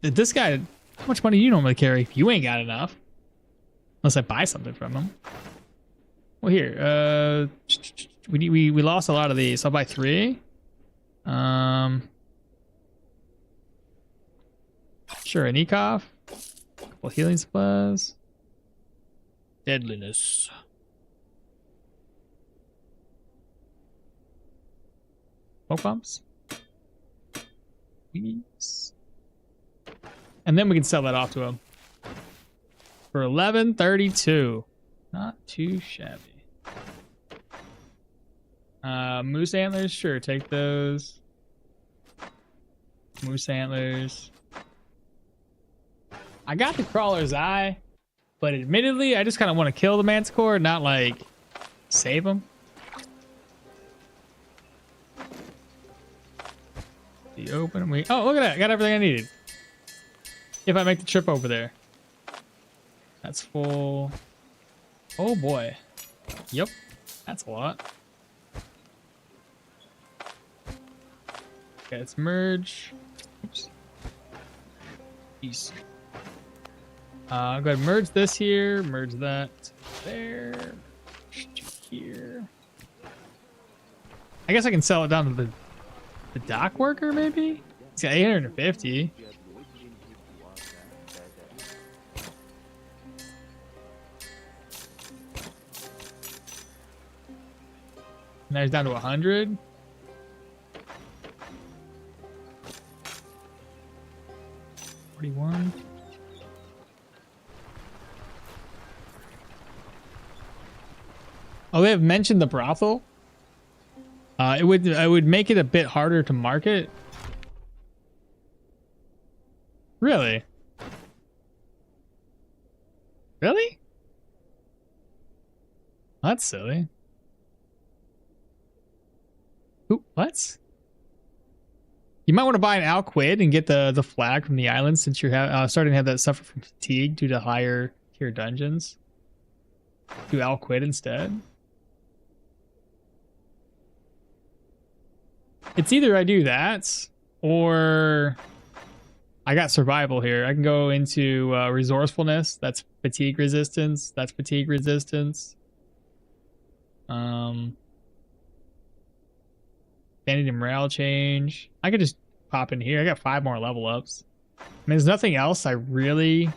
This guy, how much money do you normally carry? You ain't got enough. Unless I buy something from him. Well, here, we lost a lot of these. So I'll buy 3. Sure, an Ekov. Couple healing supplies. Deadliness. Smoke bombs. Please. And then we can sell that off to him. For 1132. Not too shabby. Moose antlers, sure, take those. Moose antlers. I got the crawler's eye, but admittedly, I just kind of want to kill the manticore, not like save him. The open we oh look at that, I got everything I needed. If I make the trip over there. That's full. Oh boy. Yep. That's a lot. Okay, let's merge. Oops. Peace. Go ahead and merge this here, merge that there, here. I guess I can sell it down to the dock worker, maybe? He's got 850. Now he's down to 100. $41. Oh, they have mentioned the brothel. It would make it a bit harder to market. Really? Really? That's silly. Ooh, what? You might want to buy an Alquid and get the flag from the island since you're starting to have that suffer from fatigue due to higher tier dungeons. Do Alquid instead. It's either I do that Or I got survival here. I can go into resourcefulness. That's fatigue resistance. That's fatigue resistance. Sanity morale change. I could just pop in here. I got 5 more level ups. I mean, there's nothing else I really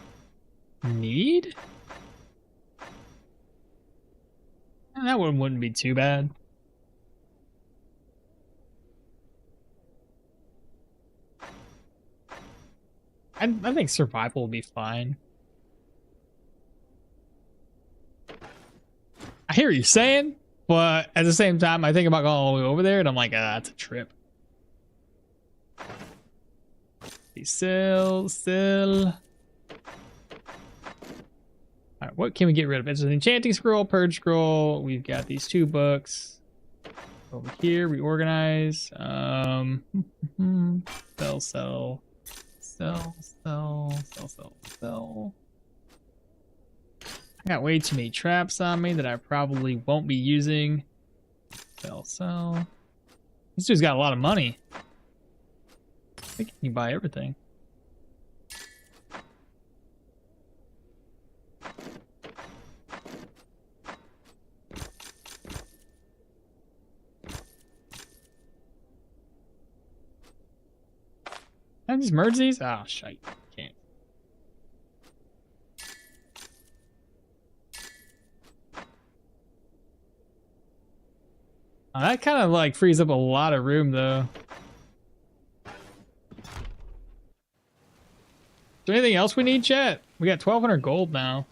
need. And that one wouldn't be too bad. I think survival will be fine. I hear what you're saying, but at the same time, I think about going all the way over there, and I'm like, ah, that's a trip. Still. Alright, what can we get rid of? It's an enchanting scroll, purge scroll. We've got these 2 books. Over here, reorganize. Sell. I got way too many traps on me that I probably won't be using. Sell. This dude's got a lot of money. I think you can buy everything. Can I just merge these? Oh, shite. Can't. That kind of like frees up a lot of room though. Is there anything else we need, chat? We got 1,200 gold now.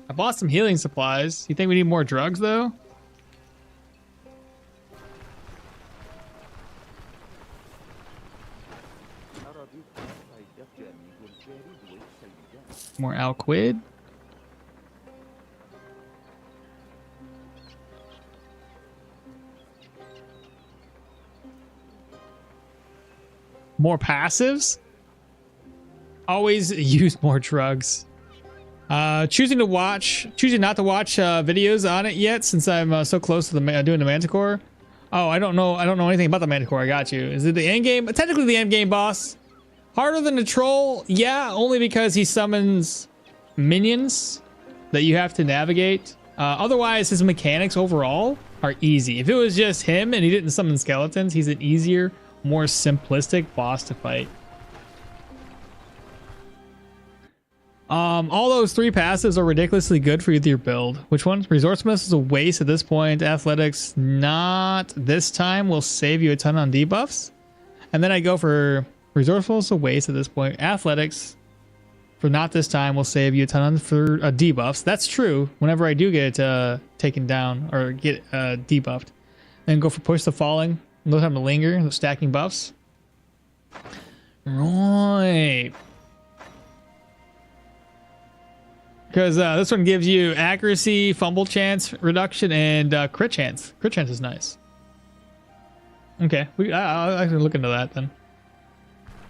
I bought some healing supplies. You think we need more drugs though? More alquid. More passives. Always use more drugs. Choosing not to watch videos on it yet, since I'm so close to doing the Manticore. Oh, I don't know anything about the Manticore. I got you. Is it the end game? Technically the end game boss. Harder than the troll, yeah, only because he summons minions that you have to navigate. Otherwise, his mechanics overall are easy. If it was just him and he didn't summon skeletons, he's an easier, more simplistic boss to fight. All those 3 passives are ridiculously good for your build. Which one? Resourcefulness is a waste at this point. Athletics, not this time, will save you a ton on debuffs. And then I go for resourcefulness is a waste at this point. Athletics, for not this time, will save you a ton for debuffs. That's true. Whenever I do get taken down or get debuffed, then go for push the falling. No time to linger. The stacking buffs. Right. Because this one gives you accuracy, fumble chance reduction, and crit chance. Crit chance is nice. Okay, I can look into that then.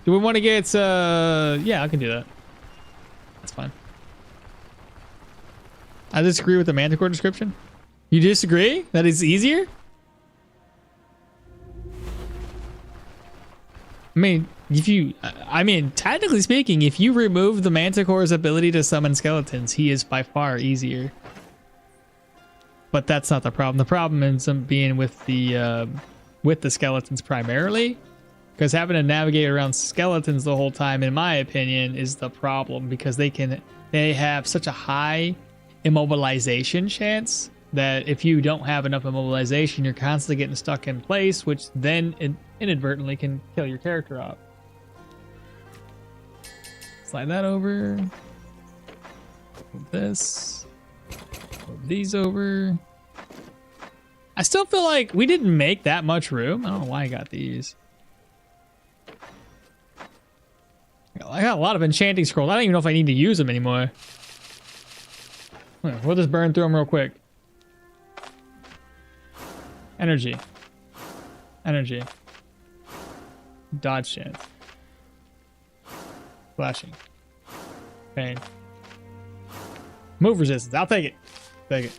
Do we want to get, yeah, I can do that. That's fine. I disagree with the Manticore description. You disagree? That it's easier? I mean, technically speaking, if you remove the Manticore's ability to summon skeletons, he is by far easier. But that's not the problem. The problem ends up being with the skeletons primarily. Because having to navigate around skeletons the whole time, in my opinion, is the problem. Because they have such a high immobilization chance that if you don't have enough immobilization, you're constantly getting stuck in place, which then inadvertently can kill your character off. Slide that over. Move this. Move these over. I still feel like we didn't make that much room. I don't know why I got these. I got a lot of enchanting scrolls. I don't even know if I need to use them anymore. We'll just burn through them real quick. Energy. Energy. Dodge chance. Flashing. Pain. Move resistance. I'll take it. Take it.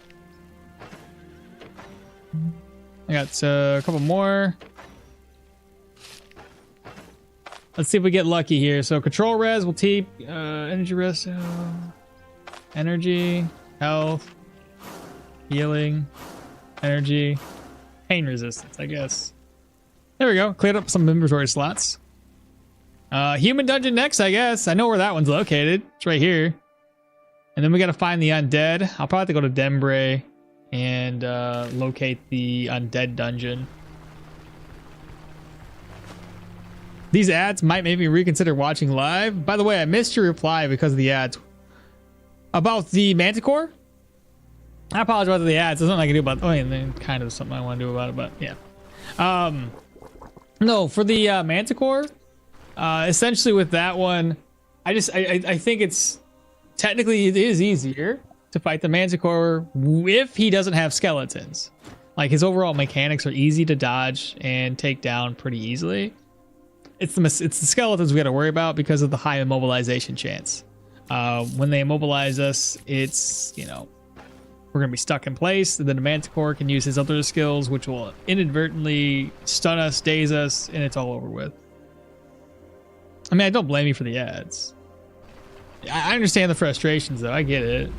I got a couple more. Let's see if we get lucky here. So control res will keep energy res, energy, health, healing, energy, pain resistance, I guess. There we go. Cleared up some inventory slots. Human dungeon next, I guess. I know where that one's located. It's right here. And then we got to find the undead. I'll probably have to go to Dembray and locate the undead dungeon. These ads might make me reconsider watching live. By the way, I missed your reply because of the ads. About the Manticore? I apologize for the ads. There's nothing I can do about it. Oh, and then kind of something I want to do about it, but yeah. No, for the Manticore, essentially with that one, I think it's technically it is easier to fight the Manticore if he doesn't have skeletons. Like his overall mechanics are easy to dodge and take down pretty easily. It's the skeletons we got to worry about because of the high immobilization chance. When they immobilize us, it's, you know, we're gonna be stuck in place, and then the Manticore can use his other skills, which will inadvertently stun us, daze us, and it's all over with. I mean, I don't blame you for the ads. I understand the frustrations, though. I get it.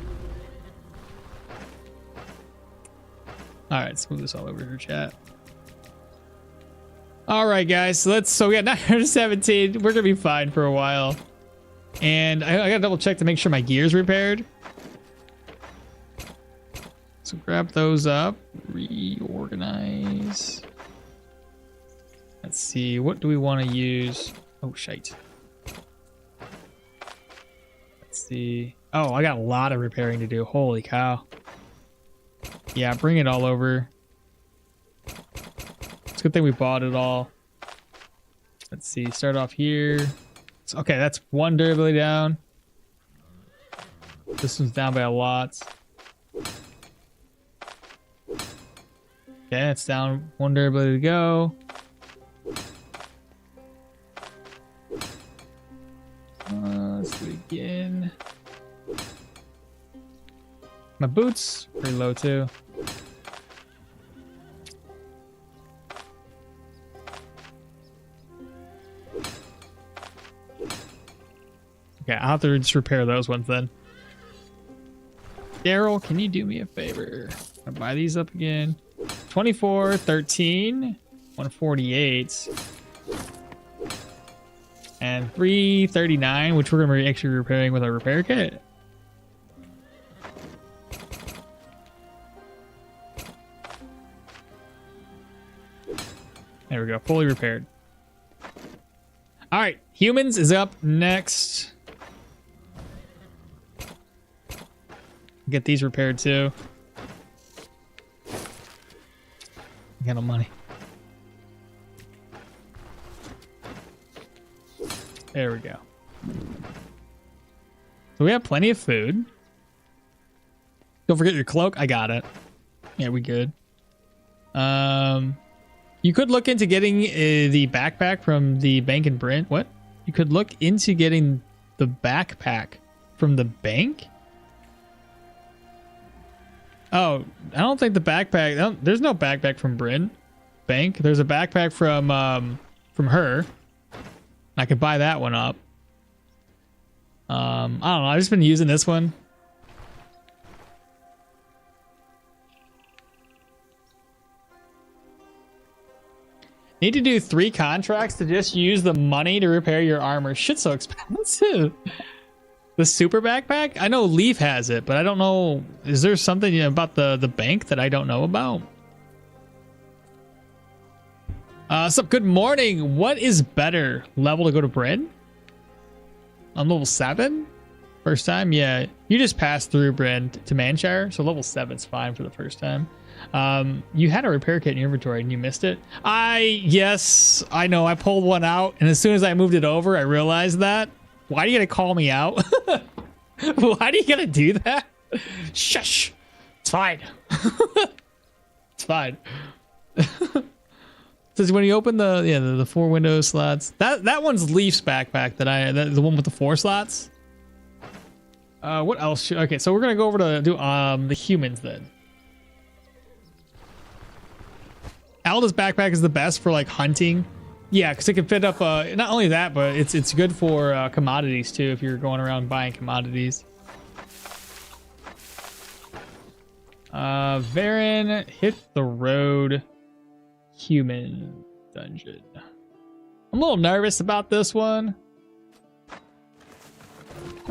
All right, let's move this all over here, chat. All right, guys. So we got 917. We're gonna be fine for a while, and I gotta double check to make sure my gear's repaired. So grab those up, reorganize. Let's see, what do we want to use? Oh, shite. Let's see. Oh, I got a lot of repairing to do. Holy cow. Yeah, bring it all over. It's a good thing we bought it all. Let's see, start off here. Okay, that's one durability down. This one's down by a lot. Okay, it's down one durability to go. Let's do it again. My boots, pretty low too. Okay, I'll have to just repair those ones then. Daryl, can you do me a favor? I'll buy these up again. 24, 13, 148, and 339, which we're going to be actually repairing with our repair kit. There we go, fully repaired. All right, humans is up next. Get these repaired too. I got no money. There we go. So we have plenty of food. Don't forget your cloak. I got it. Yeah, we good. You could look into getting the backpack from the bank in Brent. What? You could look into getting the backpack from the bank? Oh, I don't think the backpack. There's no backpack from Bryn Bank. There's a backpack from her. I could buy that one up. I don't know. I've just been using this one. Need to do 3 contracts to just use the money to repair your armor. Shit's so expensive. The super backpack? I know Leaf has it, but I don't know. Is there something about the bank that I don't know about? Sup, good morning. What is better level to go to Bryn? On level 7? First time? Yeah. You just passed through Bryn to Manshire, so level 7's fine for the first time. You had a repair kit in your inventory and you missed it. Yes, I know. I pulled one out, and as soon as I moved it over, I realized that. Why are you gonna call me out? Why are you gonna do that? Shush. It's fine. It's fine. So when you open the 4 window slots, that one's Leaf's backpack the one with the 4 slots. What else? Okay, so we're gonna go over to do the humans then. Alda's backpack is the best for like hunting Yeah, because it can fit up. Not only that, but it's good for commodities too. If you're going around buying commodities. Varen, hit the road. Human dungeon. I'm a little nervous about this one.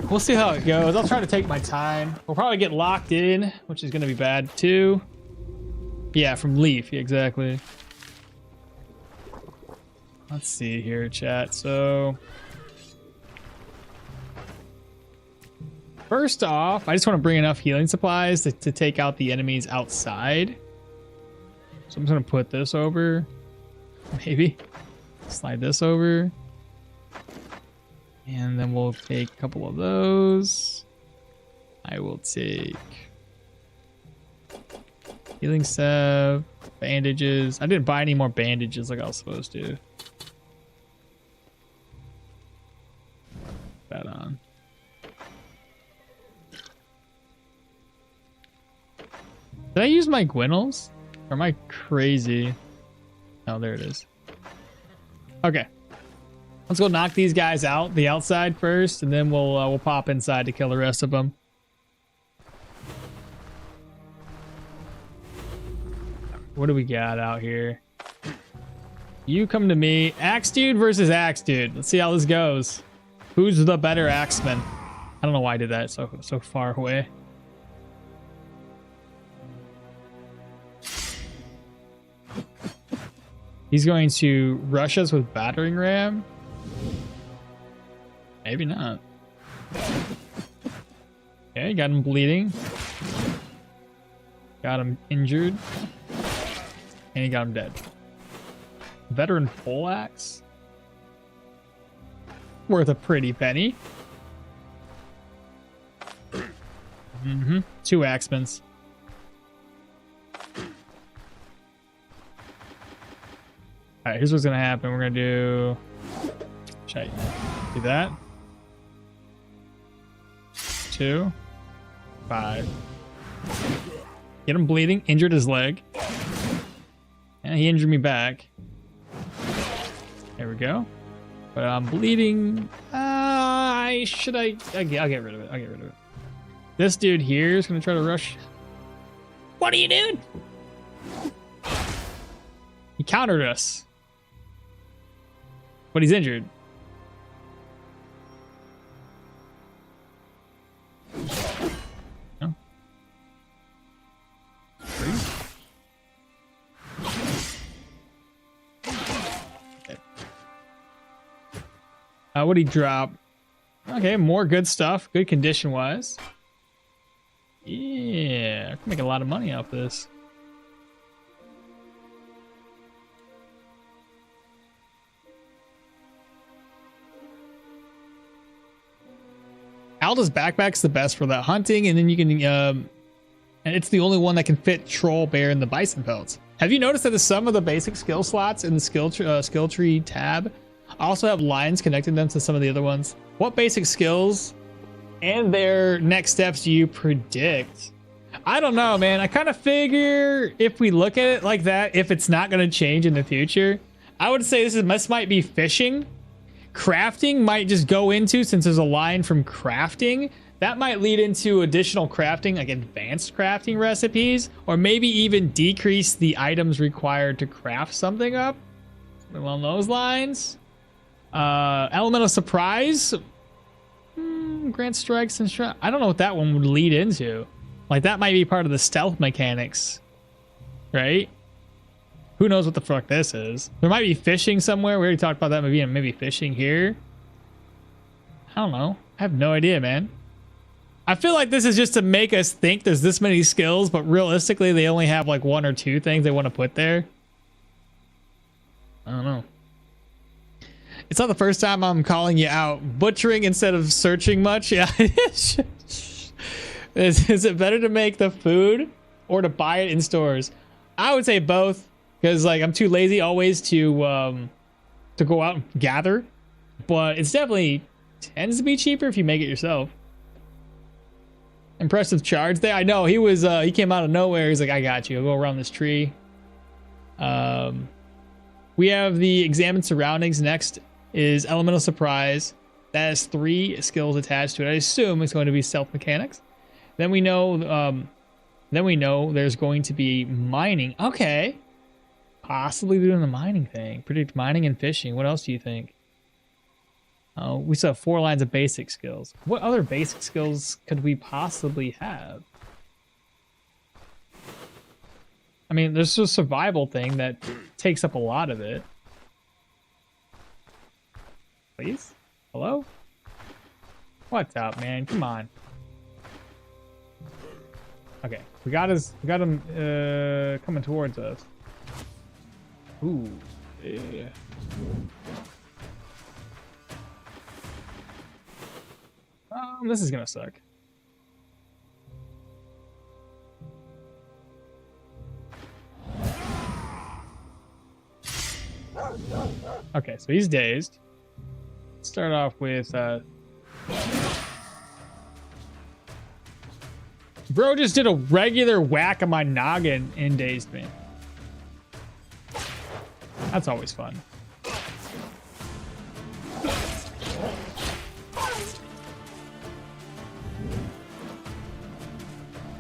We'll see how it goes. I'll try to take my time. We'll probably get locked in, which is going to be bad too. Yeah, from Leaf, exactly. Let's see here, chat. So, first off, I just want to bring enough healing supplies to take out the enemies outside. So I'm just going to put this over. Maybe. Slide this over. And then we'll take a couple of those. I will take healing salve, bandages. I didn't buy any more bandages like I was supposed to. That on. Did I use my Gwinnels? Or am I crazy? Oh, there it is. Okay. Let's go knock these guys out, the outside first, and then we'll pop inside to kill the rest of them. What do we got out here? You come to me. Axe Dude versus Axe Dude. Let's see how this goes. Who's the better axeman? I don't know why I did that so far away. He's going to rush us with battering ram. Maybe not. Okay, got him bleeding. Got him injured. And he got him dead. Veteran poleaxe. Worth a pretty penny. Mm-hmm. 2 axemans. Alright, here's what's gonna happen. We're gonna do... Should I do that? 2. 5. Get him bleeding. Injured his leg. And he injured me back. There we go. But I'm bleeding. I'll get rid of it. I'll get rid of it. This dude here is gonna try to rush. What are you doing? He countered us. But he's injured. No. Okay. What'd he drop? Okay, more good stuff. Good condition wise. Yeah, I can make a lot of money off this. Alda's backpack's the best for that hunting, and then you can, and it's the only one that can fit Troll, Bear, and the Bison pelts. Have you noticed that some of the basic skill slots in the skill tree tab also have lines connecting them to some of the other ones? What basic skills and their next steps do you predict? I don't know, man. I kind of figure if we look at it like that, if it's not going to change in the future, I would say this might be fishing. Crafting might just go into, since there's a line from crafting, that might lead into additional crafting, like advanced crafting recipes, or maybe even decrease the items required to craft something up. Something along those lines. Element of surprise. Grant strikes and I don't know what that one would lead into. Like, that might be part of the stealth mechanics, right? Who knows what the fuck this is? There might be fishing somewhere. We already talked about that. Maybe fishing here. I don't know. I have no idea, man. I feel like this is just to make us think there's this many skills, but realistically, they only have like 1 or 2 things they want to put there. I don't know. It's not the first time I'm calling you out. Butchering instead of searching much. Yeah. Is it better to make the food or to buy it in stores? I would say both. Because like I'm too lazy always to go out and gather, but it's definitely tends to be cheaper if you make it yourself. Impressive charge there. I know he came out of nowhere. He's like, I got you. I'll go around this tree. We have the examine surroundings. Next is elemental surprise. That has 3 skills attached to it. I assume it's going to be stealth mechanics. Then we know there's going to be mining. Okay. Possibly doing the mining thing. Predict mining and fishing. What else do you think? We still have 4 lines of basic skills. What other basic skills could we possibly have? I mean, there's a survival thing that takes up a lot of it. Please? Hello? What's up, man? Come on. Okay, we got him coming towards us. Ooh, yeah. This is gonna suck. Okay, so he's dazed. Let's start off with bro just did a regular whack of my noggin and dazed me. That's always fun.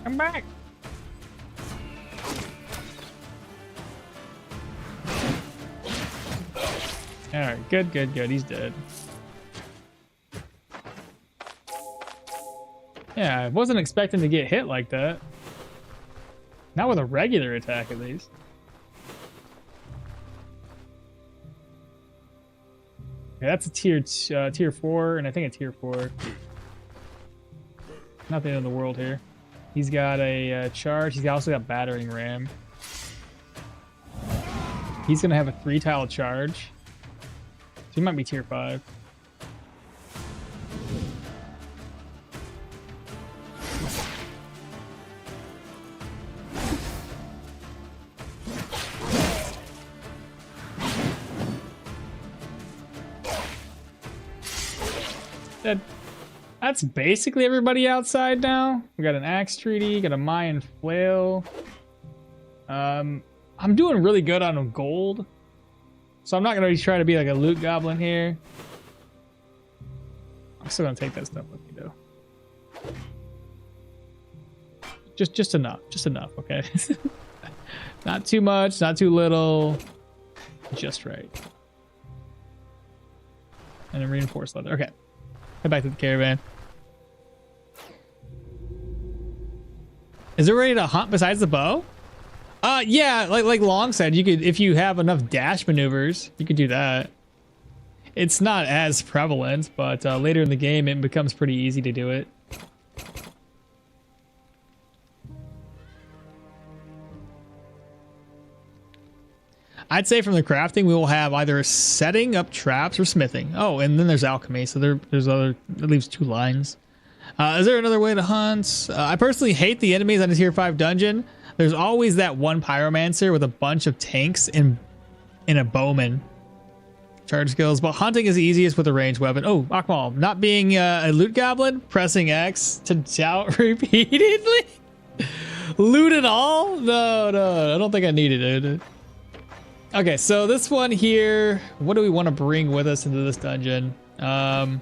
Come back. All right, good. He's dead. Yeah, I wasn't expecting to get hit like that. Not with a regular attack, at least. Okay, that's a tier 4, and I think a tier 4. Not the end of the world here. He's got a charge. He's also got battering ram. He's gonna have a 3-tile charge. So he might be tier 5. That's basically everybody outside now. We got an axe treaty, got a Mayan flail. I'm doing really good on gold, so I'm not gonna try to be like a loot goblin here. I'm still gonna take that stuff with me though. Just enough, okay? Not too much, not too little, just right. And a reinforced leather. Okay, head back to the caravan. Is it ready to hunt besides the bow? Yeah, like Long said, you could, if you have enough dash maneuvers, you could do that. It's not as prevalent, but later in the game, it becomes pretty easy to do it. I'd say from the crafting, we will have either setting up traps or smithing. Oh, and then there's alchemy, so there's other, it leaves 2 lines. Is there another way to hunt? I personally hate the enemies on a tier 5 dungeon. There's always that one pyromancer with a bunch of tanks and a bowman. Charge skills, but hunting is the easiest with a ranged weapon. Oh, Akmal, not being a loot goblin, pressing X to shout repeatedly. Loot it all? No, I don't think I needed it. Okay, so this one here, what do we want to bring with us into this dungeon? I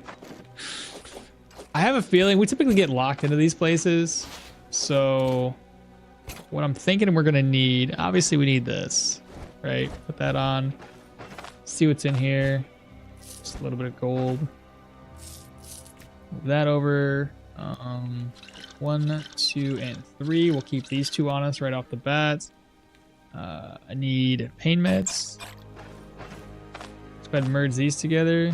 have a feeling we typically get locked into these places. So what I'm thinking we're gonna need, obviously we need this, right? Put that on, see what's in here. Just a little bit of gold. Move that over. 1, 2, and 3. We'll keep these 2 on us right off the bat. I need pain meds. Let's go ahead and merge these together.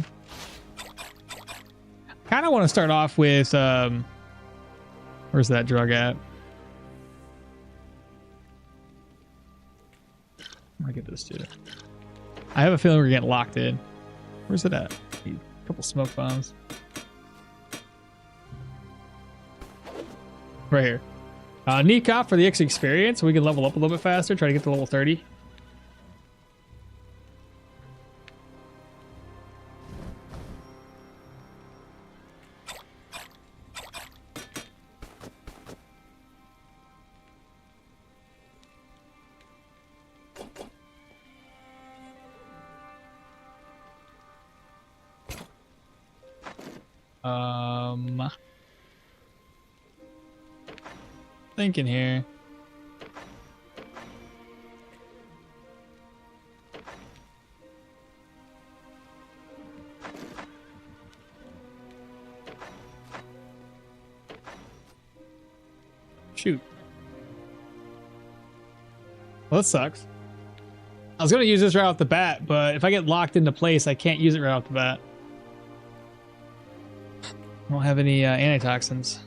Kind of want to start off with where's that drug at? I'm gonna get this too. I have a feeling we're getting locked in. Where's it at? A couple smoke bombs. Right here. Need cop for the extra experience so we can level up a little bit faster. Try to get to level 30. Thinking here. Shoot. Well, that sucks. I was going to use this right off the bat, but if I get locked into place, I can't use it right off the bat. I don't have any antitoxins.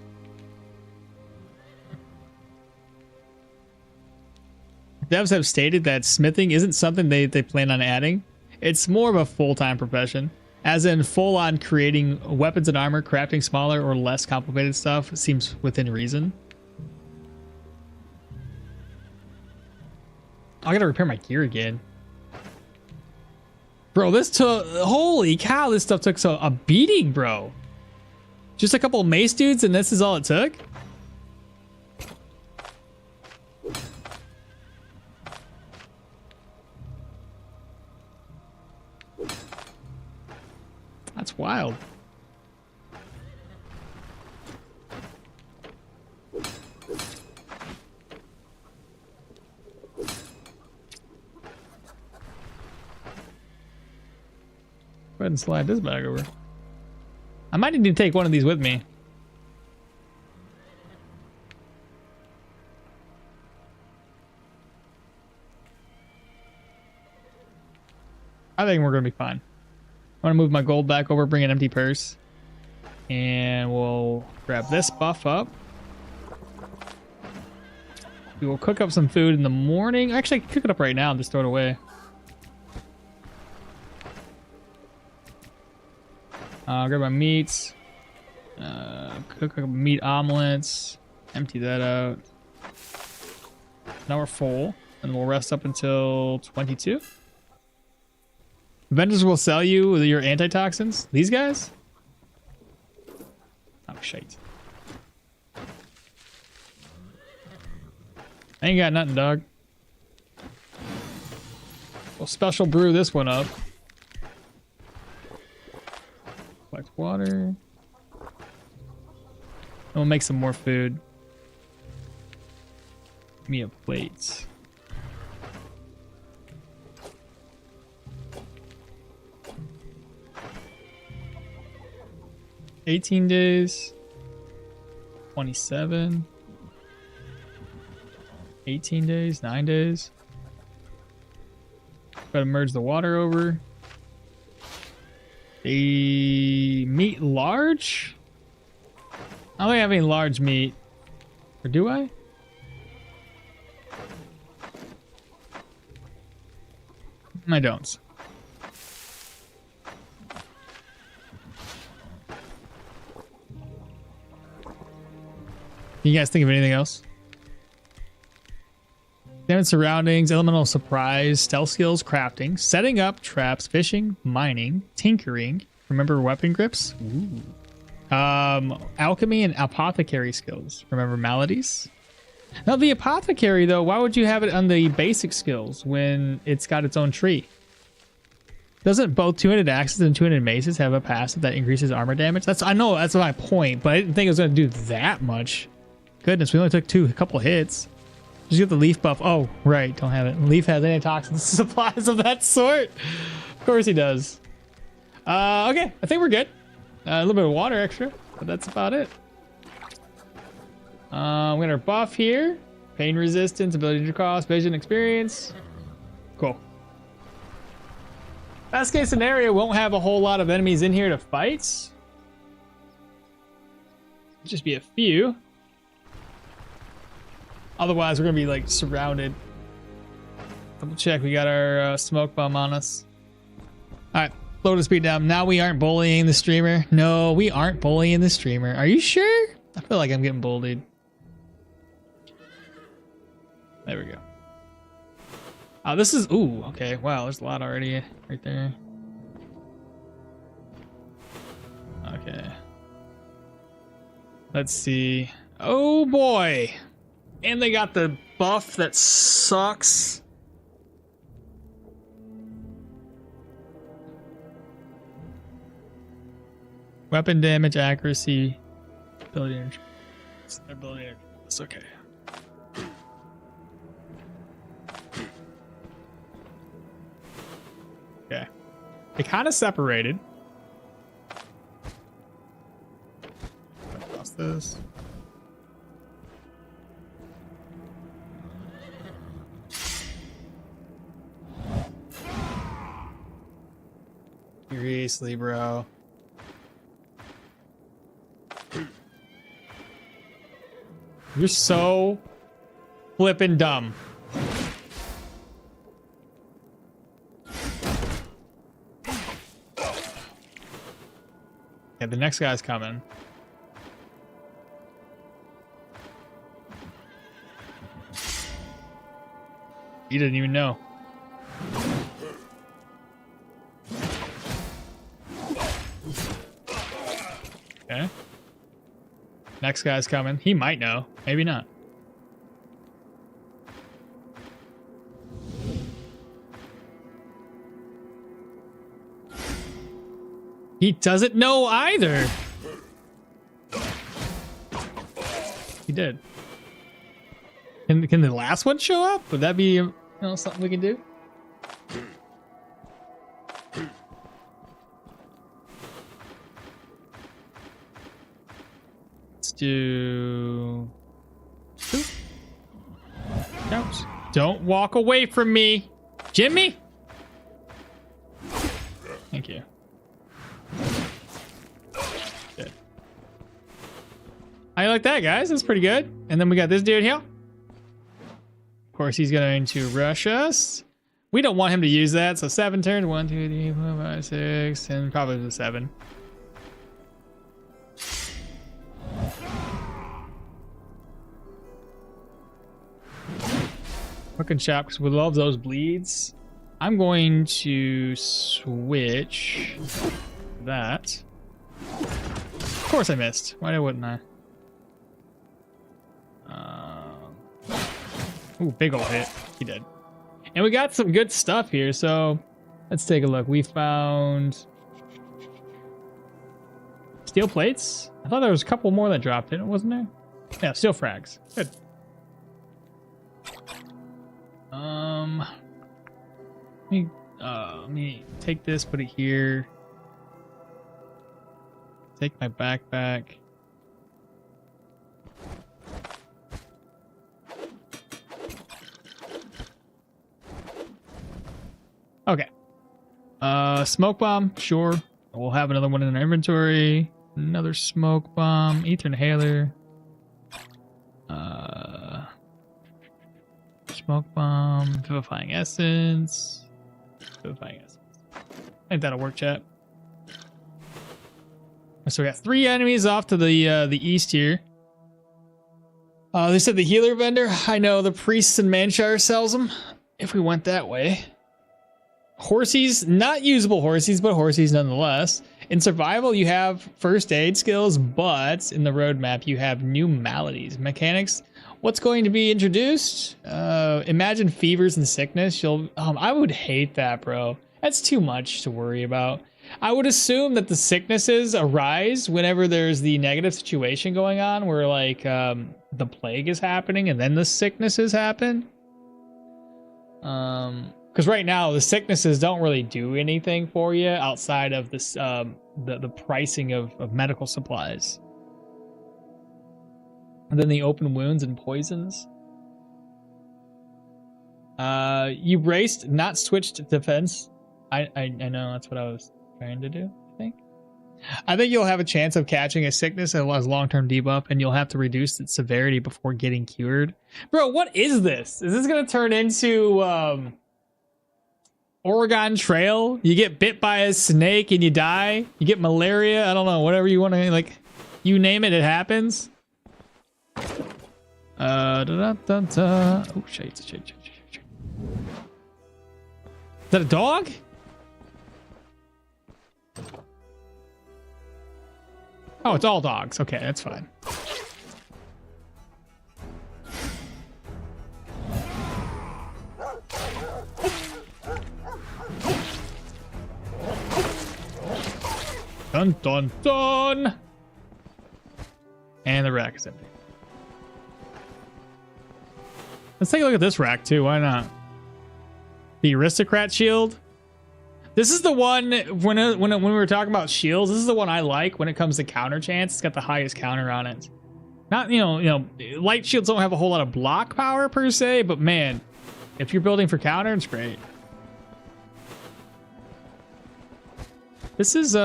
Devs have stated that smithing isn't something they plan on adding. It's more of a full-time profession. As in full-on creating weapons and armor, crafting smaller or less complicated stuff seems within reason. I gotta repair my gear again. Bro, this took... Holy cow, this stuff took a beating, bro. Just a couple of mace dudes and this is all it took? That's wild. Go ahead and slide this bag over. I might need to take one of these with me. I think we're gonna be fine. I'm gonna move my gold back over, bring an empty purse, and we'll grab this buff up. We will cook up some food in the morning. Actually, I can cook it up right now and just throw it away. Grab my meats. Cook up meat omelets. Empty that out. Now we're full, and we'll rest up until 22. Vendors will sell you your antitoxins. These guys? Oh, shite. I ain't got nothing, dog. We'll special brew this one up. Collect water. And we'll make some more food. Give me a plate. $18 days. 27. 18 days. 9 days. Gotta merge the water over. The meat large? I don't think I have any large meat. Or do I? I don't. You guys think of anything else? Examine surroundings, elemental surprise, stealth skills, crafting, setting up traps, fishing, mining, tinkering. Remember weapon grips? Ooh. Alchemy and apothecary skills. Remember maladies? Now the apothecary though, why would you have it on the basic skills when it's got its own tree? Doesn't both two-handed axes and two-handed maces have a passive that increases armor damage? I know that's my point, but I didn't think it was gonna do that much. Goodness, we only took a couple hits. Just get the leaf buff. Oh, right, don't have it. Leaf has antitoxin supplies of that sort. Of course he does. Okay, I think we're good. A little bit of water extra, but that's about it. We got our buff here. Pain resistance, ability to cross, vision, experience. Cool. Best case scenario, won't have a whole lot of enemies in here to fight. Just be a few. Otherwise, we're gonna be like surrounded. Double check, we got our smoke bomb on us. All right, load the speed down. Now we aren't bullying the streamer. No, we aren't bullying the streamer. Are you sure? I feel like I'm getting bullied. There we go. Oh, this is, ooh, okay. Wow, there's a lot already right there. Okay. Let's see. Oh boy. And they got the buff that sucks. Weapon damage, accuracy, ability energy. Ability energy. It's okay. Okay. They kind of separated. Across this. Seriously, bro. You're so flippin' dumb. Yeah, the next guy's coming. He didn't even know. Okay. Next guy's coming. He might know. Maybe not. He doesn't know either. He did. Can the last one show up? Would that be something we can do? Let's do. Don't walk away from me, Jimmy. Thank you. Good. How you like that, guys? That's pretty good. And then we got this dude here. Of course, he's going to rush us. We don't want him to use that. So 7 turns. 1, 2, 3, 4, 5, 6, and probably the 7. Fucking shop because we love those bleeds. I'm going to switch that. Of course I missed. Why wouldn't I? Ooh, big ol' hit. He did. And we got some good stuff here, so let's take a look. We found steel plates. I thought there was a couple more that dropped in, wasn't there? Yeah, steel frags. Good. Let me take this, put it here. Take my backpack. Okay. Smoke bomb, sure. We'll have another one in our inventory. Another smoke bomb, ether inhaler. Smoke bomb, vivifying essence. Vivifying essence. I think that'll work, chat. So we got 3 enemies off to the east here. They said the healer vendor. I know the priests in Manshire sells them. If we went that way. Horsies, not usable horsies, but horsies nonetheless. In survival, you have first aid skills, but in the roadmap, you have new maladies. Mechanics, what's going to be introduced? Imagine fevers and sickness. I would hate that, bro. That's too much to worry about. I would assume that the sicknesses arise whenever there's the negative situation going on, where like the plague is happening and then the sicknesses happen. Because right now the sicknesses don't really do anything for you outside of this the pricing of medical supplies. And then the open wounds and poisons. You braced, not switched defense. I know that's what I was trying to do. I think you'll have a chance of catching a sickness that has long-term debuff, and you'll have to reduce its severity before getting cured. Bro, what is this? Is this gonna turn into Oregon Trail? You get bit by a snake and you die. You get malaria. I don't know. Whatever you want to, like, you name it, it happens. Oh shit! Is that a dog? Oh, it's all dogs. Okay, that's fine. Dun dun dun. And the rack is empty. Let's take a look at this rack too. Why not? The aristocrat shield. This is the one when we were talking about shields. This is the one I like when it comes to counter chance. It's got the highest counter on it. Not you know light shields don't have a whole lot of block power per se, but man, if you're building for counter, it's great. This is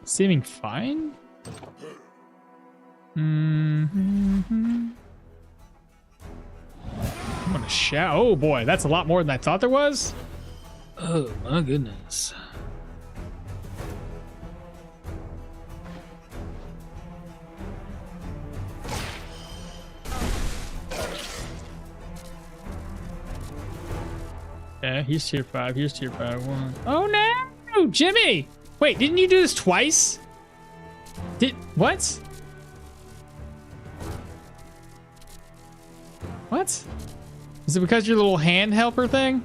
seeming fine. I'm gonna shout. Oh boy, that's a lot more than I thought there was. Oh my goodness. Yeah, here's tier 5. Here's tier 5. One. Oh no, Jimmy! Wait, didn't you do this twice? What? What? Is it because your little hand helper thing?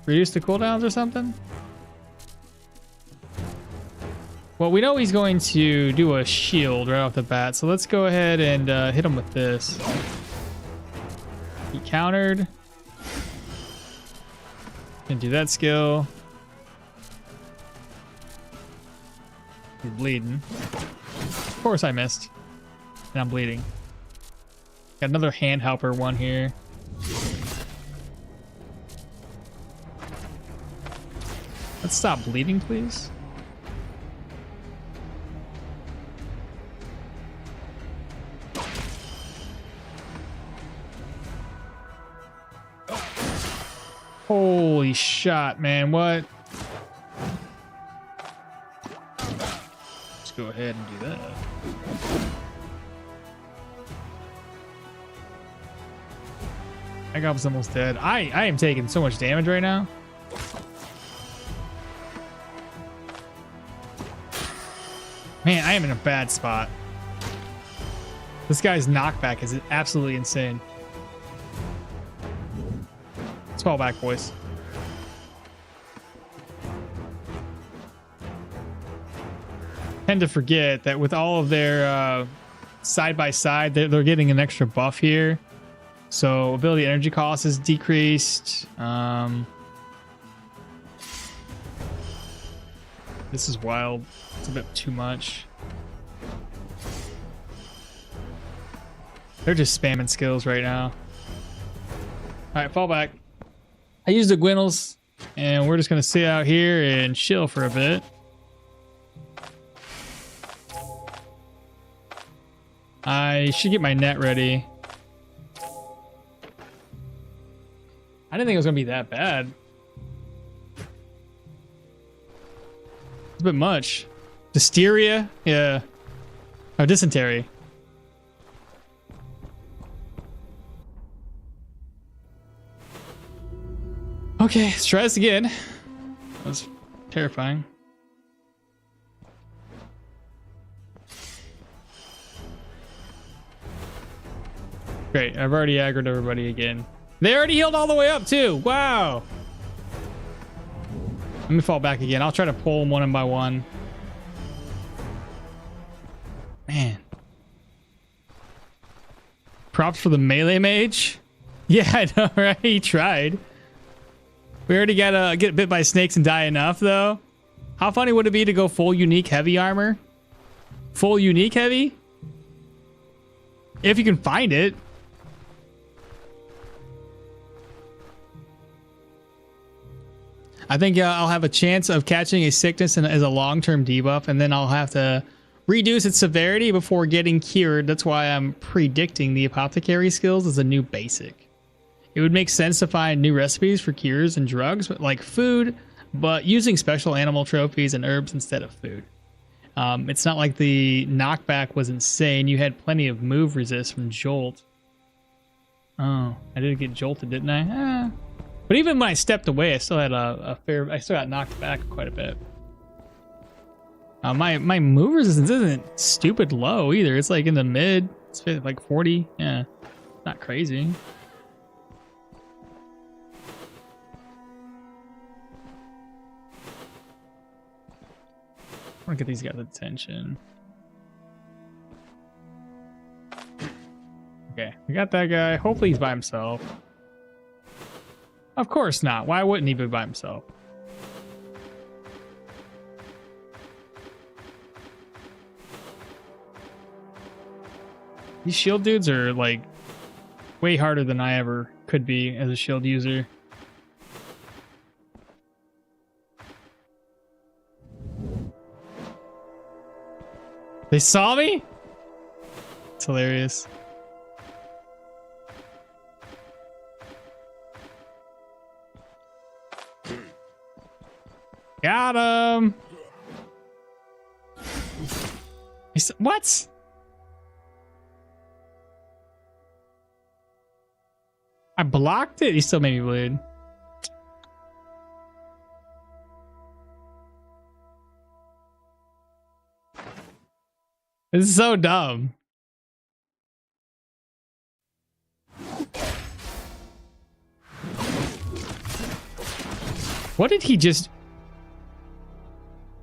Reduce the cooldowns or something? Well, we know he's going to do a shield right off the bat, so let's go ahead and hit him with this. He countered. Can do that skill. He's bleeding. Of course I missed. And I'm bleeding. Got another hand helper one here. Let's stop bleeding, please. Holy shot, man. What? Let's go ahead and do that. That guy was almost dead. I am taking so much damage right now. Man, I am in a bad spot. This guy's knockback is absolutely insane. Let's fall back, boys. Tend to forget that with all of their side by side, they're getting an extra buff here. So ability energy cost is decreased. This is wild. It's a bit too much. They're just spamming skills right now. All right, fall back. I used the Gwinnels, and we're just going to sit out here and chill for a bit. I should get my net ready. I didn't think it was going to be that bad. It's a bit much. Disteria? Yeah. Oh, dysentery. Okay, let's try this again. That was terrifying. Great, I've already aggroed everybody again. They already healed all the way up too. Wow. Let me fall back again. I'll try to pull them one by one. Man. Props for the melee mage. Yeah, I know, right? He tried. We already gotta get bit by snakes and die enough, though. How funny would it be to go full unique heavy armor? Full unique heavy? If you can find it. I think I'll have a chance of catching a sickness as a long-term debuff, and then I'll have to reduce its severity before getting cured. That's why I'm predicting the apothecary skills as a new basic. It would make sense to find new recipes for cures and drugs, like food, but using special animal trophies and herbs instead of food. It's not like the knockback was insane. You had plenty of move resist from Jolt. Oh, I did get jolted, didn't I? But even when I stepped away, I still had I still got knocked back quite a bit. My move resistance isn't stupid low either. It's like in the mid. It's like 40. Yeah, not crazy. want to get these guys' attention. Okay, we got that guy. Hopefully he's by himself. Of course not. Why wouldn't he be by himself? These shield dudes are like way harder than I ever could be as a shield user. They saw me? It's hilarious. Got him. What? I blocked it. He still made me bleed. This is so dumb. What did he just...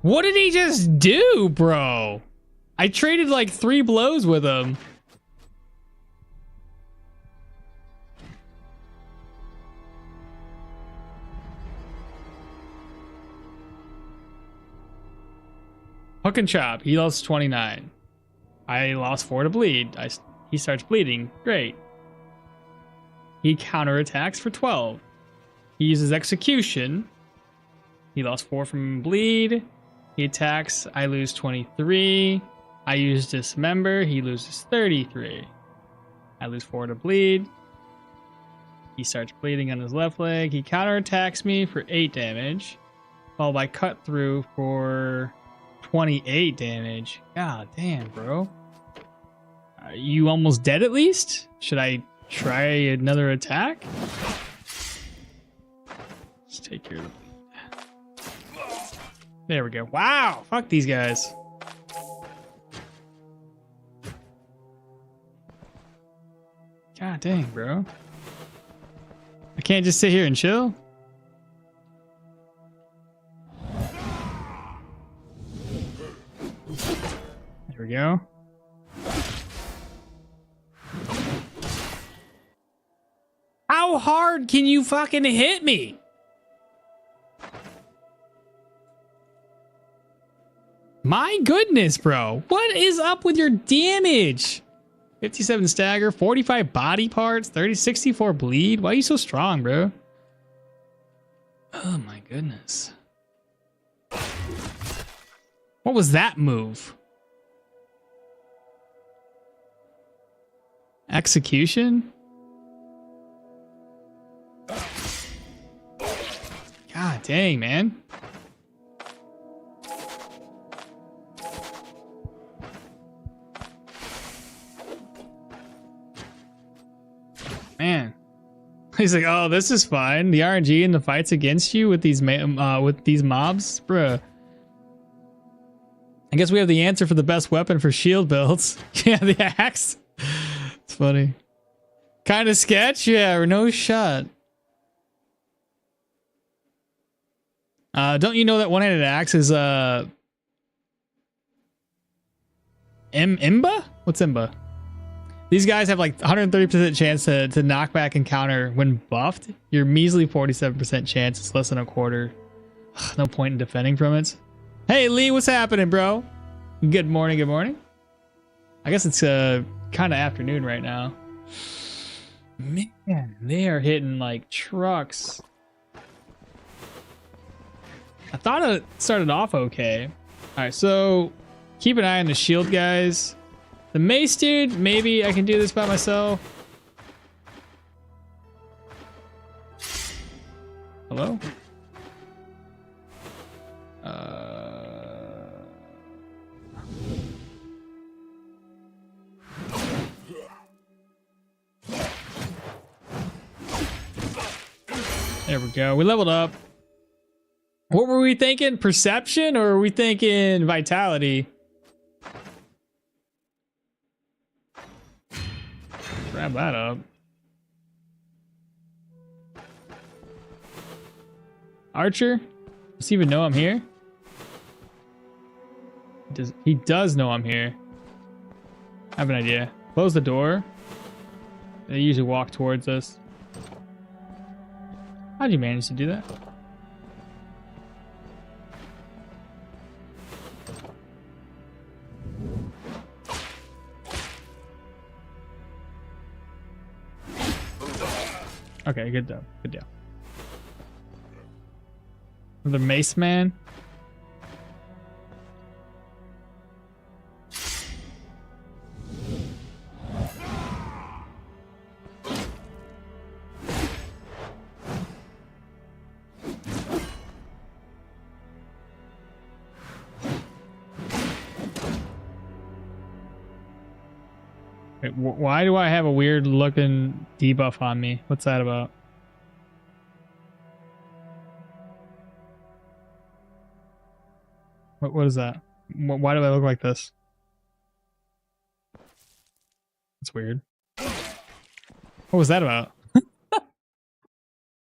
What did he just do, bro? I traded like 3 blows with him. Hook and chop. He lost 29. I lost 4 to bleed. He starts bleeding. Great. He counterattacks for 12. He uses execution. He lost 4 from bleed. He attacks. I lose 23. I use dismember. He loses 33. I lose 4 to bleed. He starts bleeding on his left leg. He counterattacks me for 8 damage. Followed by cut through for 28 damage. God damn, bro. Are you almost dead at least? Should I try another attack? Let's take care of the bleed. There we go. Wow. Fuck these guys. God dang, bro. I can't just sit here and chill. There we go. How hard can you fucking hit me? My goodness, bro. What is up with your damage? 57 stagger, 45 body parts, 64 bleed. Why are you so strong, bro? Oh my goodness. What was that move? Execution? God dang, man. Man. He's like, oh, this is fine. The RNG in the fights against you with these mobs, bruh. I guess we have the answer for the best weapon for shield builds. Yeah, the axe. It's funny. Kind of sketch, yeah, or no shot. Don't you know that one-handed axe is Imba? What's Imba? These guys have like 130% chance to knock back and counter when buffed. Your measly 47% chance. It's less than a quarter. No point in defending from it. Hey Lee, what's happening, bro? Good morning, good morning. I guess it's kind of afternoon right now. Man, they are hitting like trucks. I thought it started off okay. All right, so keep an eye on the shield guys. The mace dude, maybe I can do this by myself. Hello? There we go. We leveled up. What were we thinking? Perception, or were we thinking vitality? Grab that up. Archer? Does he even know I'm here? He does know I'm here. I have an idea. Close the door. They usually walk towards us. How'd you manage to do that? Okay, good deal. Good deal. The mace man. Wait, why do I have a weird looking debuff on me? What's that about? What is that? Why do I look like this? That's weird. What was that about? I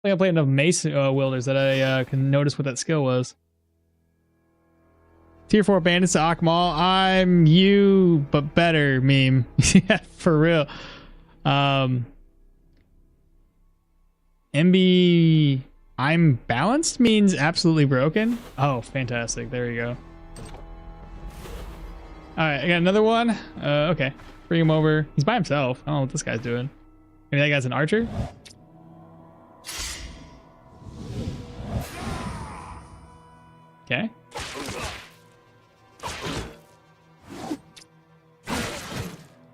think I played enough mace wielders that I can notice what that skill was. Tier 4 bandits to Akmal. I'm you, but better meme. Yeah, for real. MB, I'm balanced means absolutely broken. Oh, fantastic. There you go. All right, I got another one. Okay, bring him over. He's by himself. I don't know what this guy's doing. Maybe that guy's an archer? Okay.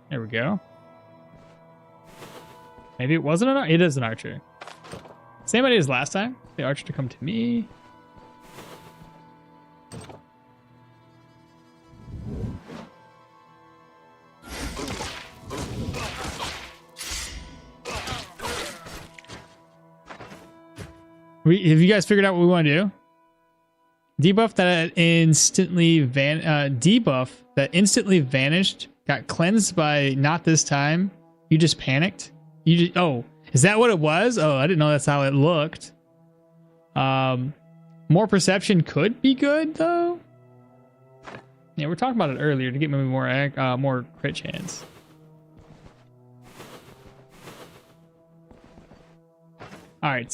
There we go. Maybe it wasn't an archer. It is an archer. Same idea as last time. The archer to come to me. Have you guys figured out what we want to do? Debuff that instantly vanished. Got cleansed by not this time. You just panicked. Oh, is that what it was? Oh, I didn't know that's how it looked. More perception could be good though. Yeah, we're talking about it earlier to get maybe more crit chance. All right,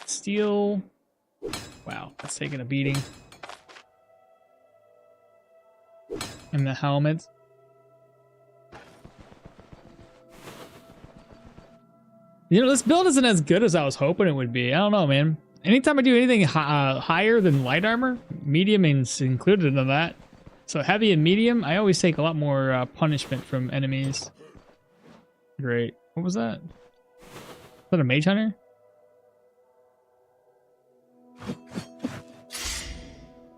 steel. Wow, that's taking a beating. And the helmet. You know, this build isn't as good as I was hoping it would be. I don't know, man. Anytime I do anything higher than light armor, medium is included in that. So heavy and medium, I always take a lot more punishment from enemies. Great. What was that? Is that a mage hunter?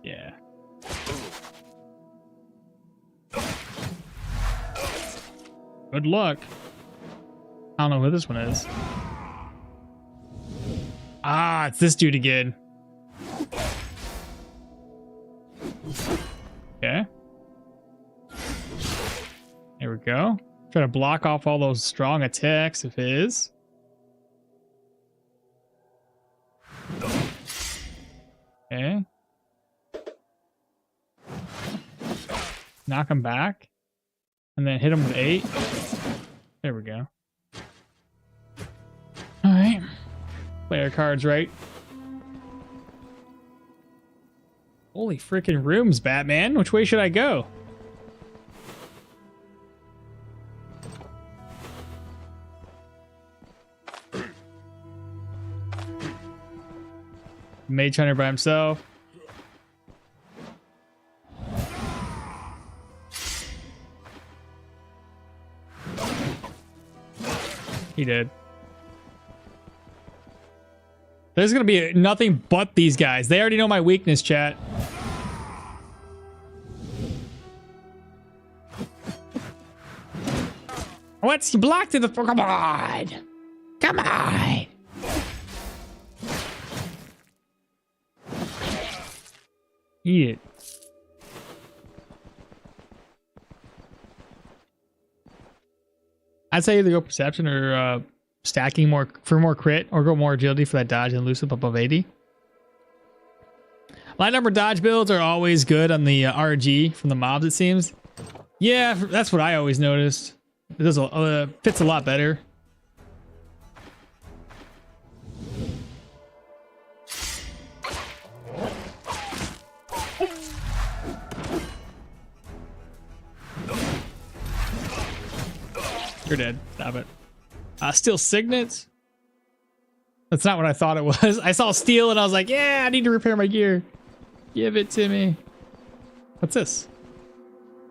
Yeah. Good luck. I don't know who this one is. Ah, it's this dude again. Okay. There we go. Try to block off all those strong attacks of his. Okay. Knock him back. And then hit him with 8. There we go. Alright. Play our cards right. Holy freaking rooms, Batman. Which way should I go? Mage Hunter by himself. He did. There's gonna be nothing but these guys. They already know my weakness, chat. What's he blocked in the... Come on! Come on! Eat it. I'd say either go perception or stacking more for more crit, or go more agility for that dodge and elusive above 80. Light number dodge builds are always good on the RG from the mobs, it seems. Yeah, that's what I always noticed. It does fits a lot better. You're dead. Stop it. Steel signets. That's not what I thought it was. I saw steel and I was like, yeah, I need to repair my gear. Give it to me. What's this?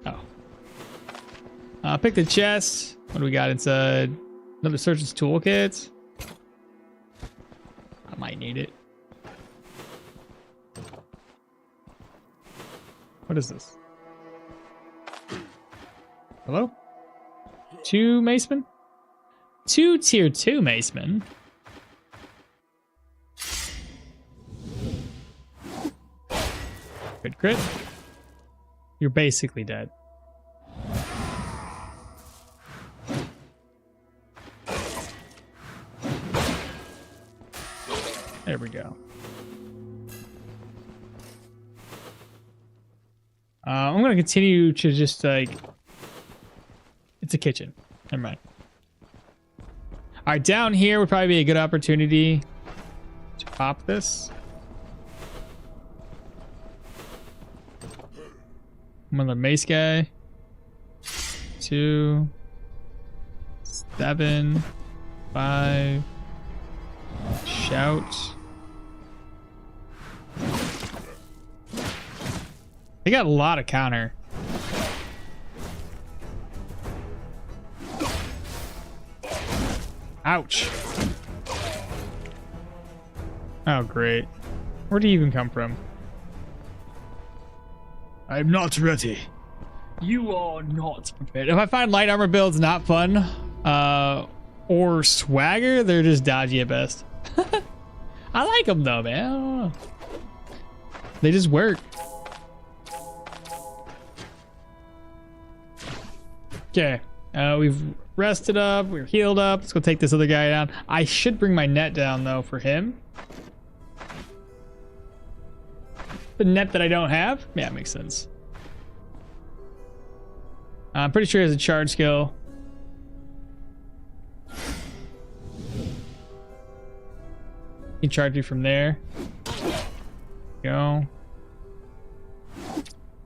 Oh. Pick the chest. What do we got inside? Another surgeon's toolkit. I might need it. What is this? Hello? 2 macemen? 2 tier 2 macemen? Good crit. You're basically dead. There we go. I'm gonna continue to just like... It's a kitchen. Never mind. All right, down here would probably be a good opportunity to pop this. Another mace guy. 2, 7, 5. Shout. They got a lot of counter. Ouch. Oh, great. Where do you even come from? I'm not ready. You are not prepared. If I find light armor builds not fun, or swagger, they're just dodgy at best. I like them though, man. I don't know. They just work. Okay. We've rested up. We're healed up. Let's go take this other guy down. I should bring my net down though for him. The net that I don't have? Yeah, it makes sense. I'm pretty sure he has a charge skill. He can charge you from there. Go.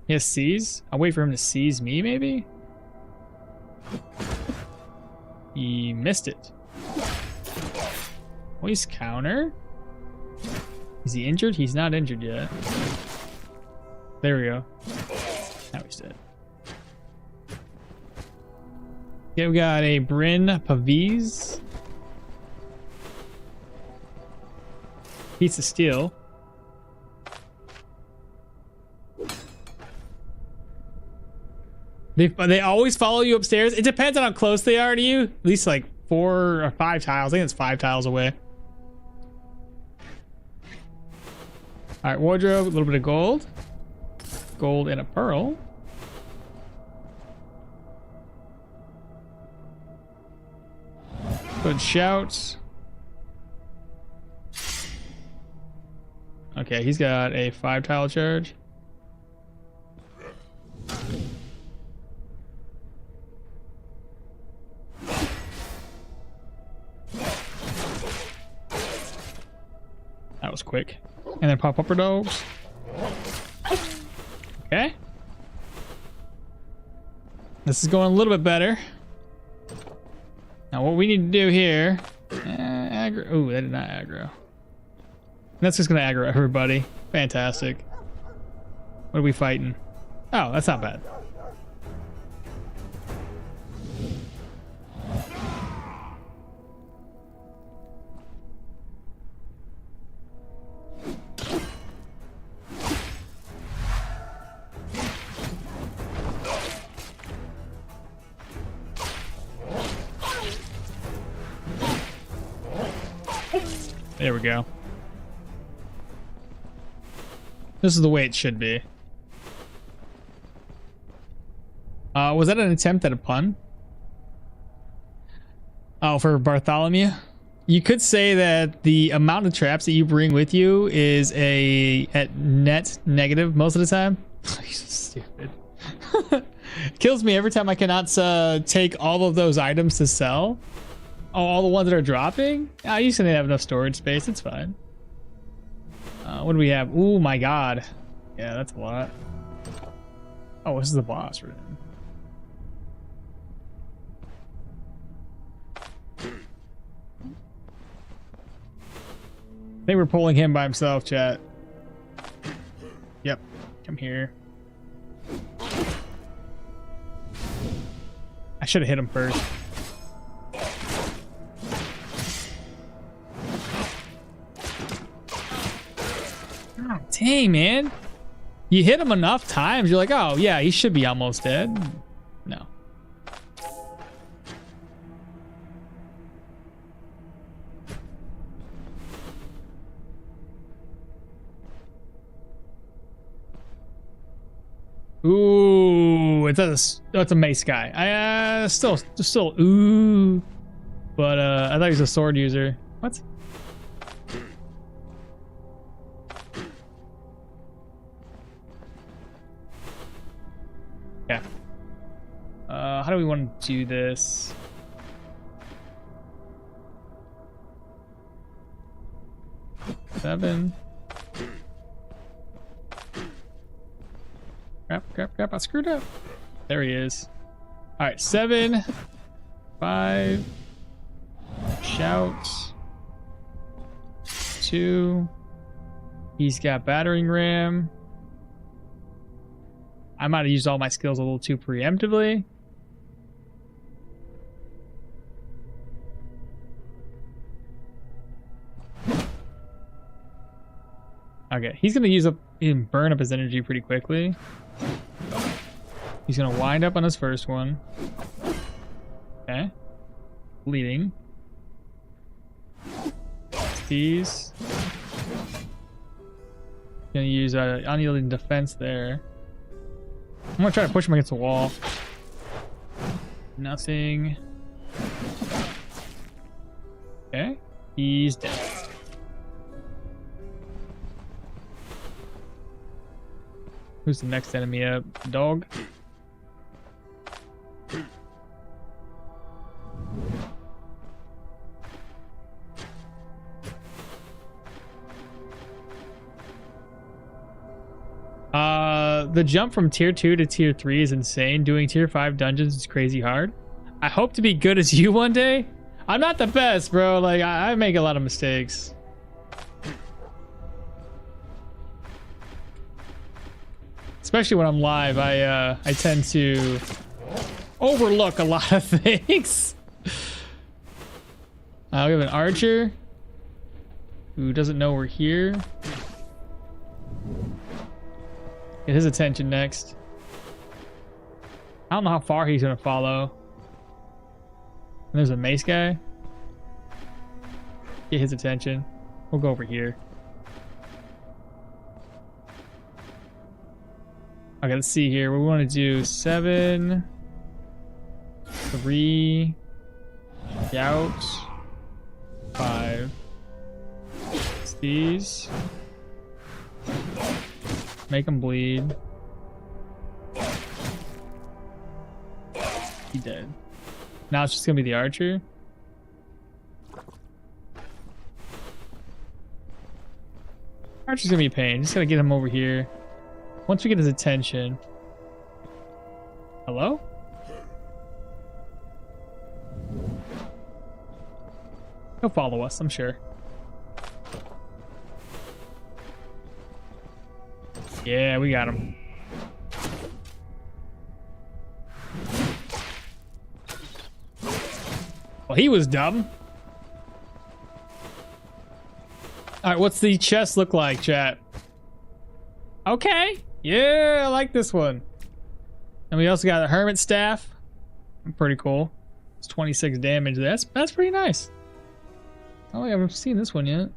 He has seize? I'll wait for him to seize me, maybe? He missed it. Voice counter? Is he injured? He's not injured yet. There we go. Now he's dead. Okay, we got a Bryn Pavis. Piece of steel. They always follow you upstairs. It depends on how close they are to you. At least like 4 or 5 tiles. I think it's 5 tiles away. All right, wardrobe, a little bit of gold. Gold and a pearl. Good shouts. Okay, he's got a 5 tile charge. That was quick. And then pop upper dogs. Okay. This is going a little bit better. Now what we need to do here... aggro. Ooh, that did not aggro. That's just gonna aggro everybody. Fantastic. What are we fighting? Oh, that's not bad. There we go. This is the way it should be. Was that an attempt at a pun? Oh, for Bartholomew? You could say that the amount of traps that you bring with you is at net negative most of the time. You're so stupid. Kills me every time I cannot take all of those items to sell. Oh, all the ones that are dropping? I used to have enough storage space. It's fine. What do we have? Oh my god. Yeah, that's a lot. Oh, this is the boss room. They were pulling him by himself, chat. Yep. Come here. I should have hit him first. Oh, dang, man. You hit him enough times, you're like, oh, yeah, he should be almost dead. No. Ooh, that's a mace guy. I still ooh, but I thought he was a sword user. What? Yeah. How do we want to do this? Seven. Crap, I screwed up. There he is. All right, 7, 5, shout, 2, he's got battering ram. I might have used all my skills a little too preemptively. Okay, he's gonna burn up his energy pretty quickly. He's gonna wind up on his first one. Okay. Bleeding. These. Gonna use unyielding defense there. I'm gonna try to push him against the wall. Nothing. Okay. He's dead. Who's the next enemy up? Dog? The jump from tier 2 to tier 3 is insane. Doing tier 5 dungeons is crazy hard. I hope to be good as you one day. I'm not the best, bro. Like, I make a lot of mistakes. Especially when I'm live, I tend to overlook a lot of things. We have an archer who doesn't know we're here. Get his attention next. I don't know how far he's gonna follow. And there's a mace guy. Get his attention. We'll go over here. Okay, let's see here. We want to do 7, 3, shout, 5. It's these. Make him bleed. He dead. Now it's just gonna be the archer. Archer's gonna be a pain. Just gotta get him over here. Once we get his attention. Hello? He'll follow us, I'm sure. Yeah, we got him. Well, he was dumb. All right, what's the chest look like, chat? Okay. Yeah, I like this one. And we also got a hermit staff. Pretty cool. It's 26 damage. That's pretty nice. I don't think I've ever seen this one yet.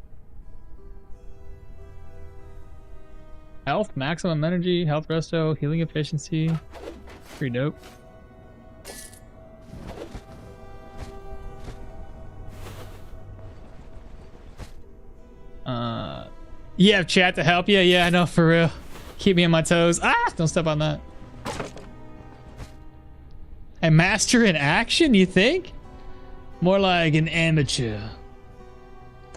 Health, maximum energy, health resto, healing efficiency. Pretty dope. You have chat to help you? Yeah, I know, for real. Keep me on my toes. Ah, don't step on that. A master in action, you think? More like an amateur.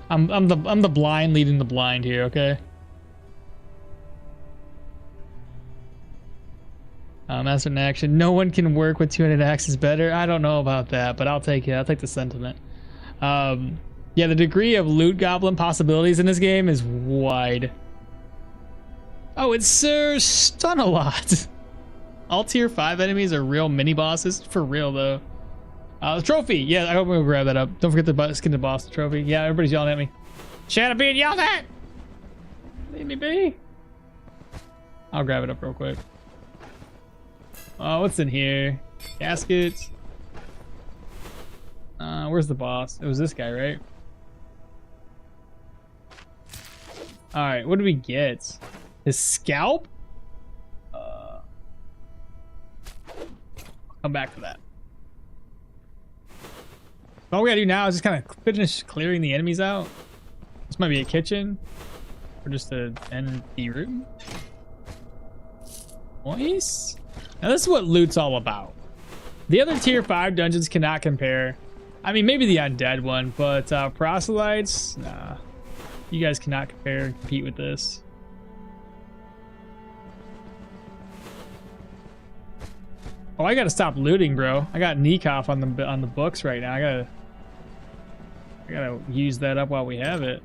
I'm the blind leading the blind here, okay? Master in action. No one can work with 200 axes better. I don't know about that, but I'll take it. I'll take the sentiment. Yeah, the degree of loot goblin possibilities in this game is wide. Oh, it's Sir Stun-a-lot. All tier 5 enemies are real mini bosses. For real, though. The trophy. Yeah, I hope we'll grab that up. Don't forget to skin the boss trophy. Yeah, everybody's yelling at me. Chat, I'm being yelled at! Leave me be. I'll grab it up real quick. Oh, what's in here? Caskets. Where's the boss? It was this guy, right? Alright, what do we get? His scalp? I'll come back to that. All we gotta do now is just kind of finish clearing the enemies out. This might be a kitchen. Or just an empty room. Nice. Now this is what loot's all about. The other tier 5 dungeons cannot compare. I mean, maybe the undead one, but proselytes, nah. You guys cannot compare and compete with this. Oh, I gotta stop looting, bro. I got Nekoff on the books right now. I gotta use that up while we have it.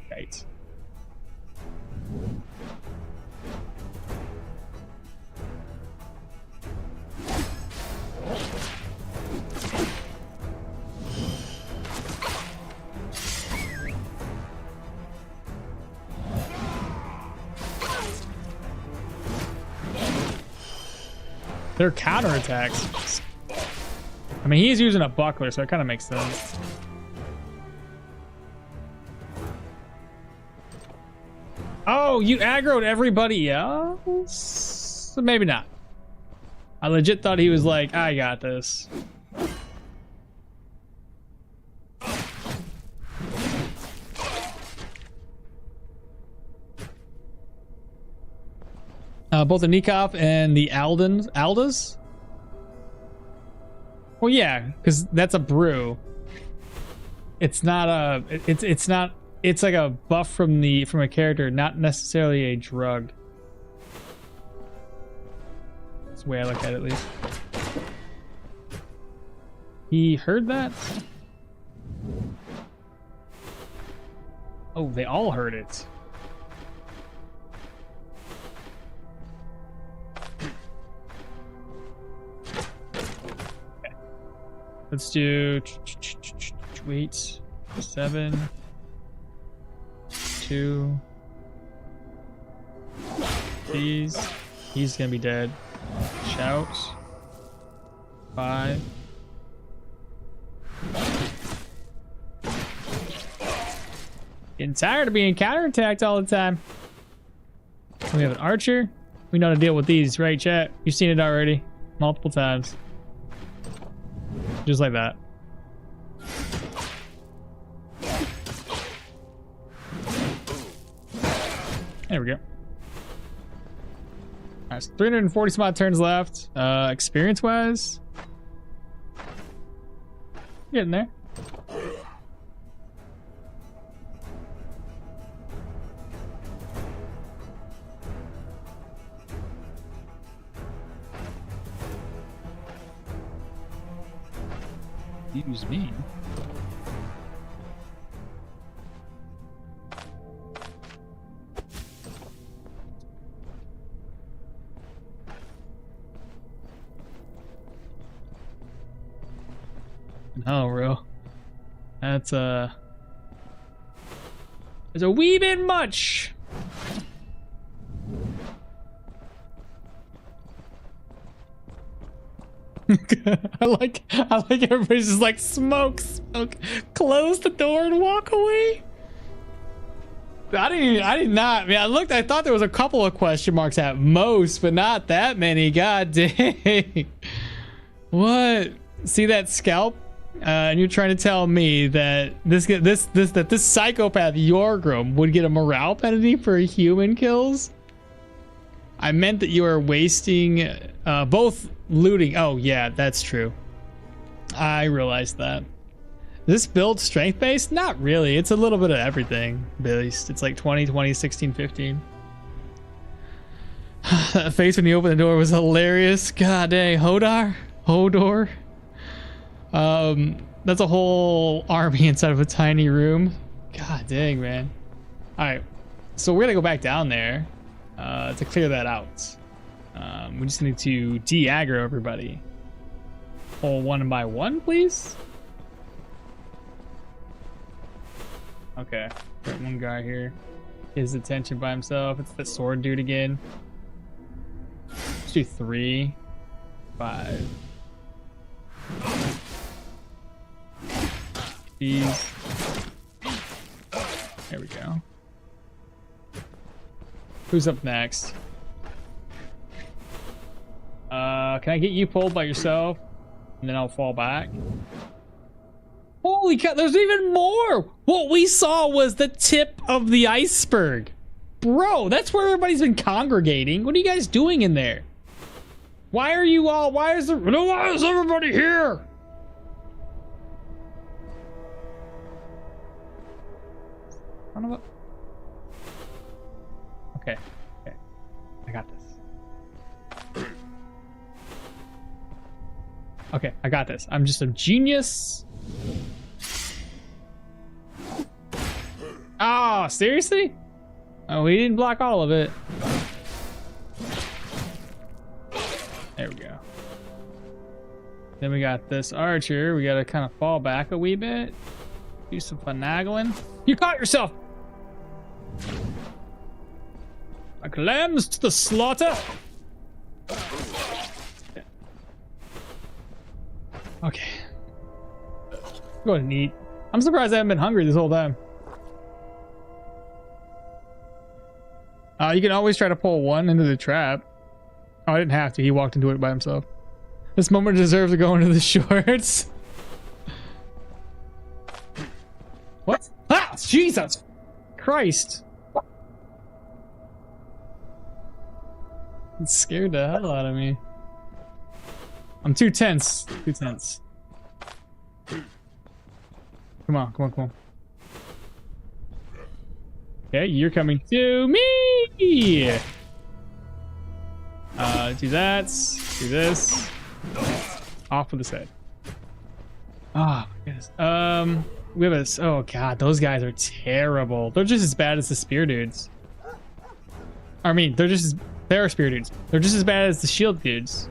Right. They're counterattacks. I mean, he's using a buckler, so it kind of makes sense. Oh, you aggroed everybody else? Maybe not. I legit thought he was like, I got this. Both the Nekoff and the Aldas? Well, yeah, because that's a brew. It's not a. It's not. It's like a buff from a character, not necessarily a drug. That's the way I look at it, at least. He heard that? Oh, they all heard it. Okay. Let's do. Wait. 7. 2. He's gonna be dead. Shout. 5. Getting tired of being counterattacked all the time. We have an archer. We know how to deal with these, right, chat? You've seen it already. Multiple times. Just like that. There we go. Alright, so 340 some odd turns left. Experience wise, getting there. Use me. No, real. That's it's a wee bit much. I like everybody's just like smoke. Close the door and walk away. I did not. I mean, I thought there was a couple of question marks at most, but not that many. God dang. What? See that scalp? And you're trying to tell me that this psychopath Jorgrim would get a morale penalty for human kills? I meant that you are wasting both looting. Oh yeah, that's true. I realized that. This build strength based? Not really. It's a little bit of everything based. It's like 20, 20, 16, 15. That face when you opened the door was hilarious. God dang, Hodor. That's a whole army inside of a tiny room. God dang, man. All right, so we're gonna go back down there to clear that out. We just need to de-aggro everybody. Pull one by one, please. Okay, got one guy here. His attention by himself. It's the sword dude again. Let's do 3, 5. These. There we go. Who's up next? Can I get you pulled by yourself? And then I'll fall back. Holy cow, there's even more! What we saw was the tip of the iceberg. Bro, that's where everybody's been congregating. What are you guys doing in there? Why are you all, why is everybody here? I don't know what. Okay, I got this. Okay, I got this. I'm just a genius. Oh, seriously? Oh, we didn't block all of it. There we go. Then we got this archer. We gotta kind of fall back a wee bit. Do some finagling. You caught yourself! Like lambs to the slaughter. Okay. Go ahead and eat. I'm surprised I haven't been hungry this whole time. You can always try to pull one into the trap. Oh, I didn't have to. He walked into it by himself. This moment deserves to go into the shorts. What? Ah! Jesus Christ! It scared the hell out of me. I'm too tense. Too tense. Come on, come on, come on. Okay, you're coming to me! Do that. Do this. Off with his head. Oh, my goodness. We have a... Oh, God, those guys are terrible. They're just as bad as the spear dudes. I mean, they're just as... They are spear dudes. They're just as bad as the shield dudes.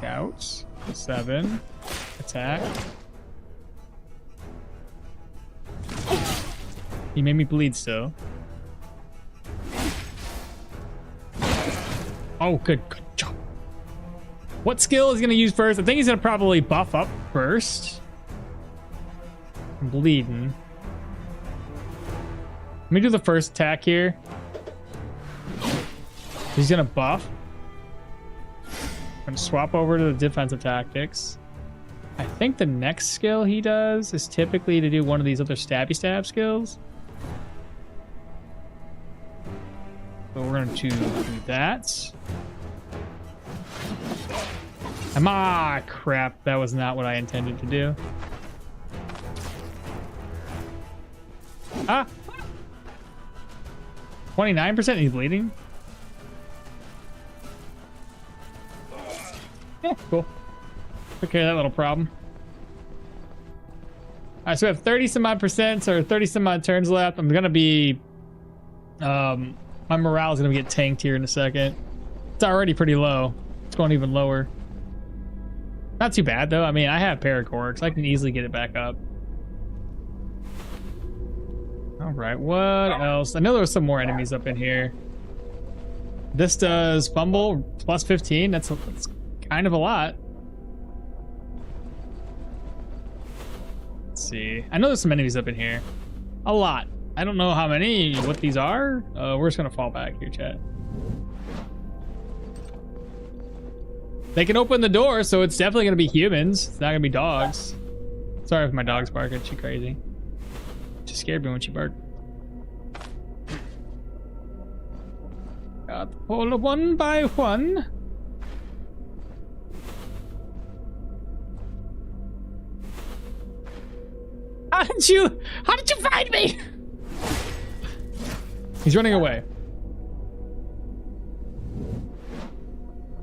Ouch. 7. Attack. He made me bleed still. Oh, good job. What skill is he gonna use first? I think he's gonna probably buff up first. I'm bleeding. Let me do the first attack here. He's gonna buff. I'm gonna swap over to the defensive tactics. I think the next skill he does is typically to do one of these other stabby stab skills. So we're going to do that. Ah, crap. That was not what I intended to do. Ah! 29% he's bleeding. Yeah, cool. Took care of that little problem. Alright, so we have 30 some odd percent or 30 some odd turns left. I'm gonna be my morale is gonna get tanked here in a second. It's already pretty low. It's going even lower. Not too bad though. I mean, I have paracorks. I can easily get it back up. Alright, what else? I know there was some more enemies up in here. This does fumble plus 15. That's kind of a lot. Let's see. I know there's some enemies up in here. A lot. I don't know how many, what these are. We're just gonna fall back here, chat. They can open the door, so it's definitely gonna be humans. It's not gonna be dogs. Sorry if my dog's barking, she's crazy. She scared me when she barked. Got all one by one. How did you find me? He's running away.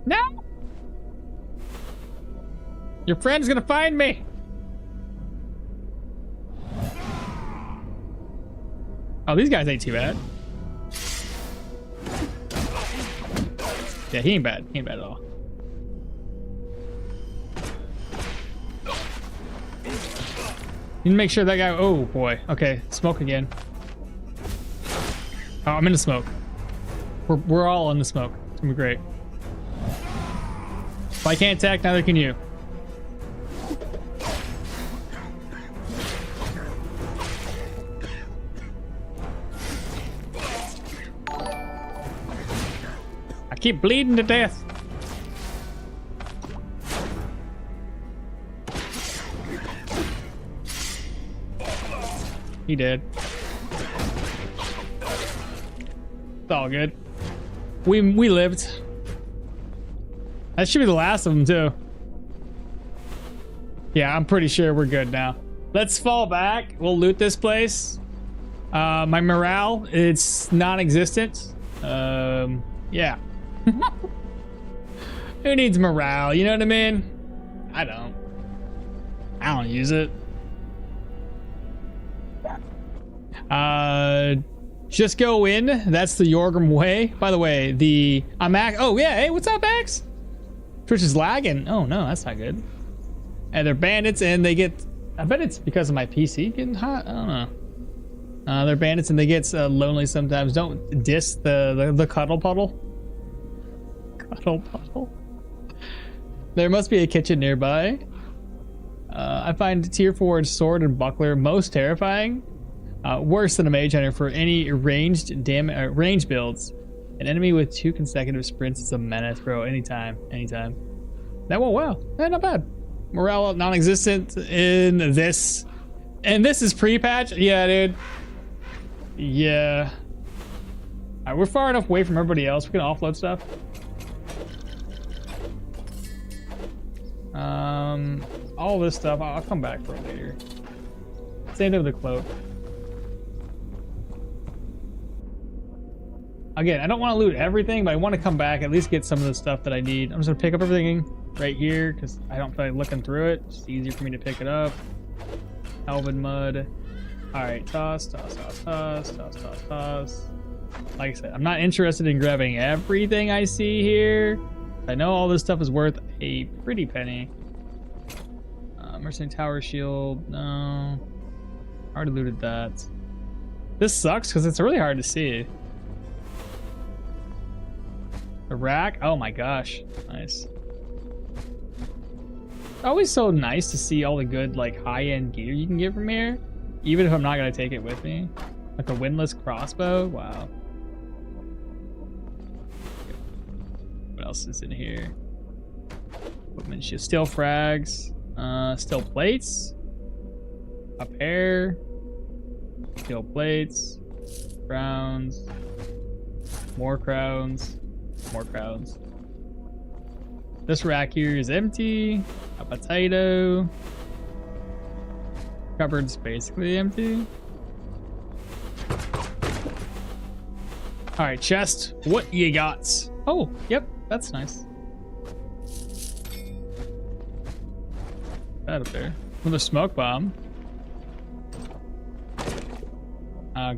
No! Your friend's gonna find me. Oh, these guys ain't too bad. Yeah, he ain't bad. He ain't bad at all. You need to make sure that guy. Oh boy. Okay, smoke again. Oh, I'm in the smoke. We're all in the smoke. It's gonna be great. If I can't attack, neither can you. I keep bleeding to death. He did. It's all good. We lived. That should be the last of them too. Yeah, I'm pretty sure we're good now. Let's fall back. We'll loot this place. My morale, it's non-existent. Yeah. Who needs morale? You know what I mean? I don't use it. Just go in. That's the Jorgrim way. By the way, oh yeah, hey, what's up, Max? Twitch is lagging. Oh no, that's not good. And they're bandits, and they get. I bet it's because of my PC getting hot. I don't know. They're bandits, and they get lonely sometimes. Don't diss the cuddle puddle. Cuddle puddle. There must be a kitchen nearby. I find tier 4 sword and buckler most terrifying. Worse than a mage hunter for any ranged builds. An enemy with 2 consecutive sprints is a menace, bro. Anytime. That went well. Not bad. Morale non-existent in this. And this is pre-patch? Yeah, dude. Yeah. Alright, we're far enough away from everybody else. We can offload stuff. All this stuff, I'll come back for it later. Same thing with the cloak. Again, I don't want to loot everything, but I want to come back, at least get some of the stuff that I need. I'm just going to pick up everything right here, because I don't feel like looking through it. It's easier for me to pick it up. Elven mud. Alright, toss. Like I said, I'm not interested in grabbing everything I see here. I know all this stuff is worth a pretty penny. Mercenary tower shield, no. Already looted that. This sucks because it's really hard to see. The rack, oh my gosh, nice. Always so nice to see all the good like high-end gear you can get from here, even if I'm not gonna take it with me. Like a windlass crossbow, wow. What else is in here? Equipment shield, steel frags, steel plates, a pair, steel plates, crowns, more crowns, more crowns. This rack here is empty. A potato. Cupboard's basically empty. All right, chest. What you got? Oh, yep, that's nice. That up there. With a smoke bomb.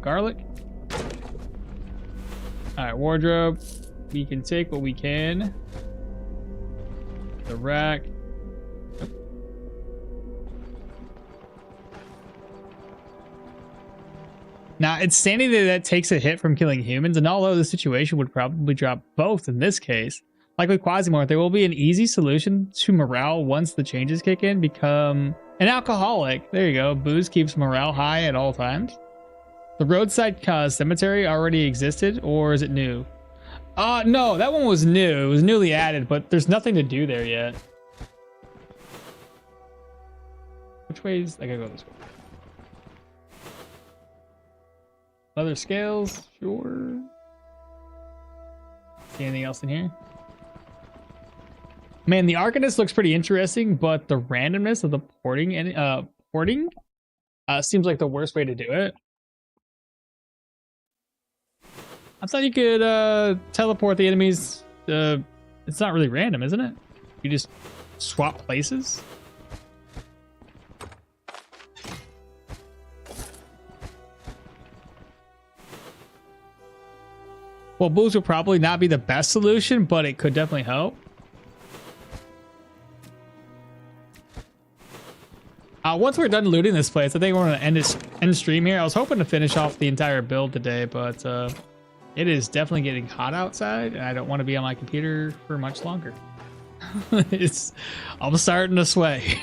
Garlic. All right, wardrobe. We can take what we can. The rack. Now, it's Sanity that takes a hit from killing humans, and although the situation would probably drop both in this case, like with Quasimorph, there will be an easy solution to morale once the changes kick in. Become an alcoholic. There you go. Booze keeps morale high at all times. The roadside cemetery already existed, or is it new? No, that one was new. It was newly added, but there's nothing to do there yet. Which ways? I gotta go this way. Leather scales, sure. See anything else in here? Man, the Arcanist looks pretty interesting, but the randomness of the porting seems like the worst way to do it. I thought you could teleport the enemies. It's not really random, isn't it? You just swap places. Well, booze will probably not be the best solution, but it could definitely help. Once we're done looting this place, I think we're going to end stream here. I was hoping to finish off the entire build today, but it is definitely getting hot outside, and I don't want to be on my computer for much longer. I'm starting to sway.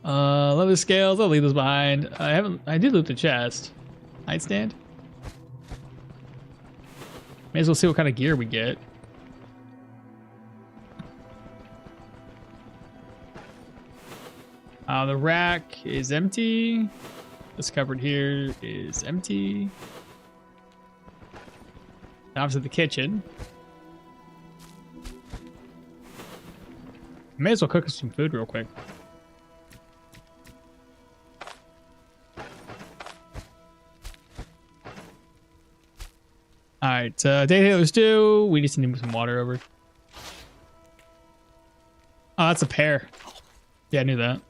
Leather scales, I'll leave those behind. I did loot the chest. Nightstand. May as well see what kind of gear we get. The rack is empty. This cupboard here is empty. Obviously the kitchen. May as well cook us some food real quick. Alright, let's do. We just need to move some water over. Oh, that's a pear. Yeah, I knew that.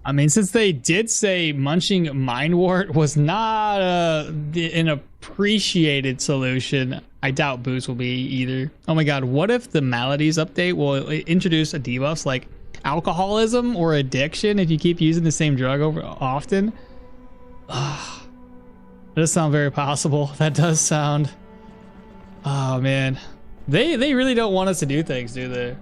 I mean, since they did say munching mindwort was not an appreciated solution, I doubt booze will be either. Oh my god, what if the maladies update will introduce a debuffs like alcoholism or addiction if you keep using the same drug over often? That does sound very possible. That does sound... Oh man. They really don't want us to do things, do they?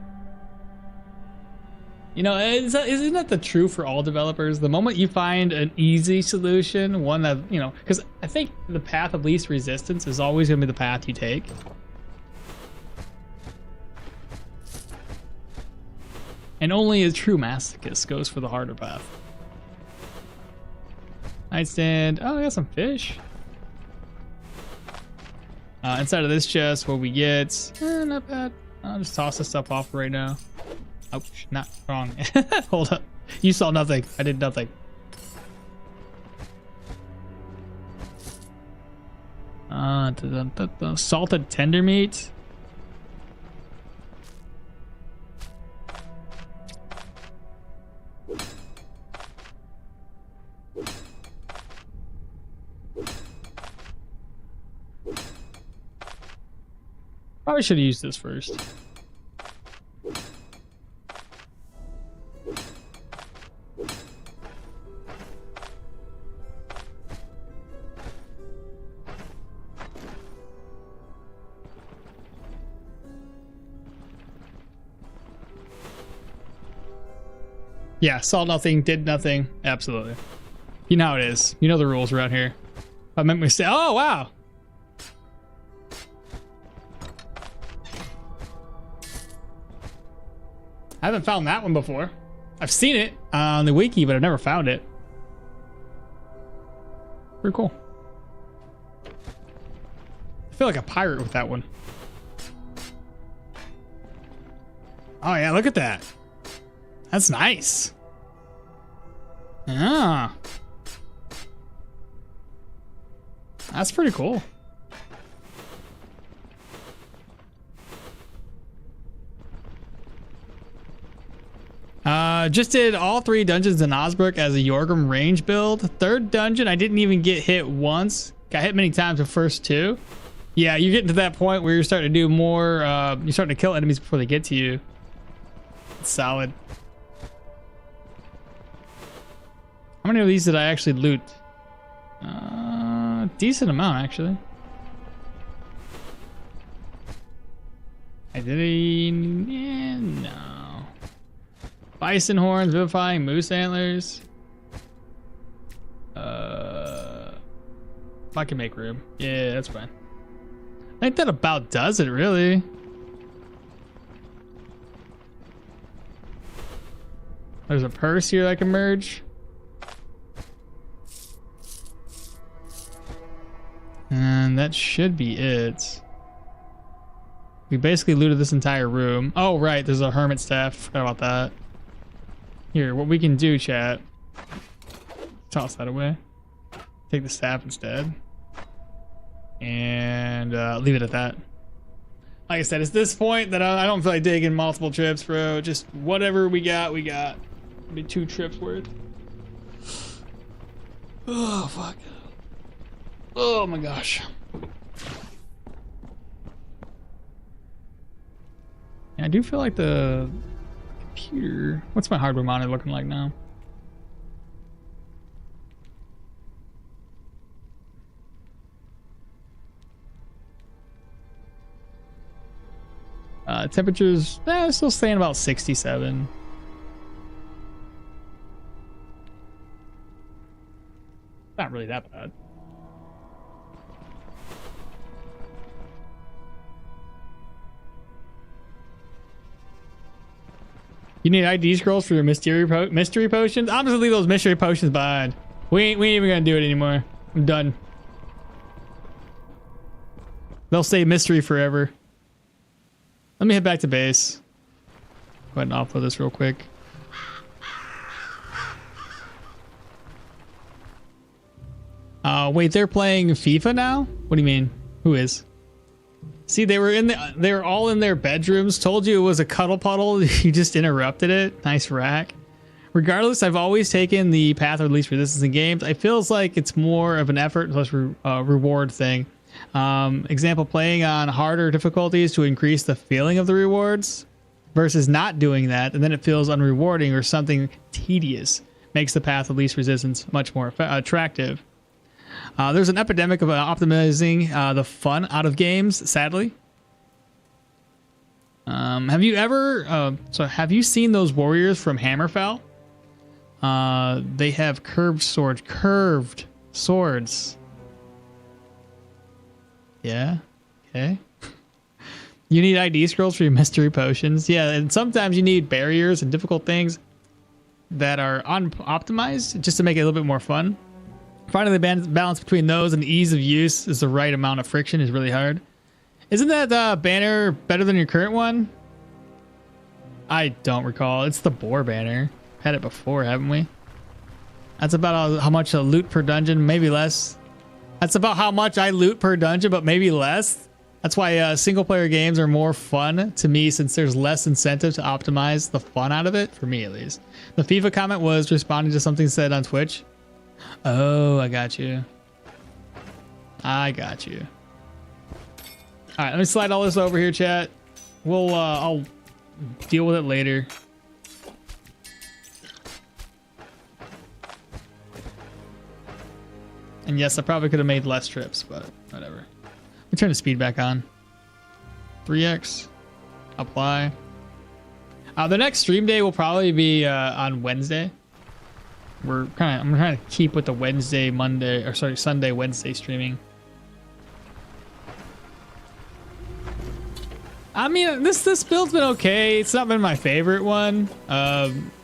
You know, isn't that the truth for all developers? The moment you find an easy solution, one that, you know, because I think the path of least resistance is always going to be the path you take. And only a true masochist goes for the harder path. Nightstand. Oh, I got some fish. Inside of this chest, what we get? Not bad. I'll just toss this stuff off right now. Oh, not wrong. Hold up. You saw nothing. I did nothing. Salted tender meat. Probably should have used this first. Yeah, saw nothing, did nothing. Absolutely. You know how it is. You know the rules around here. I meant to say, oh, wow. I haven't found that one before. I've seen it on the wiki, but I've never found it. Pretty cool. I feel like a pirate with that one. Oh yeah, look at that. That's nice. Ah. That's pretty cool. Just did all 3 dungeons in Osbrook as a Jorgrim range build. 3rd dungeon, I didn't even get hit once. Got hit many times the first 2. Yeah, you're getting to that point where you're starting to do more, you're starting to kill enemies before they get to you. It's solid. How many of these did I actually loot? Decent amount, actually. No. Bison horns, vivifying moose antlers. If I can make room. Yeah, that's fine. I think that about does it, really. There's a purse here that can merge. And that should be it. We basically looted this entire room. Oh, right, there's a hermit staff. Forgot about that. Here, what we can do, chat. Toss that away. Take the staff instead. And leave it at that. Like I said, it's this point that I don't feel like taking multiple trips, bro. Just whatever we got, we got. It'll be 2 trips worth. Oh, fuck. Oh my gosh. Yeah, I do feel like the computer... What's my hardware monitor looking like now? Temperatures, still staying about 67. Not really that bad. You need ID scrolls for your mystery potions? I'm just gonna leave those mystery potions behind. We ain't even gonna do it anymore. I'm done. They'll stay mystery forever. Let me head back to base. Go ahead and offload this real quick. Wait, they're playing FIFA now? What do you mean? Who is? See, they were all in their bedrooms. Told you it was a cuddle puddle. You just interrupted it. Nice rack. Regardless, I've always taken the path of least resistance in games. I feels like it's more of an effort plus reward thing. Example, playing on harder difficulties to increase the feeling of the rewards versus not doing that, and then it feels unrewarding or something tedious. Makes the path of least resistance much more attractive. There's an epidemic of optimizing the fun out of games, sadly. Have you ever... have you seen those warriors from Hammerfell? They have curved swords. Yeah? Okay. You need ID scrolls for your mystery potions. Yeah, and sometimes you need barriers and difficult things that are unoptimized just to make it a little bit more fun. Finding the balance between those and the ease of use is the right amount of friction is really hard. Isn't that banner better than your current one? I don't recall. It's the boar banner. Had it before, haven't we? That's about how much I loot per dungeon, maybe less. That's about how much I loot per dungeon, but maybe less. That's why single player games are more fun to me, since there's less incentive to optimize the fun out of it, for me at least. The FIFA comment was responding to something said on Twitch. Oh, I got you. I got you. All right, let me slide all this over here, chat. I'll deal with it later. And yes, I probably could have made less trips, but whatever. Let me turn the speed back on. 3x. Apply. The next stream day will probably be on Wednesday. I'm trying to keep with the Sunday, Wednesday streaming. I mean, this build's been okay. It's not been my favorite one.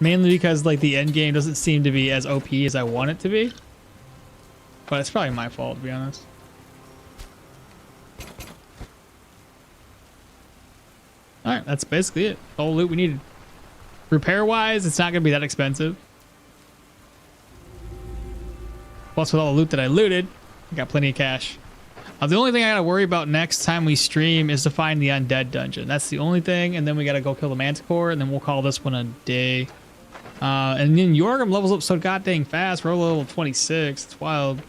Mainly because like the end game doesn't seem to be as OP as I want it to be. But it's probably my fault, to be honest. Alright, that's basically it. All the loot we needed. Repair-wise, it's not going to be that expensive. Plus, with all the loot that I looted, I got plenty of cash. The only thing I gotta worry about next time we stream is to find the undead dungeon. That's the only thing, and then we gotta go kill the manticore, and then we'll call this one a day. And then Jorgrim levels up so goddamn fast. We're level 26. It's wild.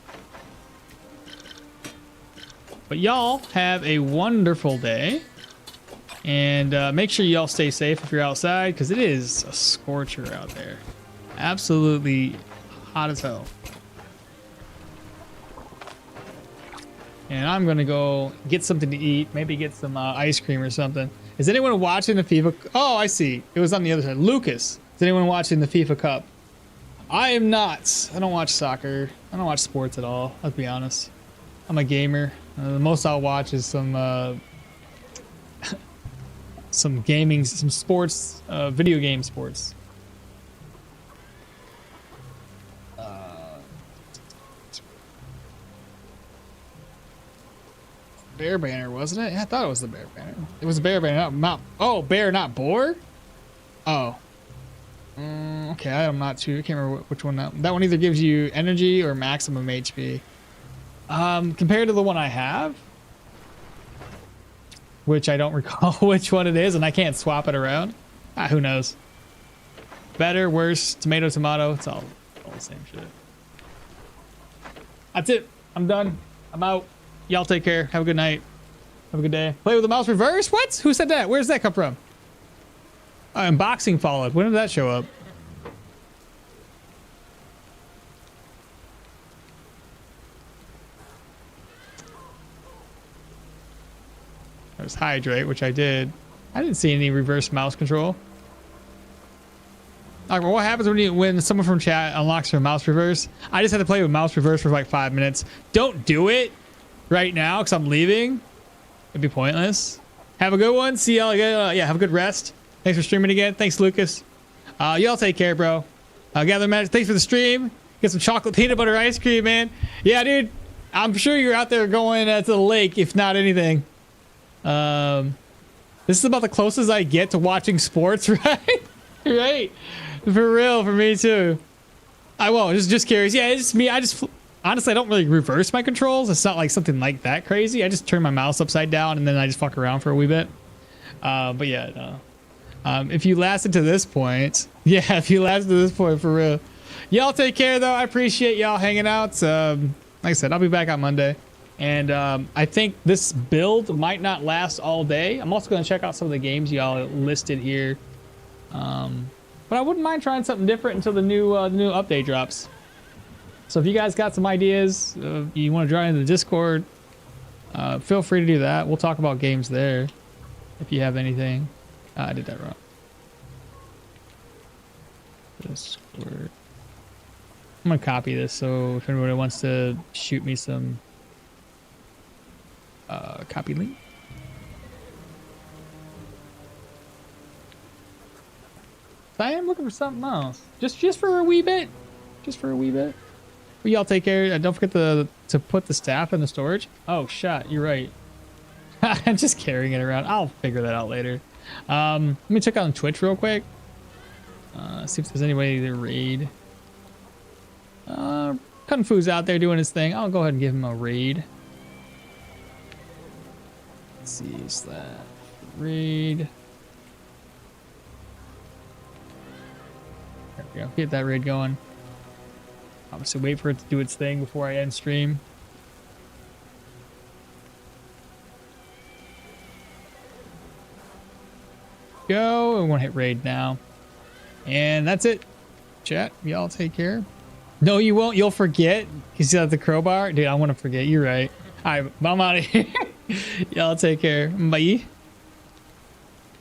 But y'all have a wonderful day. And make sure y'all stay safe if you're outside, because it is a scorcher out there. Absolutely hot as hell. And I'm gonna go get something to eat, maybe get some ice cream or something. Is anyone watching the FIFA? Oh, I see. It was on the other side. Lucas. Is anyone watching the FIFA Cup? I am not. I don't watch soccer. I don't watch sports at all. Let's be honest. I'm a gamer. The most I'll watch is some gaming, some sports, video game sports. Bear banner, wasn't it? Yeah, I thought it was the bear banner. It was a bear banner, not oh, bear, not boar. Oh. Okay, I'm not too. I can't remember which one that one either gives you energy or maximum HP. Compared to the one I have, which I don't recall which one it is, and I can't swap it around. Who knows? Better, worse, tomato, tomato. It's all the same shit. That's it. I'm done. I'm out. Y'all take care. Have a good night. Have a good day. Play with the mouse reverse? What? Who said that? Where's that come from? Unboxing followed. When did that show up? There's hydrate, which I did. I didn't see any reverse mouse control. Like, well, what happens when someone from chat unlocks their mouse reverse? I just had to play with mouse reverse for like 5 minutes. Don't do it right now because I'm leaving. It'd be pointless. Have a good one. See y'all again. Yeah, have a good rest. Thanks for streaming again. Thanks, Lucas. Y'all take care, bro. Gather Magic, thanks for the stream. Get some chocolate peanut butter ice cream, man. Yeah, dude. I'm sure you're out there going to the lake, if not anything. This is about the closest I get to watching sports, right? Right. For real, for me too. I won't. Just curious. Yeah, it's just me. Honestly, I don't really reverse my controls. It's not like something like that crazy. I just turn my mouse upside down and then I just fuck around for a wee bit. But yeah, no. If you lasted to this point, yeah, if you lasted to this point, for real. Y'all take care, though. I appreciate y'all hanging out. Like I said, I'll be back on Monday. And I think this build might not last all day. I'm also going to check out some of the games y'all listed here. But I wouldn't mind trying something different until the new update drops. So if you guys got some ideas, you want to join the Discord, feel free to do that. We'll talk about games there if you have anything. I did that wrong. Discord. I'm going to copy this so if anybody wants to shoot me some copy link. I am looking for something else. Just for a wee bit. Just for a wee bit. Well, y'all take care. Don't forget to put the staff in the storage. Oh, shit. You're right. I'm just carrying it around. I'll figure that out later. Let me check on Twitch real quick. See if there's anybody to raid. Kung Fu's out there doing his thing. I'll go ahead and give him a raid. Let's see. Raid. There we go. Get that raid going. Obviously, wait for it to do its thing before I end stream. Go. I want to hit raid now. And that's it. Chat, y'all take care. No, you won't. You'll forget. You see that the crowbar? Dude, I want to forget. You're right. All right, I'm out of here. Y'all take care. Bye.